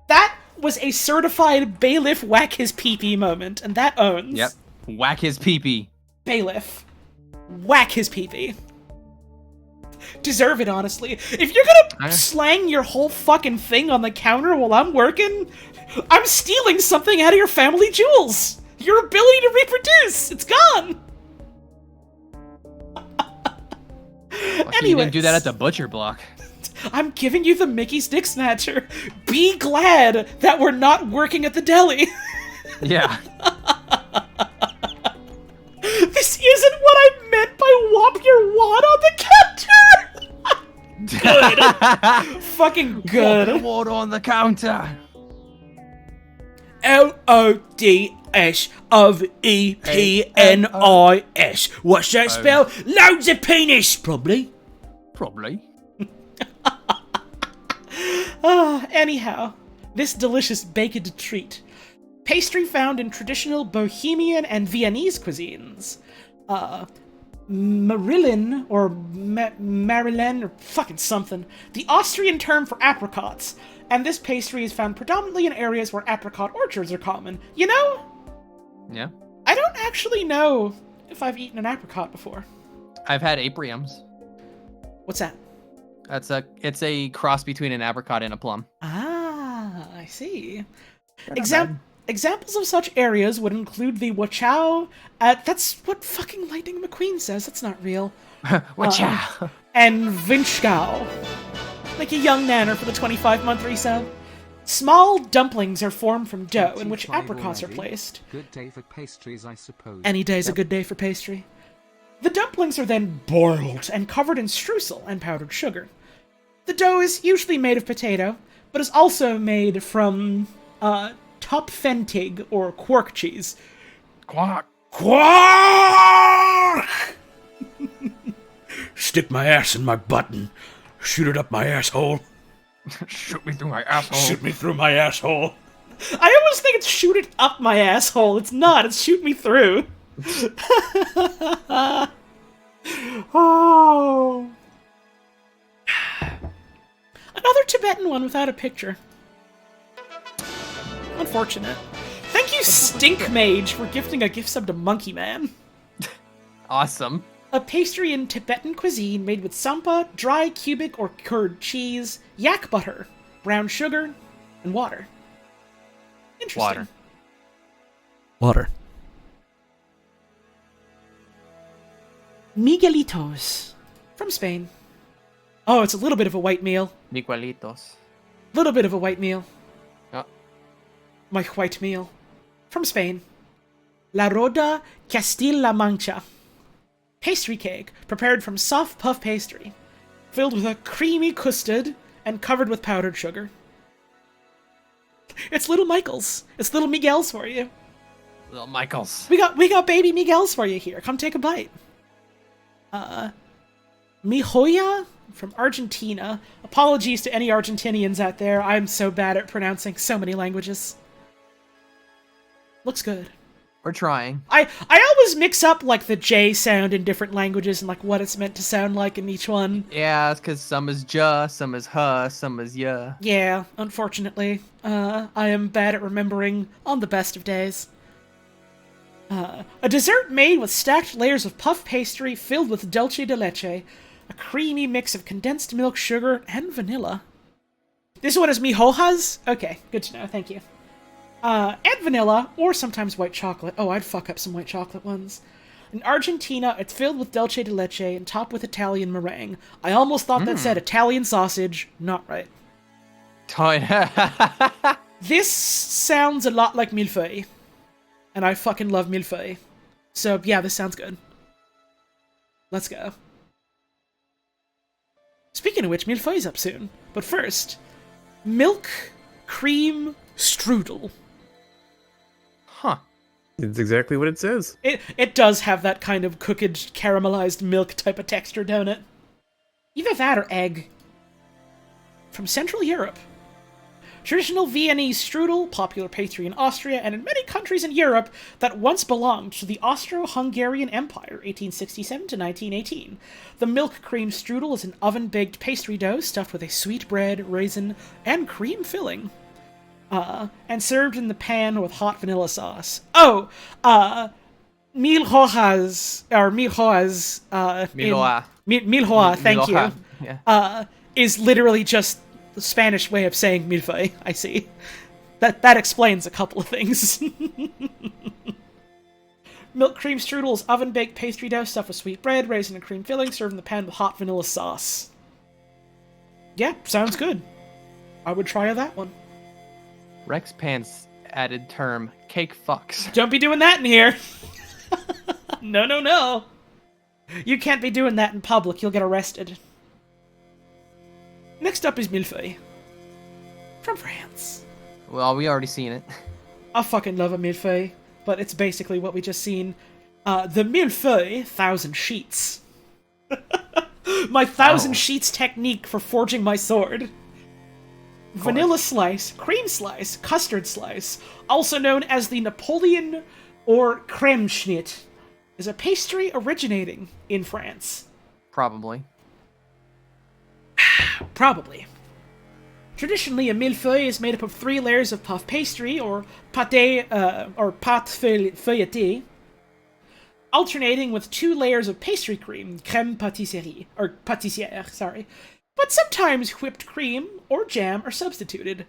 Speaker 2: That was a certified bailiff whack his pee-pee moment, and that owns.
Speaker 4: Yep. Whack his pee-pee.
Speaker 2: Bailiff. Whack his pee-pee. Deserve it, honestly. If you're gonna slang your whole fucking thing on the counter while I'm working, I'm stealing something out of your family jewels. Your ability to reproduce. It's gone.
Speaker 4: You didn't do that at the butcher block.
Speaker 2: I'm giving you the Mickey Stick Snatcher. Be glad that we're not working at the deli.
Speaker 4: Yeah.
Speaker 2: This isn't what I meant by whop your wad on the counter. Good. Fucking good.
Speaker 4: Water on the counter.
Speaker 5: LODS of EPNIS. What's that spell? Loads of penis, probably.
Speaker 4: Probably.
Speaker 2: Anyhow, this delicious baked treat. Pastry found in traditional Bohemian and Viennese cuisines. Marilyn, or Marilyn, or fucking something. The Austrian term for apricots. And this pastry is found predominantly in areas where apricot orchards are common. You know?
Speaker 4: Yeah.
Speaker 2: I don't actually know if I've eaten an apricot before.
Speaker 4: I've had apriums.
Speaker 2: What's that?
Speaker 4: It's a cross between an apricot and a plum.
Speaker 2: Ah, I see. Examples of such areas would include the Wachau. That's what fucking Lightning McQueen says. That's not real.
Speaker 4: Wachau.
Speaker 2: And Vinchgau. Like a young nanner for the 25-month resale. Small dumplings are formed from dough in which apricots are placed.
Speaker 1: Good day for pastries, I suppose.
Speaker 2: Any day's a good day for pastry. The dumplings are then boiled and covered in streusel and powdered sugar. The dough is usually made of potato, but is also made from Topfentig or quark cheese.
Speaker 4: Quark.
Speaker 5: Quark! Stick my ass in my button. Shoot it up my asshole.
Speaker 4: Shoot me through my asshole.
Speaker 5: Shoot me through my asshole.
Speaker 2: I always think it's shoot it up my asshole. It's not. It's shoot me through. Oh. Another Tibetan one without a picture. Unfortunate. Thank you, Stink Mage, for gifting a gift sub to Monkey Man.
Speaker 4: Awesome.
Speaker 2: A pastry in Tibetan cuisine made with sampa, dry cubic or curd cheese, yak butter, brown sugar, and water. Interesting.
Speaker 4: Water.
Speaker 2: Water. Miguelitos from Spain. Oh, it's a little bit of a white meal.
Speaker 4: Miguelitos.
Speaker 2: Little bit of a white meal.
Speaker 4: Oh.
Speaker 2: My white meal. From Spain. La Roda Castilla Mancha. Pastry cake prepared from soft puff pastry, filled with a creamy custard and covered with powdered sugar. It's little Michael's. It's little Miguel's for you.
Speaker 4: Little Michaels.
Speaker 2: We got baby Miguel's for you here. Come take a bite. Mijoya from Argentina. Apologies to any Argentinians out there. I'm so bad at pronouncing so many languages. Looks good.
Speaker 4: We're trying.
Speaker 2: I always mix up like the J sound in different languages and like what it's meant to sound like in each one.
Speaker 4: Yeah, it's because some is ja, some is huh, some is yeah.
Speaker 2: Yeah, unfortunately. I am bad at remembering on the best of days. A dessert made with stacked layers of puff pastry filled with dulce de leche, a creamy mix of condensed milk, sugar, and vanilla. This one is mihojas? Okay, good to know, thank you. And vanilla, or sometimes white chocolate. Oh, I'd fuck up some white chocolate ones. In Argentina, it's filled with dulce de leche and topped with Italian meringue. I almost thought that said Italian sausage. Not right. This sounds a lot like millefeuille. And I fucking love millefeuille. So, yeah, this sounds good. Let's go. Speaking of which, millefeuille's up soon. But first, milk cream strudel.
Speaker 4: Huh.
Speaker 8: It's exactly what it says.
Speaker 2: It does have that kind of cooked, caramelized milk type of texture, don't it? Either that or egg. From Central Europe. Traditional Viennese strudel, popular pastry in Austria and in many countries in Europe that once belonged to the Austro-Hungarian Empire, 1867 to 1918. The milk cream strudel is an oven-baked pastry dough stuffed with a sweet bread, raisin, and cream filling. And served in the pan with hot vanilla sauce. Oh, milhojas, or milhoas, milhoa, thank you,
Speaker 4: yeah.
Speaker 2: Is literally just the Spanish way of saying millefeuille, I see. That explains a couple of things. Milk cream strudel is oven-baked pastry dough stuffed with sweet bread, raisin, and cream filling, served in the pan with hot vanilla sauce. Yeah, sounds good. I would try that one.
Speaker 4: Rex Pants added term cake fucks.
Speaker 2: Don't be doing that in here. No. You can't be doing that in public. You'll get arrested. Next up is millefeuille. From France.
Speaker 4: Well, we already seen it.
Speaker 2: I fucking love a millefeuille, but it's basically what we just seen. The millefeuille 1,000 sheets. My 1,000 sheets technique for forging my sword. Vanilla slice, cream slice, custard slice, also known as the Napoleon or creme schnitt, is a pastry originating in France.
Speaker 4: Probably.
Speaker 2: Probably. Traditionally, a millefeuille is made up of 3 layers of puff pastry, or pâte feuilletée, alternating with 2 layers of pastry cream, crème pâtissière, sorry. But sometimes whipped cream or jam are substituted.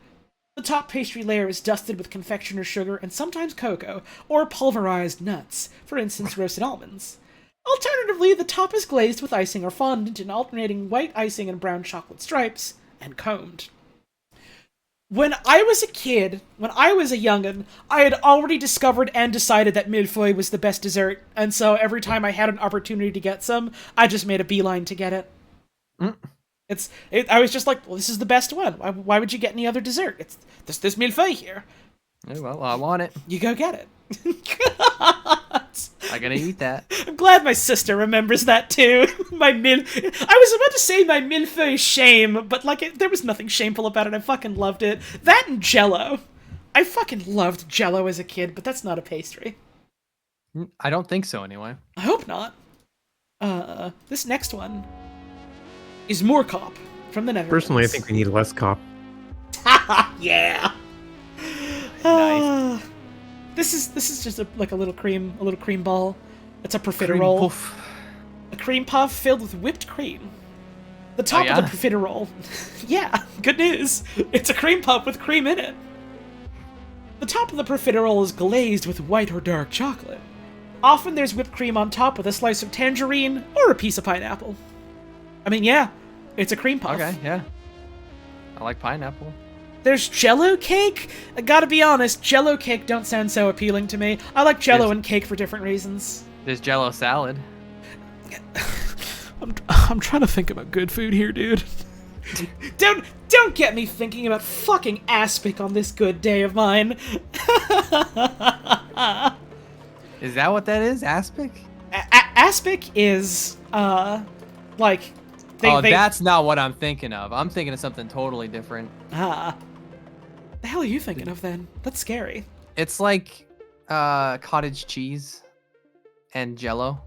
Speaker 2: The top pastry layer is dusted with confectioner's sugar and sometimes cocoa, or pulverized nuts, for instance roasted almonds. Alternatively, the top is glazed with icing or fondant in alternating white icing and brown chocolate stripes, and combed. When I was a kid, when I was a young'un, I had already discovered and decided that millefeuille was the best dessert, and so every time I had an opportunity to get some, I just made a beeline to get it. I was just like, well, this is the best one. Why would you get any other dessert? There's this millefeuille here.
Speaker 4: Well, I want it.
Speaker 2: You go get it.
Speaker 4: I gotta eat that.
Speaker 2: I'm glad my sister remembers that too. I was about to say my millefeuille shame, but there was nothing shameful about it. I fucking loved it. That and Jell-O. I fucking loved Jell-O as a kid, but that's not a pastry.
Speaker 4: I don't think so, anyway.
Speaker 2: I hope not. This next one is Moorkop from the Netherlands.
Speaker 8: Personally, I think we need less cop.
Speaker 2: Yeah.
Speaker 4: Nice.
Speaker 2: This is just a little cream ball. It's a profiterole.
Speaker 4: Puff.
Speaker 2: A cream puff filled with whipped cream. The top of the profiterole. Yeah, good news. It's a cream puff with cream in it. The top of the profiterole is glazed with white or dark chocolate. Often there's whipped cream on top with a slice of tangerine or a piece of pineapple. I mean, yeah, it's a cream puff.
Speaker 4: Okay, yeah. I like pineapple.
Speaker 2: There's Jell-O cake. I gotta be honest, Jell-O cake don't sound so appealing to me. I like Jell-O and cake for different reasons.
Speaker 4: There's Jell-O salad.
Speaker 2: I'm trying to think about good food here, dude. Don't get me thinking about fucking aspic on this good day of mine.
Speaker 4: Is that what that is? Aspic?
Speaker 2: Aspic is like
Speaker 4: that's not what I'm thinking of. I'm thinking of something totally different.
Speaker 2: the hell are you thinking of then? That's scary.
Speaker 4: It's like cottage cheese and Jell-O.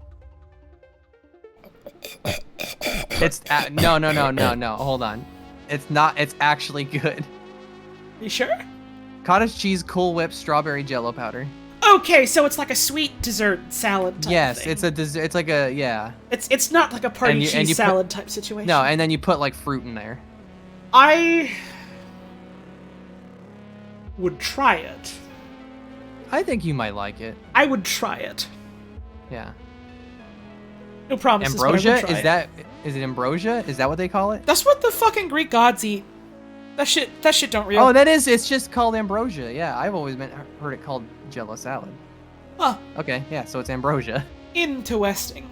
Speaker 4: It's no. Hold on. It's not. It's actually good.
Speaker 2: You sure?
Speaker 4: Cottage cheese, Cool Whip, strawberry Jell-O powder.
Speaker 2: Okay, so it's like a sweet dessert salad type
Speaker 4: Yes,
Speaker 2: thing.
Speaker 4: it's a dessert. It's like a yeah.
Speaker 2: It's not like a party cheese salad type situation.
Speaker 4: No, and then you put like fruit in there.
Speaker 2: I would try it.
Speaker 4: I think you might like it.
Speaker 2: I would try it.
Speaker 4: Yeah.
Speaker 2: No promises.
Speaker 4: Ambrosia?
Speaker 2: But I would try it.
Speaker 4: Is it ambrosia? Is that what they call it?
Speaker 2: That's what the fucking Greek gods eat. That shit don't real.
Speaker 4: Oh, that is. It's just called ambrosia. Yeah, I've always heard it called Jell-O salad.
Speaker 2: Huh.
Speaker 4: Okay, yeah. So it's ambrosia.
Speaker 2: Interesting.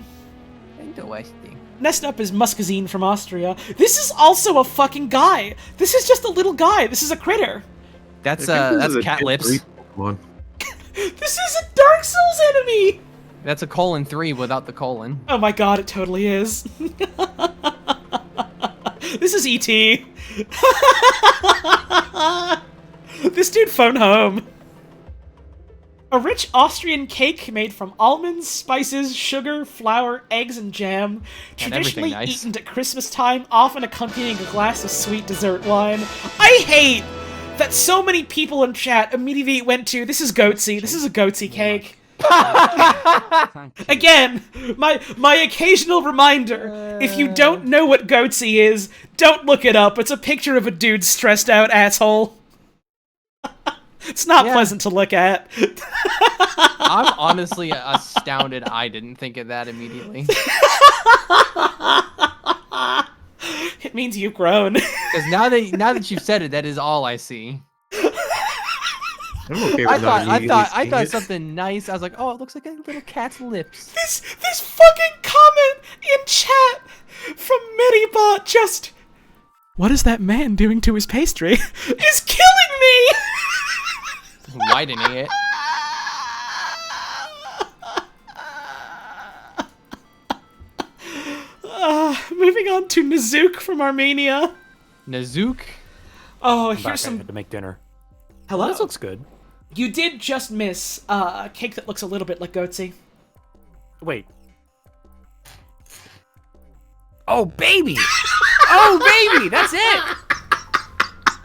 Speaker 4: Interesting.
Speaker 2: Next up is Muscazine from Austria. This is also a fucking guy. This is just a little guy. This is a critter.
Speaker 4: That's
Speaker 8: this is
Speaker 4: cat
Speaker 8: a
Speaker 4: lips.
Speaker 8: Pokemon.
Speaker 2: This is a Dark Souls enemy.
Speaker 4: That's a 3 without the colon.
Speaker 2: Oh my god, it totally is. This is E.T. This dude phone home. A rich Austrian cake made from almonds, spices, sugar, flour, eggs, and jam. Traditionally
Speaker 4: nice.
Speaker 2: eaten at Christmas time, often accompanying a glass of sweet dessert wine. I hate that so many people in chat immediately went to, this is goatsy, this is a goatsy cake. Again, my occasional reminder, if you don't know what goatsy is, don't look it up. It's a picture of a dude stressed out asshole. It's not pleasant to look at.
Speaker 4: I'm honestly astounded I didn't think of that immediately.
Speaker 2: It means you've grown.
Speaker 4: Because now that you've said it, that is all I see.
Speaker 8: I'm okay with
Speaker 4: I
Speaker 8: not immediately
Speaker 4: thought
Speaker 8: seeing it.
Speaker 4: something nice. I was like, oh, it looks like a little cat's lips.
Speaker 2: This fucking comment in chat from Medibot just... What is that man doing to his pastry? Is killing me!
Speaker 4: Widening it.
Speaker 2: Moving on to Nazook from Armenia.
Speaker 4: Nazook?
Speaker 2: Oh,
Speaker 3: I'm
Speaker 2: here's
Speaker 3: back. I
Speaker 2: some...
Speaker 3: had to make dinner.
Speaker 2: Hello?
Speaker 3: This looks good.
Speaker 2: You did just miss a cake that looks a little bit like goatsy.
Speaker 3: Wait. Oh, baby! Oh, baby! That's it!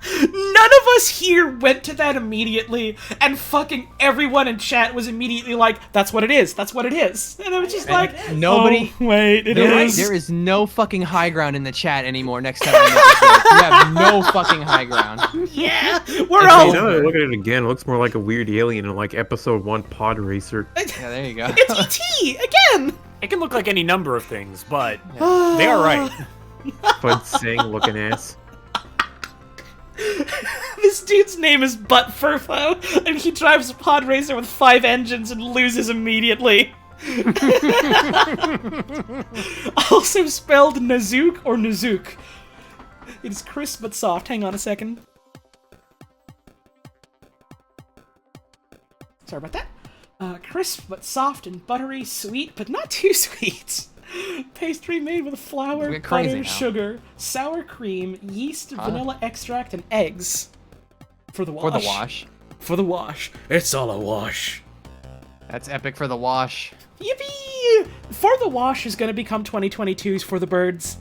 Speaker 2: None of us here went to that immediately, and fucking everyone in chat was immediately like, that's what it is, that's what it is. And I was just like,
Speaker 4: nobody...
Speaker 2: oh, wait, it is.
Speaker 4: There is no fucking high ground in the chat anymore next time I make a joke. You have no fucking high ground.
Speaker 2: Yeah, we're
Speaker 8: Hey,
Speaker 2: all...
Speaker 8: now that I look at it again, it looks more like a weird alien in like episode 1 Pod Racer.
Speaker 4: Yeah, there you go.
Speaker 2: It's E.T. again!
Speaker 3: It can look like any number of things, but they are right.
Speaker 8: Bud Sang looking ass.
Speaker 2: This dude's name is Butt Furfo, and he drives a pod racer with 5 engines and loses immediately. Also spelled Nazook or Nazook. It is crisp but soft. Hang on a second. Sorry about that. Crisp but soft and buttery, sweet but not too sweet. Pastry made with flour, butter, sugar, sour cream, yeast, vanilla extract, and eggs. For the wash.
Speaker 4: For the wash.
Speaker 2: For the wash. It's all a wash.
Speaker 4: That's epic for the wash.
Speaker 2: Yippee! For the wash is going to become 2022's For the Birds.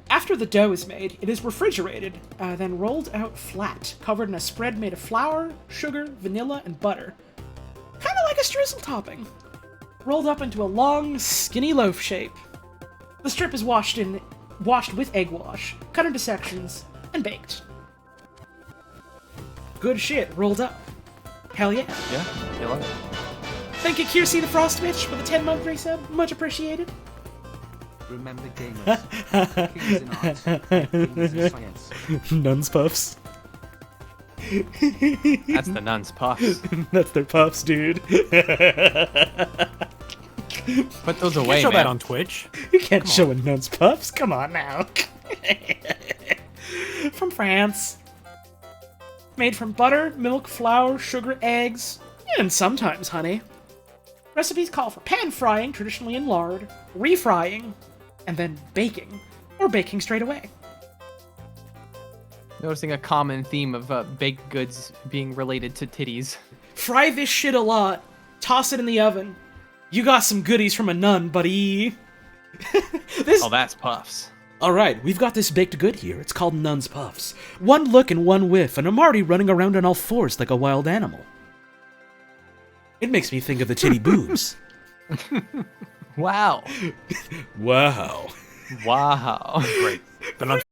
Speaker 2: After the dough is made, it is refrigerated, then rolled out flat, covered in a spread made of flour, sugar, vanilla, and butter. Kind of like a streusel topping. Rolled up into a long, skinny loaf shape. The strip is washed with egg wash, cut into sections, and baked. Good shit, rolled up. Hell yeah.
Speaker 4: Yeah, you love it.
Speaker 2: Thank you, Kiersey the Frost Witch, for the 10-month resub. Much appreciated.
Speaker 1: Remember gamers. Kings in art. Kings in science.
Speaker 2: Nuns puffs.
Speaker 4: That's the nuns puffs.
Speaker 2: That's their puffs, dude.
Speaker 4: Put those away,
Speaker 3: Show
Speaker 4: man.
Speaker 3: that on Twitch.
Speaker 2: You can't show a nun's puffs. Come on now. From France. Made from butter, milk, flour, sugar, eggs, and sometimes honey. Recipes call for pan frying, traditionally in lard, refrying, and then baking, or baking straight away.
Speaker 4: Noticing a common theme of baked goods being related to titties.
Speaker 2: Fry this shit a lot. Toss it in the oven. You got some goodies from a nun, buddy.
Speaker 4: Oh, that's puffs.
Speaker 2: Alright, we've got this baked good here. It's called Nun's Puffs. One look and one whiff, and I'm already running around on all fours like a wild animal. It makes me think of the titty boobs.
Speaker 4: Wow.
Speaker 2: Wow.
Speaker 4: Wow.
Speaker 3: Great. The nuns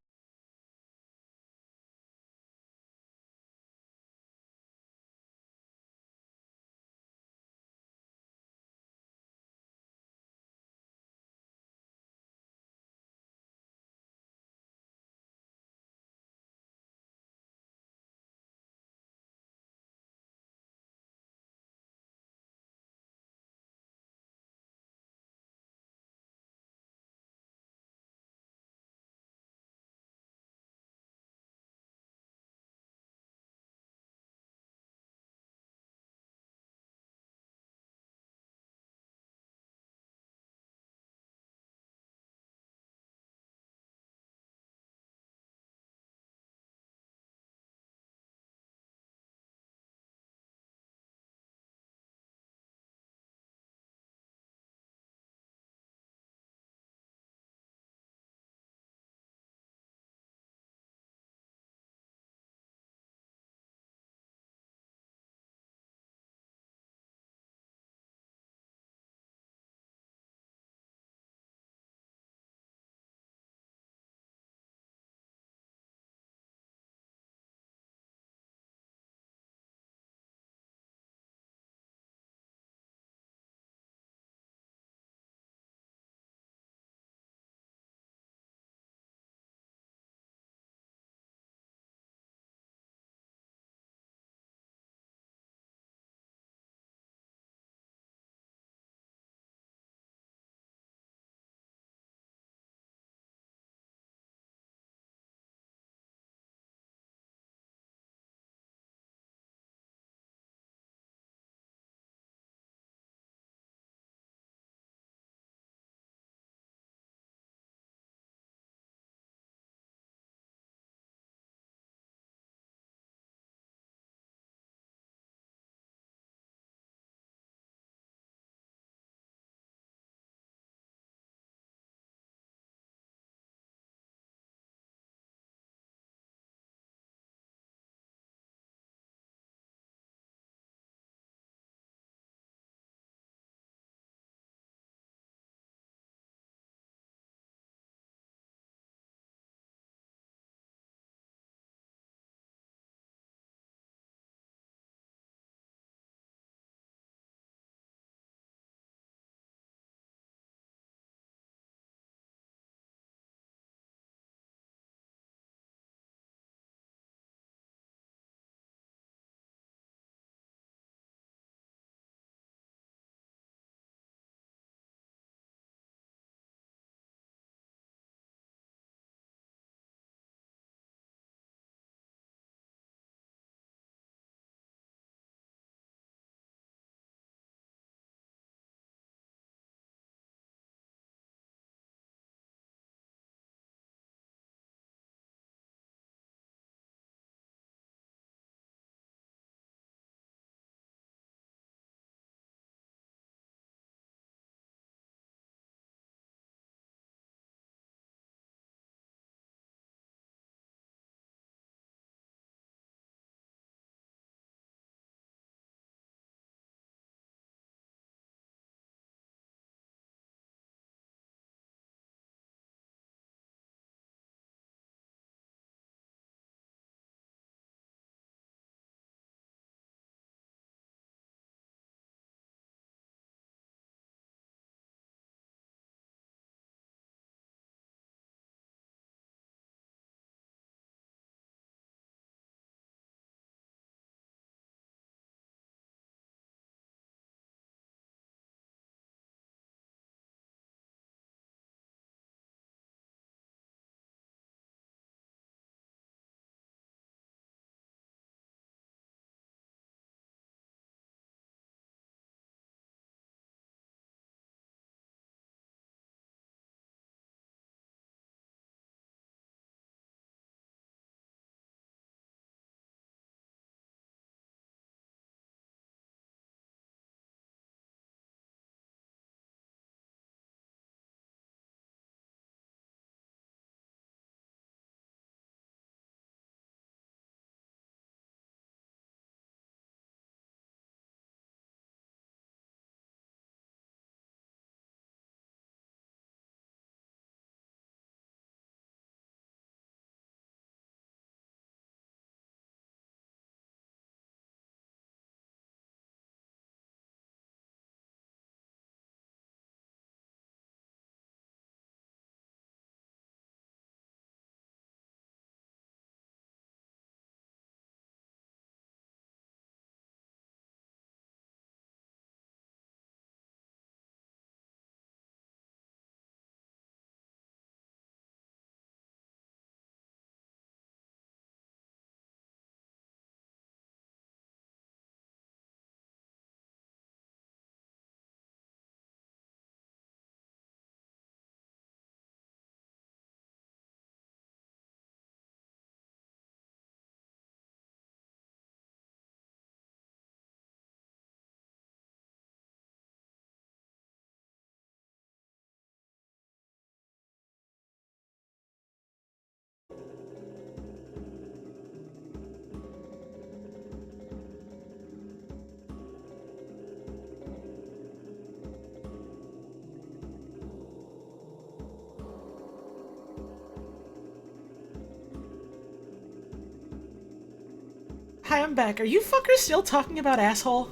Speaker 2: Hi, I'm back. Are you fuckers still talking about asshole?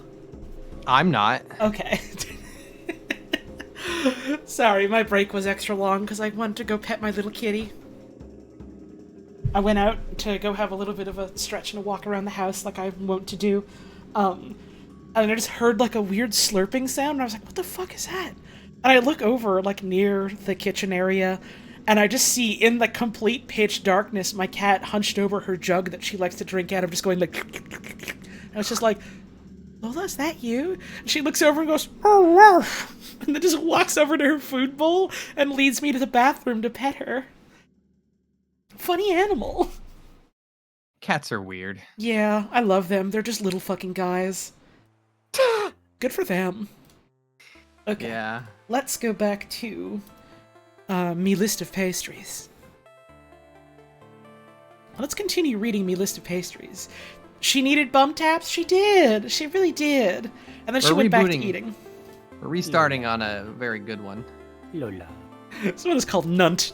Speaker 4: I'm not.
Speaker 2: Okay. Sorry, my break was extra long because I wanted to go pet my little kitty. I went out to go have a little bit of a stretch and a walk around the house like I'm wont to do. And I just heard like a weird slurping sound and I was like, what the fuck is that? And I look over like near the kitchen area and I just see in the complete pitch darkness my cat hunched over her jug that she likes to drink out of, just going like... I was just like, Lola, is that you? And she looks over and goes, oh, and then just walks over to her food bowl and leads me to the bathroom to pet her. Funny animal.
Speaker 4: Cats are weird.
Speaker 2: Yeah, I love them. They're just little fucking guys. Good for them. Okay.
Speaker 4: Yeah.
Speaker 2: Let's go back to me list of pastries. Let's continue reading me list of pastries. She needed bum taps? She did. She really did. And then she went back to eating.
Speaker 4: We're restarting on a very good one.
Speaker 3: Lola.
Speaker 2: This one is called Nunt.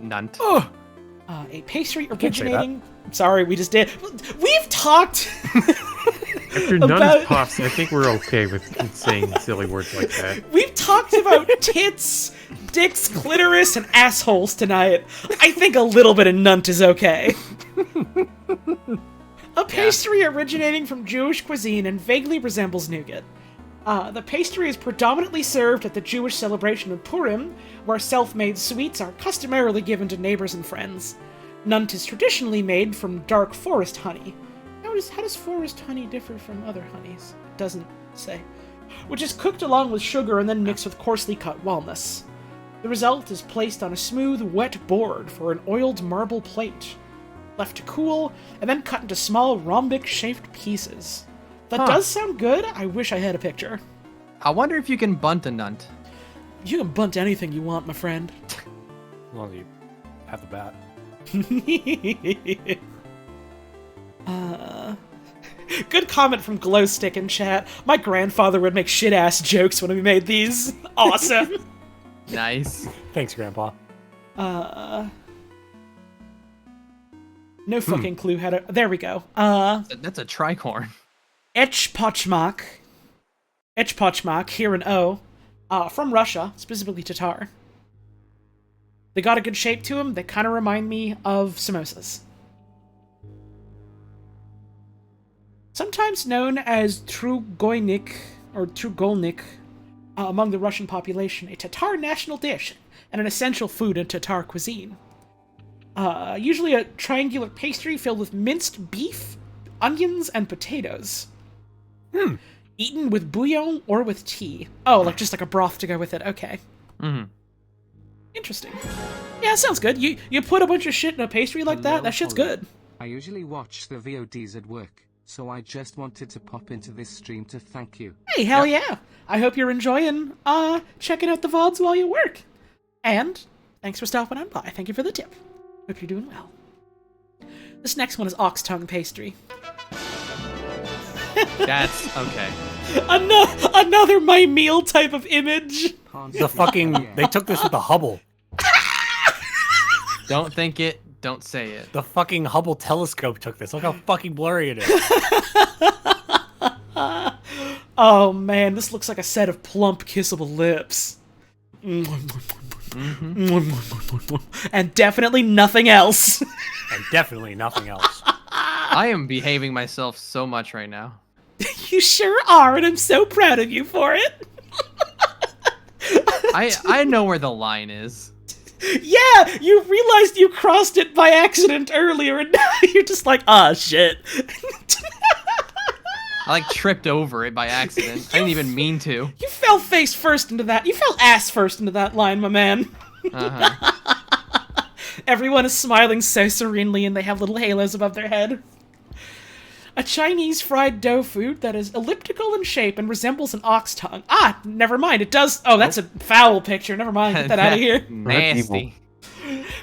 Speaker 4: Nunt.
Speaker 2: Oh! A pastry originating... Sorry, we just did. We've talked...
Speaker 8: After Nuns Puffs, I think we're okay with saying silly words like that.
Speaker 2: We've talked about tits, dicks, clitoris, and assholes tonight. I think a little bit of Nunt is okay. A pastry originating from Jewish cuisine and vaguely resembles nougat. The pastry is predominantly served at the Jewish celebration of Purim, where self-made sweets are customarily given to neighbors and friends. Nunt is traditionally made from dark forest honey. How does forest honey differ from other honeys? It doesn't say. Which is cooked along with sugar and then mixed with coarsely cut walnuts. The result is placed on a smooth, wet board for an oiled marble plate, left to cool, and then cut into small rhombic-shaped pieces. That does sound good. I wish I had a picture.
Speaker 4: I wonder if you can bunt a nunt.
Speaker 2: You can bunt anything you want, my friend.
Speaker 3: As long as you have the bat.
Speaker 2: Good comment from Glowstick in chat. My grandfather would make shit-ass jokes when we made these. Awesome.
Speaker 4: Nice.
Speaker 3: Thanks, Grandpa.
Speaker 2: No fucking clue how to... There we go.
Speaker 4: That's a tricorn.
Speaker 2: Echpochmak, here in O, from Russia, specifically Tatar. They got a good shape to them. They kind of remind me of samosas. Sometimes known as Trugoynik, or Trugolnik, among the Russian population, a Tatar national dish and an essential food in Tatar cuisine. Usually a triangular pastry filled with minced beef, onions, and potatoes. Eaten with bouillon or with tea. Oh, like just like a broth to go with it. Okay. Interesting. Yeah, sounds good. You put a bunch of shit in a pastry like that shit's good.
Speaker 1: I usually watch the VODs at work, so I just wanted to pop into this stream to thank you.
Speaker 2: Hey, hell yeah. I hope you're enjoying checking out the VODs while you work. And thanks for stopping on by. Thank you for the tip. Hope you're doing well. This next one is ox tongue pastry.
Speaker 4: That's okay.
Speaker 2: Another my meal type of image.
Speaker 3: The fucking... They took this with the Hubble.
Speaker 4: Don't think it, don't say it.
Speaker 3: The fucking Hubble telescope took this. Look how fucking blurry it is.
Speaker 2: Oh man, this looks like a set of plump, kissable lips. And definitely nothing else.
Speaker 3: And definitely nothing else.
Speaker 4: I am behaving myself so much right now.
Speaker 2: You sure are, and I'm so proud of you for it.
Speaker 4: I know where the line is.
Speaker 2: Yeah, you realized you crossed it by accident earlier, and now you're just like, ah, shit.
Speaker 4: I like tripped over it by accident. I didn't even mean to.
Speaker 2: You fell face first into that. You fell ass first into that line, my man. Everyone is smiling so serenely, and they have little halos above their head. A Chinese fried dough food that is elliptical in shape and resembles an ox tongue. Ah, never mind. It does... Oh, that's a foul picture. Never mind. Get that out of here.
Speaker 4: Nasty.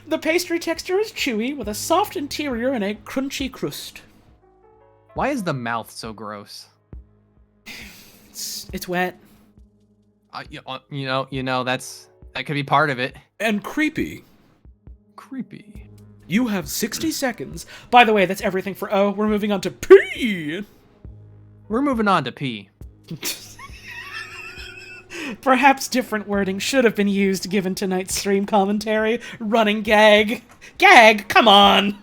Speaker 2: The pastry texture is chewy, with a soft interior and a crunchy crust.
Speaker 4: Why is the mouth so gross?
Speaker 2: It's wet.
Speaker 4: You know, that could be part of it.
Speaker 5: And creepy.
Speaker 4: Creepy.
Speaker 2: You have 60 seconds. By the way, that's everything for O. We're moving on to P.
Speaker 4: We're moving on to P.
Speaker 2: Perhaps different wording should have been used given tonight's stream commentary. Running gag. Gag, come on.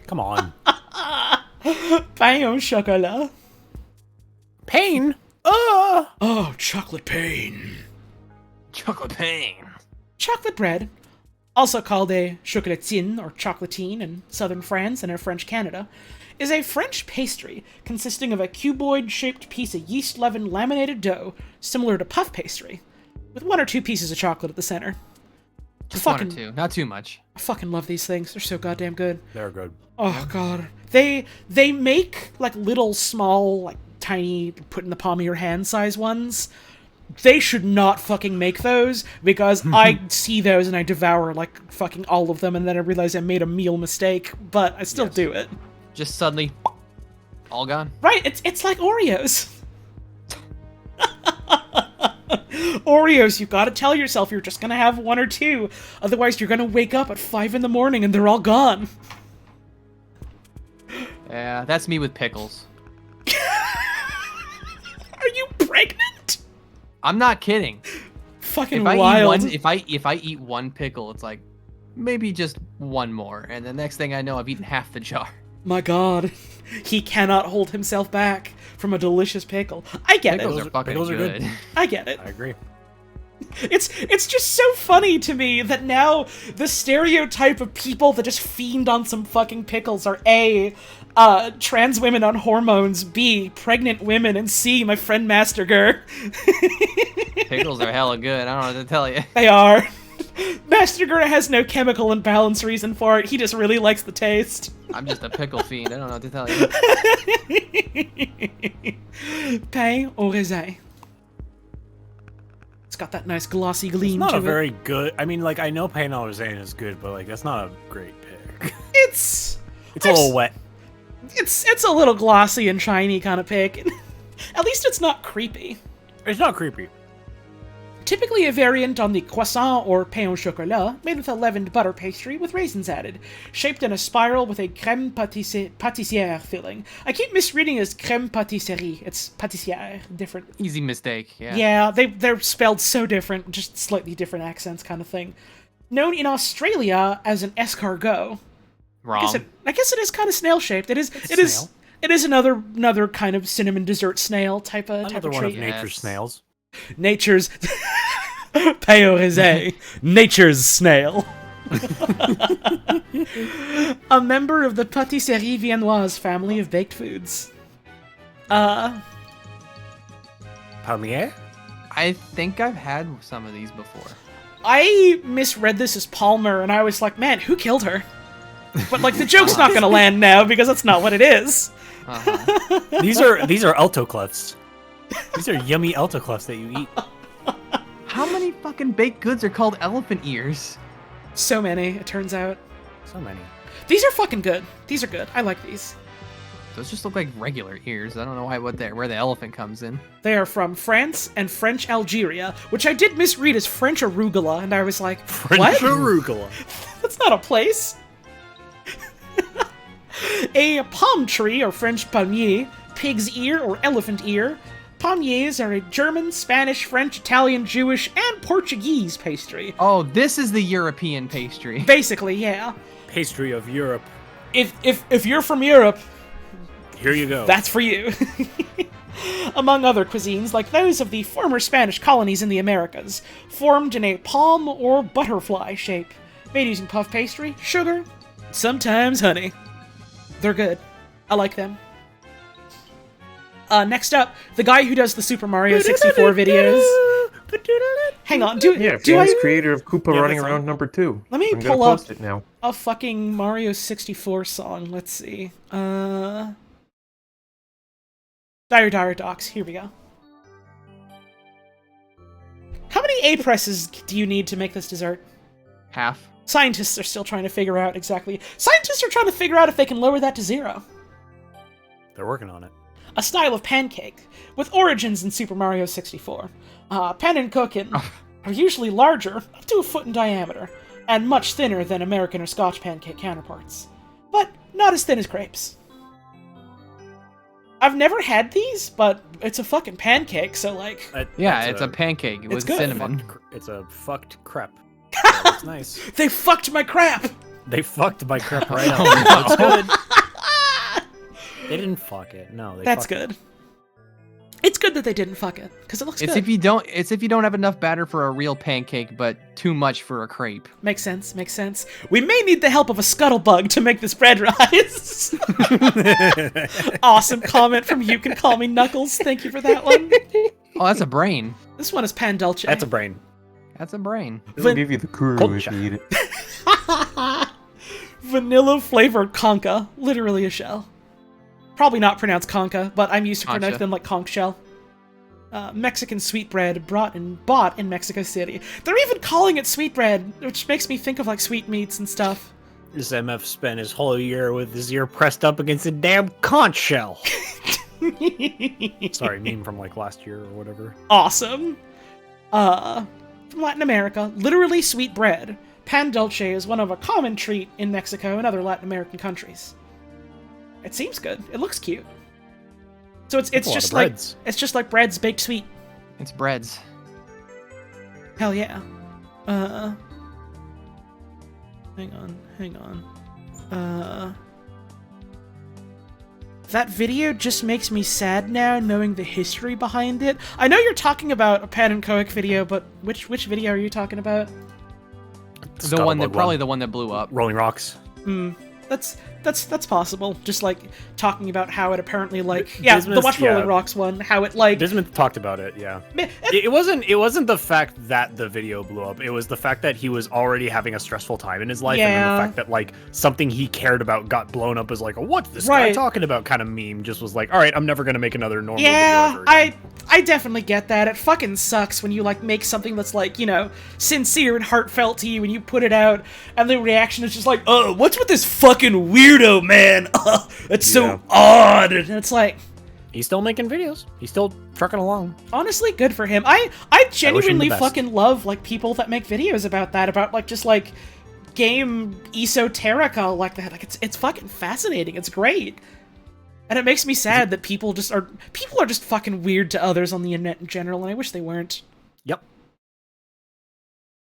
Speaker 3: Come on.
Speaker 2: Pain au chocolat.
Speaker 3: Pain?
Speaker 2: Oh, chocolate pain.
Speaker 4: Chocolate pain.
Speaker 2: Chocolate bread, also called a chocolatine or chocolatine in southern France and in French Canada, is a French pastry consisting of a cuboid-shaped piece of yeast-leavened laminated dough, similar to puff pastry, with 1 or 2 pieces of chocolate at the center.
Speaker 4: Just 1 or 2, not too much.
Speaker 2: I fucking love these things. They're so goddamn good.
Speaker 3: They're good.
Speaker 2: Oh god. They make like little small, like tiny, put in the palm of your hand size ones. They should not fucking make those, because I see those and I devour like fucking all of them, and then I realize I made a meal mistake, but I still do it.
Speaker 4: Just suddenly, all gone.
Speaker 2: Right, it's like Oreos. Oreos, you've got to tell yourself you're just gonna have 1 or 2, otherwise you're gonna wake up at 5 in the morning and they're all gone.
Speaker 4: Yeah, that's me with pickles.
Speaker 2: Are you pregnant?
Speaker 4: I'm not kidding.
Speaker 2: Fucking
Speaker 4: if
Speaker 2: wild.
Speaker 4: If I eat 1 pickle, it's like maybe just 1 more, and the next thing I know, I've eaten half the jar.
Speaker 2: My god, he cannot hold himself back from a delicious pickle. I get
Speaker 4: Pickles
Speaker 2: it.
Speaker 4: are fucking
Speaker 3: pickles are
Speaker 4: good.
Speaker 3: good.
Speaker 2: I get it.
Speaker 3: I agree.
Speaker 2: It's just so funny to me that now the stereotype of people that just fiend on some fucking pickles are A, trans women on hormones, B, pregnant women, and C, my friend Master Gur.
Speaker 4: Pickles are hella good. I don't know what to tell you.
Speaker 2: They are. Master Gur has no chemical imbalance reason for it. He just really likes the taste.
Speaker 4: I'm just a pickle fiend. I don't know what to tell you.
Speaker 2: Pain au raisin. It's got that nice glossy gleam
Speaker 3: It's not
Speaker 2: to
Speaker 3: a
Speaker 2: it.
Speaker 3: very good. I mean, like, I know Pain au Raisin is good, but like, that's not a great pick.
Speaker 2: It's
Speaker 3: It's a little wet.
Speaker 2: It's a little glossy and shiny kind of pick. At least it's not creepy.
Speaker 3: It's not creepy.
Speaker 2: Typically a variant on the croissant or pain au chocolat, made with a leavened butter pastry with raisins added, shaped in a spiral with a crème pâtissière filling. I keep misreading it as crème pâtisserie. It's pâtissière, different.
Speaker 4: Easy mistake. Yeah.
Speaker 2: Yeah, they're spelled so different, just slightly different accents kind of thing. Known in Australia as an escargot.
Speaker 4: Wrong.
Speaker 2: I guess it is kind of snail-shaped. It is another kind of cinnamon dessert snail type of
Speaker 3: Another one of
Speaker 2: treat.
Speaker 3: nature's snails.
Speaker 2: Nature's pain au raisin, nature's snail. A member of the Pâtisserie Viennoise family of baked foods.
Speaker 3: Palmier?
Speaker 4: I think I've had some of these before.
Speaker 2: I misread this as Palmer, and I was like, man, who killed her? But like, the joke's not gonna land now because that's not what it is.
Speaker 4: Uh-huh.
Speaker 3: These are autocluffs. These are yummy autocluffs that you eat.
Speaker 4: How many fucking baked goods are called elephant ears?
Speaker 2: So many, it turns out.
Speaker 3: So many.
Speaker 2: These are fucking good. These are good. I like these.
Speaker 4: Those just look like regular ears. I don't know where the elephant comes in.
Speaker 2: They are from France and French Algeria, which I did misread as French arugula, and I was like,
Speaker 3: French
Speaker 2: what?
Speaker 3: arugula.
Speaker 2: That's not a place. A palm tree, or French palmier, pig's ear, or elephant ear. Palmiers are a German, Spanish, French, Italian, Jewish, and Portuguese pastry.
Speaker 4: Oh, this is the European pastry.
Speaker 2: Basically, yeah.
Speaker 3: Pastry of Europe.
Speaker 2: If you're from Europe,
Speaker 3: Here you go.
Speaker 2: that's for you. Among other cuisines, like those of the former Spanish colonies in the Americas, formed in a palm or butterfly shape, made using puff pastry, sugar, sometimes honey. They're good. I like them. Next up, the guy who does the Super Mario 64 videos. Hang on, do
Speaker 8: famous
Speaker 2: I
Speaker 8: creator of Koopa running
Speaker 3: that's
Speaker 8: around number 2.
Speaker 2: Let me
Speaker 8: I'm
Speaker 2: pull
Speaker 8: gonna
Speaker 2: up
Speaker 8: post it now.
Speaker 2: a fucking Mario 64 song? Let's see. Dire Docs. Here we go. How many A presses do you need to make this dessert?
Speaker 4: Half.
Speaker 2: Scientists are still trying to figure out exactly. Scientists are trying to figure out if they can lower that to 0.
Speaker 3: They're working on it.
Speaker 2: A style of pancake, with origins in Super Mario 64. Pan and cookin' are usually larger, up to a foot in diameter, and much thinner than American or Scotch pancake counterparts. But not as thin as crepes. I've never had these, but it's a fucking pancake, so like...
Speaker 4: Yeah, it's a pancake with
Speaker 2: good.
Speaker 4: cinnamon.
Speaker 3: It's a fucked crepe. Yeah, that's nice.
Speaker 2: They fucked my crap!
Speaker 3: They fucked my crepe right up. It's good. They didn't fuck it. No, they
Speaker 2: That's
Speaker 3: fucked
Speaker 2: good. It's good that they didn't fuck it, because it looks
Speaker 4: It's
Speaker 2: good.
Speaker 4: if you don't have enough batter for a real pancake, but too much for a crepe.
Speaker 2: Makes sense, makes sense. We may need the help of a scuttlebug to make this bread rise. Awesome comment from You Can Call Me Knuckles. Thank you for that one.
Speaker 4: Oh, that's a brain.
Speaker 2: This one is pan dulce.
Speaker 3: That's a brain.
Speaker 4: That's a brain.
Speaker 8: It'll give you the kuru if
Speaker 3: Culture.
Speaker 8: you eat it.
Speaker 2: Vanilla flavored concha. Literally a shell. Probably not pronounced concha, but I'm used to
Speaker 4: Concha.
Speaker 2: pronounce them like conch shell. Mexican sweetbread bought in Mexico City. They're even calling it sweetbread, which makes me think of like sweetmeats and stuff.
Speaker 3: This MF spent his whole year with his ear pressed up against a damn conch shell. Sorry, meme from like last year or whatever.
Speaker 2: Awesome. From Latin America, literally sweet bread. Pan dulce is one of a common treat in Mexico and other Latin American countries. It seems good. It looks cute. So it's
Speaker 3: a lot
Speaker 2: just
Speaker 3: of
Speaker 2: like
Speaker 3: breads.
Speaker 2: it's just like breads baked sweet.
Speaker 4: It's breads.
Speaker 2: Hell yeah. Hang on. That video just makes me sad now, knowing the history behind it. I know you're talking about a Pan and Coic video, but which video are you talking about?
Speaker 4: The one that probably the one that blew up.
Speaker 3: Rolling Rocks.
Speaker 2: That's possible. Just like talking about how it apparently like the
Speaker 3: Bismuth,
Speaker 2: Watch Rolling Rocks one, how it like
Speaker 3: Bismuth talked about it, yeah.
Speaker 2: Meh,
Speaker 3: It wasn't the fact that the video blew up. It was the fact that he was already having a stressful time in his life, and then
Speaker 2: Yeah.
Speaker 3: the fact that like something he cared about got blown up as like a what's this guy
Speaker 2: Right.
Speaker 3: talking about kind of meme. Just was like, all right, I'm never gonna make another normal video
Speaker 2: Yeah,
Speaker 3: ever again.
Speaker 2: I definitely get that. It fucking sucks when you like make something that's like, you know, sincere and heartfelt to you and you put it out and the reaction is just like, "Oh, what's with this fucking weirdo, man? That's so
Speaker 3: Yeah.
Speaker 2: odd." And it's like,
Speaker 3: He's still making videos. He's still trucking along.
Speaker 2: honestly, good for him. I genuinely
Speaker 3: best.
Speaker 2: fucking love like people that make videos about that, about like just like game esoterica like that. Like it's fucking fascinating. It's great. And it makes me sad that people are just fucking weird to others on the internet in general, and I wish they weren't.
Speaker 3: Yep.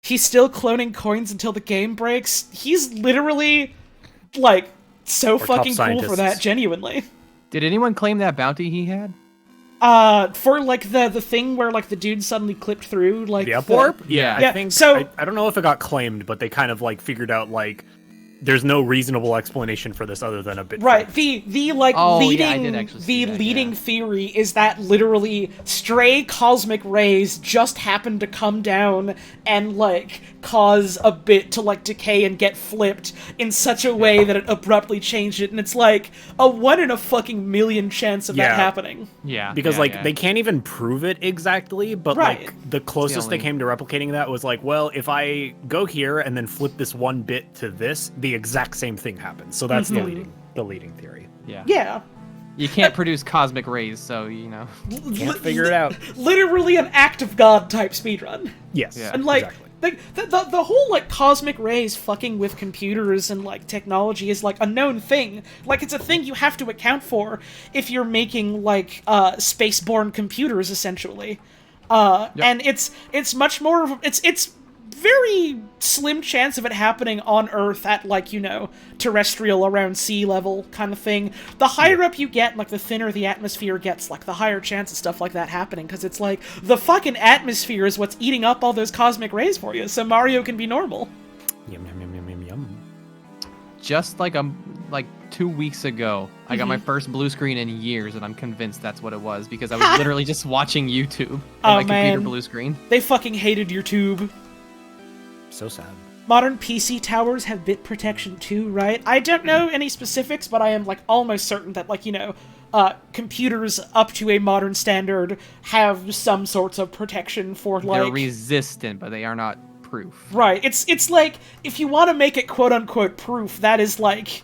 Speaker 2: He's still cloning coins until the game breaks. He's literally like so
Speaker 3: top
Speaker 2: fucking cool for that,
Speaker 3: scientists.
Speaker 2: genuinely.
Speaker 4: Did anyone claim that bounty he had?
Speaker 2: For like the thing where like the dude suddenly clipped through like
Speaker 3: The upwarp?
Speaker 4: Yeah.
Speaker 2: Yeah,
Speaker 3: I think
Speaker 2: so-
Speaker 3: I don't know if it got claimed, but they kind of like figured out like there's no reasonable explanation for this other than a bit.
Speaker 2: Right, the like
Speaker 4: Oh, yeah,
Speaker 2: leading
Speaker 4: I did actually see that,
Speaker 2: leading
Speaker 4: yeah.
Speaker 2: theory is that literally stray cosmic rays just happened to come down and like cause a bit to like decay and get flipped in such a way that it abruptly changed it, and it's like a 1 in a fucking million chance of that
Speaker 3: Yeah.
Speaker 2: happening.
Speaker 4: Yeah.
Speaker 3: Because
Speaker 4: yeah,
Speaker 3: like
Speaker 4: yeah.
Speaker 3: they can't even prove it exactly, but
Speaker 2: Right.
Speaker 3: like the closest they
Speaker 4: only-
Speaker 3: came to replicating that was like, well, if I go here and then flip this one bit to this, the exact same thing happens. So that's the leading theory.
Speaker 4: Yeah.
Speaker 2: Yeah.
Speaker 4: You can't produce cosmic rays, so you know.
Speaker 3: Can't figure it out.
Speaker 2: Literally an act of God type speedrun.
Speaker 3: Yes.
Speaker 4: Yeah.
Speaker 2: And like
Speaker 3: exactly.
Speaker 2: the whole like cosmic rays fucking with computers and like technology is like a known thing. Like it's a thing you have to account for if you're making like spaceborne computers essentially. And it's much more of it's very slim chance of it happening on Earth at like, you know, terrestrial around sea level kind of thing. The higher up you get, like the thinner the atmosphere gets, like the higher chance of stuff like that happening, because it's like the fucking atmosphere is what's eating up all those cosmic rays for you, so Mario can be normal.
Speaker 3: Yum yum yum yum yum yum.
Speaker 4: Just like 2 weeks ago, I got my first blue screen in years, and I'm convinced that's what it was because I was literally just watching YouTube on
Speaker 2: Oh,
Speaker 4: my computer
Speaker 2: man.
Speaker 4: blue screen.
Speaker 2: They fucking hated your tube.
Speaker 3: So sad.
Speaker 2: Modern PC towers have bit protection too, right? I don't know any specifics, but I am like almost certain that like, you know, computers up to a modern standard have some sorts of protection for like...
Speaker 4: They're resistant, but they are not proof.
Speaker 2: Right, it's like, if you want to make it quote-unquote proof, that is like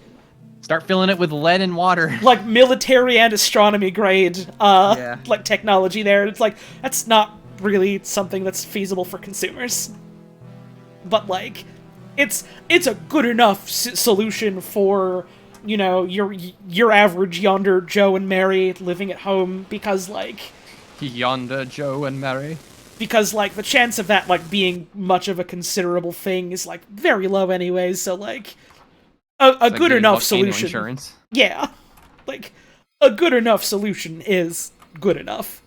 Speaker 4: Start filling it with lead and water.
Speaker 2: like military and astronomy grade
Speaker 4: Yeah.
Speaker 2: like technology there. It's like, that's not really something that's feasible for consumers. But like, it's a good enough solution for, you know, your average yonder Joe and Mary living at home, because like
Speaker 4: Yonder Joe and Mary.
Speaker 2: Because like the chance of that like being much of a considerable thing is like very low anyways, so like a good enough solution.
Speaker 4: Insurance.
Speaker 2: Yeah. Like a good enough solution is good enough.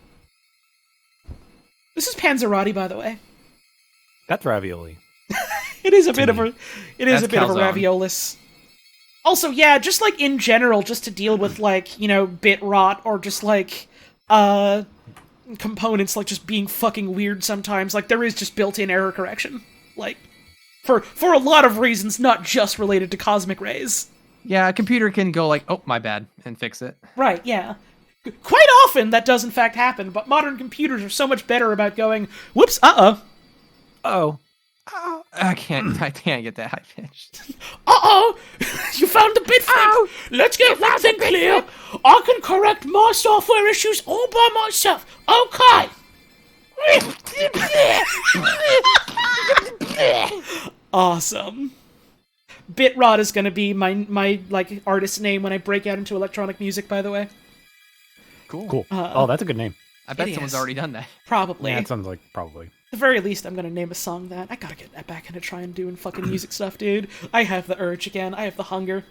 Speaker 2: This is panzerotti, by the way.
Speaker 3: That's ravioli.
Speaker 2: It is a bit of a
Speaker 4: That's
Speaker 2: bit of a
Speaker 4: calzone.
Speaker 2: raviolis. Also, yeah, just like in general, just to deal with like, you know, bit rot or just like components like just being fucking weird sometimes, like there is just built-in error correction. Like for a lot of reasons, not just related to cosmic rays.
Speaker 4: Yeah, a computer can go like, oh, my bad, and fix it.
Speaker 2: Right, yeah. Quite often that does in fact happen, but modern computers are so much better about going, whoops,
Speaker 3: Oh.
Speaker 4: I can't get that high pitched.
Speaker 9: You found the bit flip! Let's get one thing clear. I can correct my software issues all by myself. Okay!
Speaker 2: Awesome. Bitrot is gonna be my like artist name when I break out into electronic music, by the way.
Speaker 4: Cool.
Speaker 3: Oh, that's a good name.
Speaker 4: I bet
Speaker 2: It
Speaker 4: someone's
Speaker 2: is.
Speaker 4: already done that.
Speaker 2: Probably.
Speaker 3: Yeah,
Speaker 2: At
Speaker 3: it sounds like probably.
Speaker 2: the very least, I'm gonna name a song that. I gotta get back into trying doing fucking music stuff, dude. I have the urge again. I have the hunger.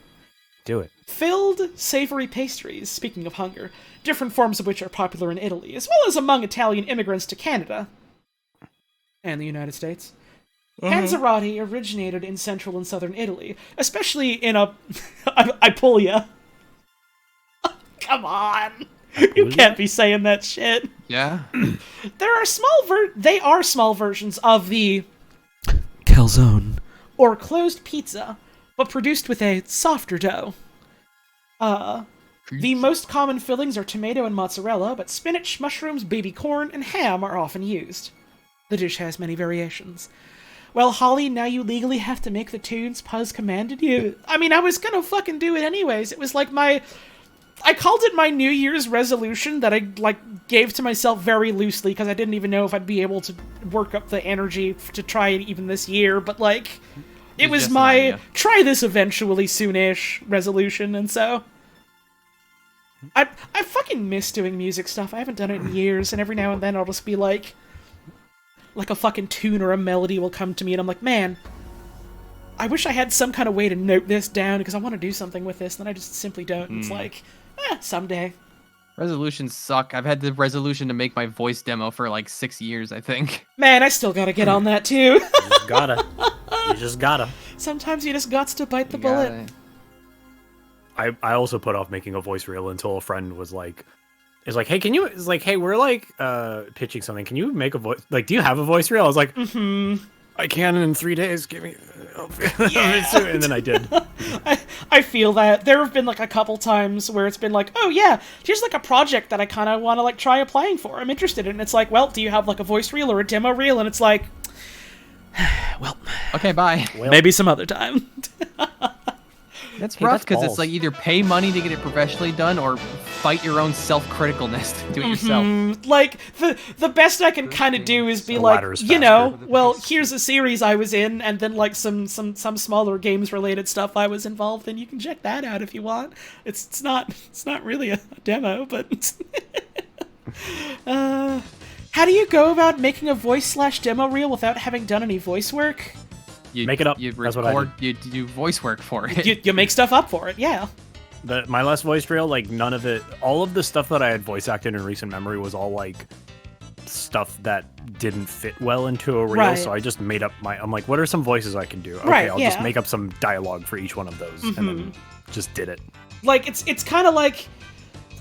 Speaker 3: Do it.
Speaker 2: Filled, savory pastries, speaking of hunger, different forms of which are popular in Italy, as well as among Italian immigrants to Canada and the United States. Panzerotti originated in central and southern Italy, especially in I pull ya. Come on! You can't be saying that shit.
Speaker 4: Yeah.
Speaker 2: There are small versions of the
Speaker 1: Calzone.
Speaker 2: or closed pizza, but produced with a softer dough. The most common fillings are tomato and mozzarella, but spinach, mushrooms, baby corn, and ham are often used. The dish has many variations. Well, Holly, now you legally have to make the tunes Puz commanded you. I mean, I was gonna fucking do it anyways. It was like I called it my New Year's resolution that I, like, gave to myself very loosely because I didn't even know if I'd be able to work up the energy to try it even this year, but, like, it was
Speaker 4: just an
Speaker 2: my
Speaker 4: idea.
Speaker 2: try this eventually soonish resolution, and so I fucking miss doing music stuff. I haven't done it in years, and every now and then I'll just be like a fucking tune or a melody will come to me, and I'm like, man, I wish I had some kind of way to note this down because I want to do something with this, and then I just simply don't. It's like, someday.
Speaker 4: Resolutions suck. I've had the resolution to make my voice demo for like 6 years, I think.
Speaker 2: Man, I still gotta get on that too.
Speaker 3: You just gotta.
Speaker 2: Sometimes you just gots to bite the
Speaker 4: You
Speaker 2: bullet.
Speaker 4: gotta-
Speaker 3: I also put off making a voice reel until a friend was like, hey, can you, it's like, hey, we're like, pitching something. Can you make a voice, like, do you have a voice reel? I was like, I can in 3 days. Give me, and then I did.
Speaker 2: I feel that. There have been like a couple times where it's been like, oh yeah, here's like a project that I kind of want to like try applying for. I'm interested in. And it's like, well, do you have like a voice reel or a demo reel? And it's like, well,
Speaker 4: Okay, bye.
Speaker 2: maybe some other time.
Speaker 4: That's
Speaker 3: Hey,
Speaker 4: rough
Speaker 3: that's
Speaker 4: because it's
Speaker 3: balls.
Speaker 4: like either pay money to get it professionally done or fight your own self-criticalness. Do it yourself.
Speaker 2: Like the best I can kind of do is be
Speaker 3: The
Speaker 2: like,
Speaker 3: latter is
Speaker 2: you know,
Speaker 3: faster.
Speaker 2: well, here's a series I was in, and then like some smaller games related stuff I was involved in. You can check that out if you want. It's not really a demo, but how do you go about making a voice/demo reel without having done any voice work?
Speaker 4: You
Speaker 3: Make it up.
Speaker 4: You
Speaker 3: That's what I
Speaker 4: record. You do voice work for it.
Speaker 2: You make stuff up for it, yeah.
Speaker 3: My last voice reel, like, none of it, all of the stuff that I had voice acted in recent memory was all like stuff that didn't fit well into a reel.
Speaker 2: Right.
Speaker 3: So I just made up I'm like, what are some voices I can do? Okay,
Speaker 2: Right,
Speaker 3: I'll
Speaker 2: yeah.
Speaker 3: just make up some dialogue for each one of those, and then just did it.
Speaker 2: Like it's kind of like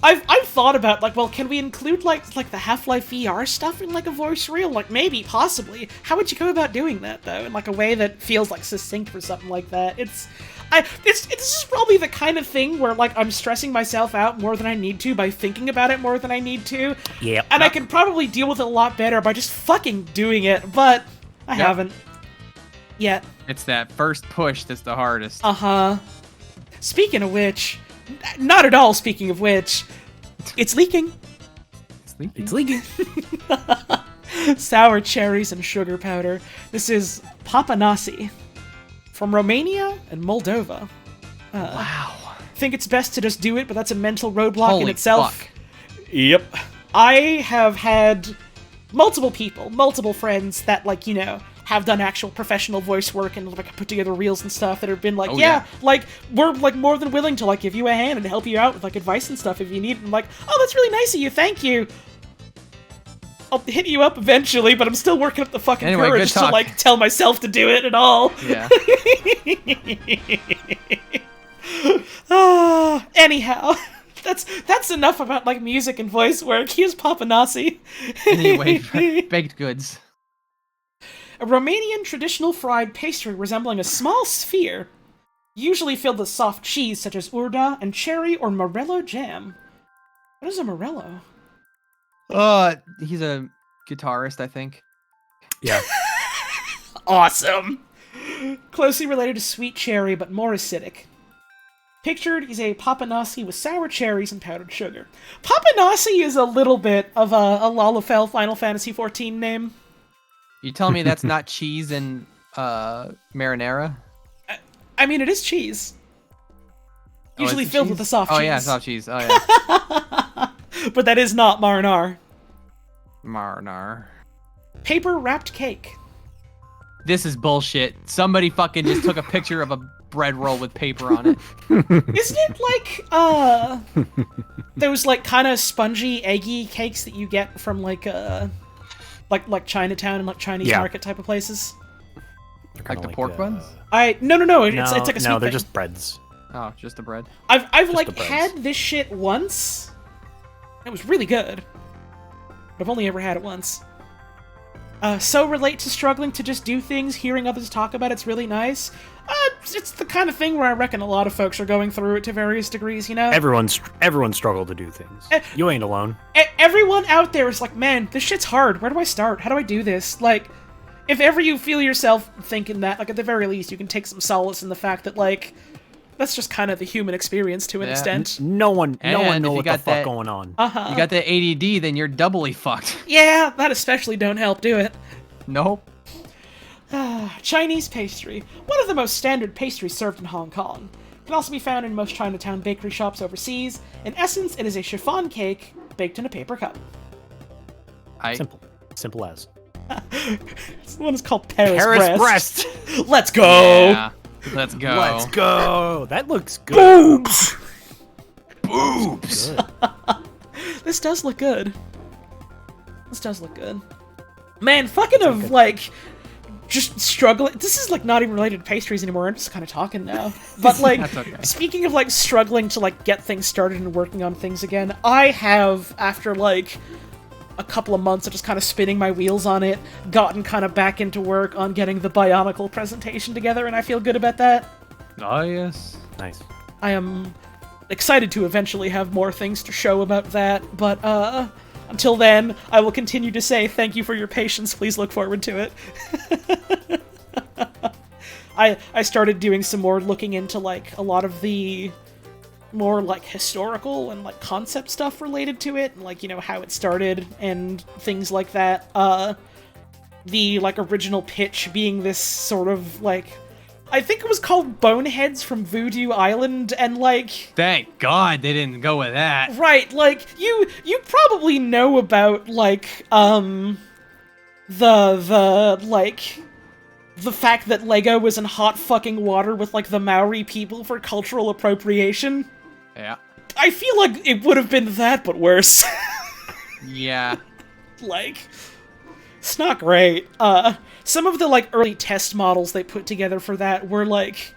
Speaker 2: I've thought about like, well, can we include like the Half-Life VR stuff in like a voice reel? Like maybe, possibly. How would you go about doing that though, in like a way that feels like succinct for something like that? This is probably the kind of thing where like I'm stressing myself out more than I need to by thinking about it more than I need to.
Speaker 3: Yeah.
Speaker 2: And I can probably deal with it a lot better by just fucking doing it, but I
Speaker 4: Yep.
Speaker 2: haven't yet.
Speaker 4: It's that first push that's the hardest.
Speaker 2: Uh-huh. Speaking of which, not at all speaking of which, it's leaking.
Speaker 3: It's leaking.
Speaker 2: Sour cherries and sugar powder. This is Papa Nasi. from Romania and Moldova.
Speaker 4: Wow.
Speaker 2: Think it's best to just do it, but that's a mental roadblock in
Speaker 4: Holy
Speaker 2: itself.
Speaker 4: fuck.
Speaker 2: Yep. I have had multiple people, multiple friends that, like, you know, have done actual professional voice work and, like, put together reels and stuff that have been like,
Speaker 4: Oh,
Speaker 2: yeah,
Speaker 4: yeah.
Speaker 2: like, we're, like, more than willing to, like, give you a hand and help you out with, like, advice and stuff if you need it. I'm like, oh, that's really nice of you, thank you. I'll hit you up eventually, but I'm still working up the fucking
Speaker 4: Anyway,
Speaker 2: courage
Speaker 4: good
Speaker 2: to,
Speaker 4: talk.
Speaker 2: like, tell myself to do it at all.
Speaker 4: Yeah.
Speaker 2: Anyhow, that's enough about, like, music and voice work. Here's Papanasi.
Speaker 4: Anyway, baked goods.
Speaker 2: A Romanian traditional fried pastry resembling a small sphere, usually filled with soft cheese such as urda and cherry or morello jam. What is a morello?
Speaker 4: He's a guitarist, I think.
Speaker 3: Yeah.
Speaker 2: Awesome! Closely related to sweet cherry, but more acidic. Pictured is a papanasi with sour cherries and powdered sugar. Papanasi is a little bit of a Lalafell Final Fantasy XIV name.
Speaker 4: You tell me that's not cheese and marinara?
Speaker 2: I mean, it is cheese. Usually
Speaker 4: it's
Speaker 2: filled
Speaker 4: cheese?
Speaker 2: with the soft cheese.
Speaker 4: Oh yeah, soft cheese. Oh yeah.
Speaker 2: But that is not marinara.
Speaker 4: Marinara.
Speaker 2: Paper wrapped cake.
Speaker 4: This is bullshit. Somebody fucking just took a picture of a bread roll with paper on it.
Speaker 2: Isn't it like those like kind of spongy, eggy cakes that you get from like Chinatown and like Chinese market type of places?
Speaker 4: Like the pork buns?
Speaker 2: No, it's like a sweet
Speaker 3: no, they're
Speaker 2: thing.
Speaker 3: just breads.
Speaker 4: Oh, just the bread.
Speaker 2: I've like
Speaker 3: the breads.
Speaker 2: had this shit once. It was really good. But I've only ever had it once. So relate to struggling to just do things, hearing others talk about it's really nice. It's the kind of thing where I reckon a lot of folks are going through it to various degrees, you know?
Speaker 3: Everyone struggled to do things. You ain't alone.
Speaker 2: Everyone out there is like, man, this shit's hard. Where do I start? How do I do this? Like, if ever you feel yourself thinking that, like, at the very least, you can take some solace in the fact that, like, that's just kind of the human experience to an extent.
Speaker 3: No one
Speaker 4: And
Speaker 3: know
Speaker 4: if you
Speaker 3: what the
Speaker 4: got
Speaker 3: fuck
Speaker 4: that-
Speaker 3: going on.
Speaker 4: You got the ADD, then you're doubly fucked.
Speaker 2: Yeah, that especially don't help do it.
Speaker 4: Nope.
Speaker 2: Chinese pastry. One of the most standard pastries served in Hong Kong. Can also be found in most Chinatown bakery shops overseas. In essence, it is a chiffon cake baked in a paper cup.
Speaker 3: Simple as.
Speaker 2: This one is called Paris
Speaker 3: breast.
Speaker 2: Let's go!
Speaker 4: Yeah. Let's go.
Speaker 3: Let's go. That looks good.
Speaker 2: Boobs!
Speaker 3: Boobs.
Speaker 2: This does look good. This does look good. Man, fucking of, like, just struggling. This is, like, not even related to pastries anymore. I'm just kind of talking now. But, like,
Speaker 4: That's okay.
Speaker 2: speaking of, like, struggling to, like, get things started and working on things again, I have, after, like, a couple of months of just kind of spinning my wheels on it, gotten kind of back into work on getting the Bionicle presentation together, and I feel good about that.
Speaker 4: Oh, yes.
Speaker 3: Nice.
Speaker 2: I am excited to eventually have more things to show about that, but, until then, I will continue to say thank you for your patience. Please look forward to it. I started doing some more looking into, like, a lot of the more, like, historical and, like, concept stuff related to it, and, like, you know, how it started and things like that. The, like, original pitch being this sort of, like, I think it was called Boneheads from Voodoo Island, and, like...
Speaker 4: Thank God they didn't go with that.
Speaker 2: Right, like, you probably know about, like, the fact that Lego was in hot fucking water with, like, the Maori people for cultural appropriation.
Speaker 4: Yeah.
Speaker 2: I feel like it would have been that, but worse.
Speaker 4: Yeah.
Speaker 2: Like, it's not great. Some of the, like, early test models they put together for that were, like,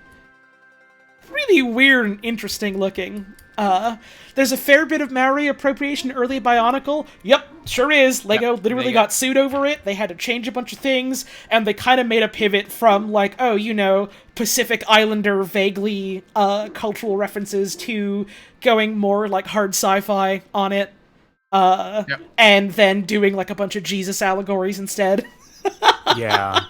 Speaker 2: really weird and interesting looking. There's a fair bit of Maori appropriation early Bionicle. Yep, sure is. Lego literally got sued over it. They had to change a bunch of things, and they kind of made a pivot from, like, oh, you know, Pacific Islander vaguely cultural references to going more, like, hard sci-fi on it. And then doing, like, a bunch of Jesus allegories instead.
Speaker 3: Yeah.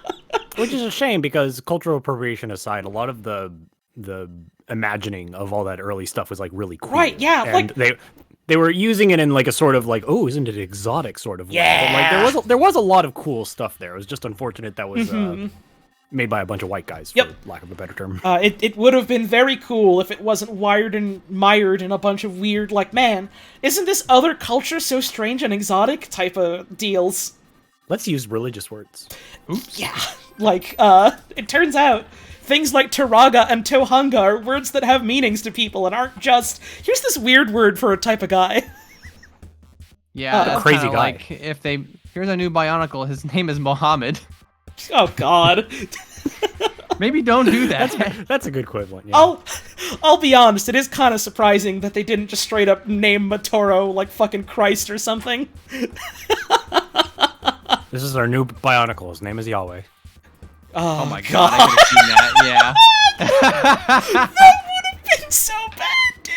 Speaker 3: Which is a shame, because cultural appropriation aside, a lot of the imagining of all that early stuff was, like, really cool.
Speaker 2: Right, yeah,
Speaker 3: and
Speaker 2: like...
Speaker 3: they were using it in, like, a sort of, like, oh, isn't it exotic sort of way.
Speaker 2: Yeah.
Speaker 3: But, like, there was a lot of cool stuff there. It was just unfortunate that was made by a bunch of white guys,
Speaker 2: Yep.
Speaker 3: for lack of a better term.
Speaker 2: It would have been very cool if it wasn't wired and mired in a bunch of weird, like, man, isn't this other culture so strange and exotic type of deals.
Speaker 3: Let's use religious words.
Speaker 2: Yeah, like, it turns out things like Turaga and Tohunga are words that have meanings to people and aren't just, here's this weird word for a type of guy.
Speaker 4: Yeah, that's
Speaker 3: crazy
Speaker 4: kinda
Speaker 3: guy.
Speaker 4: like here's a new Bionicle. His name is Mohammed.
Speaker 2: Oh, God.
Speaker 4: Maybe don't do that.
Speaker 3: That's a good equivalent. Yeah.
Speaker 2: I'll be honest, it is kind of surprising that they didn't just straight up name Matoro like fucking Christ or something.
Speaker 3: This is our new Bionicle. His name is Yahweh.
Speaker 4: Oh my god, I could have seen that. Yeah.
Speaker 2: That would have been so bad, dude.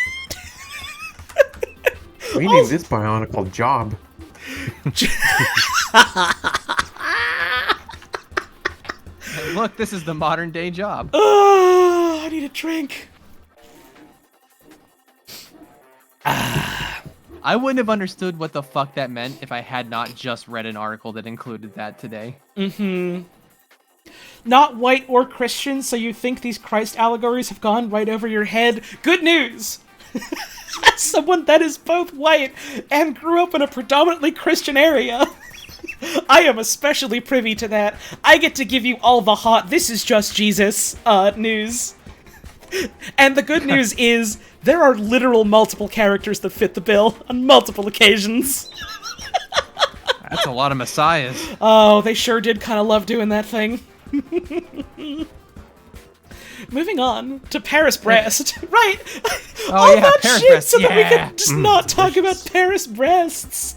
Speaker 8: We need this Bionicle job.
Speaker 4: Hey, look, this is the modern day job.
Speaker 2: Oh, I need a drink.
Speaker 4: I wouldn't have understood what the fuck that meant if I had not just read an article that included that today.
Speaker 2: Not white or Christian, so you think these Christ allegories have gone right over your head? Good news! As someone that is both white and grew up in a predominantly Christian area, I am especially privy to that. I get to give you all the hot, this is just Jesus, news. And the good news is, there are literal multiple characters that fit the bill on multiple occasions.
Speaker 4: That's a lot of messiahs.
Speaker 2: Oh, they sure did kind of love doing that thing. Moving on to Paris Brest. Right!
Speaker 4: Oh, yeah,
Speaker 2: that
Speaker 4: Paris
Speaker 2: shit
Speaker 4: Brest,
Speaker 2: so that we
Speaker 4: yeah.
Speaker 2: can just not talk about Paris Breasts.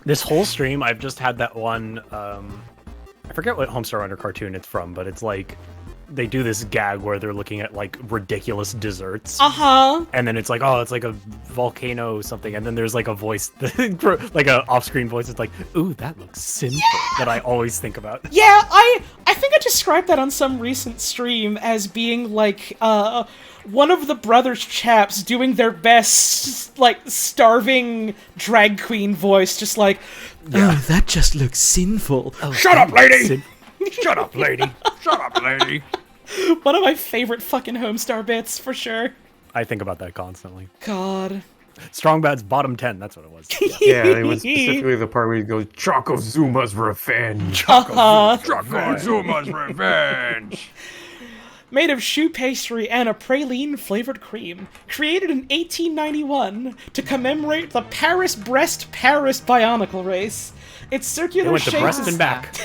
Speaker 3: This whole stream, I've just had that one. I forget what Homestar Runner cartoon it's from, but it's like they do this gag where they're looking at like ridiculous desserts. And then it's like, oh, it's like a volcano something, and then there's like a voice, like a off-screen voice. It's like, ooh, that looks sinful. That I always think about.
Speaker 2: Yeah, I think I described that on some recent stream as being like one of the brothers chaps doing their best like starving drag queen voice, just like, oh, that just looks sinful.
Speaker 3: Oh,
Speaker 8: Shut up, lady!
Speaker 3: Shut up, lady.
Speaker 8: Shut up, lady!
Speaker 2: One of my favorite fucking Homestar bits, for sure.
Speaker 3: I think about that constantly.
Speaker 2: God.
Speaker 3: Strong Bad's bottom 10. That's what it was.
Speaker 8: Yeah, it was specifically the part where he goes, Chocozuma's revenge.
Speaker 7: Chocozuma's revenge.
Speaker 2: Made of choux pastry and a praline-flavored cream. Created in 1891 to commemorate the Paris-Brest Paris Bionicle race. Its
Speaker 3: They
Speaker 2: circular
Speaker 3: went to
Speaker 2: shape
Speaker 3: breast
Speaker 2: is...
Speaker 3: and back.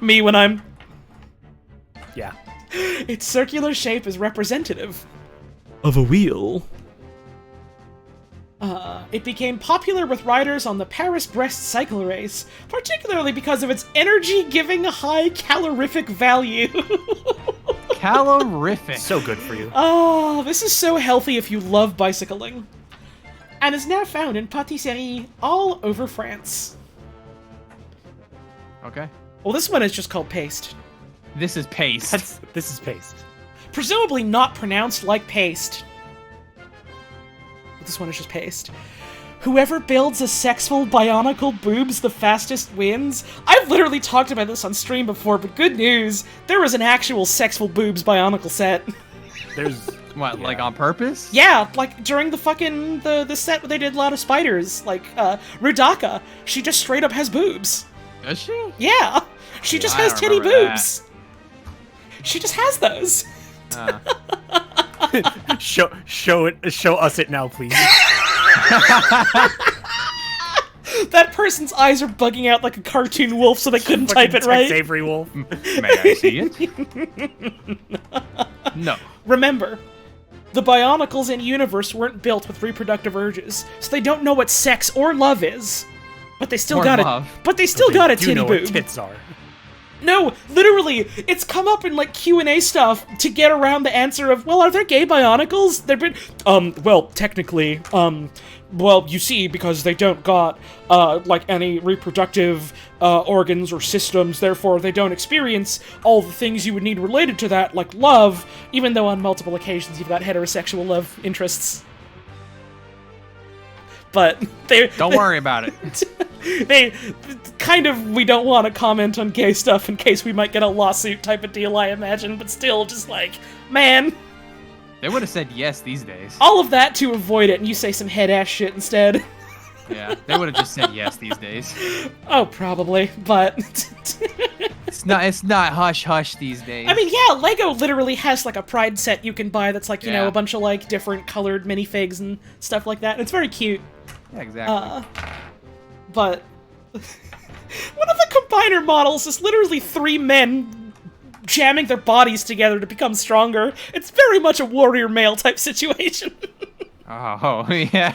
Speaker 2: Me when I'm...
Speaker 3: Yeah.
Speaker 2: Its circular shape is representative of a wheel. It became popular with riders on the Paris-Brest cycle race, particularly because of its energy-giving high calorific value.
Speaker 4: Calorific.
Speaker 3: So good for you.
Speaker 2: Oh, this is so healthy if you love bicycling. And is now found in patisserie all over France.
Speaker 4: Okay.
Speaker 2: Well, this one is just called paste.
Speaker 4: This is paste.
Speaker 3: This is paste.
Speaker 2: Presumably not pronounced like paste. But this one is just paste. Whoever builds a sexful bionicle boobs the fastest wins. I've literally talked about this on stream before, but good news, there was an actual sexful boobs bionicle set.
Speaker 3: There's
Speaker 4: What, like on purpose?
Speaker 2: Yeah, like during the fucking the set where they did a lot of spiders, like Rudaka, she just straight up has boobs.
Speaker 4: Does she?
Speaker 2: Yeah, she just
Speaker 4: I
Speaker 2: has
Speaker 4: don't
Speaker 2: titty
Speaker 4: remember
Speaker 2: boobs. She just has those.
Speaker 3: show us it now, please.
Speaker 2: That person's eyes are bugging out like a cartoon wolf, so they couldn't type it
Speaker 3: Fucking
Speaker 2: right.
Speaker 3: Tex Avery Wolf.
Speaker 4: May I see it? No.
Speaker 2: Remember, the Bionicles in universe weren't built with reproductive urges, so they don't know what sex or love is. But they still
Speaker 4: Or
Speaker 2: got
Speaker 4: love.
Speaker 2: it. But they still got a
Speaker 3: Do
Speaker 2: titty
Speaker 3: know
Speaker 2: boob.
Speaker 3: what tits are.
Speaker 2: No, literally, it's come up in like Q&A stuff to get around the answer of, well, are there gay Bionicles? They've been, well, technically, well, you see, because they don't got, like, any reproductive, organs or systems, therefore they don't experience all the things you would need related to that, like love, even though on multiple occasions you've got heterosexual love interests. But they
Speaker 4: Don't worry about it.
Speaker 2: They kind of, we don't want to comment on gay stuff in case we might get a lawsuit type of deal, I imagine, but still, just like, man.
Speaker 4: They would have said yes these days.
Speaker 2: All of that to avoid it, and you say some head-ass shit instead.
Speaker 4: Yeah, they would have just said yes these days.
Speaker 2: Oh, probably, but...
Speaker 4: It's not hush-hush these days.
Speaker 2: I mean, yeah, Lego literally has, like, a Pride set you can buy that's, like, you know,
Speaker 4: Yeah.
Speaker 2: a bunch of, like, different colored minifigs and stuff like that, and it's very cute.
Speaker 4: Yeah, exactly.
Speaker 2: But... one of the combiner models is literally 3 men jamming their bodies together to become stronger. It's very much a warrior male type situation.
Speaker 4: Oh, yeah.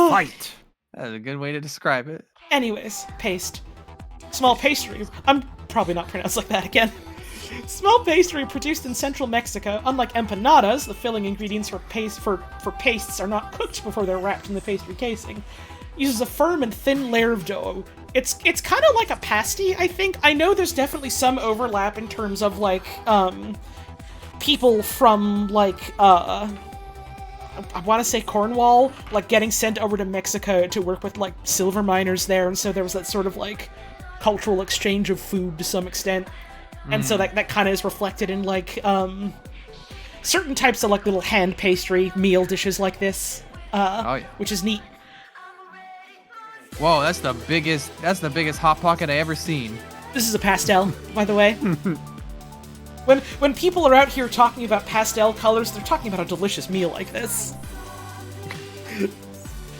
Speaker 3: Fight.
Speaker 4: That's a good way to describe it.
Speaker 2: Anyways, paste. Small pastry. I'm probably not pronounced like that again. Small pastry produced in central Mexico. Unlike empanadas, the filling ingredients for pastes are not cooked before they're wrapped in the pastry casing. Uses a firm and thin layer of dough. It's kind of like a pasty, I think. I know there's definitely some overlap in terms of, like, people from, like, I want to say Cornwall, like, getting sent over to Mexico to work with, like, silver miners there, and so there was that sort of, like, cultural exchange of food to some extent. And so that kind of is reflected in, like, certain types of, like, little hand pastry meal dishes like this, which is neat.
Speaker 4: Whoa, that's the biggest Hot Pocket I ever seen.
Speaker 2: This is a pastel, by the way. When people are out here talking about pastel colors, they're talking about a delicious meal like this.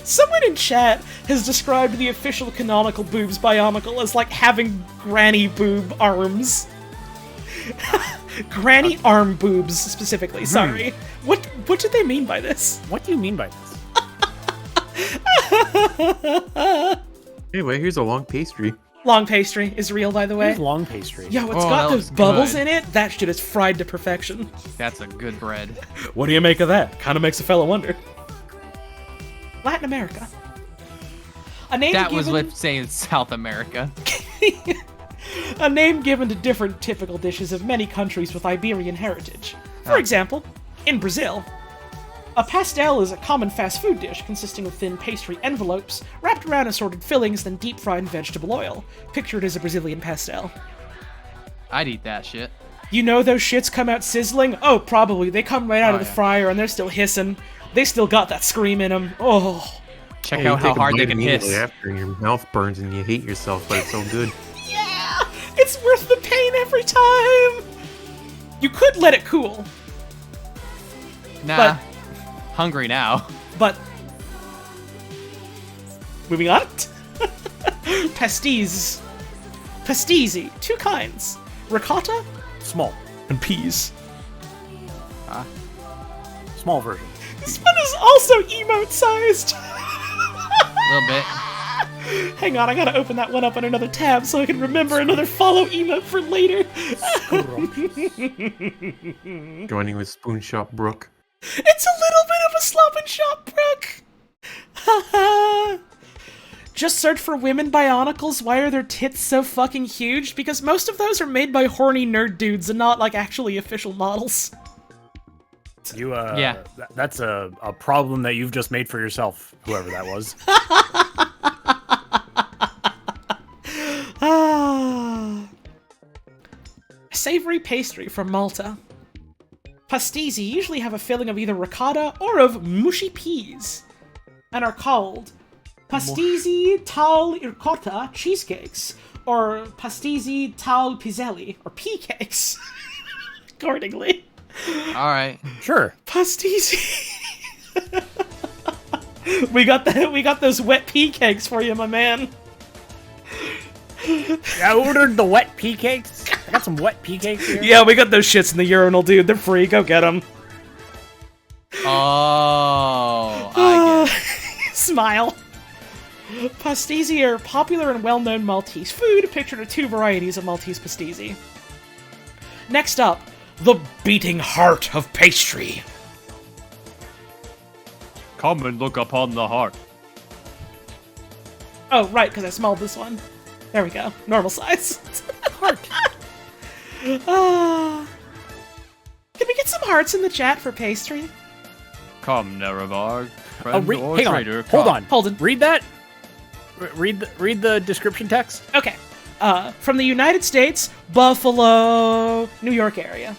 Speaker 2: Someone in chat has described the official canonical boobs biomical as like having granny boob arms. Granny arm boobs, specifically, sorry. What did they mean by this?
Speaker 3: What do you mean by this?
Speaker 8: Anyway, here's a long pastry.
Speaker 2: Long pastry is real, by the way.
Speaker 3: Here's long pastry.
Speaker 2: Yo, it's
Speaker 4: Oh,
Speaker 2: got
Speaker 4: that
Speaker 2: those
Speaker 4: looks
Speaker 2: bubbles
Speaker 4: good.
Speaker 2: in it. That shit is fried to perfection.
Speaker 4: That's a good bread.
Speaker 2: What do you make of that? Kind of makes a fella wonder. Latin America. A name
Speaker 4: That was
Speaker 2: given...
Speaker 4: what saying South America.
Speaker 2: A name given to different typical dishes of many countries with Iberian heritage. For example, in Brazil, a pastel is a common fast food dish consisting of thin pastry envelopes wrapped around assorted fillings, then deep fried in vegetable oil. Pictured as a Brazilian pastel.
Speaker 4: I'd eat that shit.
Speaker 2: You know those shits come out sizzling? Oh, probably. They come right out of the
Speaker 4: yeah.
Speaker 2: fryer and they're still hissing. They still got that scream in them. Oh.
Speaker 4: Check
Speaker 8: Yeah,
Speaker 4: out
Speaker 8: you
Speaker 4: how
Speaker 8: take a
Speaker 4: hard
Speaker 8: bite
Speaker 4: they can
Speaker 8: immediately
Speaker 4: hiss.
Speaker 8: after, and your mouth burns and you hate yourself, but it's so good.
Speaker 2: Yeah! It's worth the pain every time! You could let it cool,
Speaker 4: Nah.
Speaker 2: But-
Speaker 4: Hungry now.
Speaker 2: but... Moving on. Pasties. Pastizi. 2 kinds. Ricotta
Speaker 3: Small.
Speaker 2: and peas.
Speaker 3: Small version.
Speaker 2: This one is also emote-sized.
Speaker 4: A little bit.
Speaker 2: Hang on, I gotta open that one up on another tab so I can remember another follow emote for later.
Speaker 8: Joining with Spoon Shop Brooke.
Speaker 2: It's a little bit of a slop and shop, Brooke. Just search for women bionicles. Why are their tits so fucking huge? Because most of those are made by horny nerd dudes and not like actually official models.
Speaker 3: You
Speaker 4: Yeah.
Speaker 3: That's a problem that you've just made for yourself, whoever that was.
Speaker 2: Savory pastry from Malta. Pastizi usually have a filling of either ricotta or of mushy peas, and are called pastizi tal ricotta cheesecakes, or pastizi tal piselli, or pea cakes, accordingly.
Speaker 4: All right.
Speaker 3: Sure.
Speaker 2: Pastizi. we got those wet pea cakes for you, my man.
Speaker 3: I ordered the wet pea cakes. I got some wet pea cakes here.
Speaker 2: Yeah, we got those shits in the urinal, dude. They're free. Go get them.
Speaker 4: Oh, I get it.
Speaker 2: Smile. Pastizi are popular and well-known Maltese food. Pictured are 2 varieties of Maltese pastizi. Next up, the beating heart of pastry.
Speaker 6: Come and look upon the heart.
Speaker 2: Oh, right, because I smelled this one. There we go. Normal size. Heart. Can we get some hearts in the chat for pastry?
Speaker 6: Come, Nerevarg.
Speaker 3: Oh,
Speaker 6: Friend or
Speaker 3: hang on.
Speaker 6: traitor,
Speaker 3: Hold
Speaker 6: come.
Speaker 3: on.
Speaker 2: Hold it.
Speaker 3: Read that. read the description text.
Speaker 2: Okay. From the United States, Buffalo, New York area.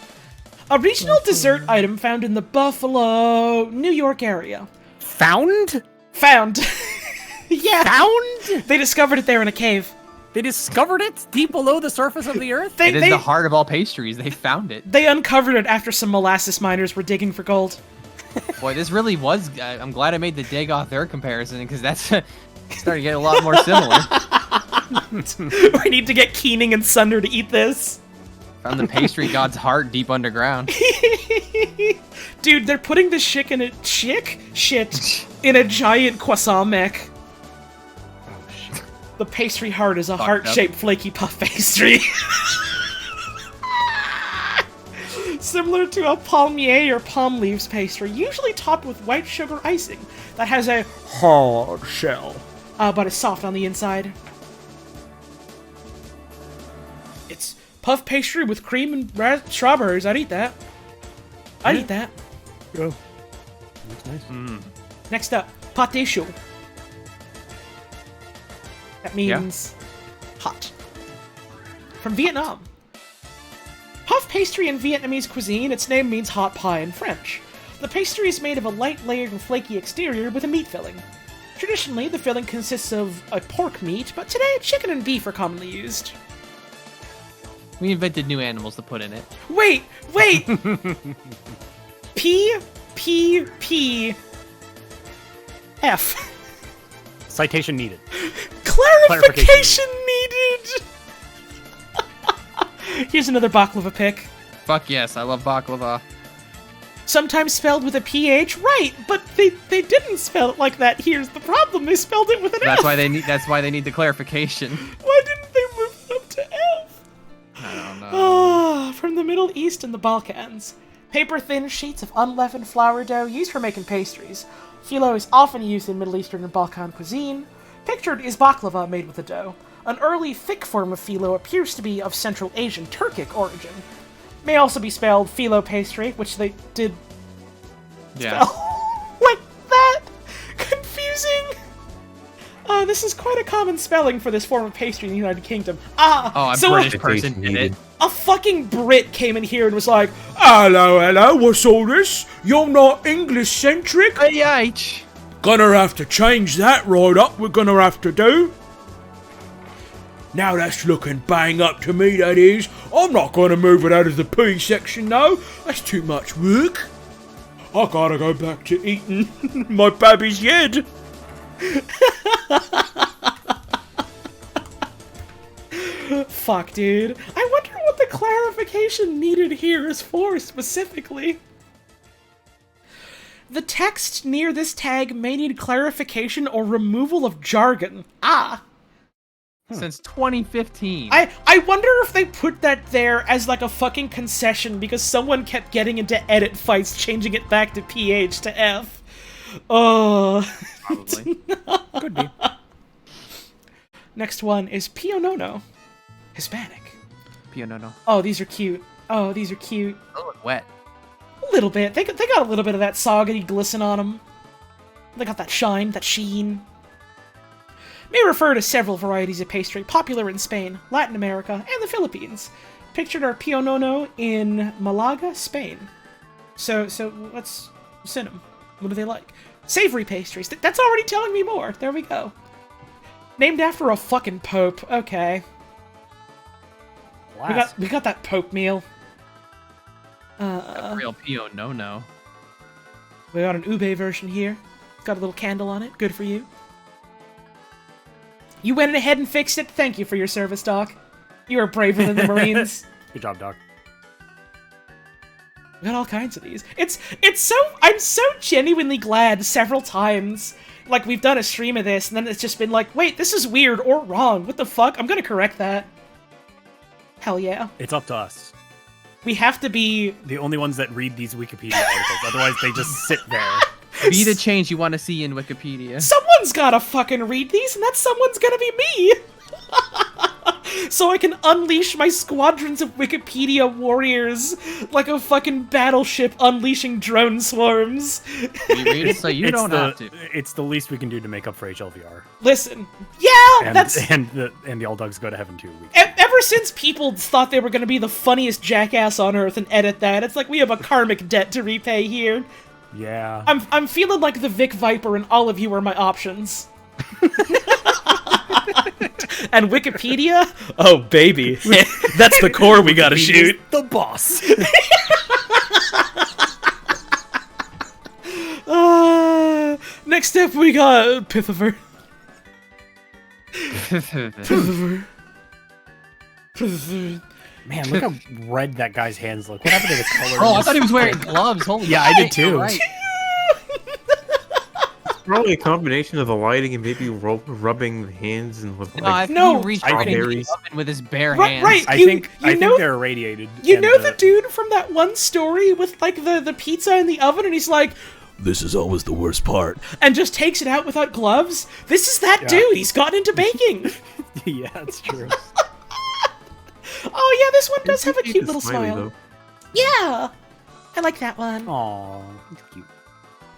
Speaker 2: A regional dessert item found in the Buffalo, New York area.
Speaker 3: Found?
Speaker 2: Yeah.
Speaker 3: Found?
Speaker 2: They discovered it there in a cave.
Speaker 3: They discovered it deep below the surface of the earth?
Speaker 4: It is the heart of all pastries. They found it.
Speaker 2: They uncovered it after some molasses miners were digging for gold.
Speaker 4: Boy, this really was... I'm glad I made the Dagoth comparison, because that's starting to get a lot more similar.
Speaker 2: We need to get Keening and Sunder to eat this.
Speaker 4: Found the pastry god's heart deep underground.
Speaker 2: Dude, they're putting this shit in a... Shit in a giant croissant mech. The pastry heart is a heart-shaped flaky puff pastry. Similar to a palmier or palm leaves pastry, usually topped with white sugar icing that has a hard shell, but is soft on the inside. It's puff pastry with cream and strawberries. I'd eat that. I'd eat that.
Speaker 3: Oh. That's nice.
Speaker 2: Next up, pâté chaud. That means hot. From Vietnam. Puff pastry in Vietnamese cuisine, its name means hot pie in French. The pastry is made of a light layered and flaky exterior with a meat filling. Traditionally, the filling consists of a pork meat, but today chicken and beef are commonly used.
Speaker 4: We invented new animals to put in it.
Speaker 2: Wait! P-P-P-F.
Speaker 3: Citation needed.
Speaker 2: Clarification needed! Here's another baklava pick.
Speaker 4: Fuck yes, I love baklava.
Speaker 2: Sometimes spelled with a PH, right? But they didn't spell it like that. Here's the problem: they spelled it with an
Speaker 4: That's
Speaker 2: F.
Speaker 4: That's why they need the clarification.
Speaker 2: Why didn't they move it up to F?
Speaker 4: I don't know.
Speaker 2: Ah, from the Middle East and the Balkans. Paper-thin sheets of unleavened flour dough used for making pastries. Phyllo is often used in Middle Eastern and Balkan cuisine. Pictured is baklava made with the dough. An early thick form of phyllo appears to be of Central Asian Turkic origin. May also be spelled phyllo pastry, which they did spell like that. Confusing. This is quite a common spelling for this form of pastry in the United Kingdom.
Speaker 4: A
Speaker 2: so
Speaker 4: British person did it.
Speaker 2: A fucking Brit came in here and was like,
Speaker 5: Hello, what's all this? You're not English-centric?
Speaker 4: AH.
Speaker 5: Gonna have to change that right up, we're gonna have to do. Now that's looking bang up to me, that is. I'm not gonna move it out of the P section, though. That's too much work. I gotta go back to eating my baby's head.
Speaker 2: Fuck, dude. I wonder what the clarification needed here is for, specifically. The text near this tag may need clarification or removal of jargon.
Speaker 4: Since 2015.
Speaker 2: I wonder if they put that there as like a fucking concession because someone kept getting into edit fights changing it back to PH to F. Oh.
Speaker 4: Probably.
Speaker 3: Could be.
Speaker 2: Next one is Pionono. Hispanic.
Speaker 4: Pionono.
Speaker 2: Oh, these are cute. Oh, these are cute.
Speaker 4: They look wet.
Speaker 2: A little bit. They got a little bit of that soggy glisten on them. They got that shine, that sheen. May refer to several varieties of pastry popular in Spain, Latin America, and the Philippines. Pictured are Pionono in Malaga, Spain. So let's send them. What do they like? Savory pastries. That's already telling me more. There we go. Named after a fucking pope. Okay. We got that pope meal.
Speaker 4: A real Pionono.
Speaker 2: We got an ube version here. Got a little candle on it. Good for you. You went ahead and fixed it. Thank you for your service, Doc. You are braver than the Marines.
Speaker 3: Good job, Doc.
Speaker 2: We got all kinds of these. I'm so genuinely glad several times. Like, we've done a stream of this, and then it's just been like, wait, this is weird or wrong. What the fuck? I'm gonna correct that. Hell yeah.
Speaker 3: It's up to us.
Speaker 2: We have to be
Speaker 3: the only ones that read these Wikipedia articles. Otherwise, they just sit there.
Speaker 4: Be the change you want to see in Wikipedia.
Speaker 2: Someone's gotta fucking read these, and that someone's gonna be me! so I can unleash my squadrons of Wikipedia warriors like a fucking battleship unleashing drone swarms.
Speaker 4: We read it so you don't have to.
Speaker 3: It's the least we can do to make up for HLVR.
Speaker 2: Listen, yeah,
Speaker 3: And,
Speaker 2: that's...
Speaker 3: and the All Dogs Go to Heaven too.
Speaker 2: Ever since people thought they were going to be the funniest jackass on Earth and edit that, it's like we have a karmic debt to repay here.
Speaker 3: Yeah.
Speaker 2: I'm feeling like the Vic Viper and all of you are my options. And Wikipedia? Oh, baby. That's the core we gotta shoot.
Speaker 3: The boss.
Speaker 2: Next up, we got Pithiver. Pithiver.
Speaker 3: Man, look how red that guy's hands look. What happened to the color?
Speaker 4: Oh, I thought he was wearing gloves. Holy
Speaker 3: Yeah, I did too.
Speaker 4: Right.
Speaker 8: Probably a combination of the lighting and maybe rubbing the hands and with
Speaker 4: No,
Speaker 8: like
Speaker 4: I
Speaker 2: No,
Speaker 4: think he reached
Speaker 8: I
Speaker 4: right into
Speaker 8: think-
Speaker 4: the oven with his bare
Speaker 2: Right,
Speaker 4: hands.
Speaker 2: right.
Speaker 3: I
Speaker 2: You-
Speaker 3: think
Speaker 2: you know-
Speaker 3: they're irradiated.
Speaker 2: You
Speaker 3: and,
Speaker 2: know the dude from that one story with, like, the pizza in the oven, and he's like, "This is always the worst part," and just takes it out without gloves? This is that dude. He's gotten into baking.
Speaker 3: Yeah, that's true.
Speaker 2: Oh, yeah, this one does have a
Speaker 8: He's
Speaker 2: cute little
Speaker 8: smiley,
Speaker 2: smile.
Speaker 8: though.
Speaker 2: Yeah. I like that one.
Speaker 3: Aw, he's cute.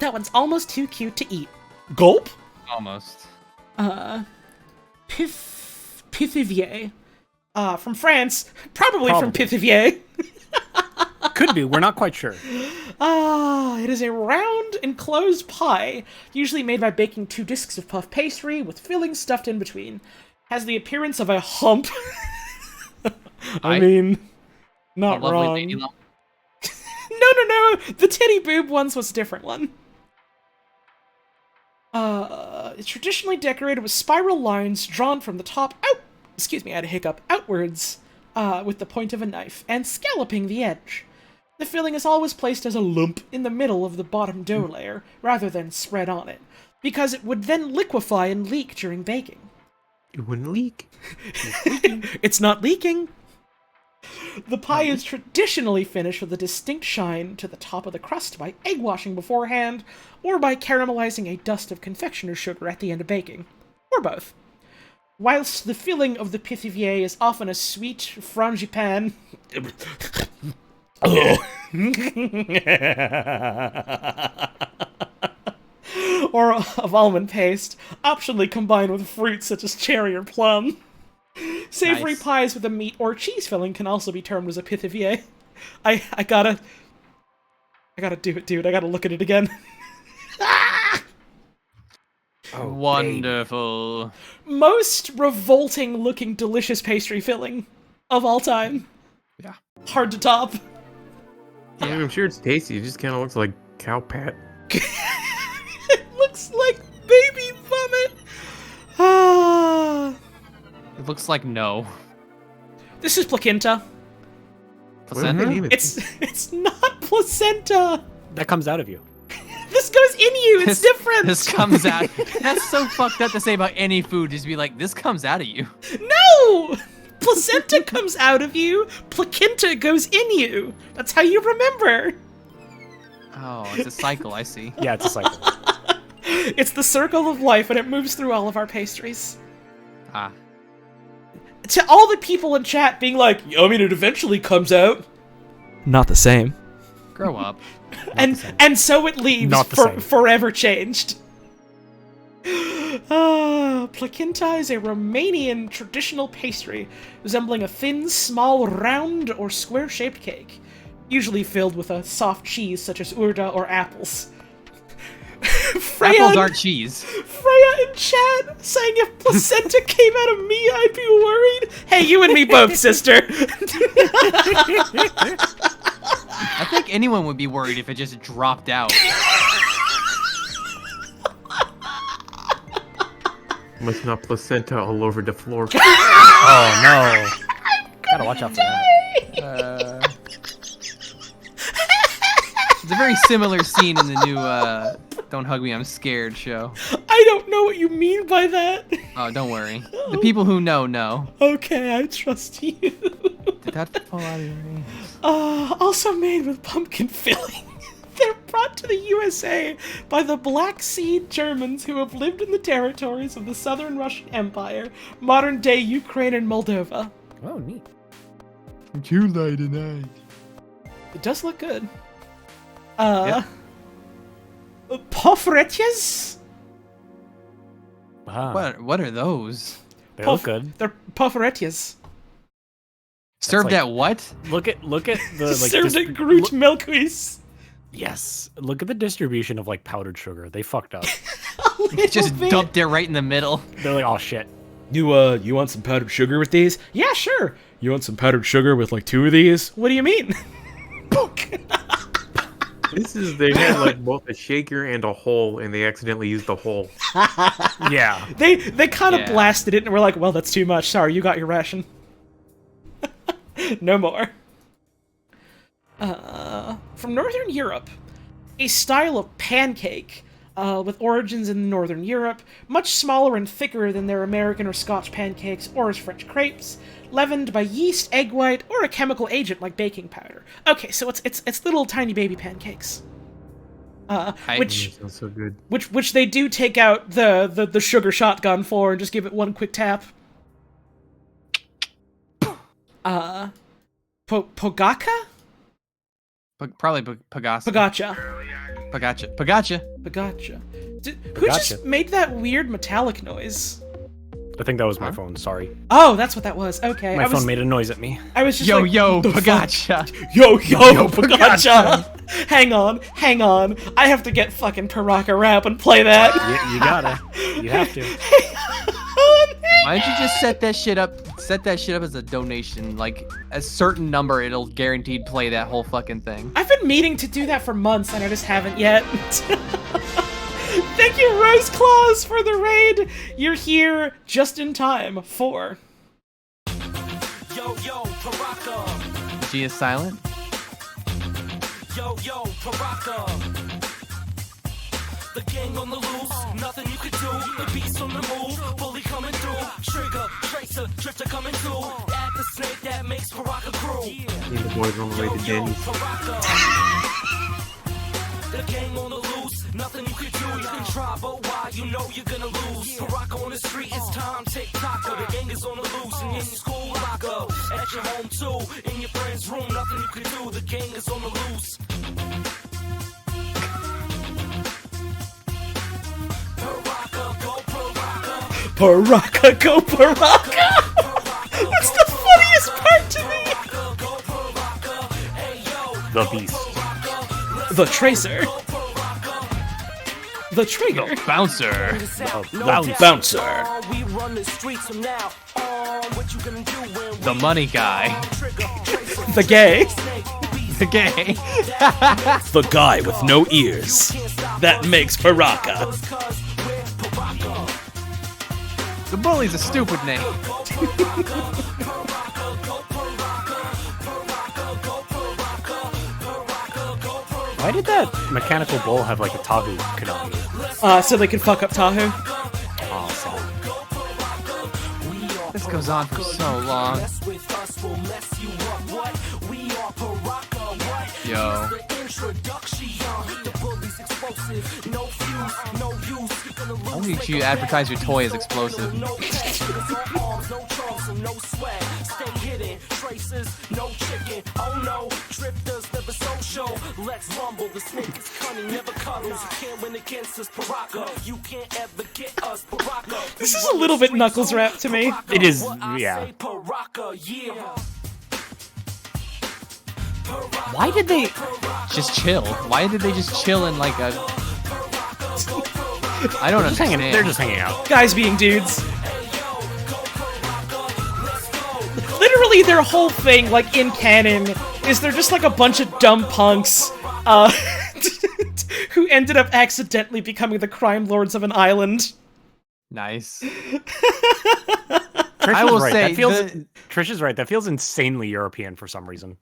Speaker 2: That one's almost too cute to eat. Gulp?
Speaker 4: Almost.
Speaker 2: Pithivier. From France. Probably from Pithivier.
Speaker 3: Could be. We're not quite sure.
Speaker 2: It is a round, enclosed pie, usually made by baking 2 discs of puff pastry with fillings stuffed in between. Has the appearance of a hump. I mean, not
Speaker 4: A lovely
Speaker 2: wrong.
Speaker 4: lady lump.
Speaker 2: No. The titty boob ones was a different one. It's traditionally decorated with spiral lines drawn from the top out. Excuse me, I had a hiccup. Outwards, with the point of a knife, and scalloping the edge. The filling is always placed as a lump in the middle of the bottom dough layer, rather than spread on it, because it would then liquefy and leak during baking.
Speaker 8: It wouldn't leak.
Speaker 2: It's not leaking. The pie is traditionally finished with a distinct shine to the top of the crust by egg washing beforehand, or by caramelizing a dust of confectioner's sugar at the end of baking, or both. Whilst the filling of the pithivier is often a sweet frangipane, or of almond paste, optionally combined with fruits such as cherry or plum. Savory
Speaker 4: Nice.
Speaker 2: pies with a meat or cheese filling can also be termed as a pithivier. I gotta do it, dude. I gotta look at it again.
Speaker 3: Oh,
Speaker 4: Wonderful.
Speaker 2: Most revolting looking delicious pastry filling of all time.
Speaker 4: Yeah.
Speaker 2: Hard to top.
Speaker 8: I mean, I'm sure it's tasty. It just kind of looks like cow pat.
Speaker 2: It looks like baby vomit. Ah.
Speaker 4: It looks like no.
Speaker 2: This is placenta.
Speaker 4: Placenta?
Speaker 2: It's not placenta.
Speaker 3: That comes out of you.
Speaker 2: This goes in you. It's different.
Speaker 4: This comes out. That's so fucked up to say about any food. Just be like, this comes out of you.
Speaker 2: No! Placenta comes out of you. Placenta goes in you. That's how you remember.
Speaker 4: Oh, it's a cycle. I see.
Speaker 3: Yeah, it's a cycle.
Speaker 2: It's the circle of life, and it moves through all of our pastries.
Speaker 4: Ah.
Speaker 2: To all the people in chat being like, I mean, it eventually comes out. Not the same.
Speaker 4: Grow up.
Speaker 2: And so it leaves
Speaker 3: Not the same.
Speaker 2: forever changed. Placenta is a Romanian traditional pastry resembling a thin, small, round, or square-shaped cake, usually filled with a soft cheese such as urda or apples.
Speaker 4: Apples aren't cheese.
Speaker 2: Freya in chat saying if placenta came out of me, I'd be worried. Hey, you and me both, sister.
Speaker 4: I think anyone would be worried if it just dropped out.
Speaker 8: Must not placenta all over the floor.
Speaker 3: Oh no. Gotta watch out for that.
Speaker 4: It's a very similar scene in the new Don't Hug Me, I'm Scared show.
Speaker 2: I don't know what you mean by that.
Speaker 4: Oh, don't worry. The people who know.
Speaker 2: Okay, I trust you.
Speaker 4: Did that fall out of your hands?
Speaker 2: Also made with pumpkin filling. They're brought to the USA by the Black Sea Germans who have lived in the territories of the Southern Russian Empire, modern-day Ukraine and Moldova.
Speaker 3: Oh, neat.
Speaker 4: July tonight.
Speaker 2: It does look good.
Speaker 3: Yeah.
Speaker 2: Pofretjes?
Speaker 3: Ah,
Speaker 4: What are those?
Speaker 3: they look good.
Speaker 2: They're pofretjes.
Speaker 4: Served
Speaker 3: like-
Speaker 4: at what?
Speaker 3: Look at the like.
Speaker 2: Served at Groot Milkwees.
Speaker 3: Yes, look at the distribution of like powdered sugar. They fucked up.
Speaker 4: Just dumped it right in the middle.
Speaker 3: They're like, oh shit.
Speaker 2: You want some powdered sugar with these? Yeah, sure. You want some powdered sugar with like 2 of these? What do you mean?
Speaker 8: They had like both a shaker and a hole, and they accidentally used the hole.
Speaker 3: Yeah.
Speaker 2: They kind of
Speaker 4: Yeah.
Speaker 2: blasted it and were like, well, that's too much. Sorry, you got your ration. No more. From Northern Europe, a style of pancake with origins in Northern Europe, much smaller and thicker than their American or Scotch pancakes or as French crepes, leavened by yeast, egg white, or a chemical agent like baking powder. Okay, so it's little tiny baby pancakes. Which
Speaker 8: Sounds so good.
Speaker 2: which they do take out the sugar shotgun for and just give it one quick tap. Pogaka?
Speaker 4: Probably Pagasa.
Speaker 2: Pagacha.
Speaker 4: Pagacha.
Speaker 2: Who just
Speaker 3: Pagacha.
Speaker 2: made that weird metallic noise?
Speaker 3: I think that was my phone. Sorry,
Speaker 2: Oh, that's what that was. Okay.
Speaker 3: my phone made a noise at me.
Speaker 2: I was just
Speaker 4: Yo,
Speaker 2: like,
Speaker 4: yo,
Speaker 2: "The fuck?"
Speaker 4: Pagacha.
Speaker 2: Yo, Pagacha. Hang on. I have to get fucking Paraka rap and play that.
Speaker 3: You gotta. You have to.
Speaker 4: Why don't you just set that shit up? Set that shit up as a donation. Like a certain number, it'll guaranteed play that whole fucking thing.
Speaker 2: I've been meaning to do that for months and I just haven't yet. Thank you, Rose Claus, for the raid. You're here just in time for.
Speaker 10: Yo, yo, Paraka.
Speaker 4: G is silent.
Speaker 10: Yo, yo, Paraka. The gang on the loose, nothing you can do. The beast on the move, bully coming through. Trigger, tracer, drifter coming through. Add the snake that makes Paraka crew.
Speaker 8: And the boys on the way to Denny's.
Speaker 10: The gang on the loose, nothing you can do. You can try, but why? You know you're gonna lose. Paraka on the street, it's time, take taco. The gang is on the loose, and in your school locker. At your home too, in your friend's room, nothing you can do. The gang is on the loose.
Speaker 2: Paraka, go Paraka! That's the funniest part to me!
Speaker 3: The beast.
Speaker 2: The Tracer. The Trigger.
Speaker 4: Bouncer.
Speaker 2: Bouncer.
Speaker 10: We run the streets from now on. What you gonna do when
Speaker 4: The money guy.
Speaker 2: The Gay.
Speaker 4: The gay.
Speaker 2: The guy with no ears. That makes Paraka.
Speaker 4: The bully's a stupid name.
Speaker 3: Why did that mechanical bull have like a Tahu Konami?
Speaker 2: So they could fuck up Tahoe.
Speaker 3: Awesome.
Speaker 4: This goes on for so long. Yo. Why don't you advertise your toy as explosive?
Speaker 10: Let's rumble, the snake is cunning, never cuddles. You can't win against us, Paraka. You can't ever get us, Paraka.
Speaker 2: This is a little bit Knuckles rap to me.
Speaker 3: It is, yeah.
Speaker 10: Paraka, yeah.
Speaker 4: Why did they just chill? Why did they just chill in like a... I don't understand.
Speaker 3: They're just hanging out.
Speaker 2: Guys being dudes. Literally their whole thing, like in canon, is they're just like a bunch of dumb punks who ended up accidentally becoming the crime lords of an island.
Speaker 4: Nice.
Speaker 3: I
Speaker 4: will
Speaker 3: right.
Speaker 4: say
Speaker 3: that feels, Trish is right. That feels insanely European for some reason.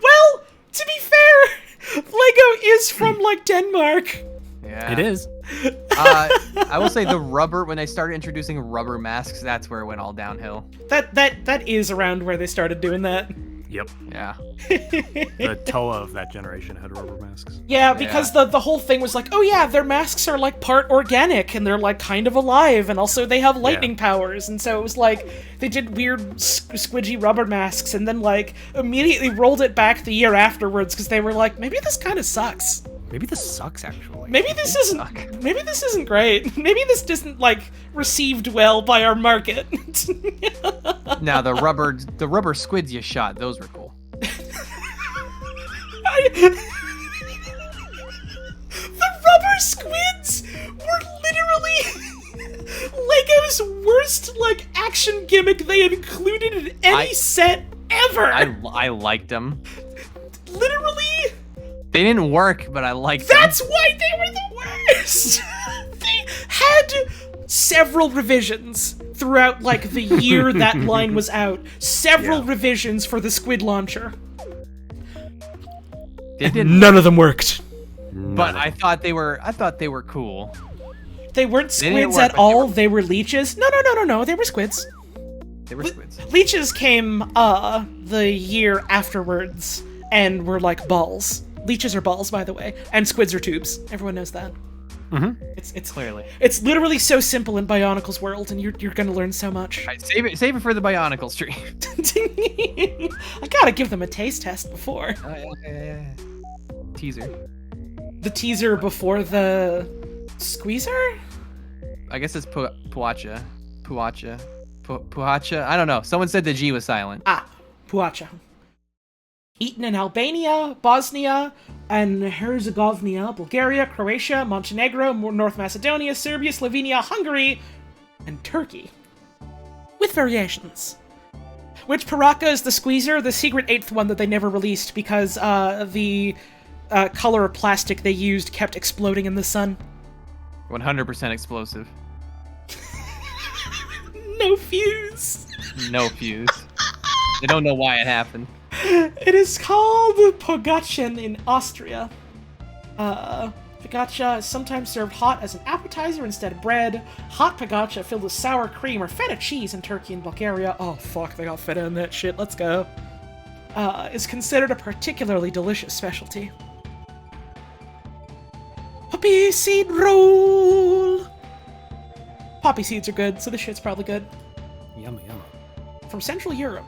Speaker 2: Well, to be fair, Lego is from like Denmark.
Speaker 4: Yeah.
Speaker 3: It is.
Speaker 4: I will say the rubber, when they started introducing rubber masks, that's where it went all downhill.
Speaker 2: That is around where they started doing that.
Speaker 3: Yep.
Speaker 4: Yeah.
Speaker 3: The Toa of that generation had rubber masks.
Speaker 2: Yeah, because the whole thing was like, oh yeah, their masks are like part organic and they're like kind of alive, and also they have lightning powers, and so it was like they did weird squidgy rubber masks, and then like immediately rolled it back the year afterwards because they were like, maybe this kind of sucks.
Speaker 3: Maybe this sucks actually.
Speaker 2: Maybe this isn't great. Maybe this isn't like received well by our market.
Speaker 4: Now the rubber squids you shot, those were cool.
Speaker 2: The rubber squids were literally Lego's worst like action gimmick they included in any set ever.
Speaker 4: I liked them.
Speaker 2: Literally.
Speaker 4: They didn't work, but I liked them.
Speaker 2: That's why they were the worst. They had several revisions throughout like the year that line was out. Several revisions for the squid launcher.
Speaker 5: None of them worked.
Speaker 4: But I thought they were cool.
Speaker 2: They weren't squids at all. They were leeches. No. They were squids.
Speaker 4: They were squids.
Speaker 2: Leeches came the year afterwards and were like balls. Leeches are balls, by the way, and squids are tubes. Everyone knows that.
Speaker 3: Mm-hmm.
Speaker 2: It's
Speaker 4: clearly.
Speaker 2: It's literally so simple in Bionicle's world, and you're gonna learn so much.
Speaker 4: Right, save it for the Bionicle stream.
Speaker 2: I gotta give them a taste test before.
Speaker 4: Oh, yeah. Teaser.
Speaker 2: The teaser before the squeezer?
Speaker 4: I guess it's Puacha. I don't know. Someone said the G was silent.
Speaker 2: Puacha. Eaten in Albania, Bosnia, and Herzegovina, Bulgaria, Croatia, Montenegro, North Macedonia, Serbia, Slovenia, Hungary, and Turkey. With variations. Which Paraka is the squeezer, the secret 8th one that they never released because the color of plastic they used kept exploding in the sun.
Speaker 4: 100% explosive.
Speaker 2: No fuse.
Speaker 4: No fuse. They don't know why it happened.
Speaker 2: It is called Pogacchen in Austria. Pogaccia is sometimes served hot as an appetizer instead of bread. Hot pogaccia filled with sour cream or feta cheese in Turkey and Bulgaria. Oh fuck, they got feta in that shit, let's go. Is considered a particularly delicious specialty. Poppy seed roll! Poppy seeds are good, so this shit's probably good.
Speaker 3: Yummy.
Speaker 2: From Central Europe,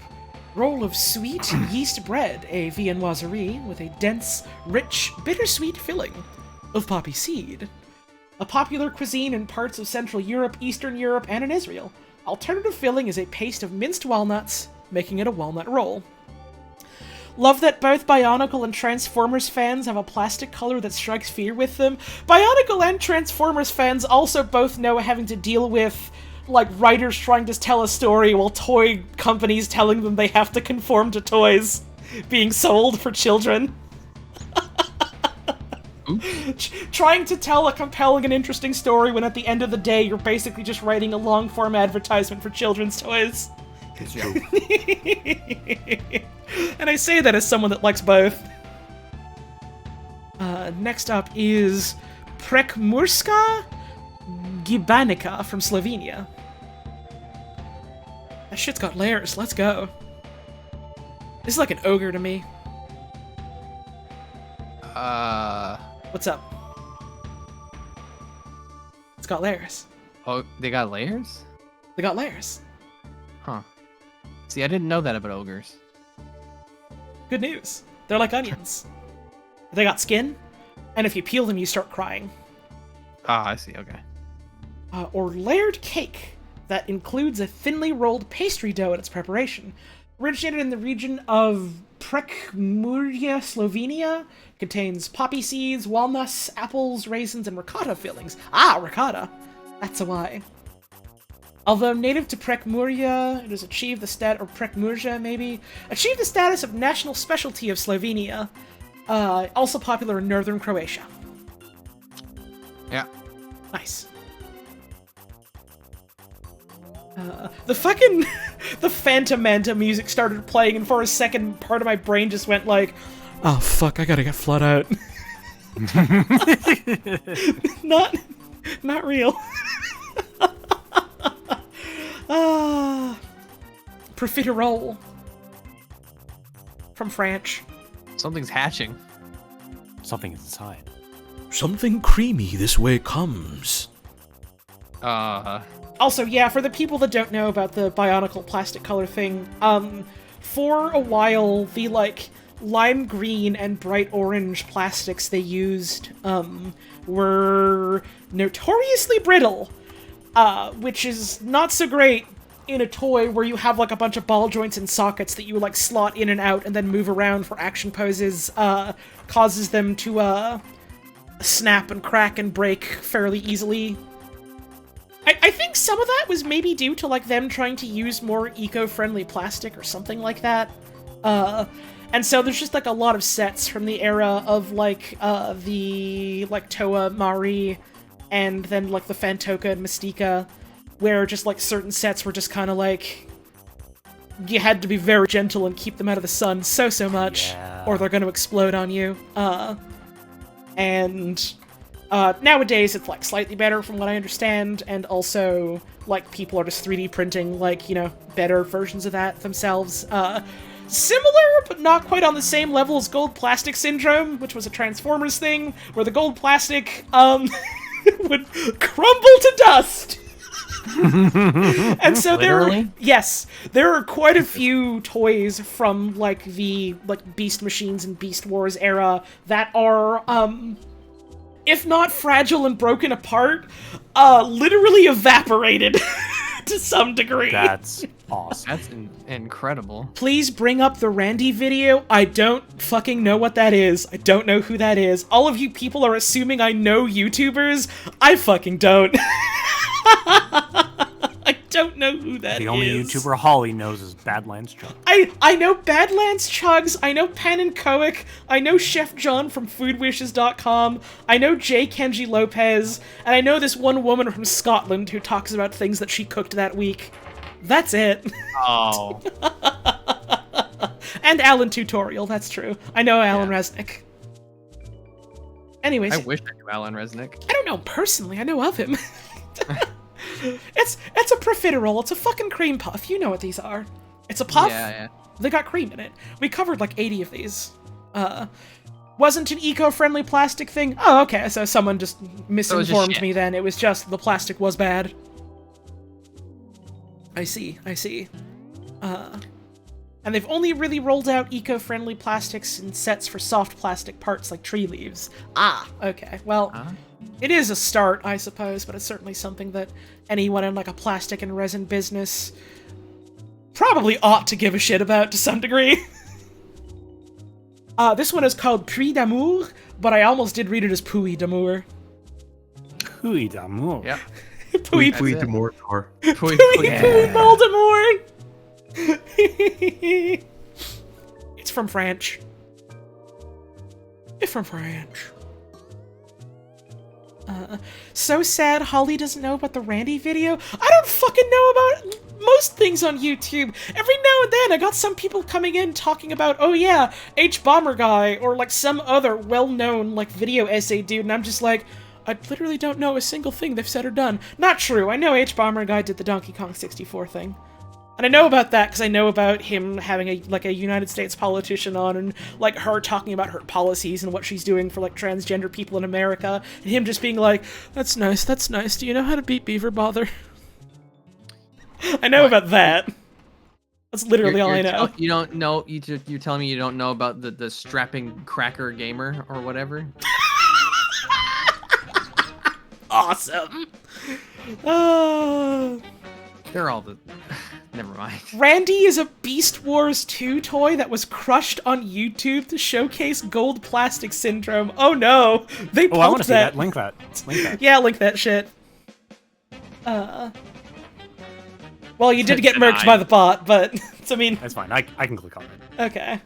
Speaker 2: roll of sweet yeast bread, a viennoiserie with a dense, rich, bittersweet filling of poppy seed. A popular cuisine in parts of Central Europe, Eastern Europe, and in Israel. Alternative filling is a paste of minced walnuts, making it a walnut roll. Love that both Bionicle and Transformers fans have a plastic color that strikes fear with them. Bionicle and Transformers fans also both know having to deal with like writers trying to tell a story while toy companies telling them they have to conform to toys being sold for children. Trying to tell a compelling and interesting story when at the end of the day you're basically just writing a long-form advertisement for children's toys. And I say that as someone that likes both. Next up is Prekmurska Gibanica from Slovenia. That shit's got layers, let's go. This is like an ogre to me. What's up? It's got layers.
Speaker 4: Oh, they got layers?
Speaker 2: They got layers.
Speaker 4: Huh. See, I didn't know that about ogres.
Speaker 2: Good news. They're like onions. They got skin, and if you peel them, you start crying.
Speaker 4: Ah, I see, okay.
Speaker 2: Or layered cake that includes a thinly rolled pastry dough in its preparation. Originated in the region of Prekmurje, Slovenia, contains poppy seeds, walnuts, apples, raisins, and ricotta fillings. Ah, ricotta! That's a why. Although native to Prekmurje, it has achieved the achieved the status of national specialty of Slovenia. Also popular in northern Croatia.
Speaker 4: Yeah.
Speaker 2: Nice. The fucking the Phantom Manta music started playing, and for a second, part of my brain just went like, "Oh fuck, I gotta get flood out." Not real. Profiterole. from French.
Speaker 4: Something's hatching.
Speaker 3: Something inside.
Speaker 5: Something creamy this way comes.
Speaker 2: Also, yeah, for the people that don't know about the Bionicle plastic color thing, for a while, the, like, lime green and bright orange plastics they used, were notoriously brittle, which is not so great in a toy where you have, like, a bunch of ball joints and sockets that you, like, slot in and out and then move around for action poses, causes them to, snap and crack and break fairly easily. I think some of that was maybe due to, like, them trying to use more eco-friendly plastic or something like that. And so there's just, like, a lot of sets from the era of, like, the, like, Toa Mari and then, like, the Fantoka and Mystica, where just, like, certain sets were just kind of, like, you had to be very gentle and keep them out of the sun so much, or they're going to explode on you. Nowadays it's, like, slightly better from what I understand, and also, like, people are just 3D printing, like, you know, better versions of that themselves. Similar, but not quite on the same level as Gold Plastic Syndrome, which was a Transformers thing, where the gold plastic, would crumble to dust! And so there are quite a few toys from, like, the, like, Beast Machines and Beast Wars era that are, if not fragile and broken apart, literally evaporated to some degree.
Speaker 3: That's awesome.
Speaker 4: That's incredible.
Speaker 2: Please bring up the Randy video. I don't fucking know what that is. I don't know who that is. All of you people are assuming I know YouTubers. I fucking don't. I don't know who that is.
Speaker 3: The only YouTuber Holly knows is Badlands Chug.
Speaker 2: I know Badlands Chugs, I know Pan and Coic, I know Chef John from foodwishes.com, I know J. Kenji Lopez, and I know this one woman from Scotland who talks about things that she cooked that week. That's it.
Speaker 4: Oh.
Speaker 2: And Alan Tutorial, that's true. I know Alan Resnick. Anyways.
Speaker 4: I wish I knew Alan Resnick.
Speaker 2: I don't know him personally, I know of him. It's a profiterole. It's a fucking cream puff. You know what these are. It's a puff.
Speaker 4: Yeah.
Speaker 2: They got cream in it. We covered like 80 of these. Wasn't an eco-friendly plastic thing? Oh, okay. So someone just misinformed me then. It was just the plastic was bad. I see. And they've only really rolled out eco-friendly plastics in sets for soft plastic parts like tree leaves. Ah, okay. Well, it is a start, I suppose, but it's certainly something that anyone in like a plastic and resin business probably ought to give a shit about to some degree. This one is called Puy d'Amour, but I almost did read it as Puy d'Amour.
Speaker 3: Puy d'Amour.
Speaker 4: Yep.
Speaker 8: Puy d'Amour.
Speaker 2: Puy Voldemort! It's from French. It's from French. So sad Holly doesn't know about the Randy video. I don't fucking know about most things on YouTube. Every now and then I got some people coming in talking about, oh yeah, H-Bomber Guy, or like some other well-known like video essay dude, and I'm just like, I literally don't know a single thing they've said or done. Not true, I know H-Bomber Guy did the Donkey Kong 64 thing. And I know about that because I know about him having a United States politician on, and like her talking about her policies and what she's doing for like transgender people in America, and him just being like, "That's nice. Do you know how to beat Beaver Bother?" I know about that. That's literally all I know.
Speaker 4: You don't know. You're telling me you don't know about the strapping cracker gamer or whatever?
Speaker 2: Awesome.
Speaker 4: They're all the. Never mind.
Speaker 2: Randy is a Beast Wars 2 toy that was crushed on YouTube to showcase Gold Plastic Syndrome. Oh no! They pulled
Speaker 3: I want to see
Speaker 2: that.
Speaker 3: that. Link that.
Speaker 2: Yeah, link that shit. Well, you did get merged by the bot, but I mean...
Speaker 3: That's fine. I can click on it.
Speaker 2: Okay.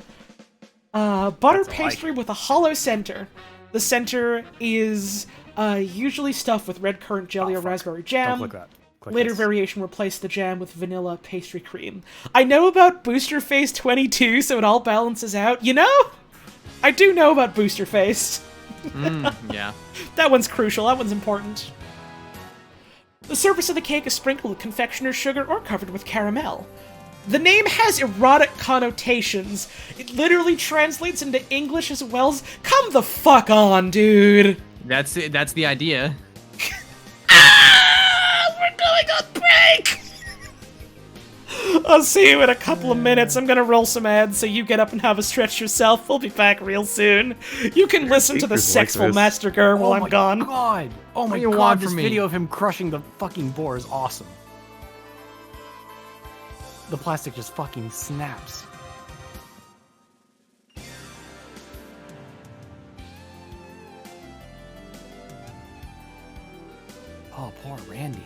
Speaker 2: Butter pastry with a hollow center. The center is usually stuffed with red currant jelly or raspberry jam.
Speaker 3: Don't click that.
Speaker 2: Later variation replaced the jam with vanilla pastry cream. I know about Booster Face 22, so it all balances out. You know? I do know about Booster Face.
Speaker 4: Yeah.
Speaker 2: That one's crucial. That one's important. The surface of the cake is sprinkled with confectioner's sugar or covered with caramel. The name has erotic connotations. It literally translates into English as well as... Come the fuck on, dude!
Speaker 4: That's it. That's the idea.
Speaker 2: We're going on break! I'll see you in a couple of minutes. I'm gonna roll some ads so you get up and have a stretch yourself. We'll be back real soon. You can listen to the sexful Master Gur while I'm gone.
Speaker 3: God. Oh my
Speaker 4: do you
Speaker 3: god,
Speaker 4: want
Speaker 3: this
Speaker 4: from me?
Speaker 3: video of him crushing the fucking boar is awesome. The plastic just fucking snaps. Oh, poor Randy.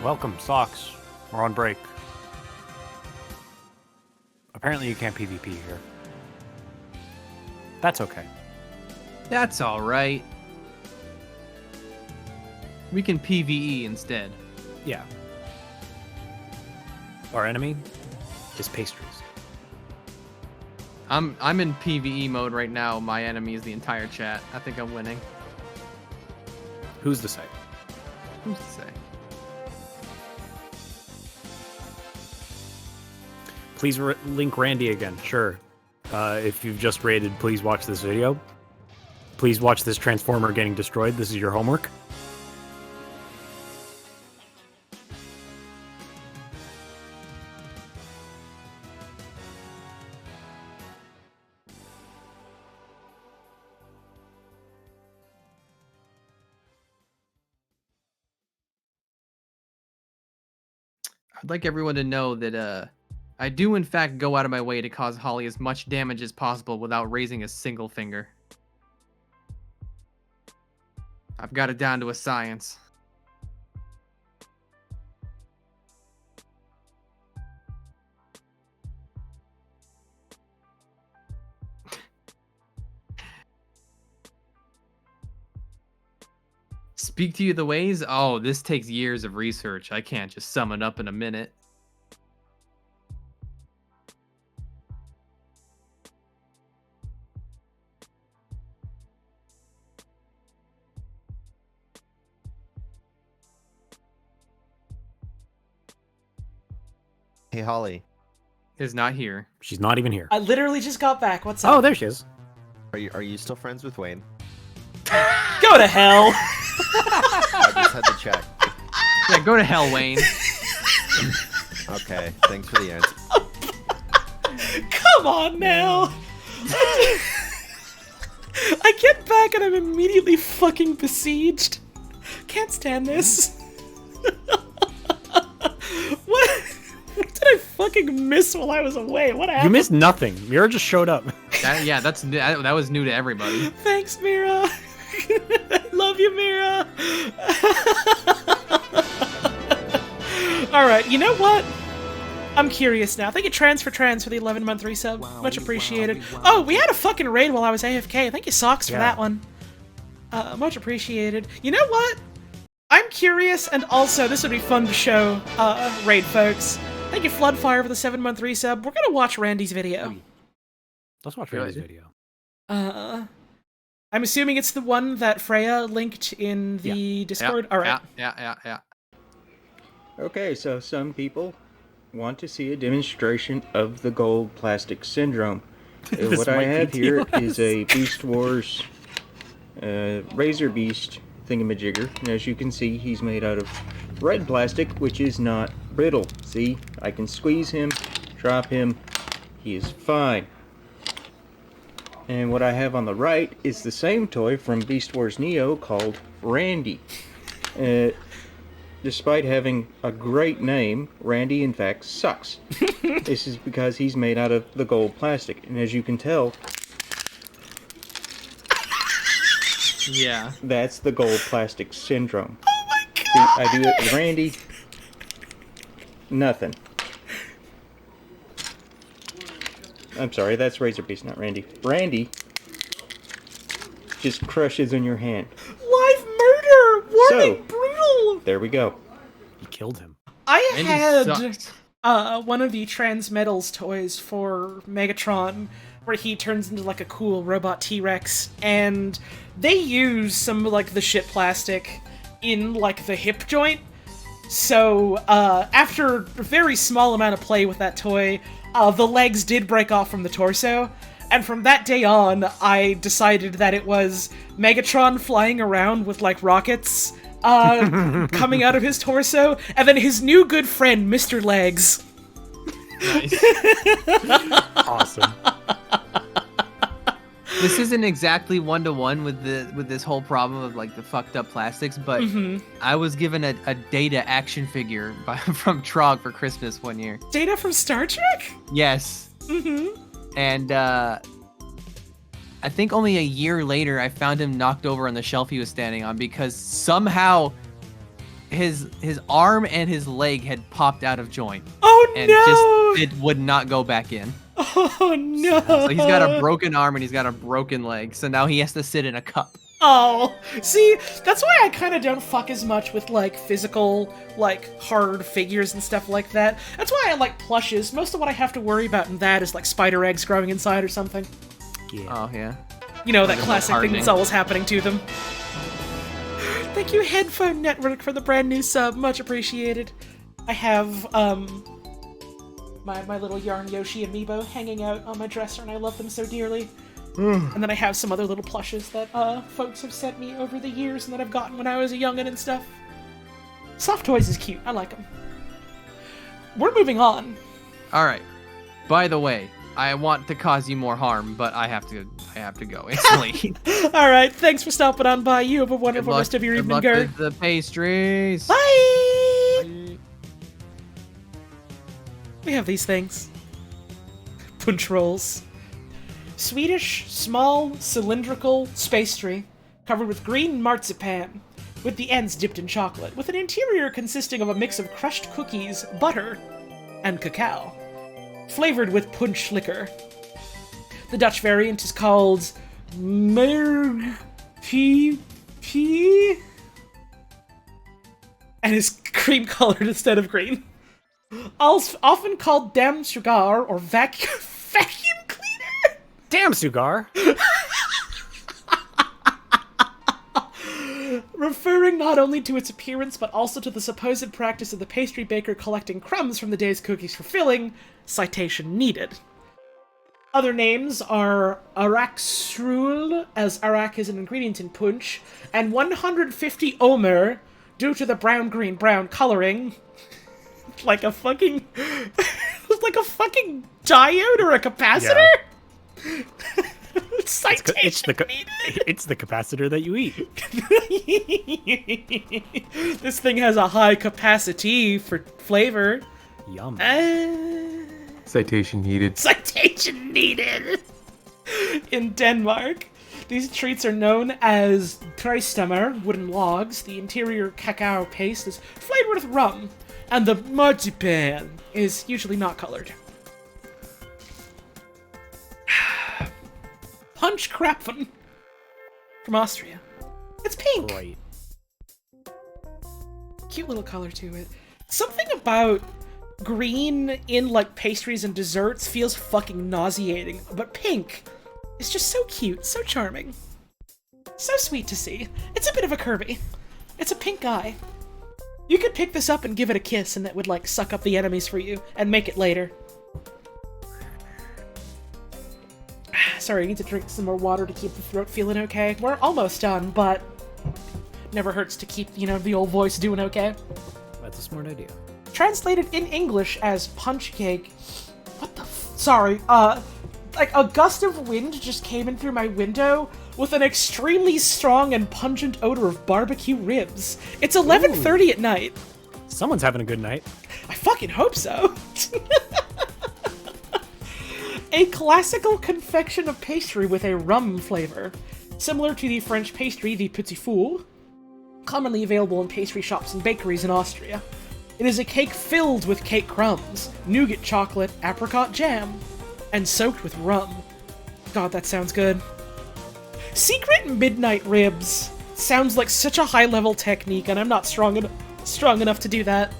Speaker 3: Welcome, Socks. We're on break. Apparently you can't PvP here. That's okay.
Speaker 4: That's all right. We can PvE instead.
Speaker 3: Yeah. Our enemy is Pastries.
Speaker 4: I'm in PvE mode right now. My enemy is the entire chat. I think I'm winning.
Speaker 3: Who's to say?
Speaker 4: Who's to say?
Speaker 3: Please link Randy again. Sure. If you've just raided, please watch this video. Please watch this Transformer getting destroyed. This is your homework.
Speaker 4: I'd like everyone to know that I do in fact go out of my way to cause Holly as much damage as possible without raising a single finger. I've got it down to a science. Speak to you the ways? Oh, this takes years of research. I can't just sum it up in a minute.
Speaker 11: Hey, Holly.
Speaker 4: Is not here.
Speaker 3: She's not even here.
Speaker 2: I literally just got back. What's up?
Speaker 3: Oh, there she is.
Speaker 11: Are you still friends with Wayne?
Speaker 2: Go to hell!
Speaker 11: I just had to check.
Speaker 4: Yeah, go to hell, Wayne.
Speaker 11: Okay, thanks for the answer.
Speaker 2: Come on now! I get back and I'm immediately fucking besieged. Can't stand this. What did I fucking miss while I was away? What happened?
Speaker 3: You missed nothing. Mira just showed up.
Speaker 4: That was new to everybody.
Speaker 2: Thanks, Mira. I love you, Mira. Alright, you know what? I'm curious now. Thank you, Trans for the 11-month resub. Much appreciated. Oh, we had a fucking raid while I was AFK. Thank you, Socks, for that one. Much appreciated. You know what? I'm curious, and also, this would be fun to show raid folks. Thank you, Floodfire, for the 7-month resub. We're gonna watch Randy's video.
Speaker 3: Let's watch Randy's video.
Speaker 2: I'm assuming it's the one that Freya linked in the Discord? Alright.
Speaker 4: Yeah.
Speaker 12: Okay, so some people want to see a demonstration of the gold plastic syndrome.
Speaker 3: This
Speaker 12: What I
Speaker 3: might be
Speaker 12: have here is
Speaker 3: TOS.
Speaker 12: a Beast Wars Razor Beast thingamajigger. And as you can see, he's made out of red plastic, which is not brittle. See, I can squeeze him, drop him, he is fine. And what I have on the right is the same toy from Beast Wars Neo called Randy. Despite having a great name, Randy in fact sucks. This is because he's made out of the gold plastic, and as you can tell,
Speaker 4: Yeah.
Speaker 12: that's the gold plastic syndrome. Oh my god! See, I do it with Randy. Nothing. I'm sorry, that's Razor Beast, not Randy. Randy just crushes in your hand.
Speaker 2: Live murder! Warning,
Speaker 12: So-
Speaker 2: brutal!
Speaker 12: There we go.
Speaker 3: You killed him.
Speaker 2: I
Speaker 4: Randy
Speaker 2: had
Speaker 4: sucks.
Speaker 2: one of the Transmetals toys for Megatron, where he turns into like a cool robot T-Rex, and they use some like the shit plastic in like the hip joint. So after a very small amount of play with that toy, the legs did break off from the torso. And from that day on, I decided that it was Megatron flying around with like rockets coming out of his torso, and then his new good friend, Mr. Legs.
Speaker 4: Nice.
Speaker 3: Awesome.
Speaker 4: This isn't exactly one-to-one with this whole problem of like the fucked up plastics, but I was given a Data action figure from Trog for Christmas one year.
Speaker 2: Data from Star Trek?
Speaker 4: Yes. And I think only a year later I found him knocked over on the shelf he was standing on because somehow his arm and his leg had popped out of joint.
Speaker 2: Oh
Speaker 4: and
Speaker 2: no!
Speaker 4: just it would not go back in.
Speaker 2: Oh no!
Speaker 4: So he's got a broken arm and he's got a broken leg. So now he has to sit in a cup.
Speaker 2: Oh, see, that's why I kind of don't fuck as much with, like, physical, like, hard figures and stuff like that. That's why I like plushes. Most of what I have to worry about in that is, like, spider eggs growing inside or something.
Speaker 3: Yeah.
Speaker 4: Oh, yeah.
Speaker 2: You know, that
Speaker 4: Like,
Speaker 2: classic thing
Speaker 4: hardening.
Speaker 2: that's always happening to them. Thank you, Headphone Network, for the brand new sub. Much appreciated. I have, my little Yarn Yoshi amiibo hanging out on my dresser, and I love them so dearly. And then I have some other little plushes that folks have sent me over the years and that I've gotten when I was a youngin' and stuff. Soft Toys is cute. I like them. We're moving on.
Speaker 4: All right. By the way, I want to cause you more harm, but I have to go. It's late.
Speaker 2: All right. Thanks for stopping on by. You have a wonderful rest of your
Speaker 4: Good
Speaker 2: evening,
Speaker 4: luck
Speaker 2: Gerd.
Speaker 4: with the pastries.
Speaker 2: Bye! We have these things. Punch rolls. Swedish, small, cylindrical pastry covered with green marzipan, with the ends dipped in chocolate, with an interior consisting of a mix of crushed cookies, butter, and cacao, flavored with punch liquor. The Dutch variant is called Merg P and is cream-colored instead of green. Often called dam sugar or vacuum cleaner.
Speaker 3: Damn, Sugar!
Speaker 2: Referring not only to its appearance, but also to the supposed practice of the pastry baker collecting crumbs from the day's cookies for filling, citation needed. Other names are Araksrul, as arak is an ingredient in punch, and 150 Omer, due to the brown-green-brown coloring. Like a fucking... like a fucking diode or a capacitor? Citation needed.
Speaker 3: It's the capacitor that you eat.
Speaker 2: This thing has a high capacity for flavor.
Speaker 3: Yum.
Speaker 8: Citation needed.
Speaker 2: Citation needed! In Denmark, these treats are known as trestammer, wooden logs. The interior cacao paste is flavored with rum, and the marzipan is usually not colored. Punch Krapfen from Austria. It's pink.
Speaker 3: Right.
Speaker 2: Cute little color to it. Something about green in like pastries and desserts feels fucking nauseating, but pink is just so cute, so charming. So sweet to see. It's a bit of a Kirby. It's a pink eye. You could pick this up and give it a kiss and that would like suck up the enemies for you and make it later. Sorry, I need to drink some more water to keep the throat feeling okay. We're almost done, but never hurts to keep, the old voice doing okay.
Speaker 3: That's a smart idea.
Speaker 2: Translated in English as punch cake. What the sorry, like a gust of wind just came in through my window with an extremely strong and pungent odor of barbecue ribs. It's 11:30 at night.
Speaker 3: Someone's having a good night.
Speaker 2: I fucking hope so. A classical confection of pastry with a rum flavor, similar to the French pastry, the petit four, commonly available in pastry shops and bakeries in Austria. It is a cake filled with cake crumbs, nougat chocolate, apricot jam, and soaked with rum. God, that sounds good. Secret midnight ribs. Sounds like such a high-level technique, and I'm not strong enough to do that.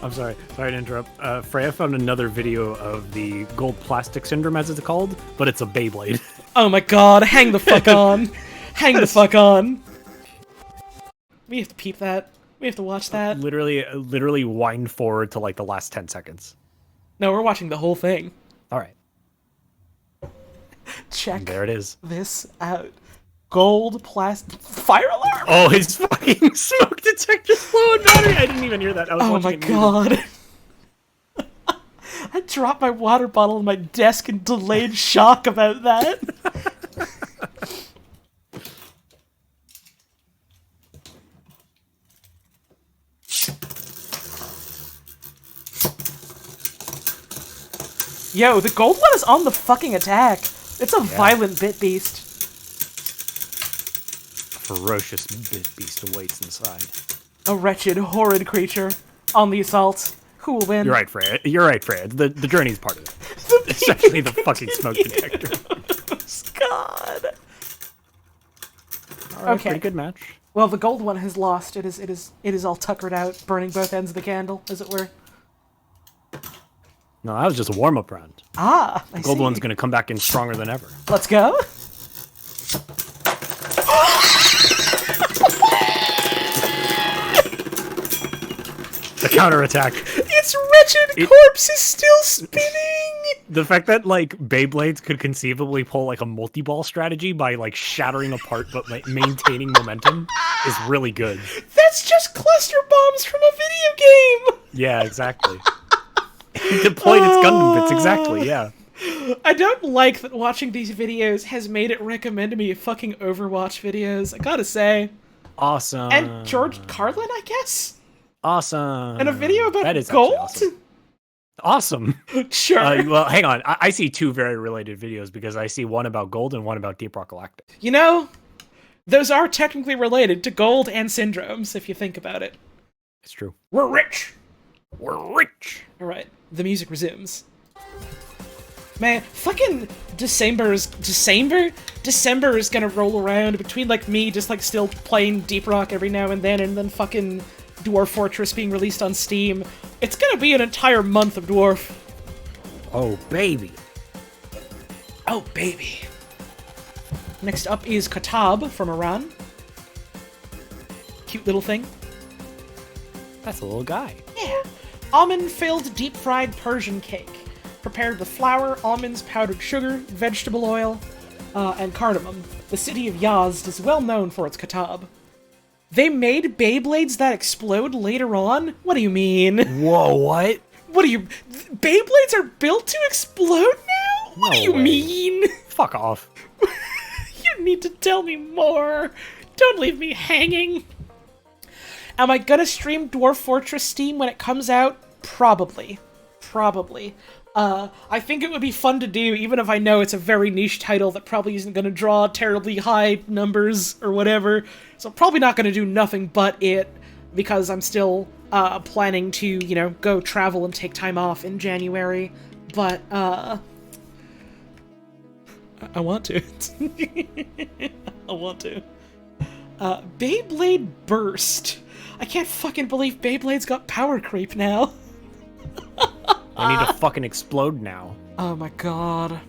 Speaker 3: I'm sorry to interrupt. Freya found another video of the gold plastic syndrome, as it's called, but it's a Beyblade.
Speaker 2: Oh my god, hang the fuck on. Hang the fuck on. We have to peep that. We have to watch that.
Speaker 3: Literally wind forward to like the last 10 seconds.
Speaker 2: No, we're watching the whole thing.
Speaker 3: All right.
Speaker 2: Check.
Speaker 3: There it is.
Speaker 2: This out. Gold plastic fire alarm.
Speaker 3: Oh, his fucking smoke detector's blowing battery. I didn't even hear that. I was
Speaker 2: Oh my god. I dropped my water bottle on my desk in delayed shock about that. Yo, the gold one is on the fucking attack. It's a violent bit beast.
Speaker 3: Ferocious bit beast awaits inside.
Speaker 2: A wretched, horrid creature on the assault. Who will win?
Speaker 3: You're right, Freya. The journey's part of it. Especially the fucking smoke detector.
Speaker 2: God.
Speaker 3: All right,
Speaker 2: Okay.
Speaker 3: pretty good match.
Speaker 2: Well, the gold one has lost. It is all tuckered out, burning both ends of the candle, as it were.
Speaker 3: No, that was just a warm-up round.
Speaker 2: Ah,
Speaker 3: The
Speaker 2: I
Speaker 3: gold
Speaker 2: see.
Speaker 3: one's going to come back in stronger than ever.
Speaker 2: Let's go.
Speaker 3: The counterattack.
Speaker 2: Its wretched corpse is still spinning.
Speaker 3: The fact that like Beyblades could conceivably pull like a multi-ball strategy by like shattering apart but like maintaining momentum is really good.
Speaker 2: That's just cluster bombs from a video game.
Speaker 3: Yeah, exactly. It deployed its Gundam bits, exactly, yeah.
Speaker 2: I don't like that watching these videos has made it recommend me fucking Overwatch videos, I gotta say.
Speaker 3: Awesome.
Speaker 2: And George Carlin, I guess?
Speaker 3: Awesome.
Speaker 2: And a video about
Speaker 3: that is
Speaker 2: gold?
Speaker 3: Awesome.
Speaker 2: Sure.
Speaker 3: Well, hang on. I see two very related videos because I see one about gold and one about Deep Rock Galactic.
Speaker 2: You know, those are technically related to gold and syndromes, if you think about it.
Speaker 3: It's true.
Speaker 2: We're rich!
Speaker 3: We're rich!
Speaker 2: Alright, the music resumes. Man, fucking December is gonna roll around between, like, me just, like, still playing Deep Rock every now and then fucking Dwarf Fortress being released on Steam. It's gonna be an entire month of Dwarf.
Speaker 3: Oh, baby.
Speaker 2: Oh, baby. Next up is Katab from Iran. Cute little thing.
Speaker 3: That's a little guy.
Speaker 2: Yeah. Almond-filled deep-fried Persian cake. Prepared with flour, almonds, powdered sugar, vegetable oil, and cardamom. The city of Yazd is well known for its katab. They made Beyblades that explode later on? What do you mean?
Speaker 3: Whoa, what?
Speaker 2: What do you... Beyblades are built to explode now? What do you mean?
Speaker 3: Fuck off.
Speaker 2: You need to tell me more. Don't leave me hanging. Am I gonna stream Dwarf Fortress Steam when it comes out? Probably. Probably. I think it would be fun to do, even if I know it's a very niche title that probably isn't gonna draw terribly high numbers or whatever. So I'm probably not gonna do nothing but it, because I'm still, planning to, you know, go travel and take time off in January. But, I want to. I want to. Beyblade Burst. I can't fucking believe Beyblade's got power creep now.
Speaker 3: I need to fucking explode now.
Speaker 2: Oh my god.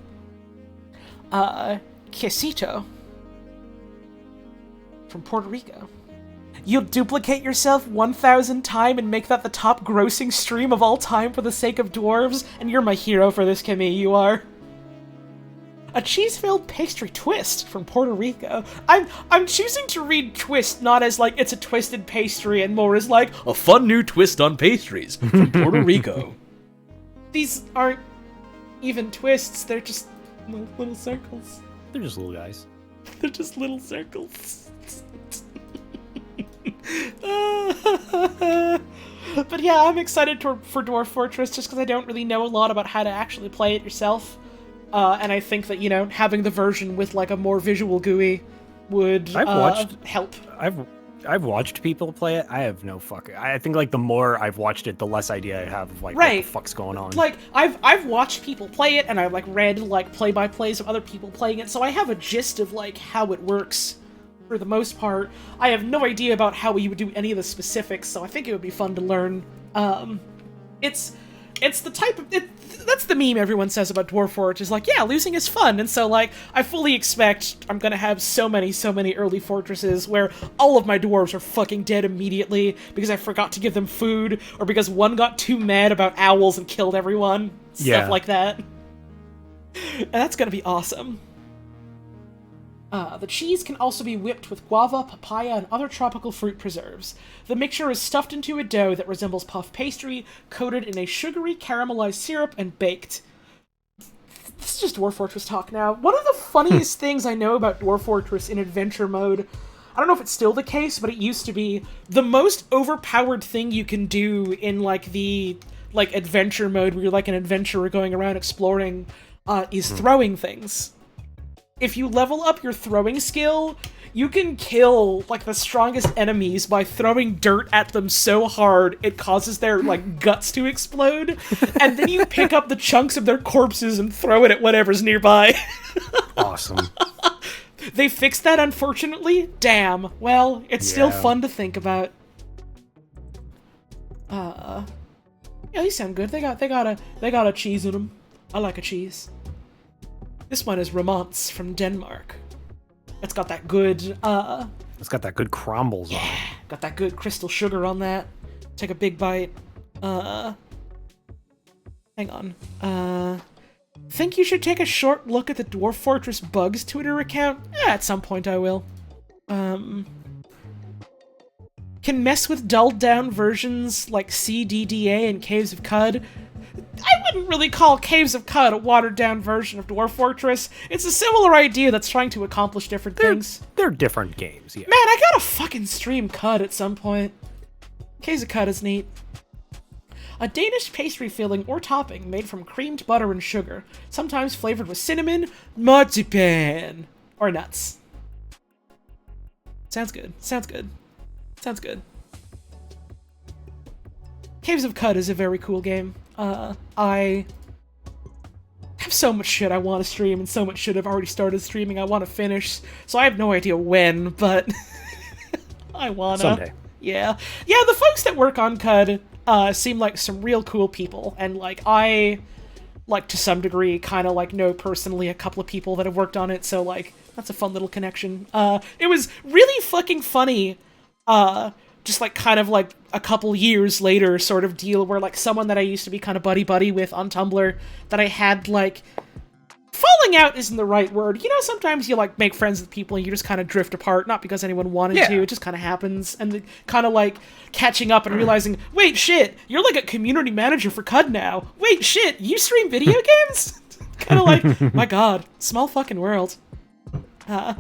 Speaker 2: Quesito. From Puerto Rico. You'll duplicate yourself 1,000 times and make that the top grossing stream of all time for the sake of dwarves, and you're my hero for this, Camille, you are. A cheese-filled pastry twist from Puerto Rico. I'm choosing to read twist not as like it's a twisted pastry and more as like a fun new twist on pastries from Puerto Rico. These aren't even twists, they're just little circles.
Speaker 3: They're just little guys.
Speaker 2: They're just little circles. But yeah, I'm excited for Dwarf Fortress just because I don't really know a lot about how to actually play it yourself. And I think that, you know, having the version with like a more visual GUI would help.
Speaker 3: I've watched people play it. I have no fucking. I think like the more I've watched it, the less idea I have of like what the fuck's going on.
Speaker 2: Like I've watched people play it, and I've like read like play-by-plays of other people playing it, so I have a gist of like how it works. For the most part, I have no idea about how you would do any of the specifics, so I think it would be fun to learn. It's the type of that's the meme everyone says about Dwarf Forge is like, yeah, losing is fun, and so like I fully expect I'm gonna have so many early fortresses where all of my dwarves are fucking dead immediately because I forgot to give them food or because one got too mad about owls and killed everyone, stuff like that. And that's gonna be awesome. The cheese can also be whipped with guava, papaya, and other tropical fruit preserves. The mixture is stuffed into a dough that resembles puff pastry, coated in a sugary caramelized syrup, and baked. This is just Dwarf Fortress talk now. One of the funniest things I know about Dwarf Fortress in adventure mode, I don't know if it's still the case, but it used to be, the most overpowered thing you can do in like the adventure mode where you're like an adventurer going around exploring is throwing things. If you level up your throwing skill, you can kill, like, the strongest enemies by throwing dirt at them so hard it causes their, like, guts to explode, and then you pick up the chunks of their corpses and throw it at whatever's nearby.
Speaker 3: Awesome.
Speaker 2: They fixed that, unfortunately. Damn. Well, it's still fun to think about. Yeah, these sound good. They got a cheese in them. I like a cheese. This one is Romance from Denmark. It's got that good,
Speaker 3: It's got that good crumbles on it.
Speaker 2: Got that good crystal sugar on that. Take a big bite. Hang on. Think you should take a short look at the Dwarf Fortress Bugs Twitter account? At some point I will. Can mess with dulled down versions like CDDA and Caves of Cud. I wouldn't really call Caves of Cud a watered-down version of Dwarf Fortress. It's a similar idea that's trying to accomplish different things.
Speaker 3: They're different games, yeah.
Speaker 2: Man, I gotta fucking stream Cud at some point. Caves of Cud is neat. A Danish pastry filling or topping made from creamed butter and sugar, sometimes flavored with cinnamon, marzipan, or nuts. Sounds good. Sounds good. Sounds good. Caves of Cud is a very cool game. I have so much shit I want to stream and so much shit I've already started streaming I want to finish, so I have no idea when, but I wanna.
Speaker 3: Someday.
Speaker 2: Yeah. Yeah, the folks that work on Cud seem like some real cool people, and like I, like to some degree, kind of like know personally a couple of people that have worked on it, so like that's a fun little connection. It was really fucking funny, just like kind of like a couple years later sort of deal where like someone that I used to be kind of buddy with on Tumblr that I had like falling out isn't the right word. You know, sometimes you like make friends with people and you just kind of drift apart, not because anyone wanted to, it just kind of happens, and kind of like catching up and realizing, wait, shit, you're like a community manager for Cud now. Wait, shit, you stream video games? Kind of like, my god, small fucking world. I'm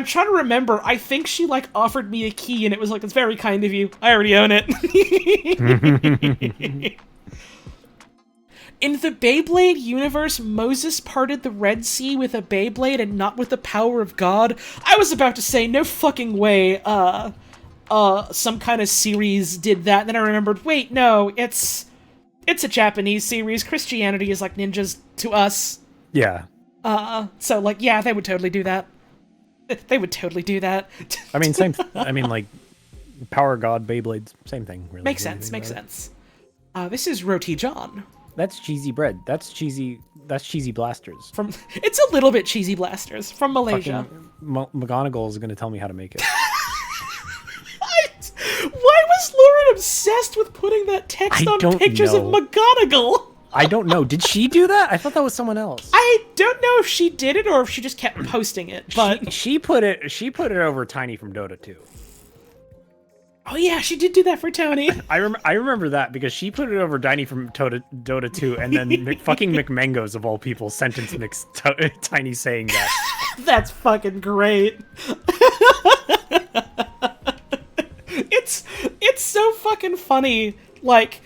Speaker 2: trying to remember. I think she, like, offered me a key, and it was like, it's very kind of you. I already own it. In the Beyblade universe, Moses parted the Red Sea with a Beyblade and not with the power of God. I was about to say, no fucking way, some kind of series did that. And then I remembered, wait, no, it's a Japanese series. Christianity is like ninjas to us.
Speaker 3: Yeah.
Speaker 2: So, like, yeah, they would totally do that. They would totally do that.
Speaker 3: I mean, like, Power God, Beyblades, same thing, really.
Speaker 2: Makes sense. This is Roti John.
Speaker 3: That's cheesy bread. That's cheesy blasters.
Speaker 2: It's a little bit cheesy blasters from Malaysia.
Speaker 3: McGonagall is going to tell me how to make it.
Speaker 2: Why was Lauren obsessed with putting that text on pictures of McGonagall?
Speaker 3: I don't know. Did she do that? I thought that was someone else.
Speaker 2: I don't know if she did it or if she just kept posting it, but
Speaker 3: she put it over Tiny from Dota 2.
Speaker 2: oh yeah, she did do that for Tony.
Speaker 3: I remember that because she put it over Tiny from Dota 2, and then fucking McMangos of all people sentenced Tiny saying that.
Speaker 2: That's fucking great. It's so fucking funny, like,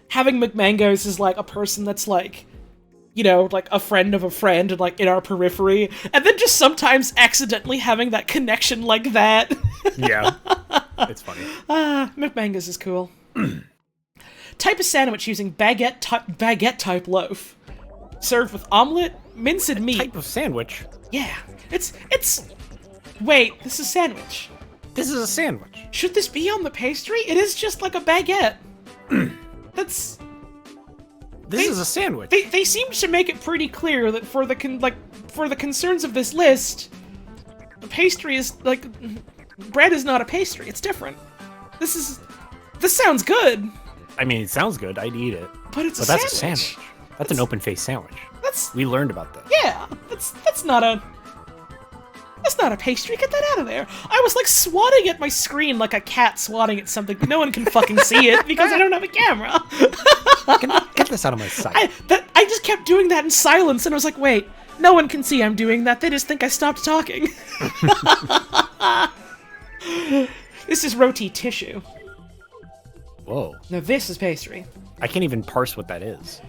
Speaker 2: having McMangos is like a person that's like, you know, like a friend of a friend and like in our periphery, and then just sometimes accidentally having that connection like that.
Speaker 3: Yeah, it's funny.
Speaker 2: McMangos is cool. Type of sandwich using baguette type loaf. Served with omelet, minced meat.
Speaker 3: Type of sandwich?
Speaker 2: Yeah, it's. Wait, this is sandwich.
Speaker 3: This is a sandwich.
Speaker 2: Should this be on the pastry? It is just like a baguette. This
Speaker 3: is a sandwich.
Speaker 2: They seem to make it pretty clear that for the concerns of this list, the pastry is like bread is not a pastry. It's different. This sounds good.
Speaker 3: I mean, it sounds good. I'd eat it.
Speaker 2: But that's
Speaker 3: a sandwich. That's an open face sandwich. We learned about that.
Speaker 2: Yeah, that's not a pastry. Get that out of there. I was like swatting at my screen like a cat swatting at something, but no one can fucking see it because I don't have a camera.
Speaker 3: Get this out of my sight.
Speaker 2: I just kept doing that in silence, and I was like, wait, no one can see I'm doing that. They just think I stopped talking. This is roti tissue.
Speaker 3: Whoa.
Speaker 2: Now this is pastry.
Speaker 3: I can't even parse what that is.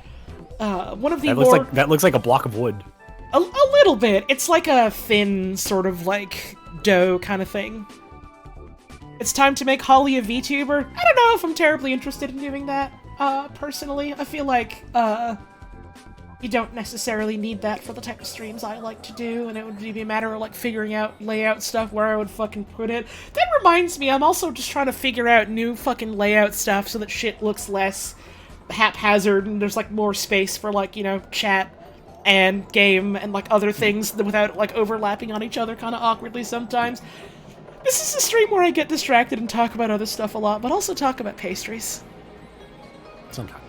Speaker 2: One of the
Speaker 3: that looks like a block of wood.
Speaker 2: A little bit. It's like a thin sort of like dough kind of thing. It's time to make Holly a VTuber. I don't know if I'm terribly interested in doing that, personally. I feel like, you don't necessarily need that for the type of streams I like to do, and it would be a matter of like figuring out layout stuff where I would fucking put it. That reminds me, I'm also just trying to figure out new fucking layout stuff so that shit looks less haphazard and there's like more space for like, you know, chat and game and like other things without like overlapping on each other kind of awkwardly sometimes. This is a stream where I get distracted and talk about other stuff a lot, but also talk about pastries.
Speaker 3: Sometimes.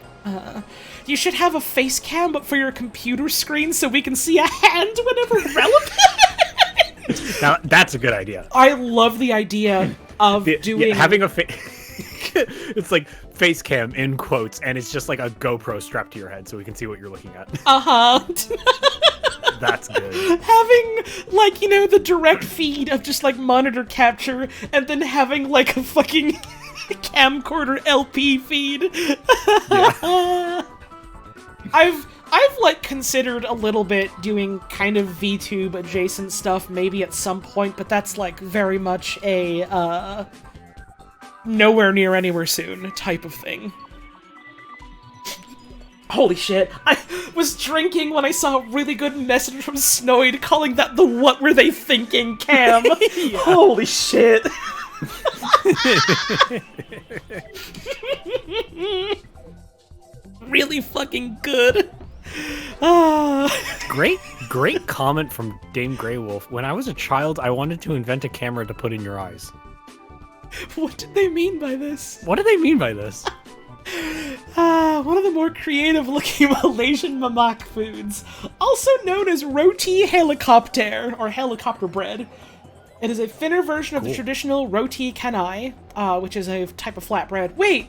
Speaker 2: You should have a face cam but for your computer screen so we can see a hand whenever relevant.
Speaker 3: Now, that's a good idea.
Speaker 2: I love the idea of doing...
Speaker 3: having a it's like face cam in quotes, and it's just like a GoPro strapped to your head so we can see what you're looking at. That's good. Having,
Speaker 2: like, you know, the direct feed of just, like, monitor capture, and then having, like, a fucking camcorder LP feed. Yeah. I've, like, considered a little bit doing kind of VTube adjacent stuff maybe at some point, but that's, like, very much a, nowhere near anywhere soon type of thing. Holy shit, I was drinking when I saw a really good message from Snoid calling that the what were they thinking cam. Holy shit. Really fucking good.
Speaker 3: Great comment from Dame Grey Wolf. When I was a child, I wanted to invent a camera to put in your eyes.
Speaker 2: What did they mean by this?
Speaker 3: What do they mean by this?
Speaker 2: One of the more creative-looking Malaysian mamak foods, also known as roti helicopter, or helicopter bread. It is a thinner version of the traditional roti canai, which is a type of flatbread. Wait!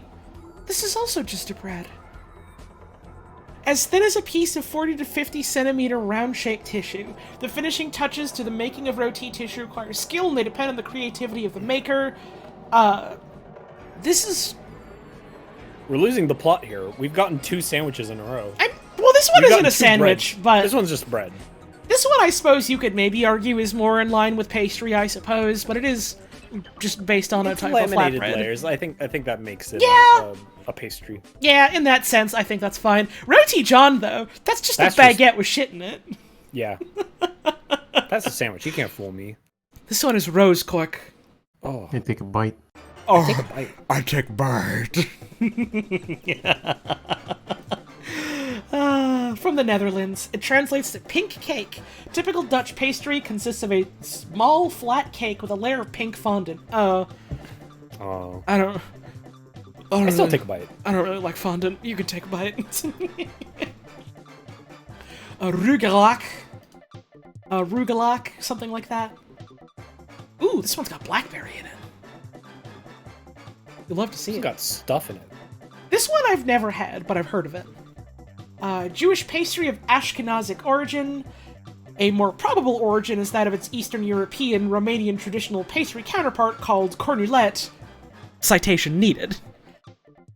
Speaker 2: This is also just a bread. As thin as a piece of 40 to 50 centimeter round-shaped tissue. The finishing touches to the making of roti tissue require skill, and they depend on the creativity of the maker. This is...
Speaker 3: We're losing the plot here. We've gotten 2 sandwiches in a row.
Speaker 2: Well, this one isn't a sandwich, but...
Speaker 3: This one's just bread.
Speaker 2: This one, I suppose you could maybe argue is more in line with pastry, I suppose, but it is just based on a type of flatbread.
Speaker 3: Layers. I think that makes it a pastry.
Speaker 2: Yeah, in that sense, I think that's fine. Roti John, though, that's just a baguette with shit in it.
Speaker 3: Yeah. That's a sandwich. You can't fool me.
Speaker 2: This one is rose cork.
Speaker 8: Oh. I take a bite.
Speaker 5: Oh, take a bite. I take a bite.
Speaker 2: From the Netherlands, it translates to pink cake. Typical Dutch pastry consists of a small, flat cake with a layer of pink fondant. I don't...
Speaker 3: I still take a bite.
Speaker 2: I don't really like fondant. You can take a bite. Arugulac. Arugulac, something like that. Ooh, this one's got blackberry in it. You'd love to see it.
Speaker 3: It's got stuff in it.
Speaker 2: This one I've never had, but I've heard of it. Jewish pastry of Ashkenazic origin. A more probable origin is that of its Eastern European, Romanian traditional pastry counterpart called cornulet. Citation needed.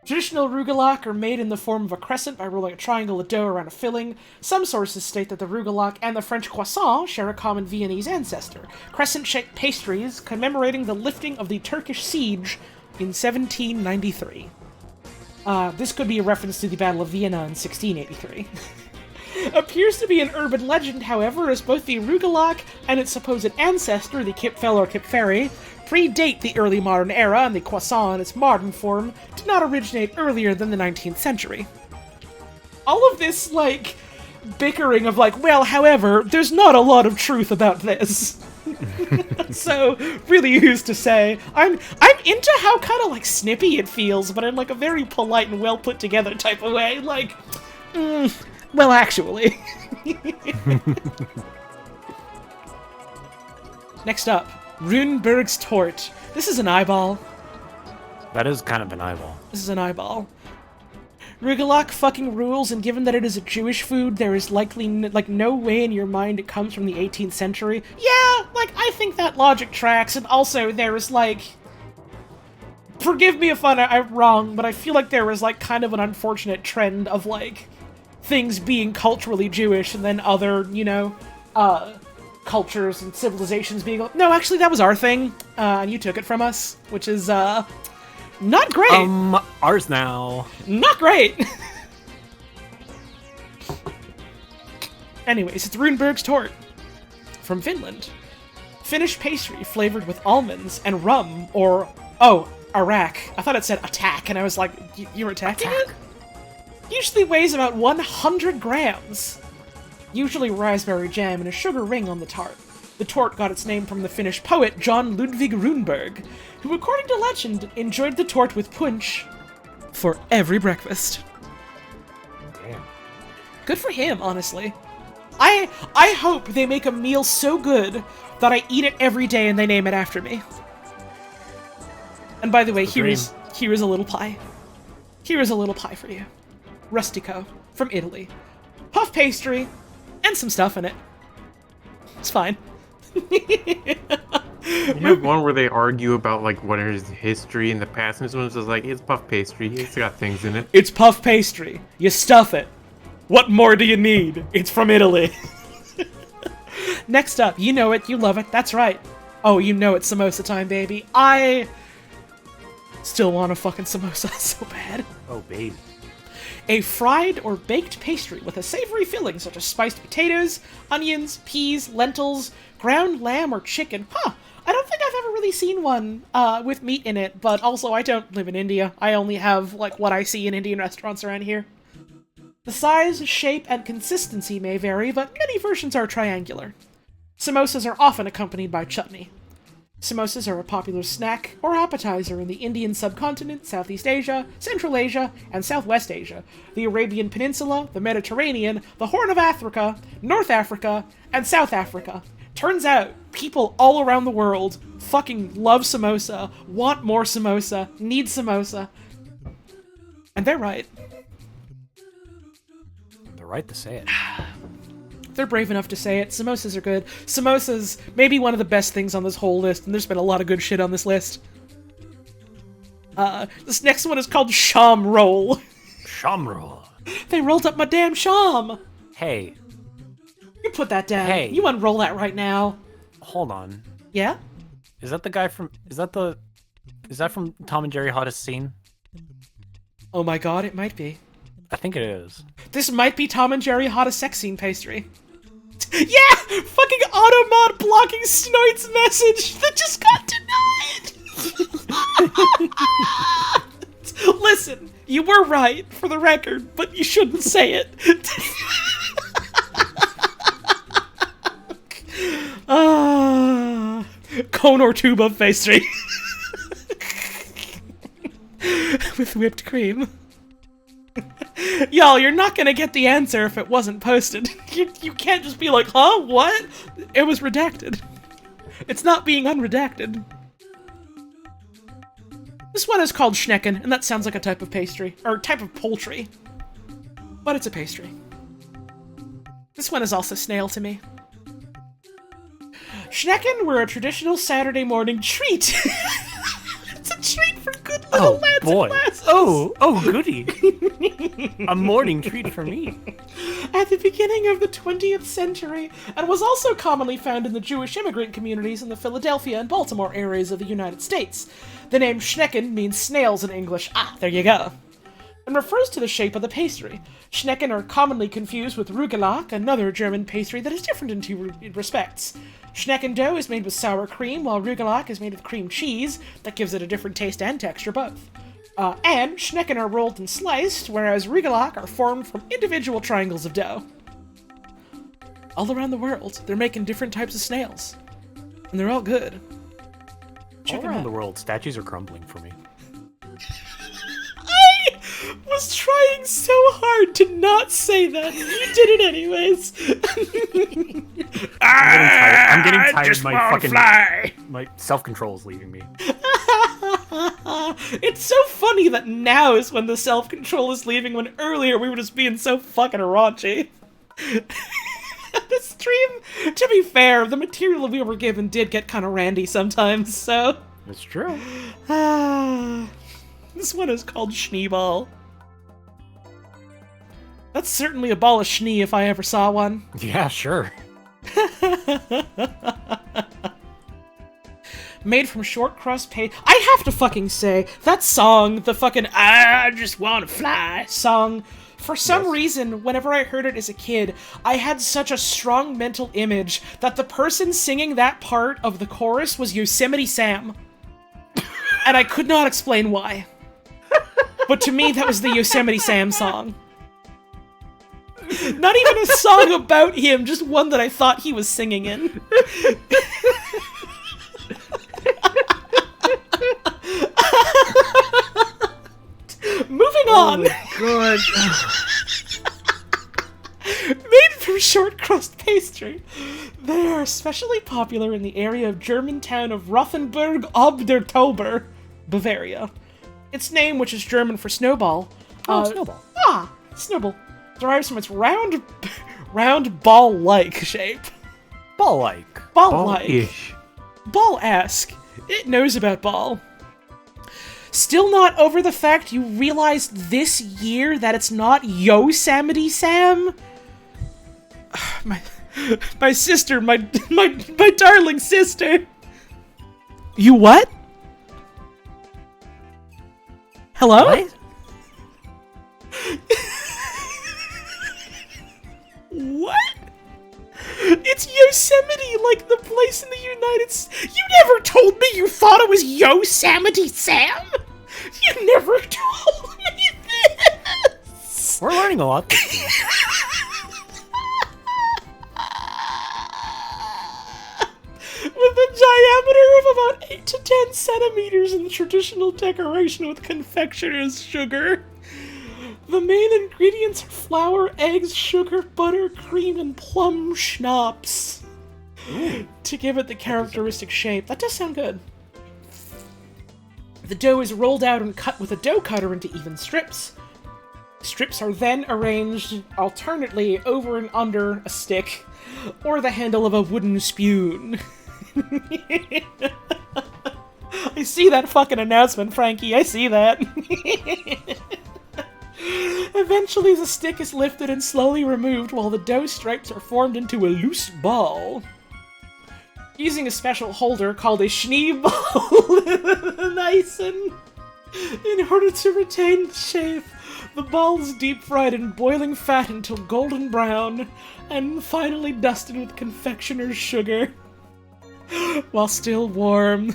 Speaker 2: Traditional rugalac are made in the form of a crescent by rolling a triangle of dough around a filling. Some sources state that the rugalac and the French croissant share a common Viennese ancestor. Crescent-shaped pastries commemorating the lifting of the Turkish siege in 1793. This could be a reference to the Battle of Vienna in 1683. Appears to be an urban legend, however, as both the rugalac and its supposed ancestor, the Kipfel or Kipferi, predate the early modern era, and the croissant in its modern form did not originate earlier than the 19th century. All of this, like, bickering of like, well, however, there's not a lot of truth about this. So, really who's to say? I'm into how kind of, like, snippy it feels, but in, like, a very polite and well-put-together type of way. Like, well, actually. Next up, Runeberg's Tort. This is an eyeball.
Speaker 3: That is kind of an eyeball.
Speaker 2: This is an eyeball. Rugalac fucking rules, and given that it is a Jewish food, there is likely, no way in your mind it comes from the 18th century. Yeah, like, I think that logic tracks, and also there is, like... Forgive me if I'm wrong, but I feel like there was, like, kind of an unfortunate trend of, like, things being culturally Jewish, and then other, you know, cultures and civilizations being like, no, actually, that was our thing, and you took it from us, which is, not great.
Speaker 3: Ours now.
Speaker 2: Not great. Anyways, it's Runeberg's Tort from Finland. Finnish pastry flavored with almonds and rum, or, Iraq. I thought it said attack, and I was like, you're attacking it? Usually weighs about 100 grams. Usually raspberry jam and a sugar ring on the tart. The tort got its name from the Finnish poet John Ludvig Runeberg, who, according to legend, enjoyed the tort with punch for every breakfast.
Speaker 3: Damn.
Speaker 2: Good for him, honestly. I hope they make a meal so good that I eat it every day and they name it after me. And by the way, here is a little pie. Here is a little pie for you. Rustico, from Italy. Puff pastry, and some stuff in it. It's fine.
Speaker 8: You have one where they argue about like what is history in the past, and this one's just like, it's puff pastry, it's got things in it.
Speaker 2: It's puff pastry. You stuff it. What more do you need? It's from Italy. Next up, you know it, you love it, that's right. Oh, you know it's samosa time, baby. I still want a fucking samosa so bad.
Speaker 3: Oh, baby.
Speaker 2: A fried or baked pastry with a savory filling such as spiced potatoes, onions, peas, lentils, ground lamb or chicken. I don't think I've ever really seen one with meat in it, but also I don't live in India. I only have, like, what I see in Indian restaurants around here. The size, shape, and consistency may vary, but many versions are triangular. Samosas are often accompanied by chutney. Samosas are a popular snack or appetizer in the Indian subcontinent, Southeast Asia, Central Asia, and Southwest Asia, the Arabian Peninsula, the Mediterranean, the Horn of Africa, North Africa, and South Africa. Turns out, people all around the world fucking love samosa, want more samosa, need samosa. And they're right.
Speaker 3: They're right to say it.
Speaker 2: They're brave enough to say it. Samosas are good. Samosas may be one of the best things on this whole list, and there's been a lot of good shit on this list. This next one is called Sham Roll.
Speaker 3: Sham Roll.
Speaker 2: They rolled up my damn sham.
Speaker 3: Hey.
Speaker 2: You put that down.
Speaker 3: Hey.
Speaker 2: You unroll that right now.
Speaker 3: Hold on.
Speaker 2: Yeah?
Speaker 3: Is that the guy from... Is that from Tom and Jerry Hottest Scene?
Speaker 2: Oh my god, it might be.
Speaker 3: I think it is.
Speaker 2: This might be Tom and Jerry Hottest Sex Scene pastry. Yeah! Fucking Automod blocking Snoid's message that just got denied! Listen, you were right, for the record, but you shouldn't say it. Cone or tube of pastry. with whipped cream. Y'all, you're not gonna get the answer if it wasn't posted. You can't just be like, huh, what? It was redacted. It's not being unredacted. This one is called Schnecken, and that sounds like a type of pastry, or type of poultry. But it's a pastry. This one is also snail to me. Schnecken were a traditional Saturday morning treat. It's a treat for good little lads
Speaker 3: boy.
Speaker 2: and lasses.
Speaker 3: Oh, goody. A morning treat for me.
Speaker 2: At the beginning of the 20th century, and was also commonly found in the Jewish immigrant communities in the Philadelphia and Baltimore areas of the United States. The name Schnecken means snails in English. Ah, there you go. And refers to the shape of the pastry. Schnecken are commonly confused with Rugelach, another German pastry that is different in two respects. Schnecken dough is made with sour cream, while Rugelach is made with cream cheese. That gives it a different taste and texture, both. And Schnecken are rolled and sliced, whereas Rugelach are formed from individual triangles of dough. All around the world, they're making different types of snails. And they're all good. Check
Speaker 3: All around the world, statues are crumbling for me.
Speaker 2: I was trying so hard to not say that. You did it anyways.
Speaker 3: I'm getting tired.
Speaker 5: just
Speaker 3: My
Speaker 5: wanna
Speaker 3: fucking
Speaker 5: fly.
Speaker 3: my self-control is leaving me.
Speaker 2: It's so funny that now is when the self-control is leaving, when earlier we were just being so fucking raunchy. The stream, to be fair, the material we were given did get kind of randy sometimes, so...
Speaker 3: It's true.
Speaker 2: This one is called Schneeball. That's certainly a ball of schnee if I ever saw one.
Speaker 3: Yeah, sure.
Speaker 2: Made from short crust paste. I have to fucking say, that song, the fucking I just wanna fly song, for some reason, whenever I heard it as a kid, I had such a strong mental image that the person singing that part of the chorus was Yosemite Sam. And I could not explain why. But to me, that was the Yosemite Sam song. Not even a song about him, just one that I thought he was singing in. Moving on.
Speaker 3: God.
Speaker 2: Made from short crust pastry, they are especially popular in the area of Germantown of Rothenburg ob der Tauber, Bavaria. Its name, which is German for snowball,
Speaker 3: Snowball.
Speaker 2: Snowball, derives from its round ball-like shape.
Speaker 3: Ball-like.
Speaker 2: Ball-like.
Speaker 8: Ball-ish.
Speaker 2: Ball-esque. It knows about ball. Still not over the fact you realized this year that it's not Yosemite Sam? My sister, my darling sister. You what? Hello?
Speaker 3: What?
Speaker 2: What? It's Yosemite, like the place in the United States. You never told me you thought it was Yosemite Sam? You never told me this!
Speaker 3: We're learning a lot this year.
Speaker 2: With a diameter of about 8 to 10 centimeters in the traditional decoration with confectioner's sugar. The main ingredients are flour, eggs, sugar, butter, cream, and plum schnapps. To give it the characteristic shape. That does sound good. The dough is rolled out and cut with a dough cutter into even strips. Strips are then arranged alternately over and under a stick or the handle of a wooden spoon. I see that fucking announcement, Frankie. I see that. Eventually, the stick is lifted and slowly removed while the dough stripes are formed into a loose ball. Using a special holder called a Schneeball, in order to retain the shape, the ball is deep fried in boiling fat until golden brown, and finally dusted with confectioner's sugar. While still warm.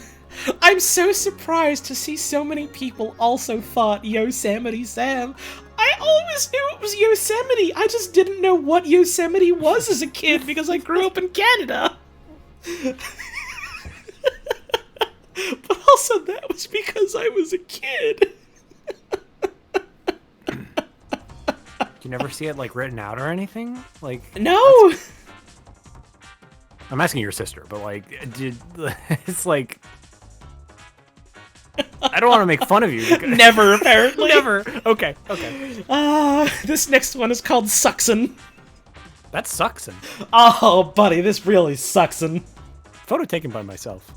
Speaker 2: I'm so surprised to see so many people also thought Yosemite Sam. I always knew it was Yosemite. I just didn't know what Yosemite was as a kid because I grew up in Canada. But also that was because I was a kid.
Speaker 3: You never see it like written out or anything? Like
Speaker 2: No.
Speaker 3: I'm asking your sister, but like, it's like I don't want to make fun of you.
Speaker 2: Never, apparently.
Speaker 3: Never. Okay.
Speaker 2: This next one is called Suckson.
Speaker 3: That's Suckson.
Speaker 2: Oh, buddy, this really Suckson.
Speaker 3: Photo taken by myself.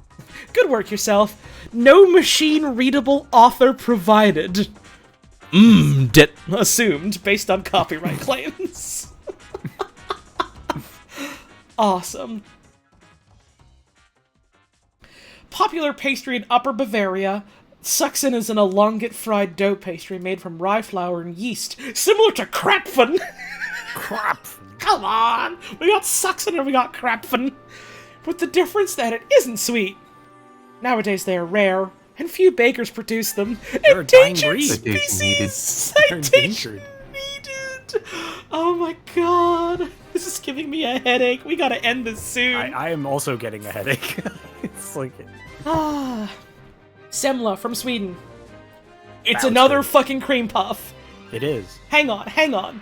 Speaker 2: Good work yourself. No machine-readable author provided. Assumed, based on copyright claims. Awesome. Popular pastry in Upper Bavaria, Suckson is an elongate fried dough pastry made from rye flour and yeast, similar to Krapfen.
Speaker 3: Krapfen.
Speaker 2: Come on! We got Suckson and we got Krapfen. With the difference that it isn't sweet. Nowadays they are rare, and few bakers produce them.
Speaker 3: They're a dying
Speaker 2: Endangered
Speaker 3: breed.
Speaker 2: species!
Speaker 3: Citation
Speaker 2: needed! Oh my god. This is giving me a headache. We gotta end this soon.
Speaker 3: I am also getting a headache. It's like...
Speaker 2: Semla from Sweden. It's
Speaker 3: Sounds
Speaker 2: another
Speaker 3: good.
Speaker 2: fucking cream puff.
Speaker 3: It is.
Speaker 2: Hang on.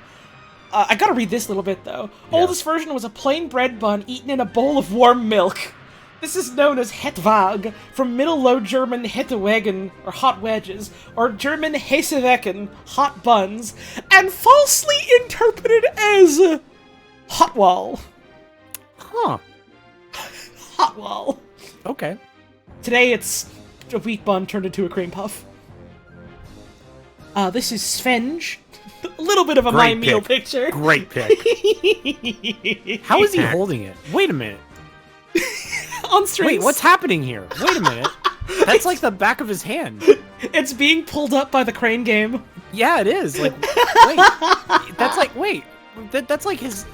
Speaker 2: I gotta read this little bit, though.
Speaker 3: Yeah.
Speaker 2: Oldest version was a plain bread bun eaten in a bowl of warm milk. This is known as Hetwag, from Middle Low German Hettewagen, or hot wedges, or German Hesewecken, hot buns, and falsely interpreted as Hotwall.
Speaker 3: Huh.
Speaker 2: Hotwall.
Speaker 3: Okay.
Speaker 2: Today it's a wheat bun turned into a cream puff. This is Svenge. A little bit of a
Speaker 3: Great
Speaker 2: my meal
Speaker 3: pick.
Speaker 2: picture.
Speaker 3: Great pick. How is he holding it? Wait a minute.
Speaker 2: On strings.
Speaker 3: Wait, what's happening here? Wait a minute. That's like the back of his hand.
Speaker 2: It's being pulled up by the crane game.
Speaker 3: Yeah, it is. Like, wait. That's like, wait. That's like his...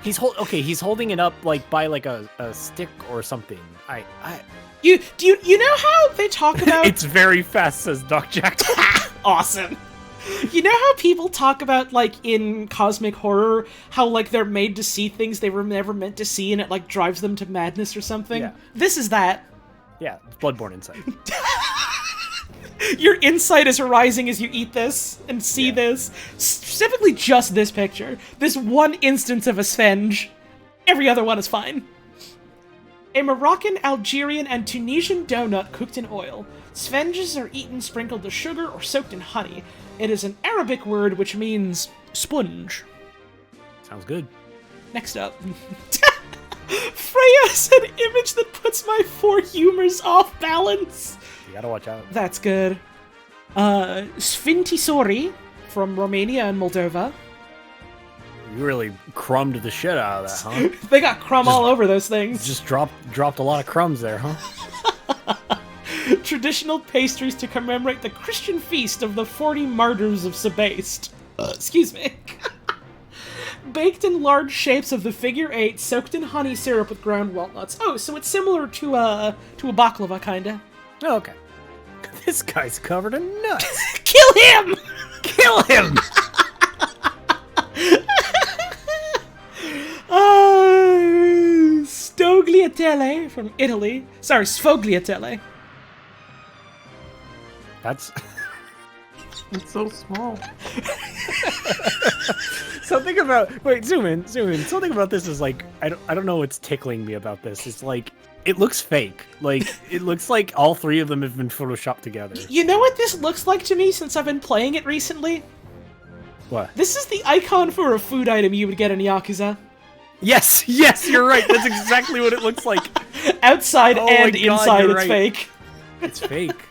Speaker 3: He's holding it up like by like a stick or something.
Speaker 2: You know how they talk about
Speaker 3: It's very fast, says Doc Jack.
Speaker 2: awesome. You know how people talk about, like, in cosmic horror, how, like, they're made to see things they were never meant to see and it, like, drives them to madness or something?
Speaker 3: Yeah.
Speaker 2: This is that.
Speaker 3: Yeah, it's Bloodborne insight.
Speaker 2: Your insight is rising as you eat this and see this. Specifically just this picture. This one instance of a Svenge. Every other one is fine. A Moroccan, Algerian, and Tunisian donut cooked in oil. Svenges are eaten sprinkled with sugar or soaked in honey. It is an Arabic word which means sponge.
Speaker 3: Sounds good.
Speaker 2: Next up. Freya's an image that puts my four humors off balance.
Speaker 3: You gotta watch out.
Speaker 2: That's good. Sfintisori from Romania and Moldova.
Speaker 3: You really crumbed the shit out of that, huh?
Speaker 2: They got crumb all over those things.
Speaker 3: Just dropped a lot of crumbs there, huh?
Speaker 2: Traditional pastries to commemorate the Christian feast of the 40 martyrs of Sebaste. Excuse me. Baked in large shapes of the figure 8, soaked in honey syrup with ground walnuts. Oh, so it's similar to a baklava, kinda.
Speaker 3: Oh, okay. This guy's covered in nuts.
Speaker 2: Kill him!
Speaker 3: Kill him!
Speaker 2: Stogliatelle from Italy. Sorry, Sfogliatelle.
Speaker 3: That's...
Speaker 8: It's so small.
Speaker 3: Something about... Wait, zoom in. Something about this is like... I don't know what's tickling me about this. It's like... It looks fake. Like, it looks like all three of them have been photoshopped together.
Speaker 2: You know what this looks like to me since I've been playing it recently?
Speaker 3: What?
Speaker 2: This is the icon for a food item you would get in Yakuza.
Speaker 3: Yes, you're right. That's exactly what it looks like.
Speaker 2: Outside
Speaker 3: Oh
Speaker 2: and
Speaker 3: my God,
Speaker 2: inside,
Speaker 3: you're
Speaker 2: it's
Speaker 3: right.
Speaker 2: fake.
Speaker 3: It's fake.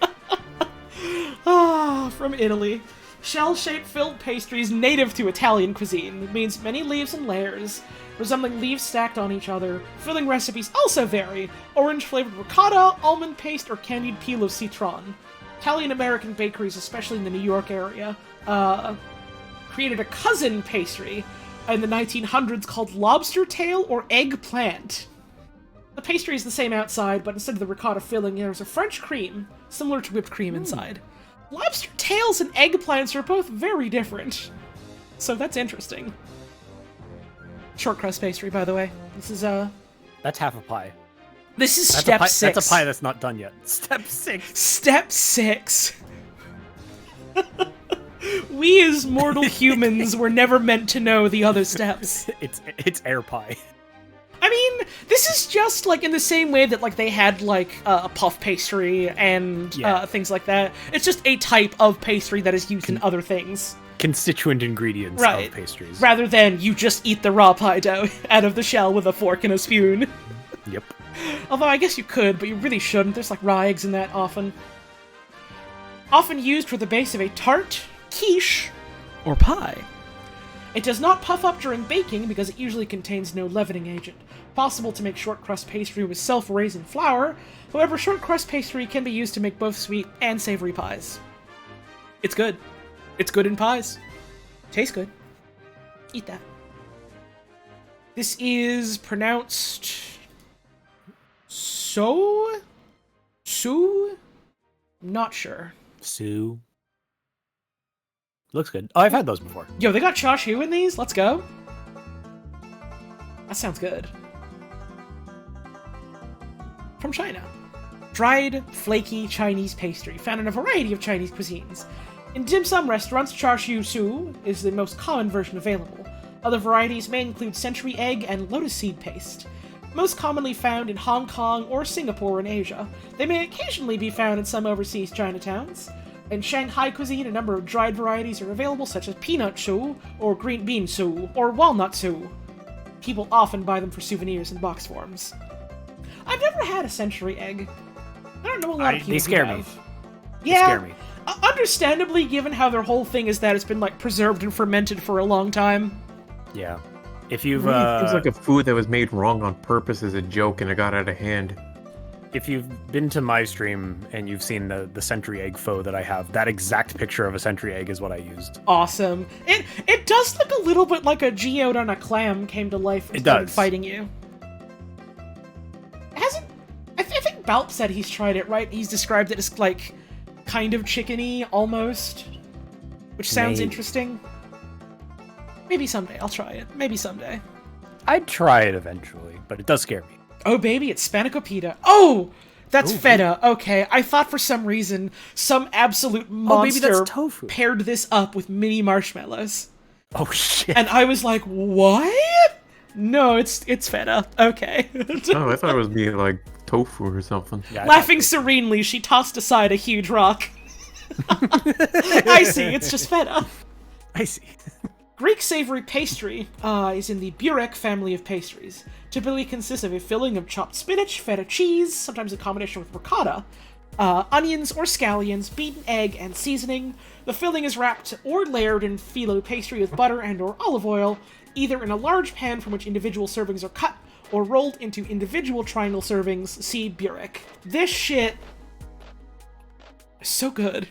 Speaker 2: From Italy. Shell-shaped filled pastries native to Italian cuisine. It means many leaves and layers, resembling leaves stacked on each other. Filling recipes also vary. Orange-flavored ricotta, almond paste, or candied peel of citron. Italian-American bakeries, especially in the New York area, created a cousin pastry in the 1900s called lobster tail or eggplant. The pastry is the same outside, but instead of the ricotta filling, there's a French cream, similar to whipped cream inside. Lobster tails and eggplants are both very different. So that's interesting. Short crust pastry, by the way. This is,
Speaker 3: That's half a pie.
Speaker 2: This is
Speaker 3: That's
Speaker 2: step
Speaker 3: a pie,
Speaker 2: 6.
Speaker 3: That's a pie that's not done yet. Step 6.
Speaker 2: Step 6. We as mortal humans were never meant to know the other steps.
Speaker 3: It's air pie.
Speaker 2: I mean, this is just like in the same way that like they had like puff pastry and things like that. It's just a type of pastry that is used in other things.
Speaker 3: Constituent ingredients of pastries.
Speaker 2: Rather than you just eat the raw pie dough out of the shell with a fork and a spoon.
Speaker 3: Yep.
Speaker 2: Although I guess you could, but you really shouldn't. There's like raw eggs in that often. Often used for the base of a tart, quiche, or pie. It does not puff up during baking because it usually contains no leavening agent. Possible to make short crust pastry with self-raising flour. However, short crust pastry can be used to make both sweet and savory pies. It's good. It's good in pies. Tastes good. Eat that. This is pronounced... Sue? Not sure.
Speaker 3: Sue. Looks good. Oh, I've had those before.
Speaker 2: Yo, they got chashu in these? Let's go. That sounds good. From China. Dried, flaky Chinese pastry, found in a variety of Chinese cuisines. In dim sum restaurants, chashu su is the most common version available. Other varieties may include century egg and lotus seed paste. Most commonly found in Hong Kong or Singapore in Asia. They may occasionally be found in some overseas Chinatowns. In Shanghai cuisine, a number of dried varieties are available, such as peanut su, or green bean su, or walnut su. People often buy them for souvenirs in box forms. I've never had a century egg. I don't know a lot of people
Speaker 3: They scare
Speaker 2: who
Speaker 3: me.
Speaker 2: have.
Speaker 3: They
Speaker 2: Yeah,
Speaker 3: scare me.
Speaker 2: Understandably, given how their whole thing is that it's been like preserved and fermented for a long time.
Speaker 3: Yeah. If you've
Speaker 8: It seems like a food that was made wrong on purpose as a joke and it got out of hand.
Speaker 3: If you've been to my stream and you've seen the century egg pho that I have, that exact picture of a century egg is what I used.
Speaker 2: Awesome. It does look a little bit like a geode on a clam came to life and started fighting you. Hasn't... I think Balp said he's tried it, right? He's described it as, like, kind of chickeny, almost. Which sounds interesting. Maybe someday I'll try it. Maybe someday.
Speaker 3: I'd try it eventually, but it does scare me.
Speaker 2: Oh, baby, it's spanakopita. Oh! That's feta. Okay, I thought for some reason some absolute monster paired this up with mini marshmallows.
Speaker 3: Oh, shit.
Speaker 2: And I was like, what? No, it's feta. Okay.
Speaker 8: Oh, I thought it was being like tofu or something.
Speaker 3: Yeah,
Speaker 2: Laughing serenely, she tossed aside a huge rock. I see, it's just feta.
Speaker 3: I see.
Speaker 2: Greek savory pastry is in the burek family of pastries. Typically consists of a filling of chopped spinach, feta cheese, sometimes in combination with ricotta, onions or scallions, beaten egg, and seasoning. The filling is wrapped or layered in phyllo pastry with butter and or olive oil, either in a large pan from which individual servings are cut, or rolled into individual triangle servings, see burek. This shit is so good.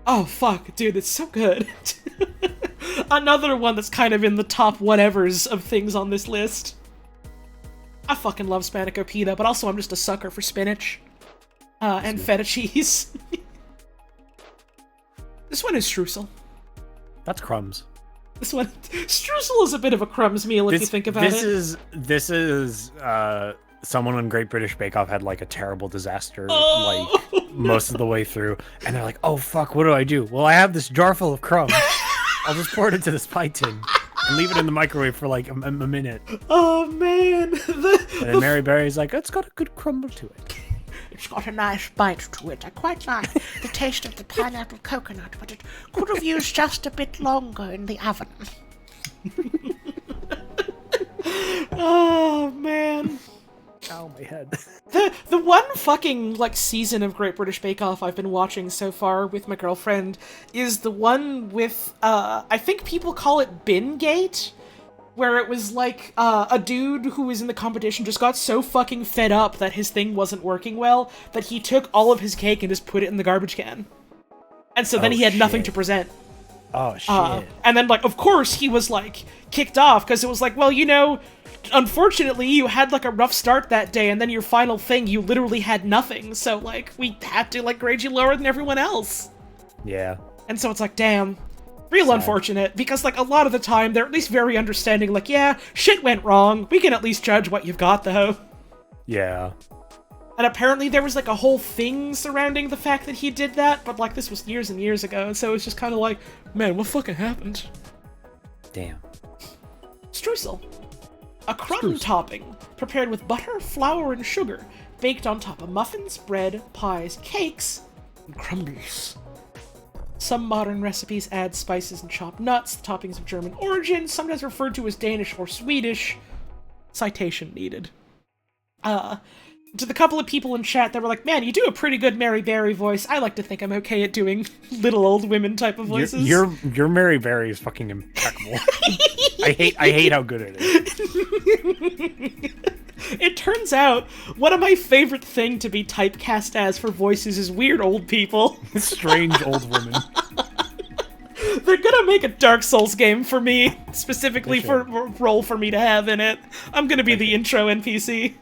Speaker 2: Oh fuck, dude, it's so good. Another one that's kind of in the top whatevers of things on this list. I fucking love spanakopita, but also I'm just a sucker for spinach. And feta cheese. This one is streusel.
Speaker 3: That's crumbs.
Speaker 2: This one... Streusel is a bit of a crumbs meal if you think about it.
Speaker 3: This is someone on Great British Bake Off had like a terrible disaster like most of the way through, and they're like, oh fuck, what do I do? Well, I have this jar full of crumbs. I'll just pour it into this pie tin and leave it in the microwave for like a minute.
Speaker 2: Oh man.
Speaker 3: And then Mary Berry's like, it's got a good crumble to it.
Speaker 9: It's got a nice bite to it. I quite like the taste of the pineapple coconut, but it could have used just a bit longer in the oven.
Speaker 2: Oh man.
Speaker 3: Ow, my head.
Speaker 2: The one fucking, like, season of Great British Bake Off I've been watching so far with my girlfriend is the one with, I think people call it Bingate, where it was, like, a dude who was in the competition just got so fucking fed up that his thing wasn't working well that he took all of his cake and just put it in the garbage can. And so then he had nothing to present.
Speaker 3: Oh, shit.
Speaker 2: And then, like, of course, he was, like, kicked off, because it was like, well, you know, unfortunately, you had, like, a rough start that day, and then your final thing, you literally had nothing, so, like, we had to, like, grade you lower than everyone else.
Speaker 3: Yeah.
Speaker 2: And so it's like, damn. Real unfortunate, because, like, a lot of the time, they're at least very understanding, like, yeah, shit went wrong, we can at least judge what you've got, though.
Speaker 3: Yeah.
Speaker 2: And apparently there was like a whole thing surrounding the fact that he did that, but like this was years and years ago, so it's just kind of like, man, what fucking happened?
Speaker 3: Damn.
Speaker 2: Streusel. A crumb topping, prepared with butter, flour, and sugar, baked on top of muffins, bread, pies, cakes, and crumbles. Some modern recipes add spices and chopped nuts, the toppings of German origin, sometimes referred to as Danish or Swedish. Citation needed. To the couple of people in chat that were like, man, you do a pretty good Mary Berry voice. I like to think I'm okay at doing little old women type of voices.
Speaker 3: Your Mary Berry is fucking impeccable. I hate how good it is.
Speaker 2: It turns out one of my favorite thing to be typecast as for voices is weird old people.
Speaker 3: Strange old women.
Speaker 2: They're gonna make a Dark Souls game for me, specifically for a role for me to have in it. I'm gonna be the intro NPC.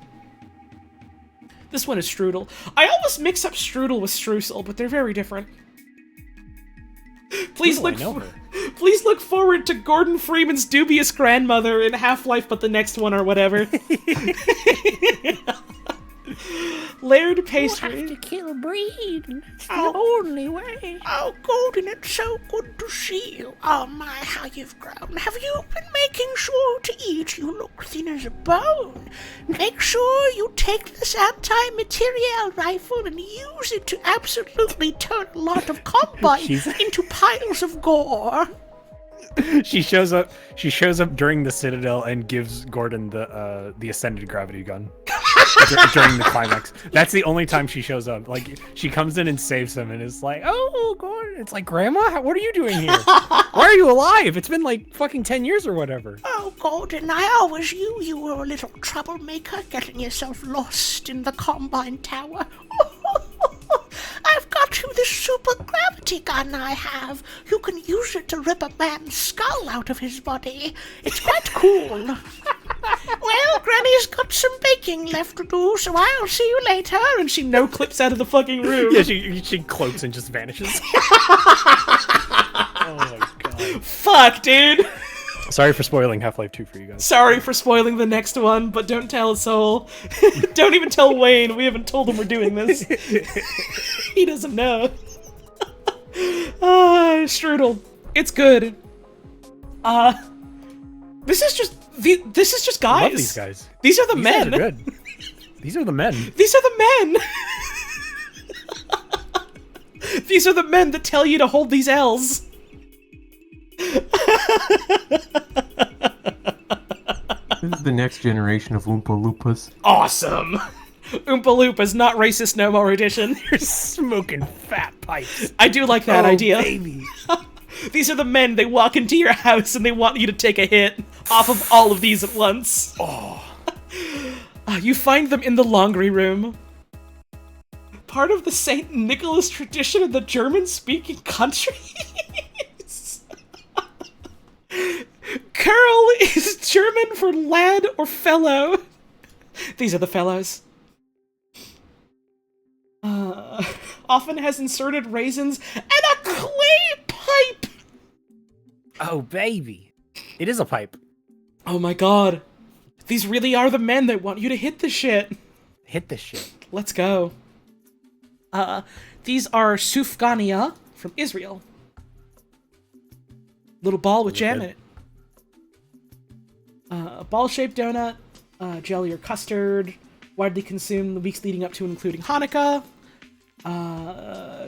Speaker 2: This one is Strudel. I almost mix up Strudel with Streusel, but they're very different. Please look forward to Gordon Freeman's dubious grandmother in Half-Life, but the next one or whatever. Layered pastry.
Speaker 9: You have to kill breed. It's the only way. Oh, Golden, it's so good to see you. Oh my, how you've grown. Have you been making sure to eat? You look thin as a bone. Make sure you take this anti-material rifle and use it to absolutely turn a lot of combine into piles of gore.
Speaker 3: She shows up during the Citadel and gives Gordon the ascended gravity gun. During the climax. That's the only time she shows up. Like, she comes in and saves him and is like, oh, Gordon. It's like, Grandma, what are you doing here? Why are you alive? It's been like fucking 10 years or whatever.
Speaker 9: Oh, Gordon, I always knew you were a little troublemaker, getting yourself lost in the Combine Tower. I've got you this super gravity gun I have. You can use it to rip a man's skull out of his body. It's quite cool. Well, Granny's got some baking left to do, so I'll see you later.
Speaker 2: And she no-clips out of the fucking room.
Speaker 3: Yeah, she cloaks and just vanishes. Oh my god.
Speaker 2: Fuck, dude.
Speaker 3: Sorry for spoiling Half-Life 2 for you guys.
Speaker 2: Sorry for spoiling the next one, but don't tell a soul. Don't even tell Wayne. We haven't told him we're doing this. He doesn't know. Strudel. It's good. This is just guys.
Speaker 3: I love these guys.
Speaker 2: These are the men.
Speaker 3: Guys are good. These are the men.
Speaker 2: These are the men. These are the men that tell you to hold these L's.
Speaker 8: This is the next generation of Oompa Loompas.
Speaker 2: Awesome! Oompa Loompas, not racist no more edition.
Speaker 3: You're smoking fat pipes.
Speaker 2: I do like that idea.
Speaker 3: Baby.
Speaker 2: These are the men, they walk into your house and they want you to take a hit off of all of these at once.
Speaker 3: Oh.
Speaker 2: You find them in the laundry room. Part of the St. Nicholas tradition in the German-speaking countries. Curl is German for lad or fellow. These are the fellows. Often has inserted raisins and a clay pipe.
Speaker 3: Oh, baby. It is a pipe.
Speaker 2: Oh my god. These really are the men that want you to hit the shit.
Speaker 3: Hit the shit.
Speaker 2: Let's go. These are sufgania from Israel. Little ball with jam in it. A ball-shaped donut, jelly or custard, widely consumed the weeks leading up to and including Hanukkah.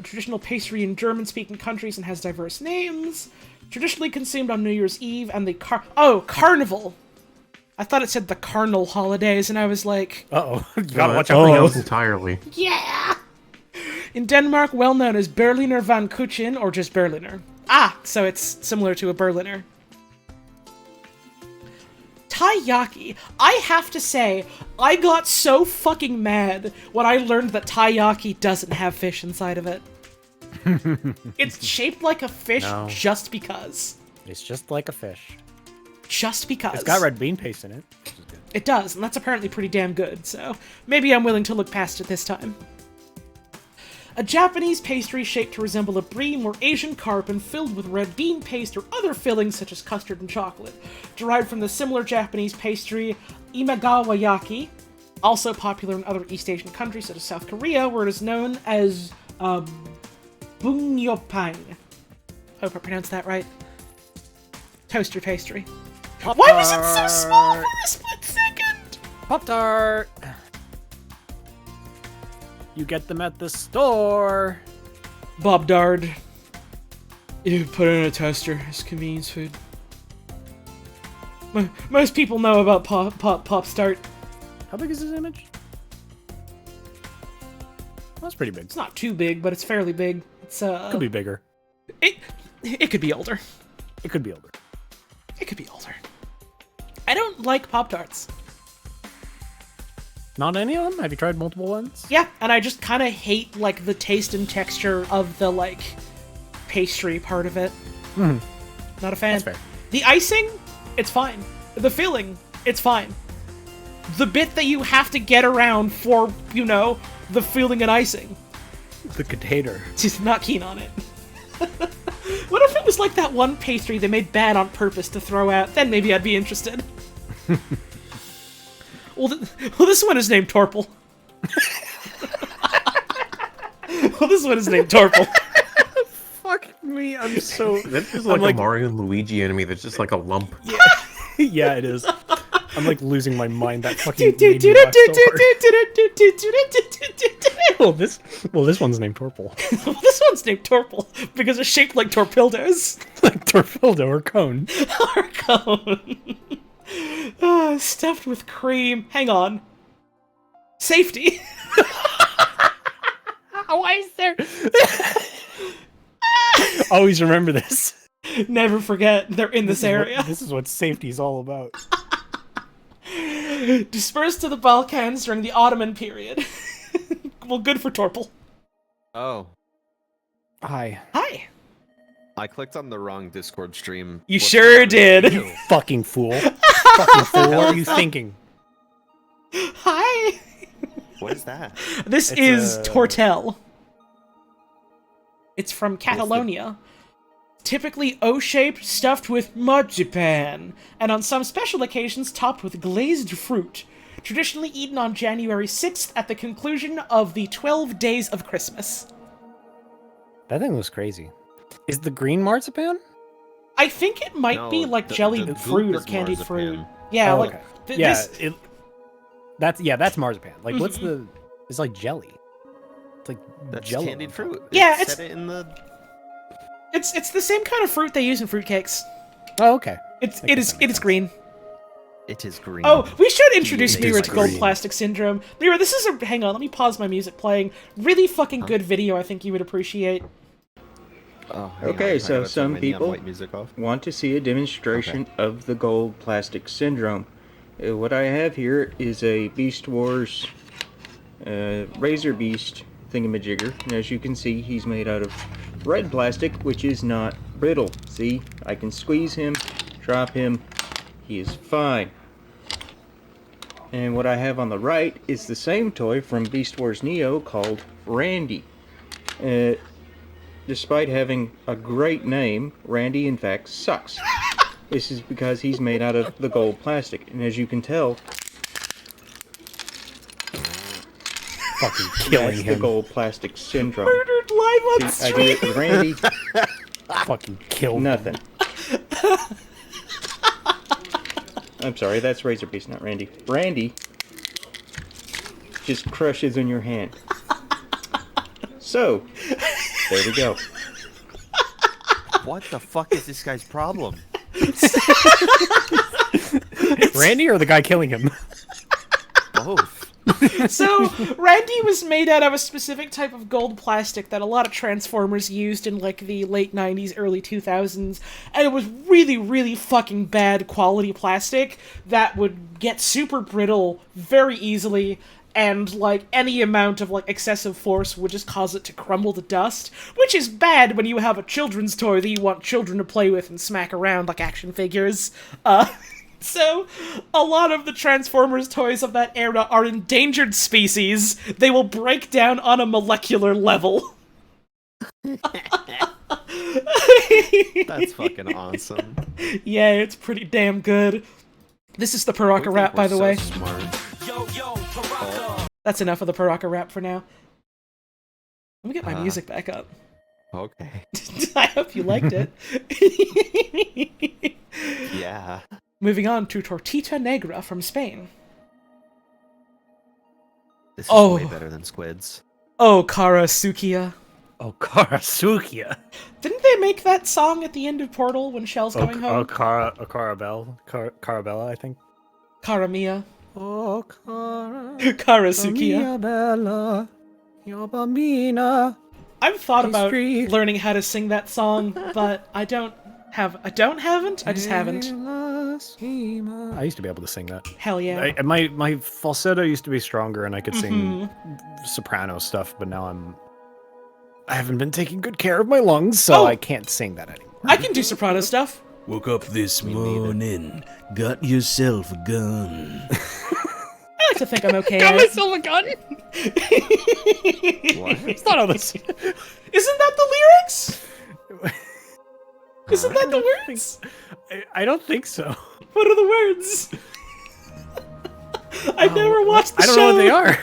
Speaker 2: Traditional pastry in German-speaking countries and has diverse names. Traditionally consumed on New Year's Eve and the Carnival. I thought it said the carnal holidays, and I was like...
Speaker 3: Uh-oh. You gotta watch
Speaker 8: something
Speaker 3: out.
Speaker 8: else entirely.
Speaker 2: Yeah! In Denmark, well known as Berliner van Kuchen, or just Berliner. Ah, so it's similar to a Berliner. Taiyaki. I have to say, I got so fucking mad when I learned that taiyaki doesn't have fish inside of it. It's shaped like a fish just because.
Speaker 3: It's just like a fish.
Speaker 2: Just because.
Speaker 3: It's got red bean paste in it.
Speaker 2: It does, and that's apparently pretty damn good, so maybe I'm willing to look past it this time. A Japanese pastry shaped to resemble a bream or Asian carp and filled with red bean paste or other fillings such as custard and chocolate. Derived from the similar Japanese pastry Imagawa yaki, Also popular in other East Asian countries such as South Korea, where it is known as bungyopang. Hope I pronounced that right. Toaster pastry. Why was it so small for a split second?
Speaker 3: Pop-Tart! You get them at the store.
Speaker 2: Bob Dard. You put it in a toaster. It's convenience food. Most people know about Pop-Tart.
Speaker 3: How big is this image? That's pretty big.
Speaker 2: It's not too big, but it's fairly big. It's
Speaker 3: Could be bigger.
Speaker 2: It could be older.
Speaker 3: It could be older.
Speaker 2: It could be older. I don't like Pop-Tarts.
Speaker 3: Not any of them? Have you tried multiple ones?
Speaker 2: Yeah, and I just kind of hate, like, the taste and texture of the, like, pastry part of it.
Speaker 3: Mm-hmm.
Speaker 2: Not a fan.
Speaker 3: That's fair.
Speaker 2: The icing, it's fine. The filling, it's fine. The bit that you have to get around for, you know, the filling and icing.
Speaker 3: The container.
Speaker 2: Just not keen on it. What if it was like that one pastry they made bad on purpose to throw out? Then maybe I'd be interested. Well, this one is named Torple. This one is named Torple.
Speaker 3: Fuck me, I'm so...
Speaker 8: That's just like a Mario and Luigi enemy that's just like a lump.
Speaker 3: Yeah, yeah, it is. I'm like losing my mind. That fucking made me laugh so hard. Well, this one's named Torple.
Speaker 2: This one's named Torple because it's shaped like torpedoes.
Speaker 3: Like torpedo or cone.
Speaker 2: Or cone. Stuffed with cream. Hang on. Safety.
Speaker 3: Why is there... Always remember this.
Speaker 2: Never forget, they're in this area.
Speaker 3: This is what safety's all about.
Speaker 2: Dispersed to the Balkans during the Ottoman period. Well, good for Torple.
Speaker 11: Oh.
Speaker 3: Hi.
Speaker 2: Hi.
Speaker 11: I clicked on the wrong Discord stream.
Speaker 2: You sure did.
Speaker 3: You fucking fool. Fucking fool. What are you thinking?
Speaker 2: Hi.
Speaker 11: What is that?
Speaker 2: This is Tortel. It's from Catalonia. Typically O-shaped, stuffed with marzipan, and on some special occasions topped with glazed fruit. Traditionally eaten on January 6th at the conclusion of the 12 Days of Christmas.
Speaker 3: That thing was crazy. Is the green marzipan?
Speaker 2: I think it might be like jellied fruit or candied fruit. Yeah,
Speaker 3: oh,
Speaker 2: like
Speaker 3: okay. That's marzipan. Like, what's the? It's like jelly. It's like
Speaker 11: that's
Speaker 3: jello.
Speaker 11: Candied fruit.
Speaker 2: Yeah,
Speaker 11: it's set it in the.
Speaker 2: It's the same kind of fruit they use in fruitcakes.
Speaker 3: Oh, okay.
Speaker 2: It is green.
Speaker 11: It is green.
Speaker 2: Oh, we should introduce Mira to Gold
Speaker 11: green.
Speaker 2: Plastic Syndrome. Mira, this is a... Hang on, let me pause my music playing. Really fucking good video I think you would appreciate.
Speaker 11: Oh,
Speaker 12: Okay, so some people want to see a demonstration of the Gold Plastic Syndrome. What I have here is a Beast Wars Razor Beast thingamajigger. And as you can see, he's made out of red plastic, which is not brittle. See, I can squeeze him, drop him, he is fine. And what I have on the right is the same toy from Beast Wars Neo called Randy. Despite having a great name, Randy in fact sucks. This is because he's made out of the gold plastic, and as you can tell,
Speaker 3: fucking killing
Speaker 12: that's
Speaker 3: him.
Speaker 12: the gold plastic syndrome.
Speaker 2: Murdered live on
Speaker 12: See, I do it with Randy.
Speaker 3: Fucking killed
Speaker 12: nothing. I'm sorry, that's Razor Beast, not Randy. Randy just crushes in your hand. So, there we go.
Speaker 11: What the fuck is this guy's problem?
Speaker 3: Randy or the guy killing him?
Speaker 11: Both.
Speaker 2: So, Randy was made out of a specific type of gold plastic that a lot of Transformers used in, like, the late 90s, early 2000s, and it was really, really fucking bad quality plastic that would get super brittle very easily, and, like, any amount of, like, excessive force would just cause it to crumble to dust, which is bad when you have a children's toy that you want children to play with and smack around like action figures. So, a lot of the Transformers toys of that era are endangered species. They will break down on a molecular level.
Speaker 11: That's fucking awesome.
Speaker 2: Yeah, it's pretty damn good. This is the Paraka rap, by the way.
Speaker 11: Smart.
Speaker 10: Yo,
Speaker 2: That's enough of the Paraka rap for now. Let me get my music back up.
Speaker 11: Okay.
Speaker 2: I hope you liked it.
Speaker 11: Yeah.
Speaker 2: Moving on to Tortita Negra from Spain.
Speaker 11: This is way better than squids.
Speaker 2: Oh, Karasukia.
Speaker 3: Oh, Karasukia.
Speaker 2: Didn't they make that song at the end of Portal when Shell's coming home?
Speaker 3: Carabella, I think.
Speaker 2: Karamia.
Speaker 3: Oh,
Speaker 2: Karasukia.
Speaker 3: Bella, your bambina.
Speaker 2: I've thought about learning how to sing that song, but I haven't. I just haven't.
Speaker 3: I used to be able to sing that.
Speaker 2: Hell yeah.
Speaker 3: My falsetto used to be stronger, and I could sing soprano stuff, but now I haven't been taking good care of my lungs, so I can't sing that anymore.
Speaker 2: I can do soprano stuff.
Speaker 5: Woke up this morning, got yourself a gun.
Speaker 2: I like to think I'm okay.
Speaker 6: Got myself a gun.
Speaker 3: It's not all this.
Speaker 2: Isn't that the lyrics? Isn't that the words?
Speaker 3: I don't think so.
Speaker 2: What are the words? I've never watched the show.
Speaker 3: I don't know what they are.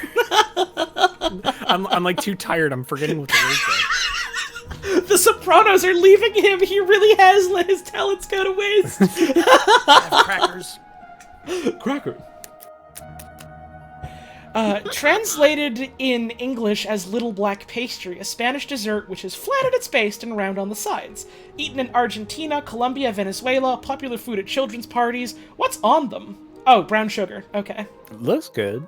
Speaker 3: I'm like too tired. I'm forgetting what the words are.
Speaker 2: The Sopranos are leaving him. He really has let his talents go to waste.
Speaker 3: Crackers.
Speaker 2: Cracker. Translated in English as Little Black Pastry, a Spanish dessert which is flat at its base and round on the sides. Eaten in Argentina, Colombia, Venezuela, popular food at children's parties. What's on them? Oh, brown sugar. Okay.
Speaker 3: Looks good.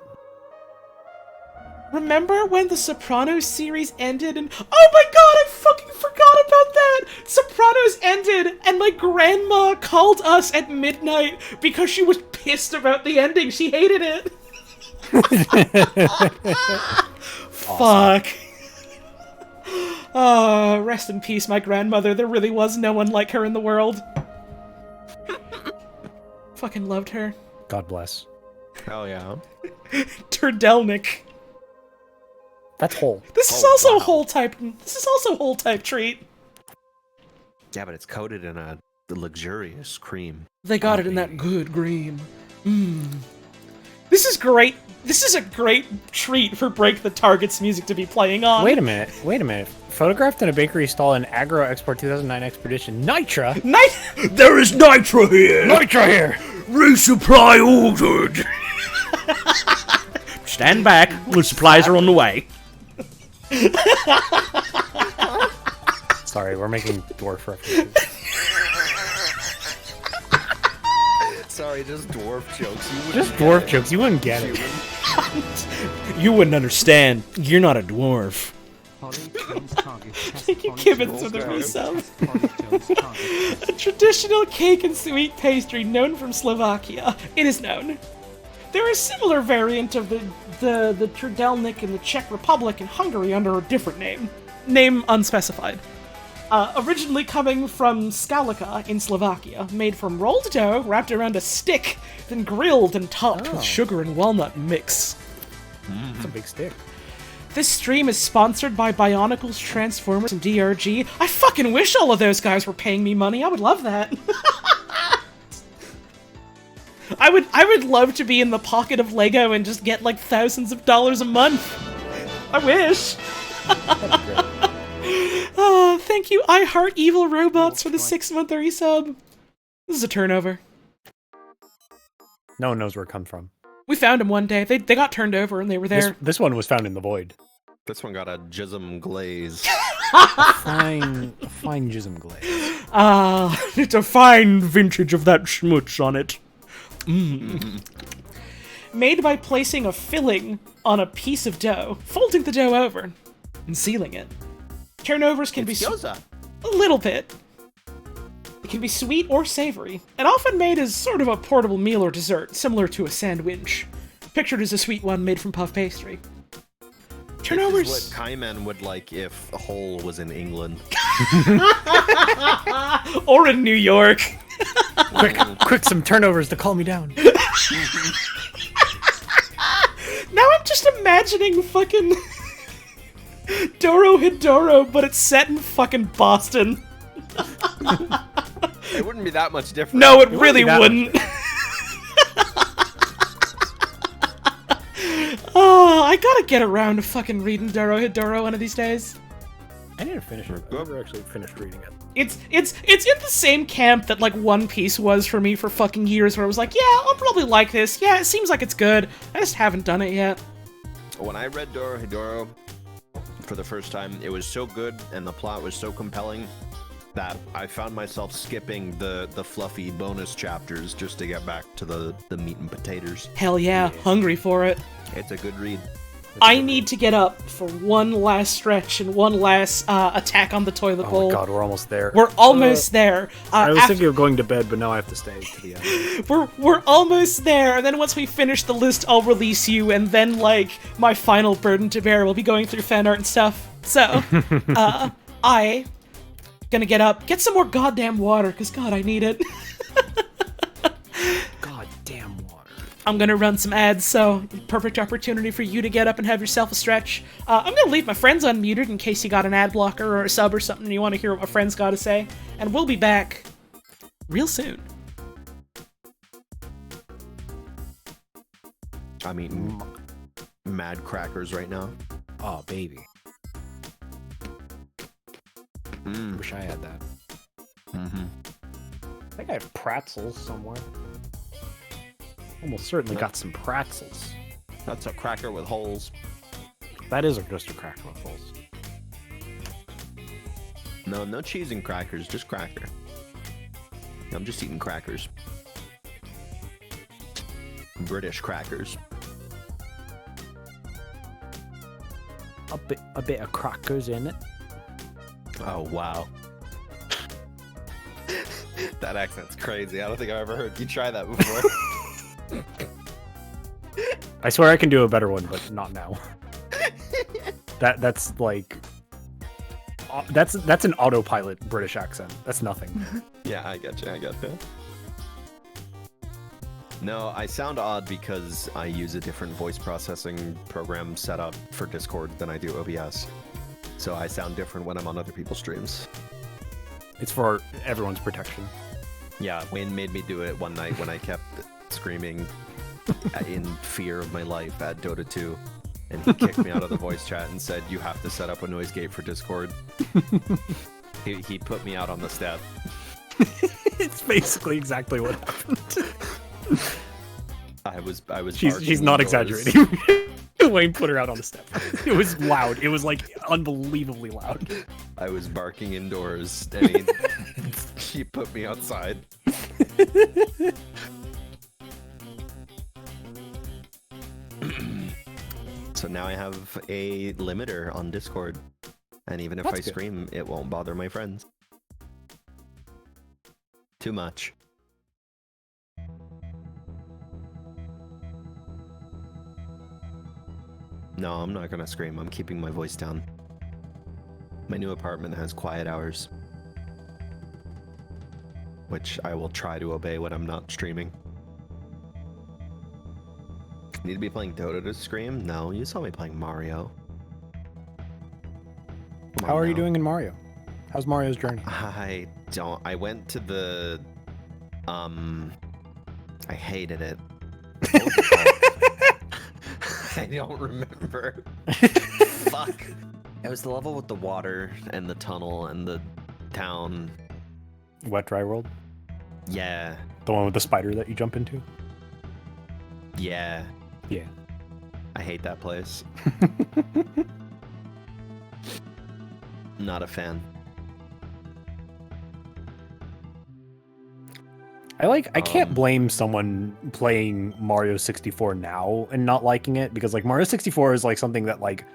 Speaker 2: Remember when the Sopranos series ended and... Oh my god, I fucking forgot about that! Sopranos ended and my grandma called us at midnight because she was pissed about the ending. She hated it. Fuck. Oh, rest in peace, my grandmother. There really was no one like her in the world. Fucking loved her.
Speaker 3: God bless.
Speaker 11: Hell yeah.
Speaker 2: Turdelnik.
Speaker 3: That's whole.
Speaker 2: This is also whole type. This is also whole type treat.
Speaker 11: Yeah, but it's coated in a luxurious cream.
Speaker 2: They got it in that good cream. This is great. This is a great treat for Break the Target's music to be playing on.
Speaker 3: Wait a minute. Photographed in a bakery stall in Agro Export 2009 Expedition. Nitra?
Speaker 5: There is Nitra here!
Speaker 3: Nitra here!
Speaker 5: Resupply ordered! Stand back. The supplies are on the way.
Speaker 3: Sorry, we're making dwarf references.
Speaker 11: Sorry, just dwarf jokes.
Speaker 3: Jokes. You wouldn't get it.
Speaker 5: You wouldn't understand. You're not a dwarf.
Speaker 2: Thank you, Gibbons, for the resub. A traditional cake and sweet pastry known from Slovakia. It is known. There is a similar variant of the Trudelnik in the Czech Republic and Hungary under a different name. Name unspecified. Originally coming from Skalica in Slovakia, made from rolled dough wrapped around a stick, then grilled and topped with sugar and walnut mix.
Speaker 3: It's a big stick.
Speaker 2: This stream is sponsored by Bionicles, Transformers, and DRG. I fucking wish all of those guys were paying me money. I would love that. I would love to be in the pocket of Lego and just get like thousands of dollars a month. I wish. Oh, thank you, I Heart Evil Robots, for the 6-month resub. This is a turnover.
Speaker 3: No one knows where it comes from.
Speaker 2: We found them one day. They got turned over and they were there.
Speaker 3: This one was found in the void.
Speaker 11: This one got a jism glaze.
Speaker 3: fine jism glaze.
Speaker 5: It's a fine vintage of that schmutz on it.
Speaker 2: Made by placing a filling on a piece of dough, folding the dough over, and sealing it. Turnovers can be
Speaker 11: gyoza.
Speaker 2: A little bit. It can be sweet or savory, and often made as sort of a portable meal or dessert, similar to a sandwich. Pictured as a sweet one made from puff pastry. Turnovers.
Speaker 11: This is what Kaiman would like if a hole was in England.
Speaker 2: Or in New York.
Speaker 3: Quick, some turnovers to calm me down.
Speaker 2: Now I'm just imagining fucking Doro Hidoro, but it's set in fucking Boston.
Speaker 11: It wouldn't be that much different.
Speaker 2: No, it really wouldn't. Oh, I gotta get around to fucking reading Dorohedoro one of these days.
Speaker 3: I need to finish it. I never actually finished reading it.
Speaker 2: It's in the same camp that like One Piece was for me for fucking years, where I was like, yeah, I'll probably like this. Yeah, it seems like it's good. I just haven't done it yet.
Speaker 11: When I read Dorohedoro for the first time, it was so good and the plot was so compelling that I found myself skipping the fluffy bonus chapters just to get back to the meat and potatoes.
Speaker 2: Hell yeah, hungry for it.
Speaker 11: It's a good read.
Speaker 2: I need to get up for one last stretch and one last attack on the toilet bowl.
Speaker 3: Oh my god, we're almost there.
Speaker 2: We're almost there.
Speaker 3: I was thinking of going to bed, but now I have to stay to the end.
Speaker 2: We're almost there, and then once we finish the list, I'll release you, and then, like, my final burden to bear will be going through fan art and stuff. So, I gonna get up, get some more goddamn water, because, God, I need it.
Speaker 3: Goddamn water.
Speaker 2: I'm gonna run some ads, so perfect opportunity for you to get up and have yourself a stretch. I'm gonna leave my friends unmuted in case you got an ad blocker or a sub or something and you want to hear what my friends got to say. And we'll be back real soon.
Speaker 11: I'm eating mad crackers right now.
Speaker 3: Oh, baby. Wish I had that.
Speaker 11: Mm-hmm.
Speaker 3: I think I have pretzels somewhere. Almost certainly got some pretzels.
Speaker 11: That's a cracker with holes.
Speaker 3: That is just a cracker with holes.
Speaker 11: No cheese and crackers, just cracker. I'm just eating crackers. British crackers.
Speaker 3: A bit of crackers in it.
Speaker 11: Oh, wow. That accent's crazy. I don't think I've ever heard you try that before.
Speaker 3: I swear I can do a better one, but not now. That's like... That's an autopilot British accent. That's nothing.
Speaker 11: Yeah, I gotcha. No, I sound odd because I use a different voice processing program set up for Discord than I do OBS. So I sound different when I'm on other people's streams.
Speaker 3: It's for everyone's protection.
Speaker 11: Yeah, Wayne made me do it one night when I kept screaming in fear of my life at Dota 2. And he kicked me out of the voice chat and said, you have to set up a noise gate for Discord. He put me out on the step.
Speaker 3: It's basically exactly what happened.
Speaker 11: I was
Speaker 3: She's not exaggerating. Wayne put her out on the step. It was loud. It was like unbelievably loud.
Speaker 11: I was barking indoors and she put me outside. So now I have a limiter on Discord. And even if I scream, it won't bother my friends. Too much. No, I'm not gonna scream. I'm keeping my voice down. My new apartment has quiet hours, which I will try to obey when I'm not streaming. Need to be playing Dota to scream? No, you saw me playing Mario.
Speaker 3: How are you doing in Mario? How's Mario's journey?
Speaker 11: I went to the... I hated it. I don't remember. Fuck. It was the level with the water and the tunnel and the town.
Speaker 3: Wet Dry World?
Speaker 11: Yeah.
Speaker 3: The one with the spider that you jump into?
Speaker 11: Yeah.
Speaker 3: Yeah.
Speaker 11: I hate that place. Not a fan.
Speaker 3: I can't blame someone playing Mario 64 now and not liking it, because like Mario 64 is like something that like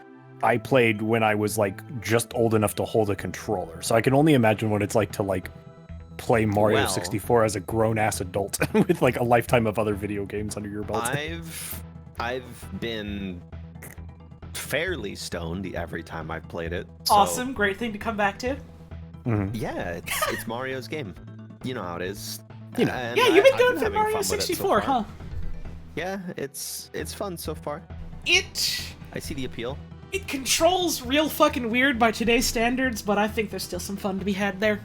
Speaker 3: I played when I was like just old enough to hold a controller. So I can only imagine what it's like to like play Mario 64 as a grown-ass adult with like a lifetime of other video games under your belt.
Speaker 11: I've been fairly stoned every time I've played it. So...
Speaker 2: Awesome, great thing to come back to.
Speaker 3: Mm-hmm.
Speaker 11: Yeah, it's Mario's game. You know how it is.
Speaker 3: You know.
Speaker 11: And
Speaker 2: Yeah, you've been
Speaker 11: I've
Speaker 2: going for
Speaker 11: having
Speaker 2: Mario
Speaker 11: fun with it so
Speaker 2: 64,
Speaker 11: far.
Speaker 2: huh?
Speaker 11: Yeah, it's fun so far.
Speaker 2: I
Speaker 11: see the appeal.
Speaker 2: It controls real fucking weird by today's standards, but I think there's still some fun to be had there.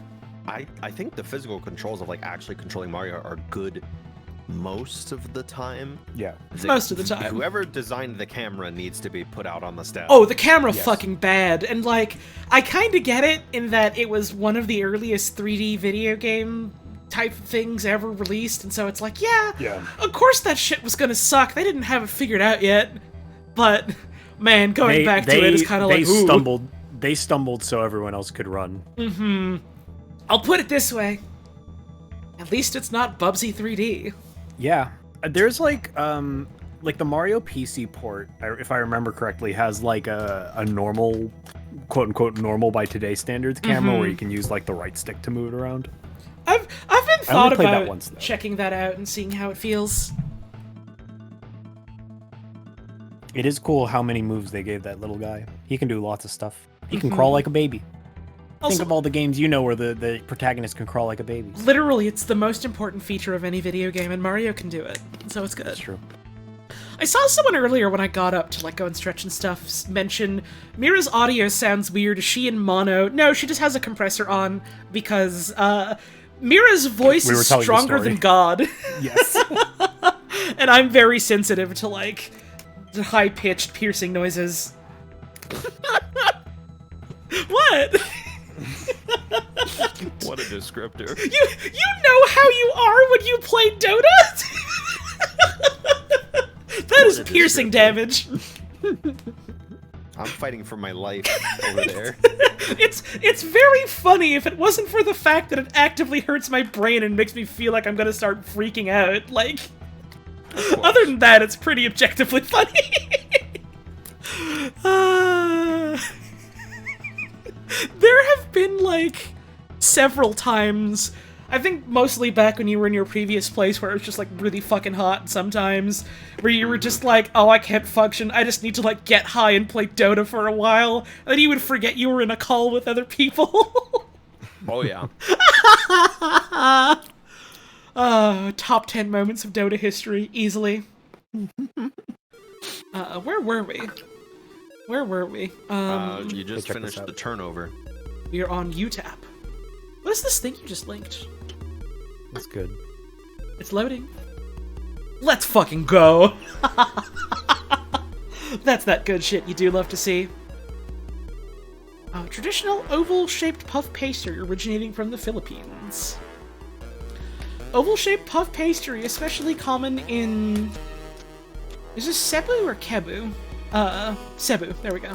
Speaker 11: I think the physical controls of like actually controlling Mario are good. most of the time.
Speaker 3: Yeah.
Speaker 2: Most of the time.
Speaker 11: Whoever designed the camera needs to be put out on the staff.
Speaker 2: Oh, the camera fucking bad. And like, I kind of get it in that it was one of the earliest 3D video game type things ever released, and so it's like, yeah, of course that shit was gonna suck. They didn't have it figured out yet. But man, going back to it is kind of like, ooh.
Speaker 3: They stumbled so everyone else could run.
Speaker 2: I'll put it this way. At least it's not Bubsy 3D.
Speaker 3: Yeah. There's like the Mario PC port, if I remember correctly, has like a normal, quote unquote normal by today's standards camera where you can use like the right stick to move it around.
Speaker 2: I've been thought about checking that out and seeing how it feels.
Speaker 3: It is cool how many moves they gave that little guy. He can do lots of stuff. He can crawl like a baby. Think of all the games you know where the protagonist can crawl like a baby.
Speaker 2: Literally, it's the most important feature of any video game, and Mario can do it, so it's good.
Speaker 3: That's true.
Speaker 2: I saw someone earlier when I got up to like go and stretch and stuff mention Mira's audio sounds weird. Is she in mono? No, she just has a compressor on because Mira's voice is stronger than God.
Speaker 3: Yes.
Speaker 2: And I'm very sensitive to like high-pitched piercing noises. What?
Speaker 11: What a descriptor.
Speaker 2: You know how you are when you play Dota? That is piercing damage.
Speaker 11: I'm fighting for my life over there.
Speaker 2: It's very funny if it wasn't for the fact that it actively hurts my brain and makes me feel like I'm gonna start freaking out. Like, other than that, it's pretty objectively funny. There have been, like, several times, I think mostly back when you were in your previous place where it was just, like, really fucking hot sometimes, where you were just like, oh, I can't function, I just need to, like, get high and play Dota for a while, and then you would forget you were in a call with other people.
Speaker 11: Oh, yeah.
Speaker 2: Top 10 moments of Dota history, easily. Where were we? Where were we?
Speaker 11: You just finished the turnover.
Speaker 2: We are on UTAP. What is this thing you just linked?
Speaker 3: That's good.
Speaker 2: It's loading. Let's fucking go! That's that good shit you do love to see. Traditional oval-shaped puff pastry originating from the Philippines. Oval-shaped puff pastry, especially common in... Is this Cebu or Cebu? Cebu. There we go.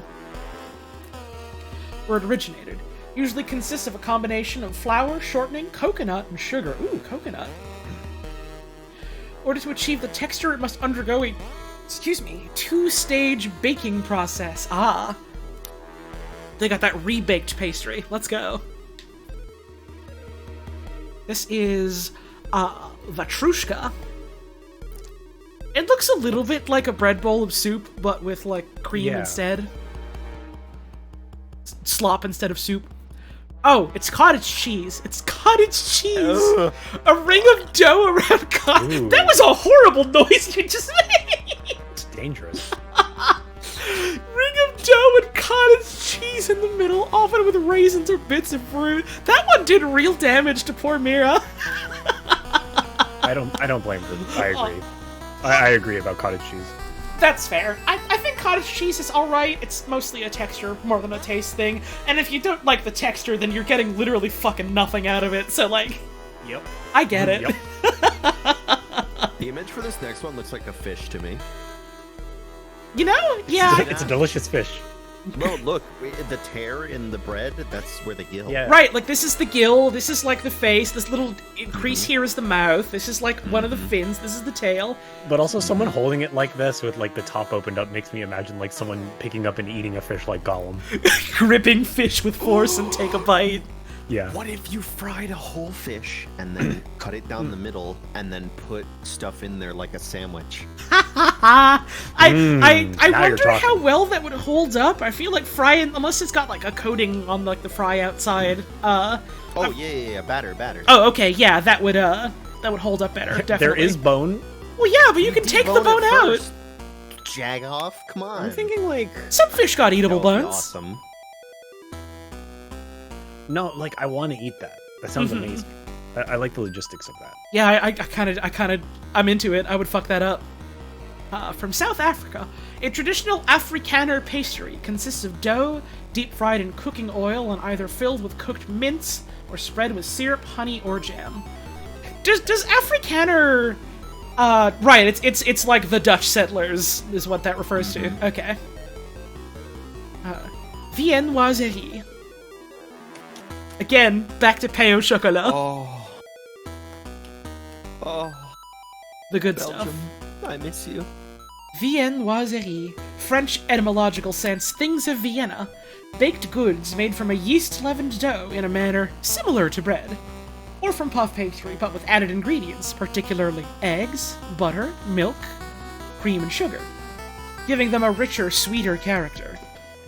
Speaker 2: Where it originated. Usually consists of a combination of flour, shortening, coconut, and sugar. Ooh, coconut. In order to achieve the texture, it must undergo a, two-stage baking process. Ah. They got that rebaked pastry. Let's go. This is, vatrushka. It looks a little bit like a bread bowl of soup, but with, like, cream instead. Slop instead of soup. Oh, it's cottage cheese. It's cottage cheese! Ugh. A ring of dough around cottage... That was a horrible noise you just made!
Speaker 3: It's dangerous.
Speaker 2: Ring of dough and cottage cheese in the middle, often with raisins or bits of fruit. That one did real damage to poor Mira.
Speaker 3: I don't blame her. I agree. I agree about cottage cheese.
Speaker 2: That's fair. I think cottage cheese is alright. It's mostly a texture more than a taste thing. And if you don't like the texture, then you're getting literally fucking nothing out of it. So, like...
Speaker 3: Yep.
Speaker 2: I get it.
Speaker 3: Yep.
Speaker 11: The image for this next one looks like a fish to me.
Speaker 2: You know? Yeah.
Speaker 3: It's a delicious fish.
Speaker 11: Well, look, the tear in the bread, that's where the gill.
Speaker 3: Yeah.
Speaker 2: Right, like this is the gill, this is like the face, this little crease here is the mouth, this is like one of the fins, this is the tail.
Speaker 3: But also someone holding it like this with like the top opened up makes me imagine like someone picking up and eating a fish like Gollum.
Speaker 2: Gripping fish with force and take a bite.
Speaker 3: Yeah.
Speaker 11: What if you fried a whole fish and then cut it down the middle and then put stuff in there like a sandwich?
Speaker 2: I wonder how well that would hold up. I feel like frying, unless it's got like a coating on like the fry outside.
Speaker 11: Yeah, batter.
Speaker 2: Oh, okay, yeah, that would hold up better. Definitely.
Speaker 3: There is bone.
Speaker 2: Well, yeah, but you can take the bone out.
Speaker 11: Jag off, come on.
Speaker 3: I'm thinking like
Speaker 2: some fish got eatable bones.
Speaker 11: Awesome.
Speaker 3: No, like I want to eat that. That sounds amazing. I like the logistics of that.
Speaker 2: Yeah, I'm into it. I would fuck that up. From South Africa, a traditional Afrikaner pastry consists of dough deep fried in cooking oil and either filled with cooked mince or spread with syrup, honey, or jam. Does Afrikaner? Right. It's like the Dutch settlers is what that refers to. Okay. Viennoiserie. Again, back to pain au chocolat.
Speaker 11: Oh,
Speaker 2: the good
Speaker 11: Belgium.
Speaker 2: stuff.
Speaker 11: I miss you.
Speaker 2: Viennoiserie, French etymological sense, things of Vienna. Baked goods made from a yeast-leavened dough in a manner similar to bread. Or from puff pastry, but with added ingredients, particularly eggs, butter, milk, cream, and sugar, giving them a richer, sweeter character.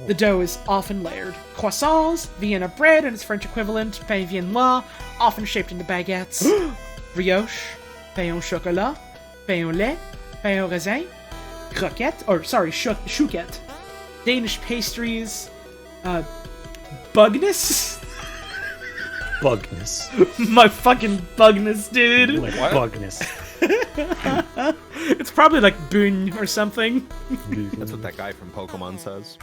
Speaker 2: The dough is often layered. Croissants, Vienna bread and its French equivalent, pain viennois, often shaped into baguettes. Brioche, pain au chocolat, pain au lait, pain au raisin, chouquette. Danish pastries, bugness?
Speaker 3: Bugness.
Speaker 2: My fucking bugness, dude.
Speaker 3: Like bugness.
Speaker 2: It's probably like Boon or something.
Speaker 11: That's what that guy from Pokemon says.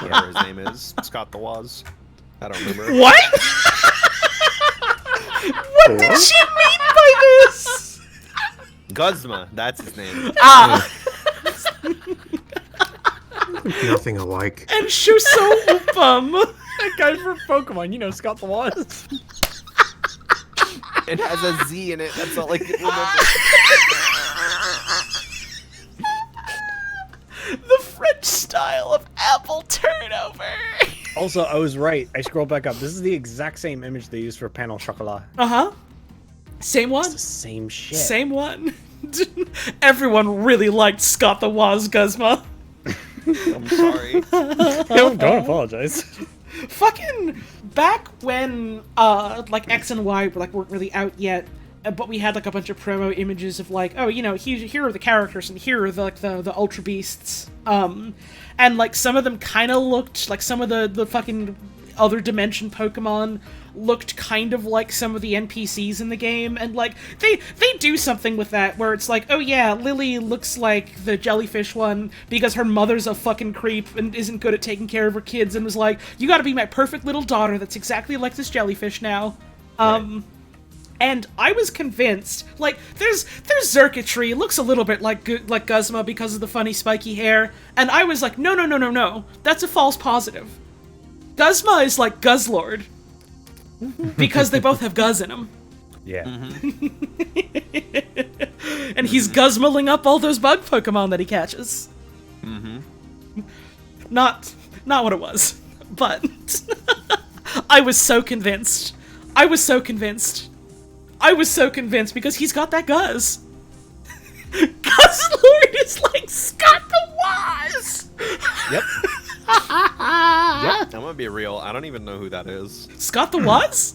Speaker 11: Whatever his name is. Scott the Waz. I don't remember.
Speaker 2: What? What did she mean by this?
Speaker 11: Guzma, that's his name.
Speaker 8: Nothing alike.
Speaker 2: And Shuso Upam.
Speaker 3: That guy from Pokemon, you know, Scott the Waz.
Speaker 11: It has a Z in it. That's all I can remember.
Speaker 2: The French style of apple turnover.
Speaker 3: Also, I was right. I scrolled back up. This is the exact same image they used for pain au chocolat.
Speaker 2: Uh-huh. Same one?
Speaker 3: It's the same shit.
Speaker 2: Same one. Everyone really liked Scott the Waz Guzma.
Speaker 11: I'm sorry.
Speaker 3: Don't apologize.
Speaker 2: Fucking back when like X and Y weren't really out yet, but we had like a bunch of promo images of like, oh, you know, here are the characters and here are the Ultra Beasts. And like some of them kind of looked like some of the fucking other dimension Pokemon looked kind of like some of the NPCs in the game, and like they do something with that where it's like, oh yeah, Lily looks like the jellyfish one because her mother's a fucking creep and isn't good at taking care of her kids and was like, you gotta be my perfect little daughter that's exactly like this jellyfish now. Right. And I was convinced, like, there's Xurkitree, looks a little bit like Guzma because of the funny spiky hair, and I was like, no, that's a false positive. Guzma is like Guzzlord, because they both have Guz in them.
Speaker 3: Yeah.
Speaker 2: And he's Guzmaling up all those bug Pokemon that he catches. Not what it was, but I was so convinced. I was so convinced because he's got that Guz. Guzzlord is like Scott the Waz!
Speaker 11: Yep. I'm gonna be real. I don't even know who that is.
Speaker 2: Scott the Waz?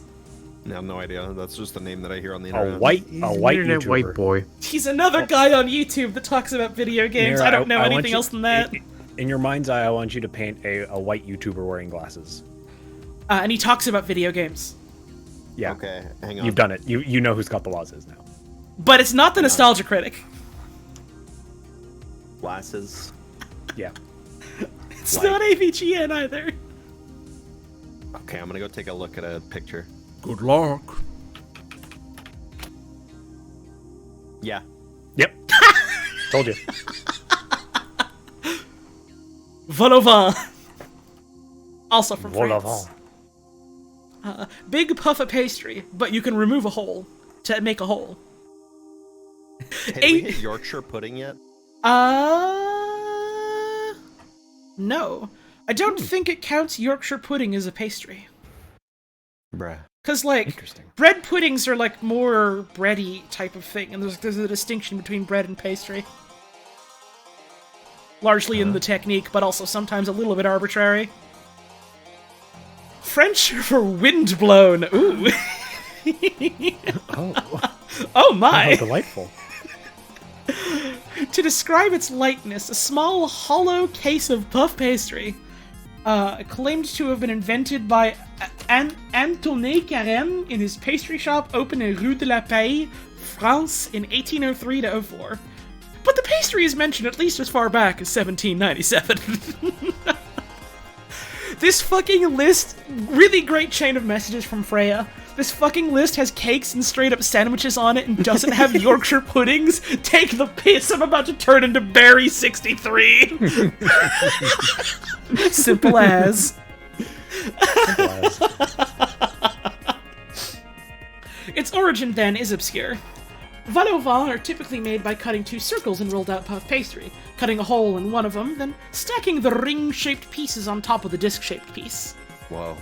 Speaker 11: I have no idea. That's just the name that I hear on the internet.
Speaker 3: A white
Speaker 8: Internet
Speaker 3: YouTuber.
Speaker 8: white boy.
Speaker 2: He's another guy on YouTube that talks about video games.
Speaker 3: Mira,
Speaker 2: I don't know
Speaker 3: I want
Speaker 2: anything
Speaker 3: you-
Speaker 2: else than that.
Speaker 3: In your mind's eye, I want you to paint a white YouTuber wearing glasses.
Speaker 2: And he talks about video games.
Speaker 3: Yeah.
Speaker 11: Okay, hang on.
Speaker 3: You've done it. You know who Scott the Waz is now.
Speaker 2: But it's not the Nostalgia Critic.
Speaker 11: Glasses.
Speaker 3: Yeah.
Speaker 2: It's not AVGN either.
Speaker 11: Okay, I'm gonna go take a look at a picture.
Speaker 5: Good luck.
Speaker 11: Yeah.
Speaker 3: Yep. Told you.
Speaker 2: Volovin. Also from
Speaker 3: Volavant.
Speaker 2: France. Big puff of pastry, but you can remove a hole to make a hole.
Speaker 11: Have we hit Yorkshire pudding yet?
Speaker 2: No. I don't think it counts Yorkshire pudding as a pastry.
Speaker 11: Bruh.
Speaker 2: Because, like,
Speaker 3: Interesting.
Speaker 2: bread puddings are, like, more bready type of thing, and there's a distinction between bread and pastry. Largely in the technique, but also sometimes a little bit arbitrary. French for windblown. Ooh. Oh my.
Speaker 3: How delightful.
Speaker 2: To describe its lightness, a small hollow case of puff pastry. claimed to have been invented by Antoine Carême in his pastry shop open in Rue de la Paix, France in 1803 to 04. But the pastry is mentioned at least as far back as 1797. This fucking list, really great chain of messages from Freya. This fucking list has cakes and straight up sandwiches on it and doesn't have Yorkshire puddings. Take the piss, I'm about to turn into Barry 63. Simple as. Its origin, then, is obscure. Vol au vent are typically made by cutting 2 circles in rolled out puff pastry, cutting a hole in one of them, then stacking the ring-shaped pieces on top of the disc-shaped piece.
Speaker 11: Whoa.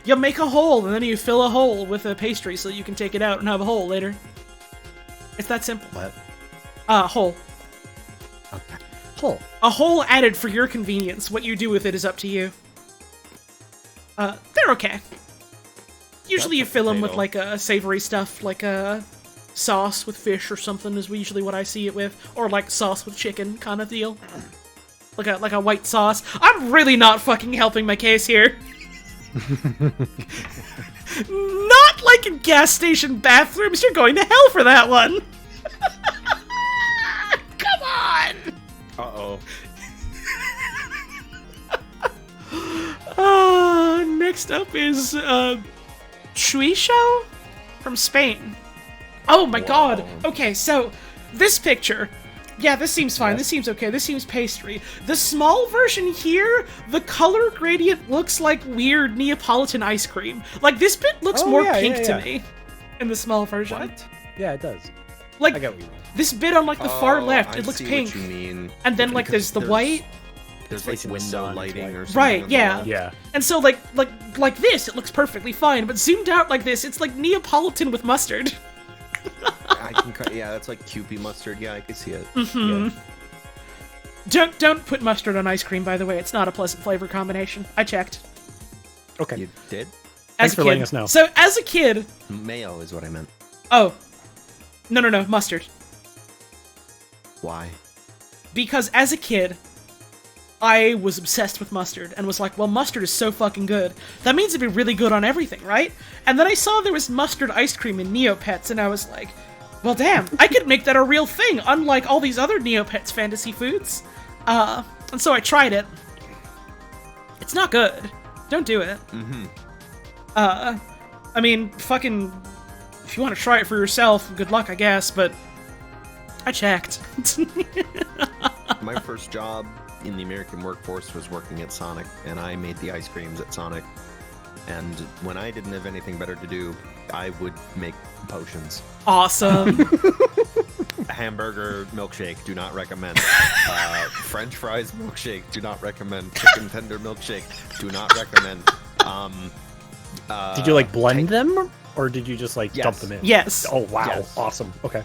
Speaker 2: You make a hole, and then you fill a hole with a pastry so you can take it out and have a hole later. It's that simple.
Speaker 11: What?
Speaker 2: Hole.
Speaker 11: Okay.
Speaker 2: Hole. A hole added for your convenience. What you do with it is up to you. They're okay. Usually you fill them with, like, savory stuff, like, sauce with fish or something is usually what I see it with. Or, like, sauce with chicken kind of deal. Like a white sauce. I'm really not fucking helping my case here. Not like in gas station bathrooms. You're going to hell for that one. Come on. Next up is Chuicho from Spain. Oh my god. Okay, so this picture. Yeah, this seems fine. This seems okay. This seems pastry. The small version here, the color gradient looks like weird Neapolitan ice cream. Like, this bit looks more pink to me in the small version.
Speaker 3: What? Yeah, it does.
Speaker 2: Like,
Speaker 3: I get what you mean.
Speaker 2: this bit on, like, the far left, it looks
Speaker 11: see
Speaker 2: pink.
Speaker 11: What you mean.
Speaker 2: And then, like, there's the white.
Speaker 11: There's like window lighting or something.
Speaker 2: Right, yeah.
Speaker 3: Yeah.
Speaker 2: And so, like this, it looks perfectly fine, but zoomed out like this, it's like Neapolitan with mustard.
Speaker 11: Yeah, that's like Kewpie mustard. Yeah, I can see it.
Speaker 2: Mm-hmm.
Speaker 11: Yeah.
Speaker 2: Don't put mustard on ice cream, by the way. It's not a pleasant flavor combination. I checked.
Speaker 3: Okay.
Speaker 11: You did?
Speaker 3: Thanks for letting us know.
Speaker 2: So, as a kid...
Speaker 11: Mayo is what I meant.
Speaker 2: Oh. No. Mustard.
Speaker 11: Why?
Speaker 2: Because as a kid, I was obsessed with mustard and was like, well, mustard is so fucking good. That means it'd be really good on everything, right? And then I saw there was mustard ice cream in Neopets, and I was like, well, damn, I could make that a real thing, unlike all these other Neopets fantasy foods. And so I tried it. It's not good. Don't do it.
Speaker 11: Mm-hmm.
Speaker 2: I mean, fucking, if you want to try it for yourself, good luck, I guess, but I checked.
Speaker 11: My first job in the American workforce was working at Sonic, and I made the ice creams at Sonic. And when I didn't have anything better to do, I would make potions.
Speaker 2: Awesome.
Speaker 11: Hamburger milkshake, do not recommend. French fries milkshake, do not recommend. Chicken tender milkshake, do not recommend.
Speaker 3: Did you like blend them, or did you just like dump them in?
Speaker 2: Yes.
Speaker 3: Oh wow,
Speaker 11: Yes.
Speaker 3: awesome. Okay.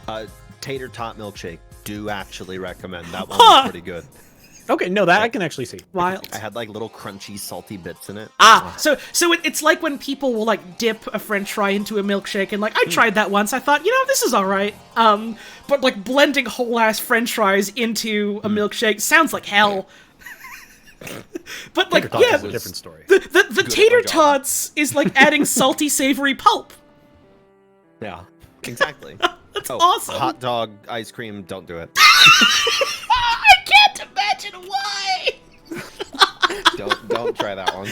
Speaker 11: Tater tot milkshake, do actually recommend. That one was pretty good.
Speaker 3: Okay, no, that I can actually see.
Speaker 2: Wild.
Speaker 11: I had like little crunchy, salty bits in it.
Speaker 2: So it's like when people will like dip a French fry into a milkshake, and like I tried that once. I thought, this is all right. But like blending whole ass French fries into a milkshake sounds like hell. But like, yeah,
Speaker 3: is a different story.
Speaker 2: The tater tots is like adding salty, savory pulp.
Speaker 11: Yeah, exactly.
Speaker 2: That's awesome.
Speaker 11: Hot dog ice cream, don't do it.
Speaker 2: I can't imagine why.
Speaker 11: Don't try that one.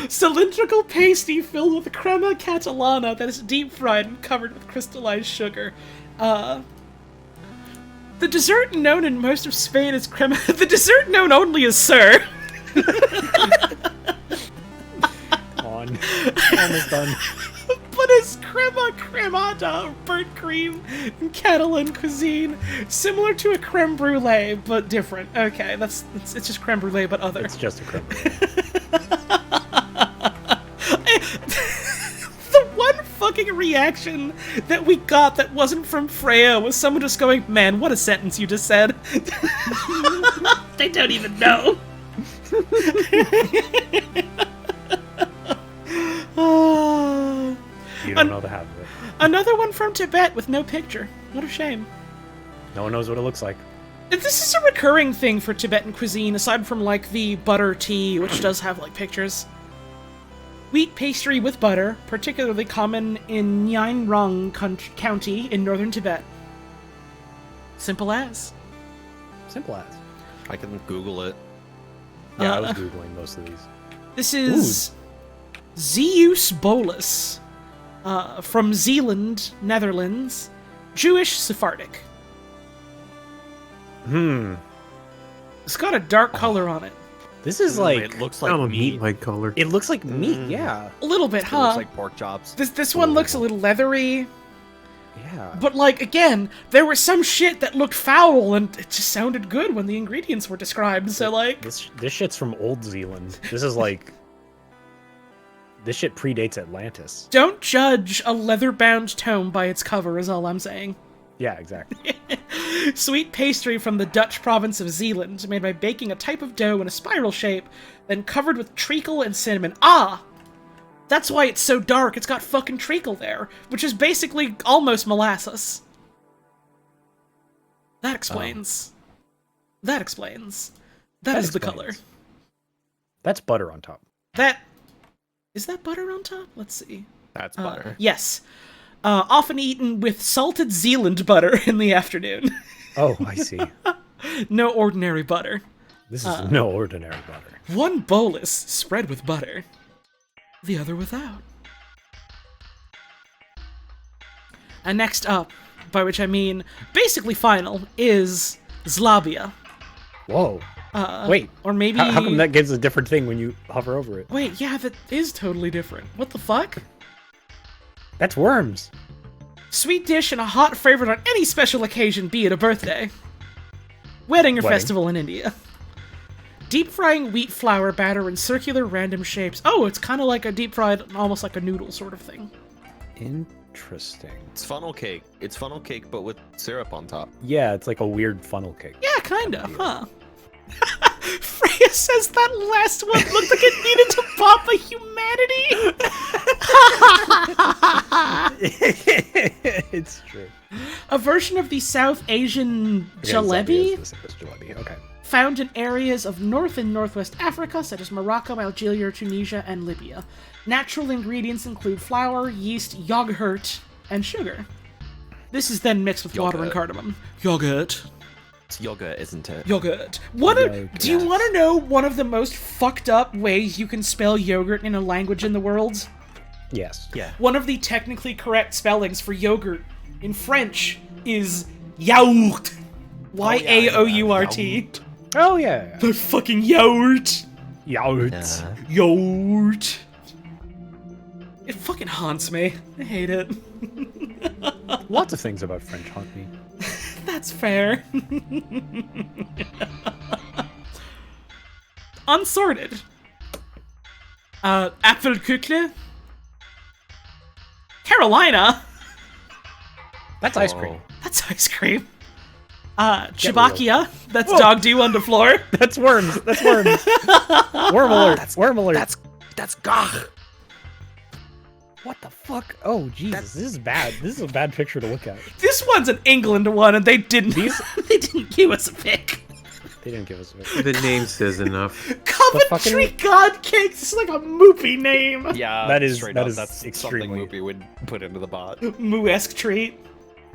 Speaker 2: Cylindrical pasty filled with crema catalana that is deep fried and covered with crystallized sugar. The dessert known in most of Spain as crema. The dessert known only as sir.
Speaker 3: Come on, almost done.
Speaker 2: But it's crema cremata, burnt cream, in Catalan cuisine, similar to a creme brulee, but different. Okay, it's just creme brulee, but other.
Speaker 3: It's just a creme brulee.
Speaker 2: The one fucking reaction that we got that wasn't from Freya was someone just going, "Man, what a sentence you just said." They don't even know.
Speaker 3: You don't know the half of it.
Speaker 2: Another one from Tibet with no picture. What a shame.
Speaker 3: No one knows what it looks like.
Speaker 2: This is a recurring thing for Tibetan cuisine, aside from, like, the butter tea, which does have, like, pictures. Wheat pastry with butter, particularly common in Nyainrong County in northern Tibet. Simple as.
Speaker 3: Simple as.
Speaker 11: I can Google it.
Speaker 3: Yeah, I was Googling most of these.
Speaker 2: This is Zeus bolus, from Zeeland, Netherlands, Jewish Sephardic. It's got a dark color on it.
Speaker 3: This is like...
Speaker 11: It looks like meat.
Speaker 8: meat-like color.
Speaker 3: It looks like meat, yeah.
Speaker 2: A little bit,
Speaker 11: It
Speaker 2: huh?
Speaker 11: looks like pork chops.
Speaker 2: This one looks a little leathery.
Speaker 3: Yeah.
Speaker 2: But, like, again, there was some shit that looked foul, and it just sounded good when the ingredients were described, so, like...
Speaker 3: This shit's from Old Zealand. This is like... This shit predates Atlantis.
Speaker 2: Don't judge a leather-bound tome by its cover, is all I'm saying.
Speaker 3: Yeah, exactly.
Speaker 2: Sweet pastry from the Dutch province of Zeeland, made by baking a type of dough in a spiral shape, then covered with treacle and cinnamon. Ah! That's why it's so dark, it's got fucking treacle there, which is basically almost molasses. That explains. That explains. That is the color.
Speaker 3: That's butter on top.
Speaker 2: That... Is that butter on top? Let's see.
Speaker 11: That's butter.
Speaker 2: Yes. Often eaten with salted Zealand butter in the afternoon.
Speaker 3: Oh, I see.
Speaker 2: No ordinary butter.
Speaker 3: This is no ordinary butter.
Speaker 2: One bolus spread with butter, the other without. And next up, by which I mean basically final, is Zlabia.
Speaker 3: Whoa. Wait.
Speaker 2: Or maybe...
Speaker 3: How come that gives a different thing when you hover over it?
Speaker 2: Wait, yeah, that is totally different. What the fuck?
Speaker 3: That's worms.
Speaker 2: Sweet dish and a hot favorite on any special occasion, be it a birthday, wedding, or festival in India. Deep frying wheat flour batter in circular random shapes. Oh, it's kind of like a deep fried, almost like a noodle sort of thing.
Speaker 3: Interesting.
Speaker 11: It's funnel cake. It's funnel cake, but with syrup on top.
Speaker 3: Yeah, it's like a weird funnel cake.
Speaker 2: Yeah, kind of, huh? Freya says that last one looked like it needed to pop a humanity.
Speaker 3: It's true.
Speaker 2: A version of the South Asian jalebi,
Speaker 3: Jalebi. Okay.
Speaker 2: found in areas of North and Northwest Africa, such as Morocco, Algeria, Tunisia, and Libya. Natural ingredients include flour, yeast, yogurt, and sugar. This is then mixed with water and cardamom. Yogurt.
Speaker 11: It's yogurt, isn't it?
Speaker 2: Yogurt. Do you want to know one of the most fucked up ways you can spell yogurt in a language in the world?
Speaker 3: Yes.
Speaker 11: Yeah.
Speaker 2: One of the technically correct spellings for yogurt in French is yaourt. Y-A-O-U-R-T.
Speaker 3: Oh, yeah.
Speaker 2: The fucking yaourt.
Speaker 3: Yaourt.
Speaker 2: Yaourt. It fucking haunts me. I hate it.
Speaker 3: Lots of things about French haunt me.
Speaker 2: That's fair. Unsorted. Apfelkuchen. Carolina.
Speaker 3: That's ice cream.
Speaker 2: That's ice cream. Chibakia. That's dog do on the floor.
Speaker 3: That's worms. That's worms. Worm alert. Worm alert.
Speaker 11: That's gah.
Speaker 3: What the fuck? Oh, Jesus. This is bad. This is a bad picture to look at.
Speaker 2: This one's an England one, and they didn't give us a pic.
Speaker 3: They didn't give us a pic.
Speaker 8: The name says enough.
Speaker 2: Coventry God Cakes is like a moopy name.
Speaker 11: Yeah,
Speaker 3: that is
Speaker 11: that's
Speaker 3: extremely
Speaker 11: something Moopy would put into the bot.
Speaker 2: Moo-esque treat.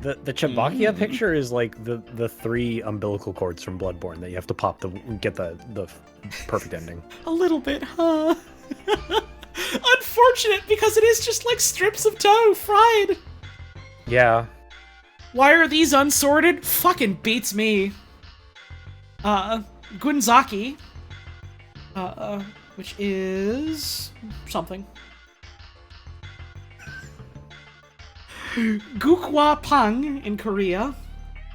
Speaker 3: The Chibakia picture is like the 3 umbilical cords from Bloodborne that you have to pop to get the perfect ending.
Speaker 2: A little bit, huh? Unfortunate, because it is just like strips of dough fried.
Speaker 3: Yeah.
Speaker 2: Why are these unsorted? Fucking beats me. Gunzaki. Which is something. Gukwa Pang in Korea.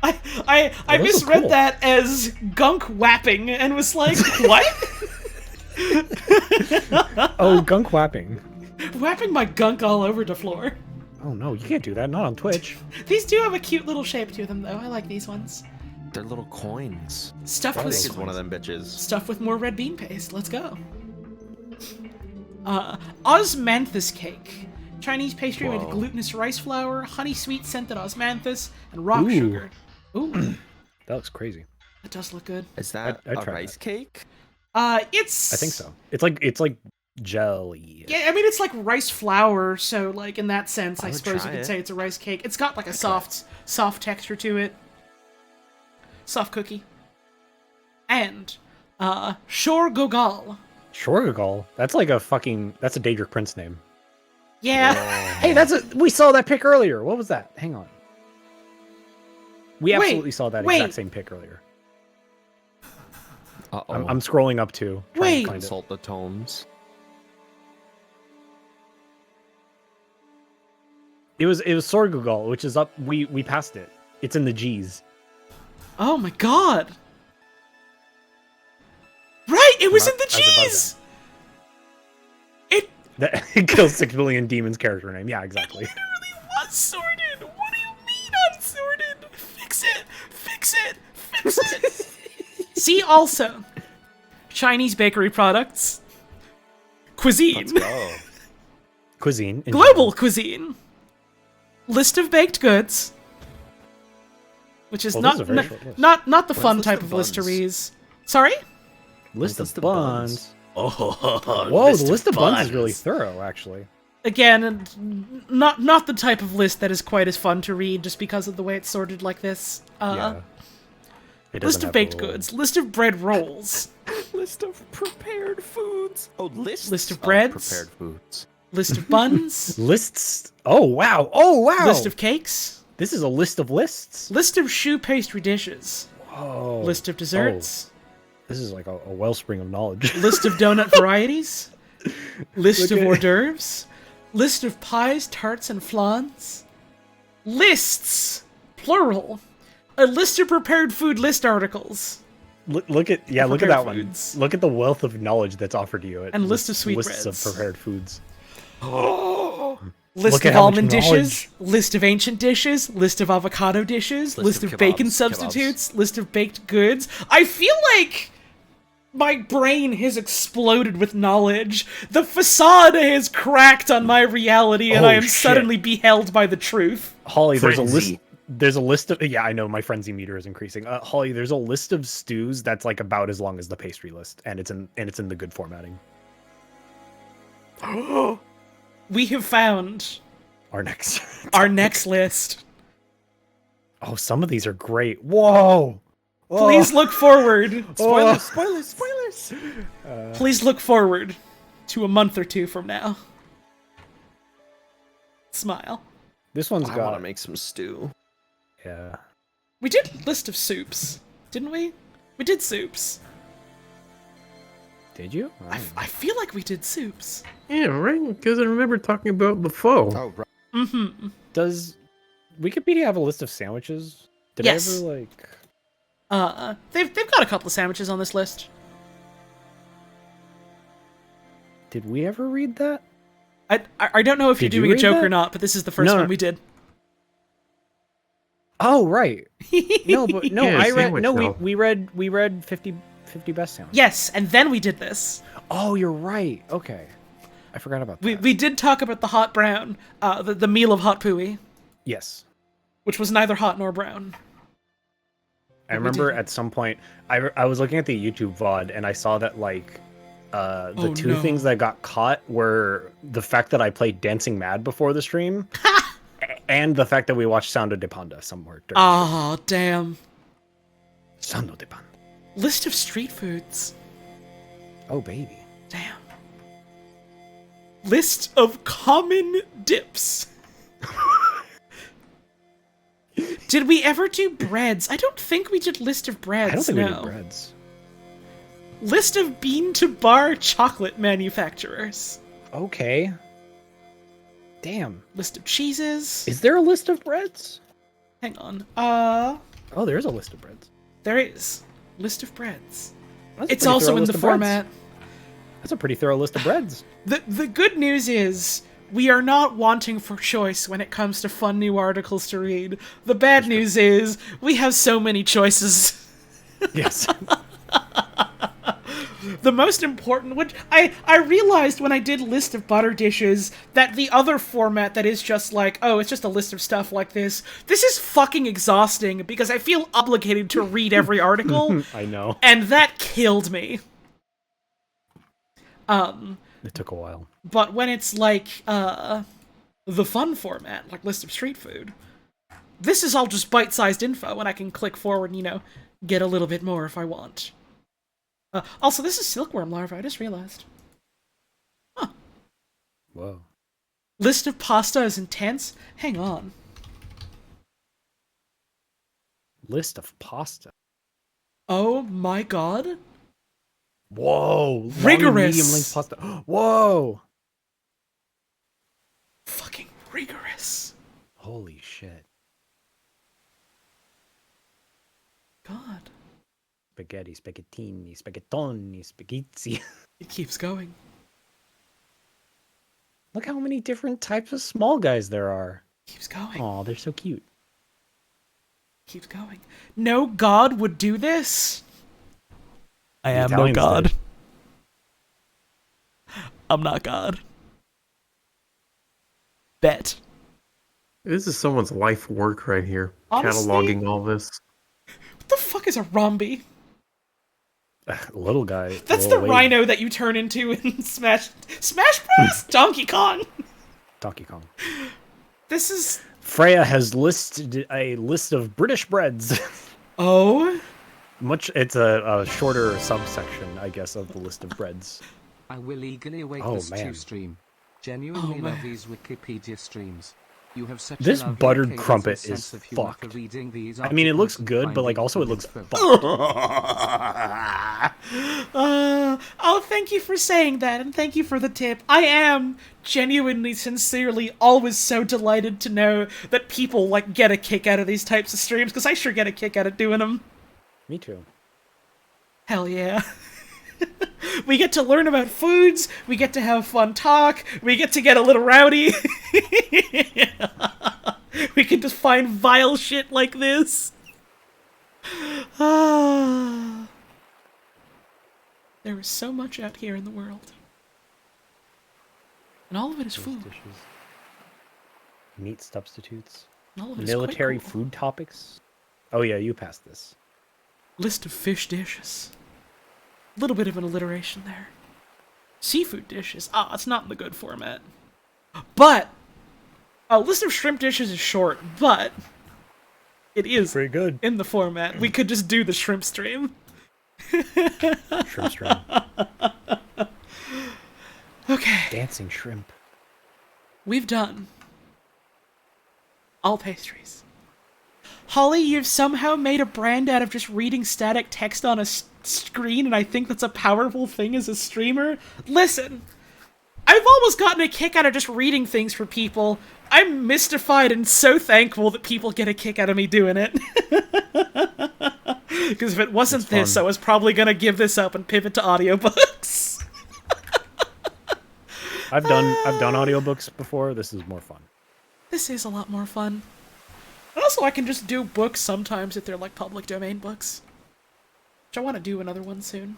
Speaker 2: I misread that as gunk whapping and was like, what?
Speaker 3: Oh, gunk whapping.
Speaker 2: Whapping my gunk all over the floor.
Speaker 3: Oh no, you can't do that. Not on Twitch.
Speaker 2: These do have a cute little shape to them, though. I like these ones.
Speaker 11: They're little coins.
Speaker 2: Stuffed
Speaker 11: I
Speaker 2: with
Speaker 11: think it's one of them bitches.
Speaker 2: Stuffed with more red bean paste. Let's go. Osmanthus cake. Chinese pastry made with glutinous rice flour, honey sweet scented osmanthus, and rock sugar. Ooh,
Speaker 3: That looks crazy.
Speaker 2: that does look good.
Speaker 11: Is that
Speaker 3: I'd
Speaker 11: a
Speaker 3: try
Speaker 11: rice
Speaker 3: that.
Speaker 11: cake?
Speaker 2: It's.
Speaker 3: I think so. It's like jelly.
Speaker 2: Yeah, I mean it's like rice flour, so like in that sense, I
Speaker 11: would
Speaker 2: suppose you
Speaker 11: try
Speaker 2: could
Speaker 11: it.
Speaker 2: say it's a rice cake. It's got like a soft texture to it, soft cookie, and Shor Gogal.
Speaker 3: Shorgagal. That's like that's a Daedric Prince name.
Speaker 2: Yeah,
Speaker 3: Hey, we saw that pic earlier. What was that? Hang on. We absolutely saw that exact same pic earlier.
Speaker 11: Uh-oh.
Speaker 3: I'm scrolling up too.
Speaker 2: Wait.
Speaker 11: Consult the tomes.
Speaker 3: It was Sorgugal, which is up. We passed it. It's in the G's.
Speaker 2: Oh my god! Right, it was in the
Speaker 3: I was about
Speaker 2: G's. It
Speaker 3: It kills 6 billion demons character name. Yeah, exactly.
Speaker 2: literally was sorted. What do you mean unsorted? Fix it. Fix it. Fix it. See also Chinese bakery products, cuisine,
Speaker 3: Cuisine. in
Speaker 2: global cuisine, list of baked goods, which is
Speaker 3: Oh, this
Speaker 2: not
Speaker 3: is a very short list.
Speaker 2: not the
Speaker 11: What's
Speaker 2: fun
Speaker 11: list
Speaker 2: type
Speaker 11: of
Speaker 2: of
Speaker 11: buns?
Speaker 2: listeries. Sorry.
Speaker 3: List
Speaker 11: List
Speaker 3: of
Speaker 11: of buns.
Speaker 3: buns.
Speaker 5: Oh,
Speaker 3: Whoa, the list of buns is really thorough, actually.
Speaker 2: Again, and not the type of list that is quite as fun to read just because of the way it's sorted like this.
Speaker 3: Yeah. It doesn't
Speaker 2: List of
Speaker 3: have
Speaker 2: baked
Speaker 3: a little-
Speaker 2: goods, list of bread rolls,
Speaker 11: List of prepared foods. Oh,
Speaker 2: List of breads?
Speaker 11: prepared foods.
Speaker 2: list of buns,
Speaker 3: Lists. Oh wow. Oh wow.
Speaker 2: list of cakes,
Speaker 3: This is a list of lists.
Speaker 2: list of shoe pastry dishes,
Speaker 3: Oh.
Speaker 2: list of desserts,
Speaker 3: This is like a wellspring of knowledge.
Speaker 2: list of donut varieties, list
Speaker 3: Look
Speaker 2: of
Speaker 3: at-
Speaker 2: hors d'oeuvres, list of pies, tarts, and flans, lists, plural, a list of prepared food list articles,
Speaker 3: Look at that
Speaker 2: prepared
Speaker 3: one.
Speaker 2: foods.
Speaker 3: Look at the wealth of knowledge that's offered to you.
Speaker 2: And list of
Speaker 3: lists
Speaker 2: sweetbreads.
Speaker 3: of prepared foods.
Speaker 2: list
Speaker 3: Look at
Speaker 2: of
Speaker 3: how much
Speaker 2: almond dishes,
Speaker 3: knowledge.
Speaker 2: list of ancient dishes, list of avocado dishes, list
Speaker 11: of
Speaker 2: of bacon
Speaker 11: kebabs,
Speaker 2: substitutes, list of baked goods. I feel like my brain has exploded with knowledge. The facade has cracked on my reality, and
Speaker 3: Oh,
Speaker 2: I am
Speaker 3: shit.
Speaker 2: suddenly beheld by the truth.
Speaker 3: Holly, there's a list.
Speaker 5: Frenzy.
Speaker 3: There's a list of. Yeah, I know my frenzy meter is increasing. Holly, there's a list of stews that's like about as long as the pastry list, and it's in the good formatting.
Speaker 2: We have found
Speaker 3: Our next.
Speaker 2: our next list.
Speaker 3: Oh, some of these are great. Whoa.
Speaker 2: Please look forward.
Speaker 11: Spoilers, spoilers, spoilers.
Speaker 2: Please look forward to a month or two from now. Smile.
Speaker 3: This one's
Speaker 11: I want
Speaker 3: got.
Speaker 11: to make some stew.
Speaker 3: Yeah.
Speaker 2: We did list of soups, didn't we? We did soups.
Speaker 3: Did you?
Speaker 2: I feel like we did soups.
Speaker 8: Yeah, right. Because I remember talking about the pho.
Speaker 11: Oh, right.
Speaker 2: Mm-hmm.
Speaker 3: Does Wikipedia have a list of sandwiches? Did
Speaker 2: Yes.
Speaker 3: I ever like?
Speaker 2: They've got a couple of sandwiches on this list.
Speaker 3: Did we ever read that?
Speaker 2: I don't know if
Speaker 3: Did
Speaker 2: you're
Speaker 3: you
Speaker 2: doing a
Speaker 3: read
Speaker 2: joke
Speaker 3: that?
Speaker 2: or not, but this is the first
Speaker 3: No,
Speaker 2: one
Speaker 3: no.
Speaker 2: we did.
Speaker 3: Oh right. No, but no,
Speaker 8: Yeah,
Speaker 3: I read.
Speaker 8: sandwich
Speaker 3: No,
Speaker 8: though.
Speaker 3: we read 50 best sandwiches.
Speaker 2: Yes, and then we did this.
Speaker 3: Oh, you're right. Okay, I forgot about that.
Speaker 2: We did talk about the hot brown, the meal of hot pooey,
Speaker 3: Yes,
Speaker 2: which was neither hot nor brown.
Speaker 3: I remember at some point I was looking at the YouTube VOD and I saw that like the
Speaker 2: Oh,
Speaker 3: two
Speaker 2: no.
Speaker 3: things that got caught were the fact that I played Dancing Mad before the stream, and the fact that we watched Sound of de Panda somewhere. During
Speaker 2: Oh, damn.
Speaker 3: Sound of de Panda.
Speaker 2: List of street foods.
Speaker 3: Oh baby.
Speaker 2: Damn. List of common dips. Did we ever do breads? I don't think we did list of breads.
Speaker 3: I don't think
Speaker 2: no.
Speaker 3: we did breads.
Speaker 2: List of bean to bar chocolate manufacturers.
Speaker 3: Okay. Damn.
Speaker 2: List of cheeses.
Speaker 3: Is there a list of breads?
Speaker 2: Hang on.
Speaker 3: Oh, there's a list of breads.
Speaker 2: There is. List of breads.
Speaker 3: That's a
Speaker 2: It's
Speaker 3: pretty
Speaker 2: also
Speaker 3: thorough
Speaker 2: in
Speaker 3: list
Speaker 2: the
Speaker 3: of breads.
Speaker 2: format.
Speaker 3: That's a pretty thorough list of breads.
Speaker 2: The good news is we are not wanting for choice when it comes to fun new articles to read. The bad news is we have so many choices.
Speaker 3: Yes.
Speaker 2: the most important, which I realized when I did list of butter dishes, that the other format that is just like, oh, it's just a list of stuff like this is fucking exhausting because I feel obligated to read every article.
Speaker 3: I know.
Speaker 2: And that killed me.
Speaker 3: It took a while.
Speaker 2: But when it's like, the fun format, like list of street food, this is all just bite-sized info, and I can click forward and, you know, get a little bit more if I want. Also, this is silkworm larvae, I just realized. Huh.
Speaker 3: Whoa.
Speaker 2: List of pasta is intense? Hang on.
Speaker 3: List of pasta.
Speaker 2: Oh my god.
Speaker 3: Whoa.
Speaker 2: Rigorous.
Speaker 3: Medium-length pasta. Whoa.
Speaker 2: Fucking rigorous.
Speaker 3: Holy shit.
Speaker 2: God.
Speaker 3: Spaghetti, spaghettini, spaghettoni, spaghetti.
Speaker 2: It keeps going.
Speaker 3: Look how many different types of small guys there are.
Speaker 2: Keeps going.
Speaker 3: Aw, they're so cute.
Speaker 2: Keeps going. No god would do this. I am no
Speaker 3: Italians
Speaker 2: god.
Speaker 3: did.
Speaker 2: I'm not god. Bet.
Speaker 8: This is someone's life work right here.
Speaker 2: Honestly?
Speaker 8: Cataloging all this.
Speaker 2: What the fuck is a Rombi?
Speaker 3: Little guy.
Speaker 2: That's the
Speaker 3: little lady.
Speaker 2: rhino that you turn into in Smash Bros. Donkey Kong.
Speaker 3: Donkey Kong.
Speaker 2: This is...
Speaker 3: Freya has listed a list of British breads.
Speaker 2: Oh?
Speaker 3: It's a shorter subsection, I guess, of the list of breads.
Speaker 1: I will eagerly await
Speaker 3: Oh,
Speaker 1: the stew
Speaker 3: man.
Speaker 1: stream. Genuinely love
Speaker 2: man.
Speaker 1: these Wikipedia streams. You have such
Speaker 3: This
Speaker 1: a lovely
Speaker 3: buttered
Speaker 1: cadence
Speaker 3: crumpet
Speaker 1: and sense
Speaker 3: is
Speaker 1: of humor for
Speaker 3: fucked.
Speaker 1: reading these
Speaker 3: I mean, it looks
Speaker 1: articles and
Speaker 3: good, but like
Speaker 1: finding
Speaker 3: also it
Speaker 1: good
Speaker 3: looks
Speaker 1: info.
Speaker 3: fucked.
Speaker 2: Oh, thank you for saying that, and thank you for the tip. I am genuinely, sincerely, always so delighted to know that people, like, get a kick out of these types of streams, because I sure get a kick out of doing them.
Speaker 3: Me too.
Speaker 2: Hell yeah. We get to learn about foods, we get to have fun talk, we get to get a little rowdy. We can just find vile shit like this. There is so much out here in the world. And all of it is food.
Speaker 3: Dishes. Meat substitutes.
Speaker 2: And all of it is quite
Speaker 3: Military
Speaker 2: cool.
Speaker 3: food topics. Oh yeah, you passed this.
Speaker 2: List of fish dishes. A little bit of an alliteration there. Seafood dishes. Ah, it's not in the good format. But a list of shrimp dishes is short, but it is
Speaker 3: Pretty good.
Speaker 2: in the format. We could just do the shrimp stream.
Speaker 3: Shrimp stream.
Speaker 2: Okay,
Speaker 3: Dancing shrimp.
Speaker 2: we've done all pastries. Holly, you've somehow made a brand out of just reading static text on a screen, and I think that's a powerful thing as a streamer. Listen, I've almost gotten a kick out of just reading things for people. I'm mystified and so thankful that people get a kick out of me doing it. Because if it wasn't
Speaker 3: It's
Speaker 2: this,
Speaker 3: fun.
Speaker 2: I was probably going to give this up and pivot to audiobooks.
Speaker 3: I've done audiobooks before. This is more fun.
Speaker 2: This is a lot more fun. And also, I can just do books sometimes if they're like public domain books. Which I want to do another one soon.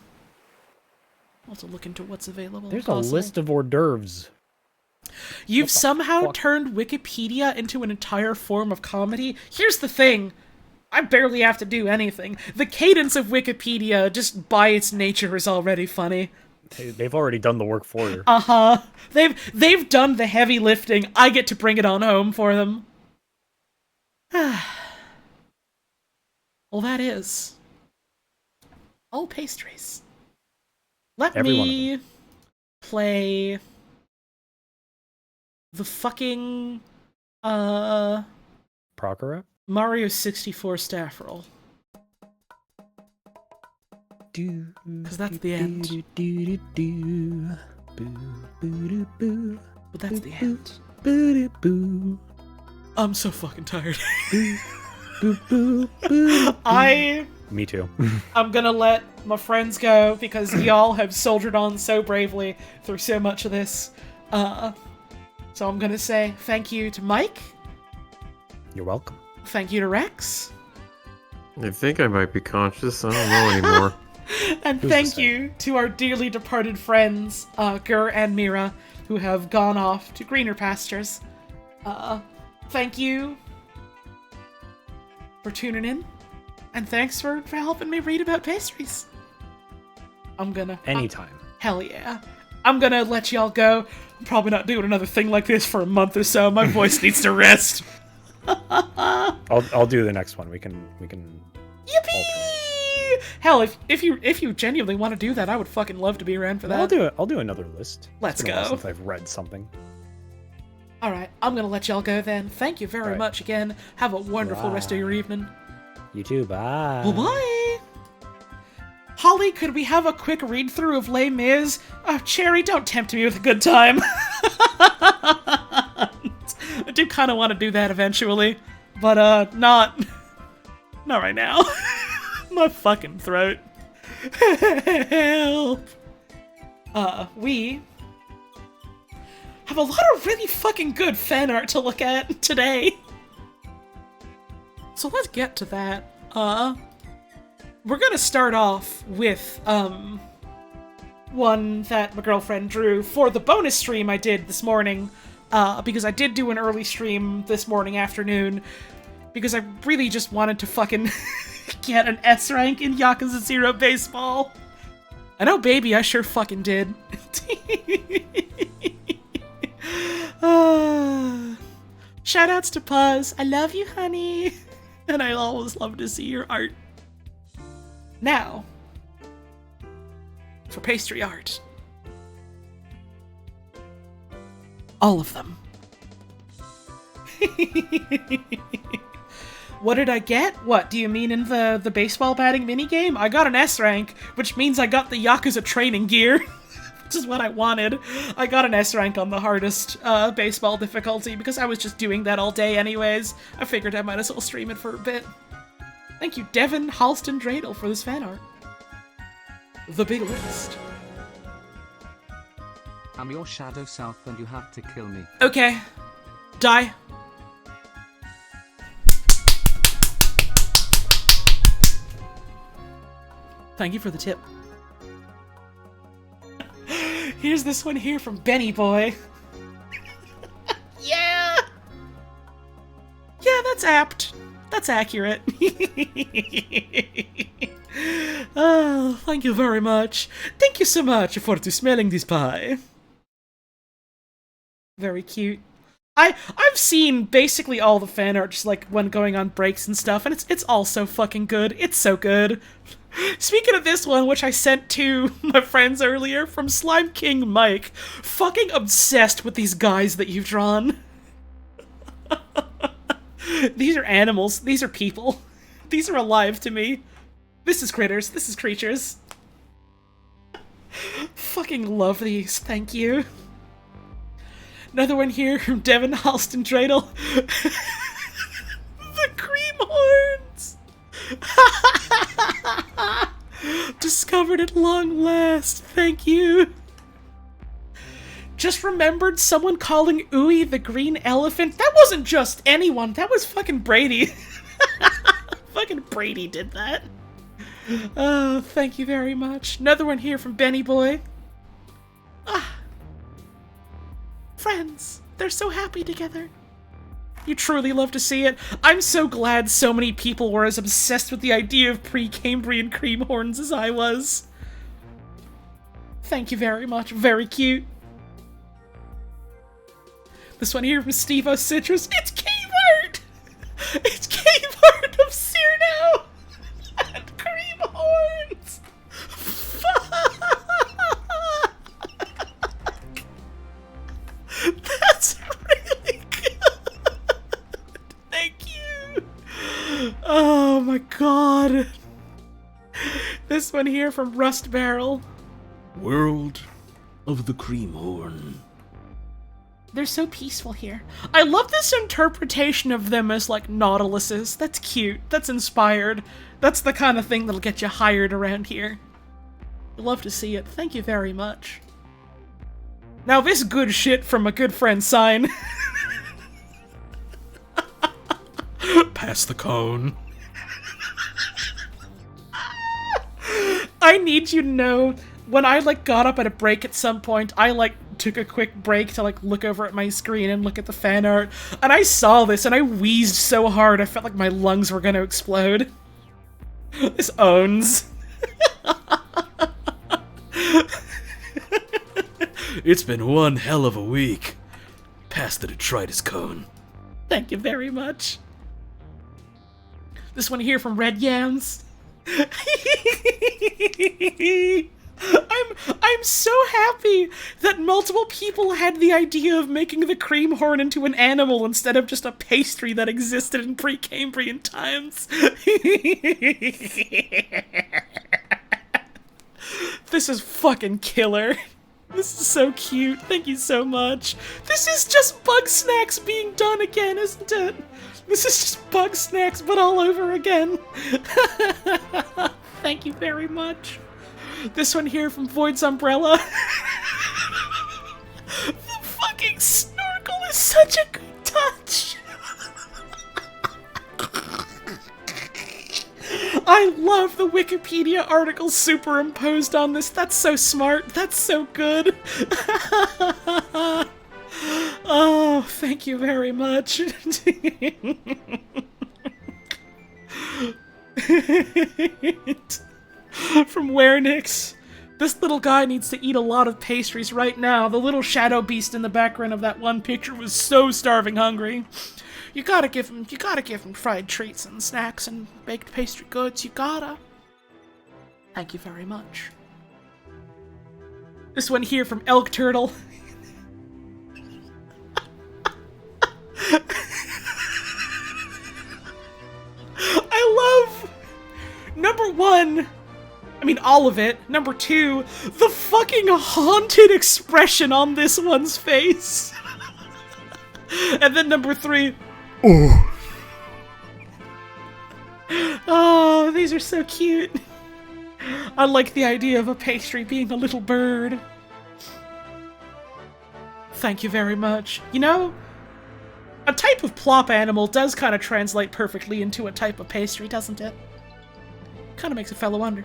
Speaker 2: Also look into what's available.
Speaker 3: There's
Speaker 2: and
Speaker 3: a
Speaker 2: possible.
Speaker 3: list of hors d'oeuvres.
Speaker 2: You've
Speaker 3: What the
Speaker 2: somehow
Speaker 3: fuck?
Speaker 2: turned Wikipedia into an entire form of comedy. Here's the thing. I barely have to do anything. The cadence of Wikipedia, just by its nature, is already funny.
Speaker 3: They've already done the work for you.
Speaker 2: Uh-huh. They've done the heavy lifting. I get to bring it on home for them. Well, that is all pastries. Let
Speaker 3: Every one of
Speaker 2: me play the fucking
Speaker 3: Prokhorov?
Speaker 2: Mario 64 staff roll. Because that's the end. But that's the end. I'm so fucking tired.
Speaker 3: Me too.
Speaker 2: I'm gonna let my friends go because y'all have soldiered on so bravely through so much of this. So I'm gonna say thank you to Mike.
Speaker 3: You're welcome.
Speaker 2: Thank you to Rex.
Speaker 8: I think I might be conscious. I don't know anymore.
Speaker 2: And
Speaker 3: Who's to
Speaker 2: thank
Speaker 3: say?
Speaker 2: you to our dearly departed friends, Gur and Mira, who have gone off to greener pastures. Thank you for tuning in, and thanks for helping me read about pastries. I'm gonna...
Speaker 3: Anytime.
Speaker 2: Hell yeah. I'm gonna let y'all go. I'm probably not doing another thing like this for a month or so. My voice needs to rest.
Speaker 3: I'll do the next one. We can
Speaker 2: Yippee! Hell, if you genuinely want to do that, I would fucking love to be around for that.
Speaker 3: I'll do another list.
Speaker 2: Let's
Speaker 3: It's been a while
Speaker 2: go.
Speaker 3: Since I've read something.
Speaker 2: All right, I'm gonna let y'all go then. Thank you very
Speaker 3: All right.
Speaker 2: much again. Have a wonderful rest of your evening.
Speaker 3: You too. Bye.
Speaker 2: Bye-bye. Holly, could we have a quick read-through of Les Mis? Cherry, don't tempt me with a good time. I do kind of want to do that eventually, but not right now. My fucking throat. Help. We have a lot of really fucking good fan art to look at today. So let's get to that. We're gonna start off with, one that my girlfriend drew for the bonus stream I did this morning, because I did do an early stream this morning afternoon, because I really just wanted to fucking get an S rank in Yakuza 0 Baseball. I know, baby, I sure fucking did. Shoutouts to Puzz. I love you, honey. And I always love to see your art. Now, for pastry art. All of them. What did I get? What, do you mean in the baseball batting minigame? I got an S rank, which means I got the Yakuza training gear, which is what I wanted. I got an S rank on the hardest baseball difficulty because I was just doing that all day anyways. I figured I might as well stream it for a bit. Thank you, Devin Halston Dreidel, for this fan art. The big list.
Speaker 1: I'm your shadow self and you have to kill me.
Speaker 2: Okay. Die. Thank you for the tip. Here's this one here from Benny Boy. Yeah! Yeah, that's apt. That's accurate. Oh, thank you very much. Thank you so much for smelling this pie. Very cute. I've seen basically all the fan art just like when going on breaks and stuff, and it's all so fucking good. It's so good. Speaking of this one, which I sent to my friends earlier, from Slime King Mike, fucking obsessed with these guys that you've drawn. These are animals. These are people. These are alive to me. This is critters. This is creatures. Fucking love these. Thank you. Another one here from Devin Halston Dreidel. The cream horns! Discovered at long last. Thank you. Just remembered someone calling Ooey the green elephant. That wasn't just anyone. That was fucking Brady. Fucking Brady did that. Oh, thank you very much. Another one here from Benny Boy. Ah. Friends. They're so happy together. You truly love to see it. I'm so glad so many people were as obsessed with the idea of pre-Cambrian cream horns as I was. Thank you very much. Very cute. This one here from Steve-O Citrus. It's cave art! It's cave art of Cyrano! And cream horns! Fuck! That's really good! Thank you! Oh my god. This one here from Rust Barrel.
Speaker 5: World of the cream horn.
Speaker 2: They're so peaceful here. I love this interpretation of them as, like, nautiluses. That's cute. That's inspired. That's the kind of thing that'll get you hired around here. I love to see it. Thank you very much. Now this good shit from a good friend sign.
Speaker 5: Pass the cone.
Speaker 2: I need you to know, when I, like, got up at a break at some point, I, like, took a quick break to, like, look over at my screen and look at the fan art, and I saw this, and I wheezed so hard I felt like my lungs were gonna explode. This owns.
Speaker 13: It's been one hell of a week. Pass the detritus cone.
Speaker 2: Thank you very much. This one here from Red Yams. I'm so happy that multiple people had the idea of making the cream horn into an animal instead of just a pastry that existed in pre-Cambrian times. This is fucking killer. This is so cute. Thank you so much. This is just Bug Snacks being done again, isn't it? This is just Bug Snacks, but all over again. Thank you very much. This one here from Void's Umbrella. The fucking snorkel is such a good touch. I love the Wikipedia article superimposed on this. That's so smart. That's so good. Oh, thank you very much. From Werenix. This little guy needs to eat a lot of pastries right now. The little shadow beast in the background of that one picture was so starving hungry. You gotta give him fried treats and snacks and baked pastry goods. You gotta. Thank you very much. This one here from Elk Turtle. I love number one. I mean, all of it. Number two, the fucking haunted expression on this one's face. And then number three, oh. Oh, these are so cute. I like the idea of a pastry being a little bird. Thank you very much. You know, a type of plop animal does kind of translate perfectly into a type of pastry, doesn't it? Kind of makes a fellow wonder.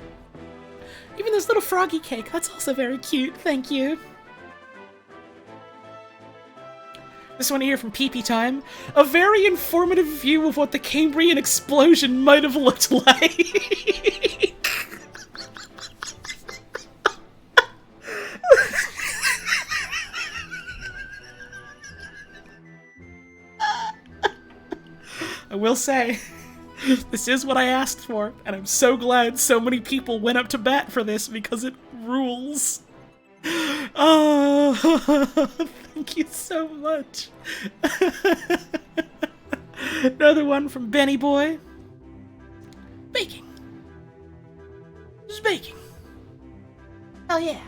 Speaker 2: Even this little froggy cake, that's also very cute, thank you. This one here from Pee-Pee Time. A very informative view of what the Cambrian explosion might have looked like. I will say, this is what I asked for, and I'm so glad so many people went up to bat for this because it rules. Oh, thank you so much. Another one from Benny Boy. Baking. Just baking. Hell yeah.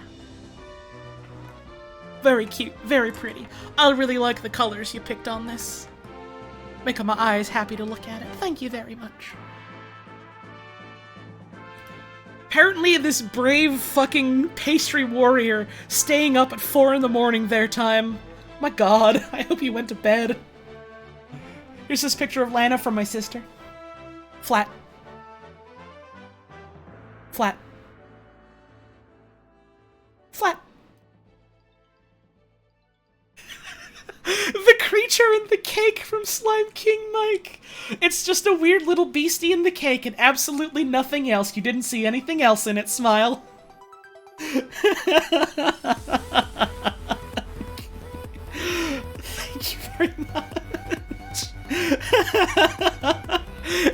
Speaker 2: Very cute, very pretty. I really like the colors you picked on this. Making my eyes happy to look at it. Thank you very much. Apparently this brave fucking pastry warrior staying up at 4 in the morning their time. My god, I hope he went to bed. Here's this picture of Lana from my sister. Flat. Flat. Flat. The creature in the cake from Slime King Mike. It's just a weird little beastie in the cake and absolutely nothing else. You didn't see anything else in it. Smile. Thank you very much.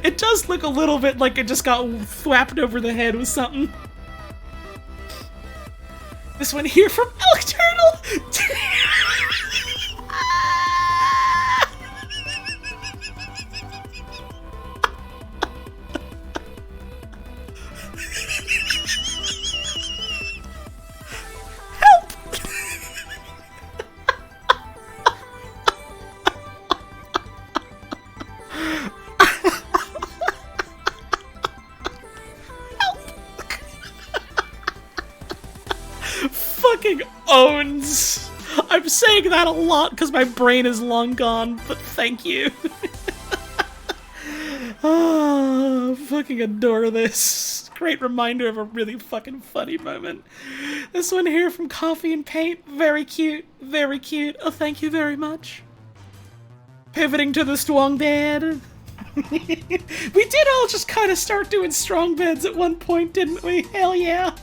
Speaker 2: It does look a little bit like it just got thwapped over the head with something. This one here from Elk Turtle. Fucking owns. I'm saying that a lot because my brain is long gone, but thank you. Oh, fucking adore this. great reminder of a really fucking funny moment. This one here from Coffee and Paint. Very cute. Very cute. Oh, thank you very much. Pivoting to the strong bed. We did all just kind of start doing strong beds at one point, didn't we? Hell yeah.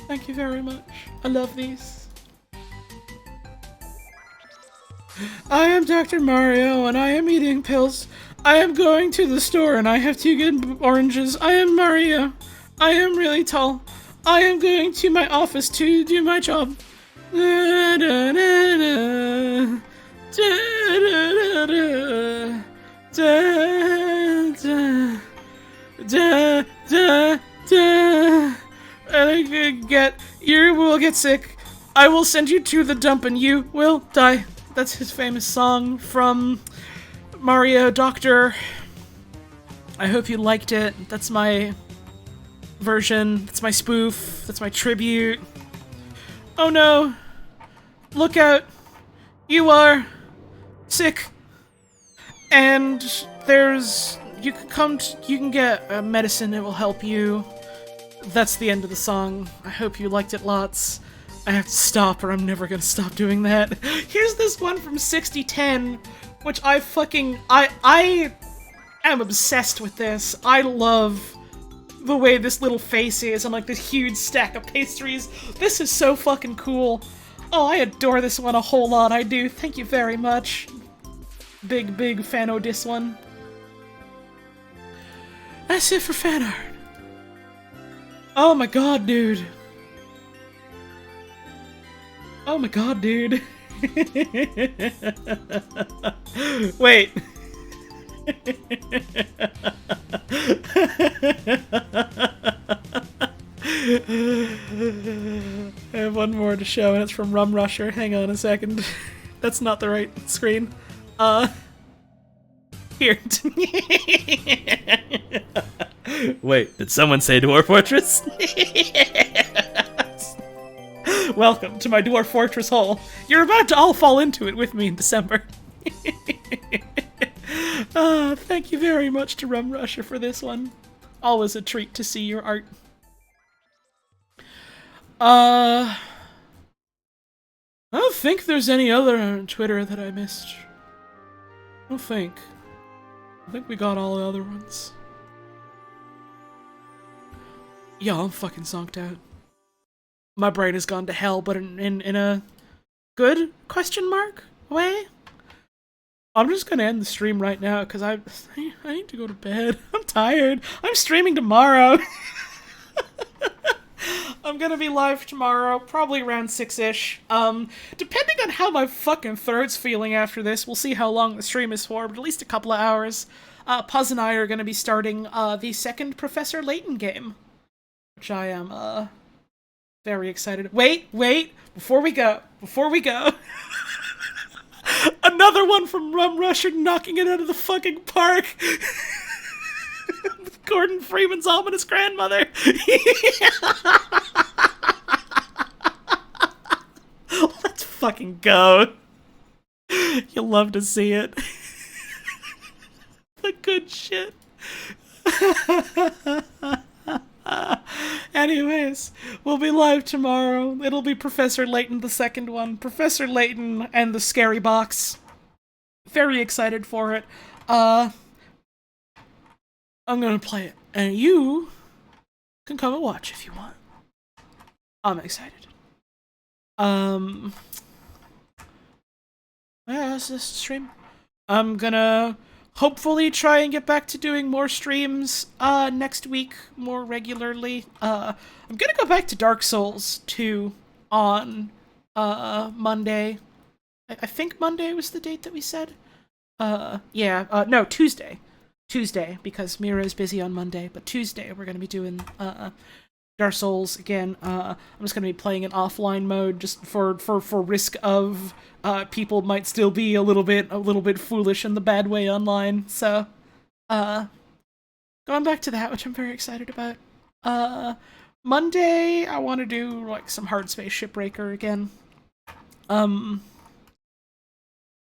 Speaker 2: Thank you very much. I love these. I am Dr. Mario, and I am eating pills. I am going to the store, and I have 2 good oranges. I am Mario. I am really tall. I am going to my office to do my job. Da, da, da, da. Da, da, da, da, da, da. You will get sick. I will send you to the dump and you will die. That's his famous song from Mario Doctor. I hope you liked it. That's my version. That's my spoof. That's my tribute. Oh no. Look out. You are sick. And you can get medicine. It will help you. That's the end of the song. I hope you liked it lots. I have to stop or I'm never gonna stop doing that. Here's this one from 6010, which I am obsessed with this. I love the way this little face is on like this huge stack of pastries. This is so fucking cool. Oh, I adore this one a whole lot, I do. Thank you very much. Big fan of this one. That's it for fan art. Oh my god, dude. Oh my god, dude. Wait. I have one more to show, and it's from Rum Rusher. Hang on a second. That's not the right screen. Here.
Speaker 13: Wait, did someone say Dwarf Fortress?
Speaker 2: Welcome to my Dwarf Fortress hole. You're about to all fall into it with me in December. Thank you very much to Rum Rusher for this one. Always a treat to see your art. I don't think there's any other on Twitter that I missed. I think we got all the other ones. Yeah, I'm fucking zonked out. My brain has gone to hell, but in a good question mark way. I'm just gonna end the stream right now because I need to go to bed. I'm tired. I'm streaming tomorrow. I'm gonna be live tomorrow, probably around 6-ish. Depending on how my fucking throat's feeling after this, we'll see how long the stream is for, but at least a couple of hours. Puz and I are gonna be starting the second Professor Layton game, which I am very excited. Wait, before we go. Another one from Rum Rusher knocking it out of the fucking park. Gordon Freeman's ominous grandmother. Let's fucking go. You'll love to see it. The good shit. Anyways, we'll be live tomorrow. It'll be Professor Layton, the second one. Professor Layton and the Scary Box. Very excited for it. I'm gonna play it, and you can come and watch if you want. I'm excited. Yeah, that's this stream. I'm gonna hopefully try and get back to doing more streams next week more regularly. I'm gonna go back to Dark Souls 2 on Monday. I think Monday was the date that we said. No, Tuesday. Tuesday, because Mira's busy on Monday, but Tuesday we're gonna be doing Dark Souls again. I'm just gonna be playing in offline mode just for risk of people might still be a little bit foolish in the bad way online. So going back to that, which I'm very excited about. Monday I want to do like some Hard Space Shipbreaker again.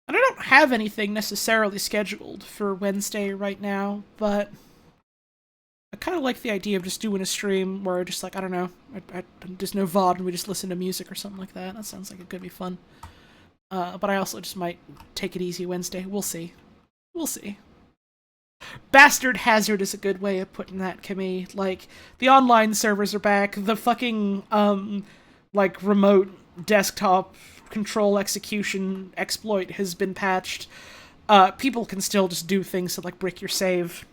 Speaker 2: And I don't have anything necessarily scheduled for Wednesday right now, but kind of like the idea of just doing a stream where just like, I don't know, just no VOD and we just listen to music or something like that. That sounds like it could be fun. But I also just might take it easy Wednesday. We'll see. We'll see. Bastard Hazard is a good way of putting that, Camille. Like, the online servers are back. The fucking, like, remote desktop control execution exploit has been patched. People can still just do things to, like, brick your save,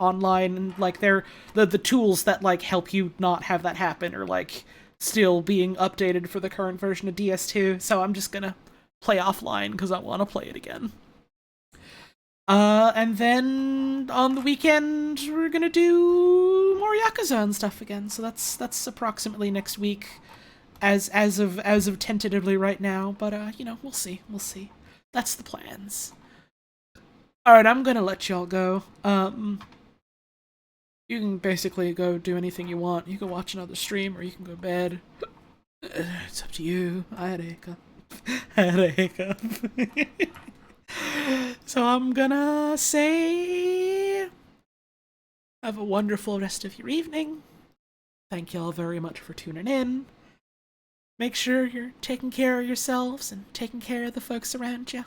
Speaker 2: online, and, like, the tools that, like, help you not have that happen are, like, still being updated for the current version of DS2, so I'm just gonna play offline because I want to play it again. And then on the weekend we're gonna do more Yakuza and stuff again. So that's approximately next week, as of tentatively right now. But you know, we'll see. That's the plans. All right, I'm gonna let y'all go. You can basically go do anything you want. You can watch another stream, or you can go to bed. It's up to you. I had a hiccup. So I'm gonna say, have a wonderful rest of your evening. Thank y'all very much for tuning in. Make sure you're taking care of yourselves and taking care of the folks around you.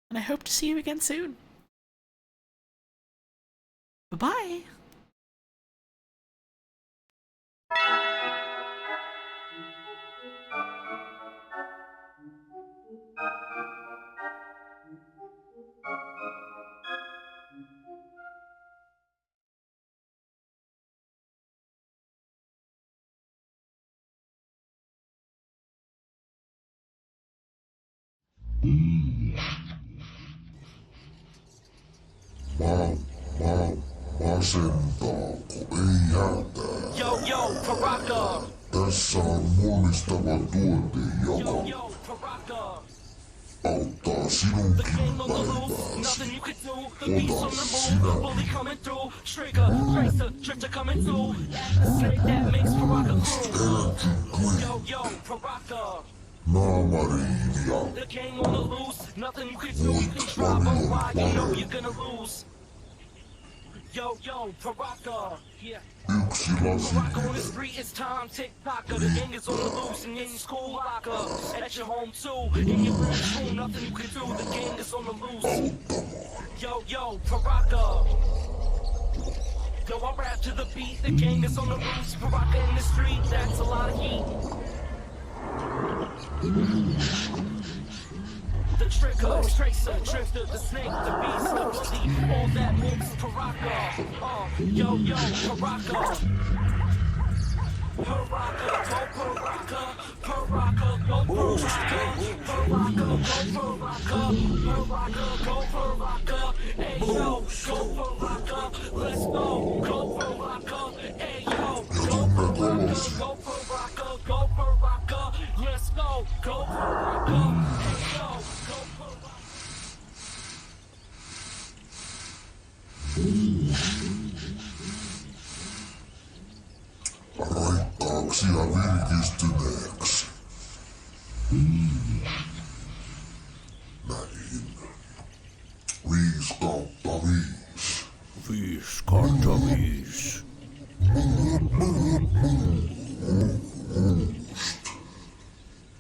Speaker 2: And I hope to see you again soon. Bye-bye.
Speaker 10: Yo, yo, Paraka.
Speaker 14: Tässä on mullistava tuote, joka auttaa sinunkin päivääsi. Ota sinä naamariin ja voit paljon
Speaker 10: Yo, yo, Paraka, yeah.
Speaker 14: yksi lasi
Speaker 10: Paraka on the street, it's time, tick-tocker. The gang is on the loose and in your school locker. At your home too, in your room, nothing you can do. The gang is on the loose. Yo, yo, Paraka. Yo, I rap to the beat, the gang is on the loose. Paraka in the street, that's a lot of heat. The trigger, tracer, drifter, the snake, the beast, the bully, all that mix, Paraka. Yo, yo, Paraka. Paraka, go Paraka. Paraka, go Paraka. Paraka, go Paraka. Paraka, go Paraka. Hey, yo, go Paraka. Let's go, go Paraka. Hey, yo, go Paraka. Go Paraka, go Paraka. Let's go, go Paraka. Hey, yo.
Speaker 14: raikkaaksi ja virkistyneeksi. Näin. 5/5.
Speaker 5: 5/5.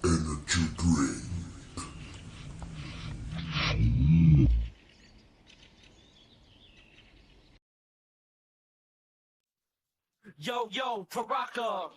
Speaker 14: Energy drink.
Speaker 10: Yo, yo, Paraka.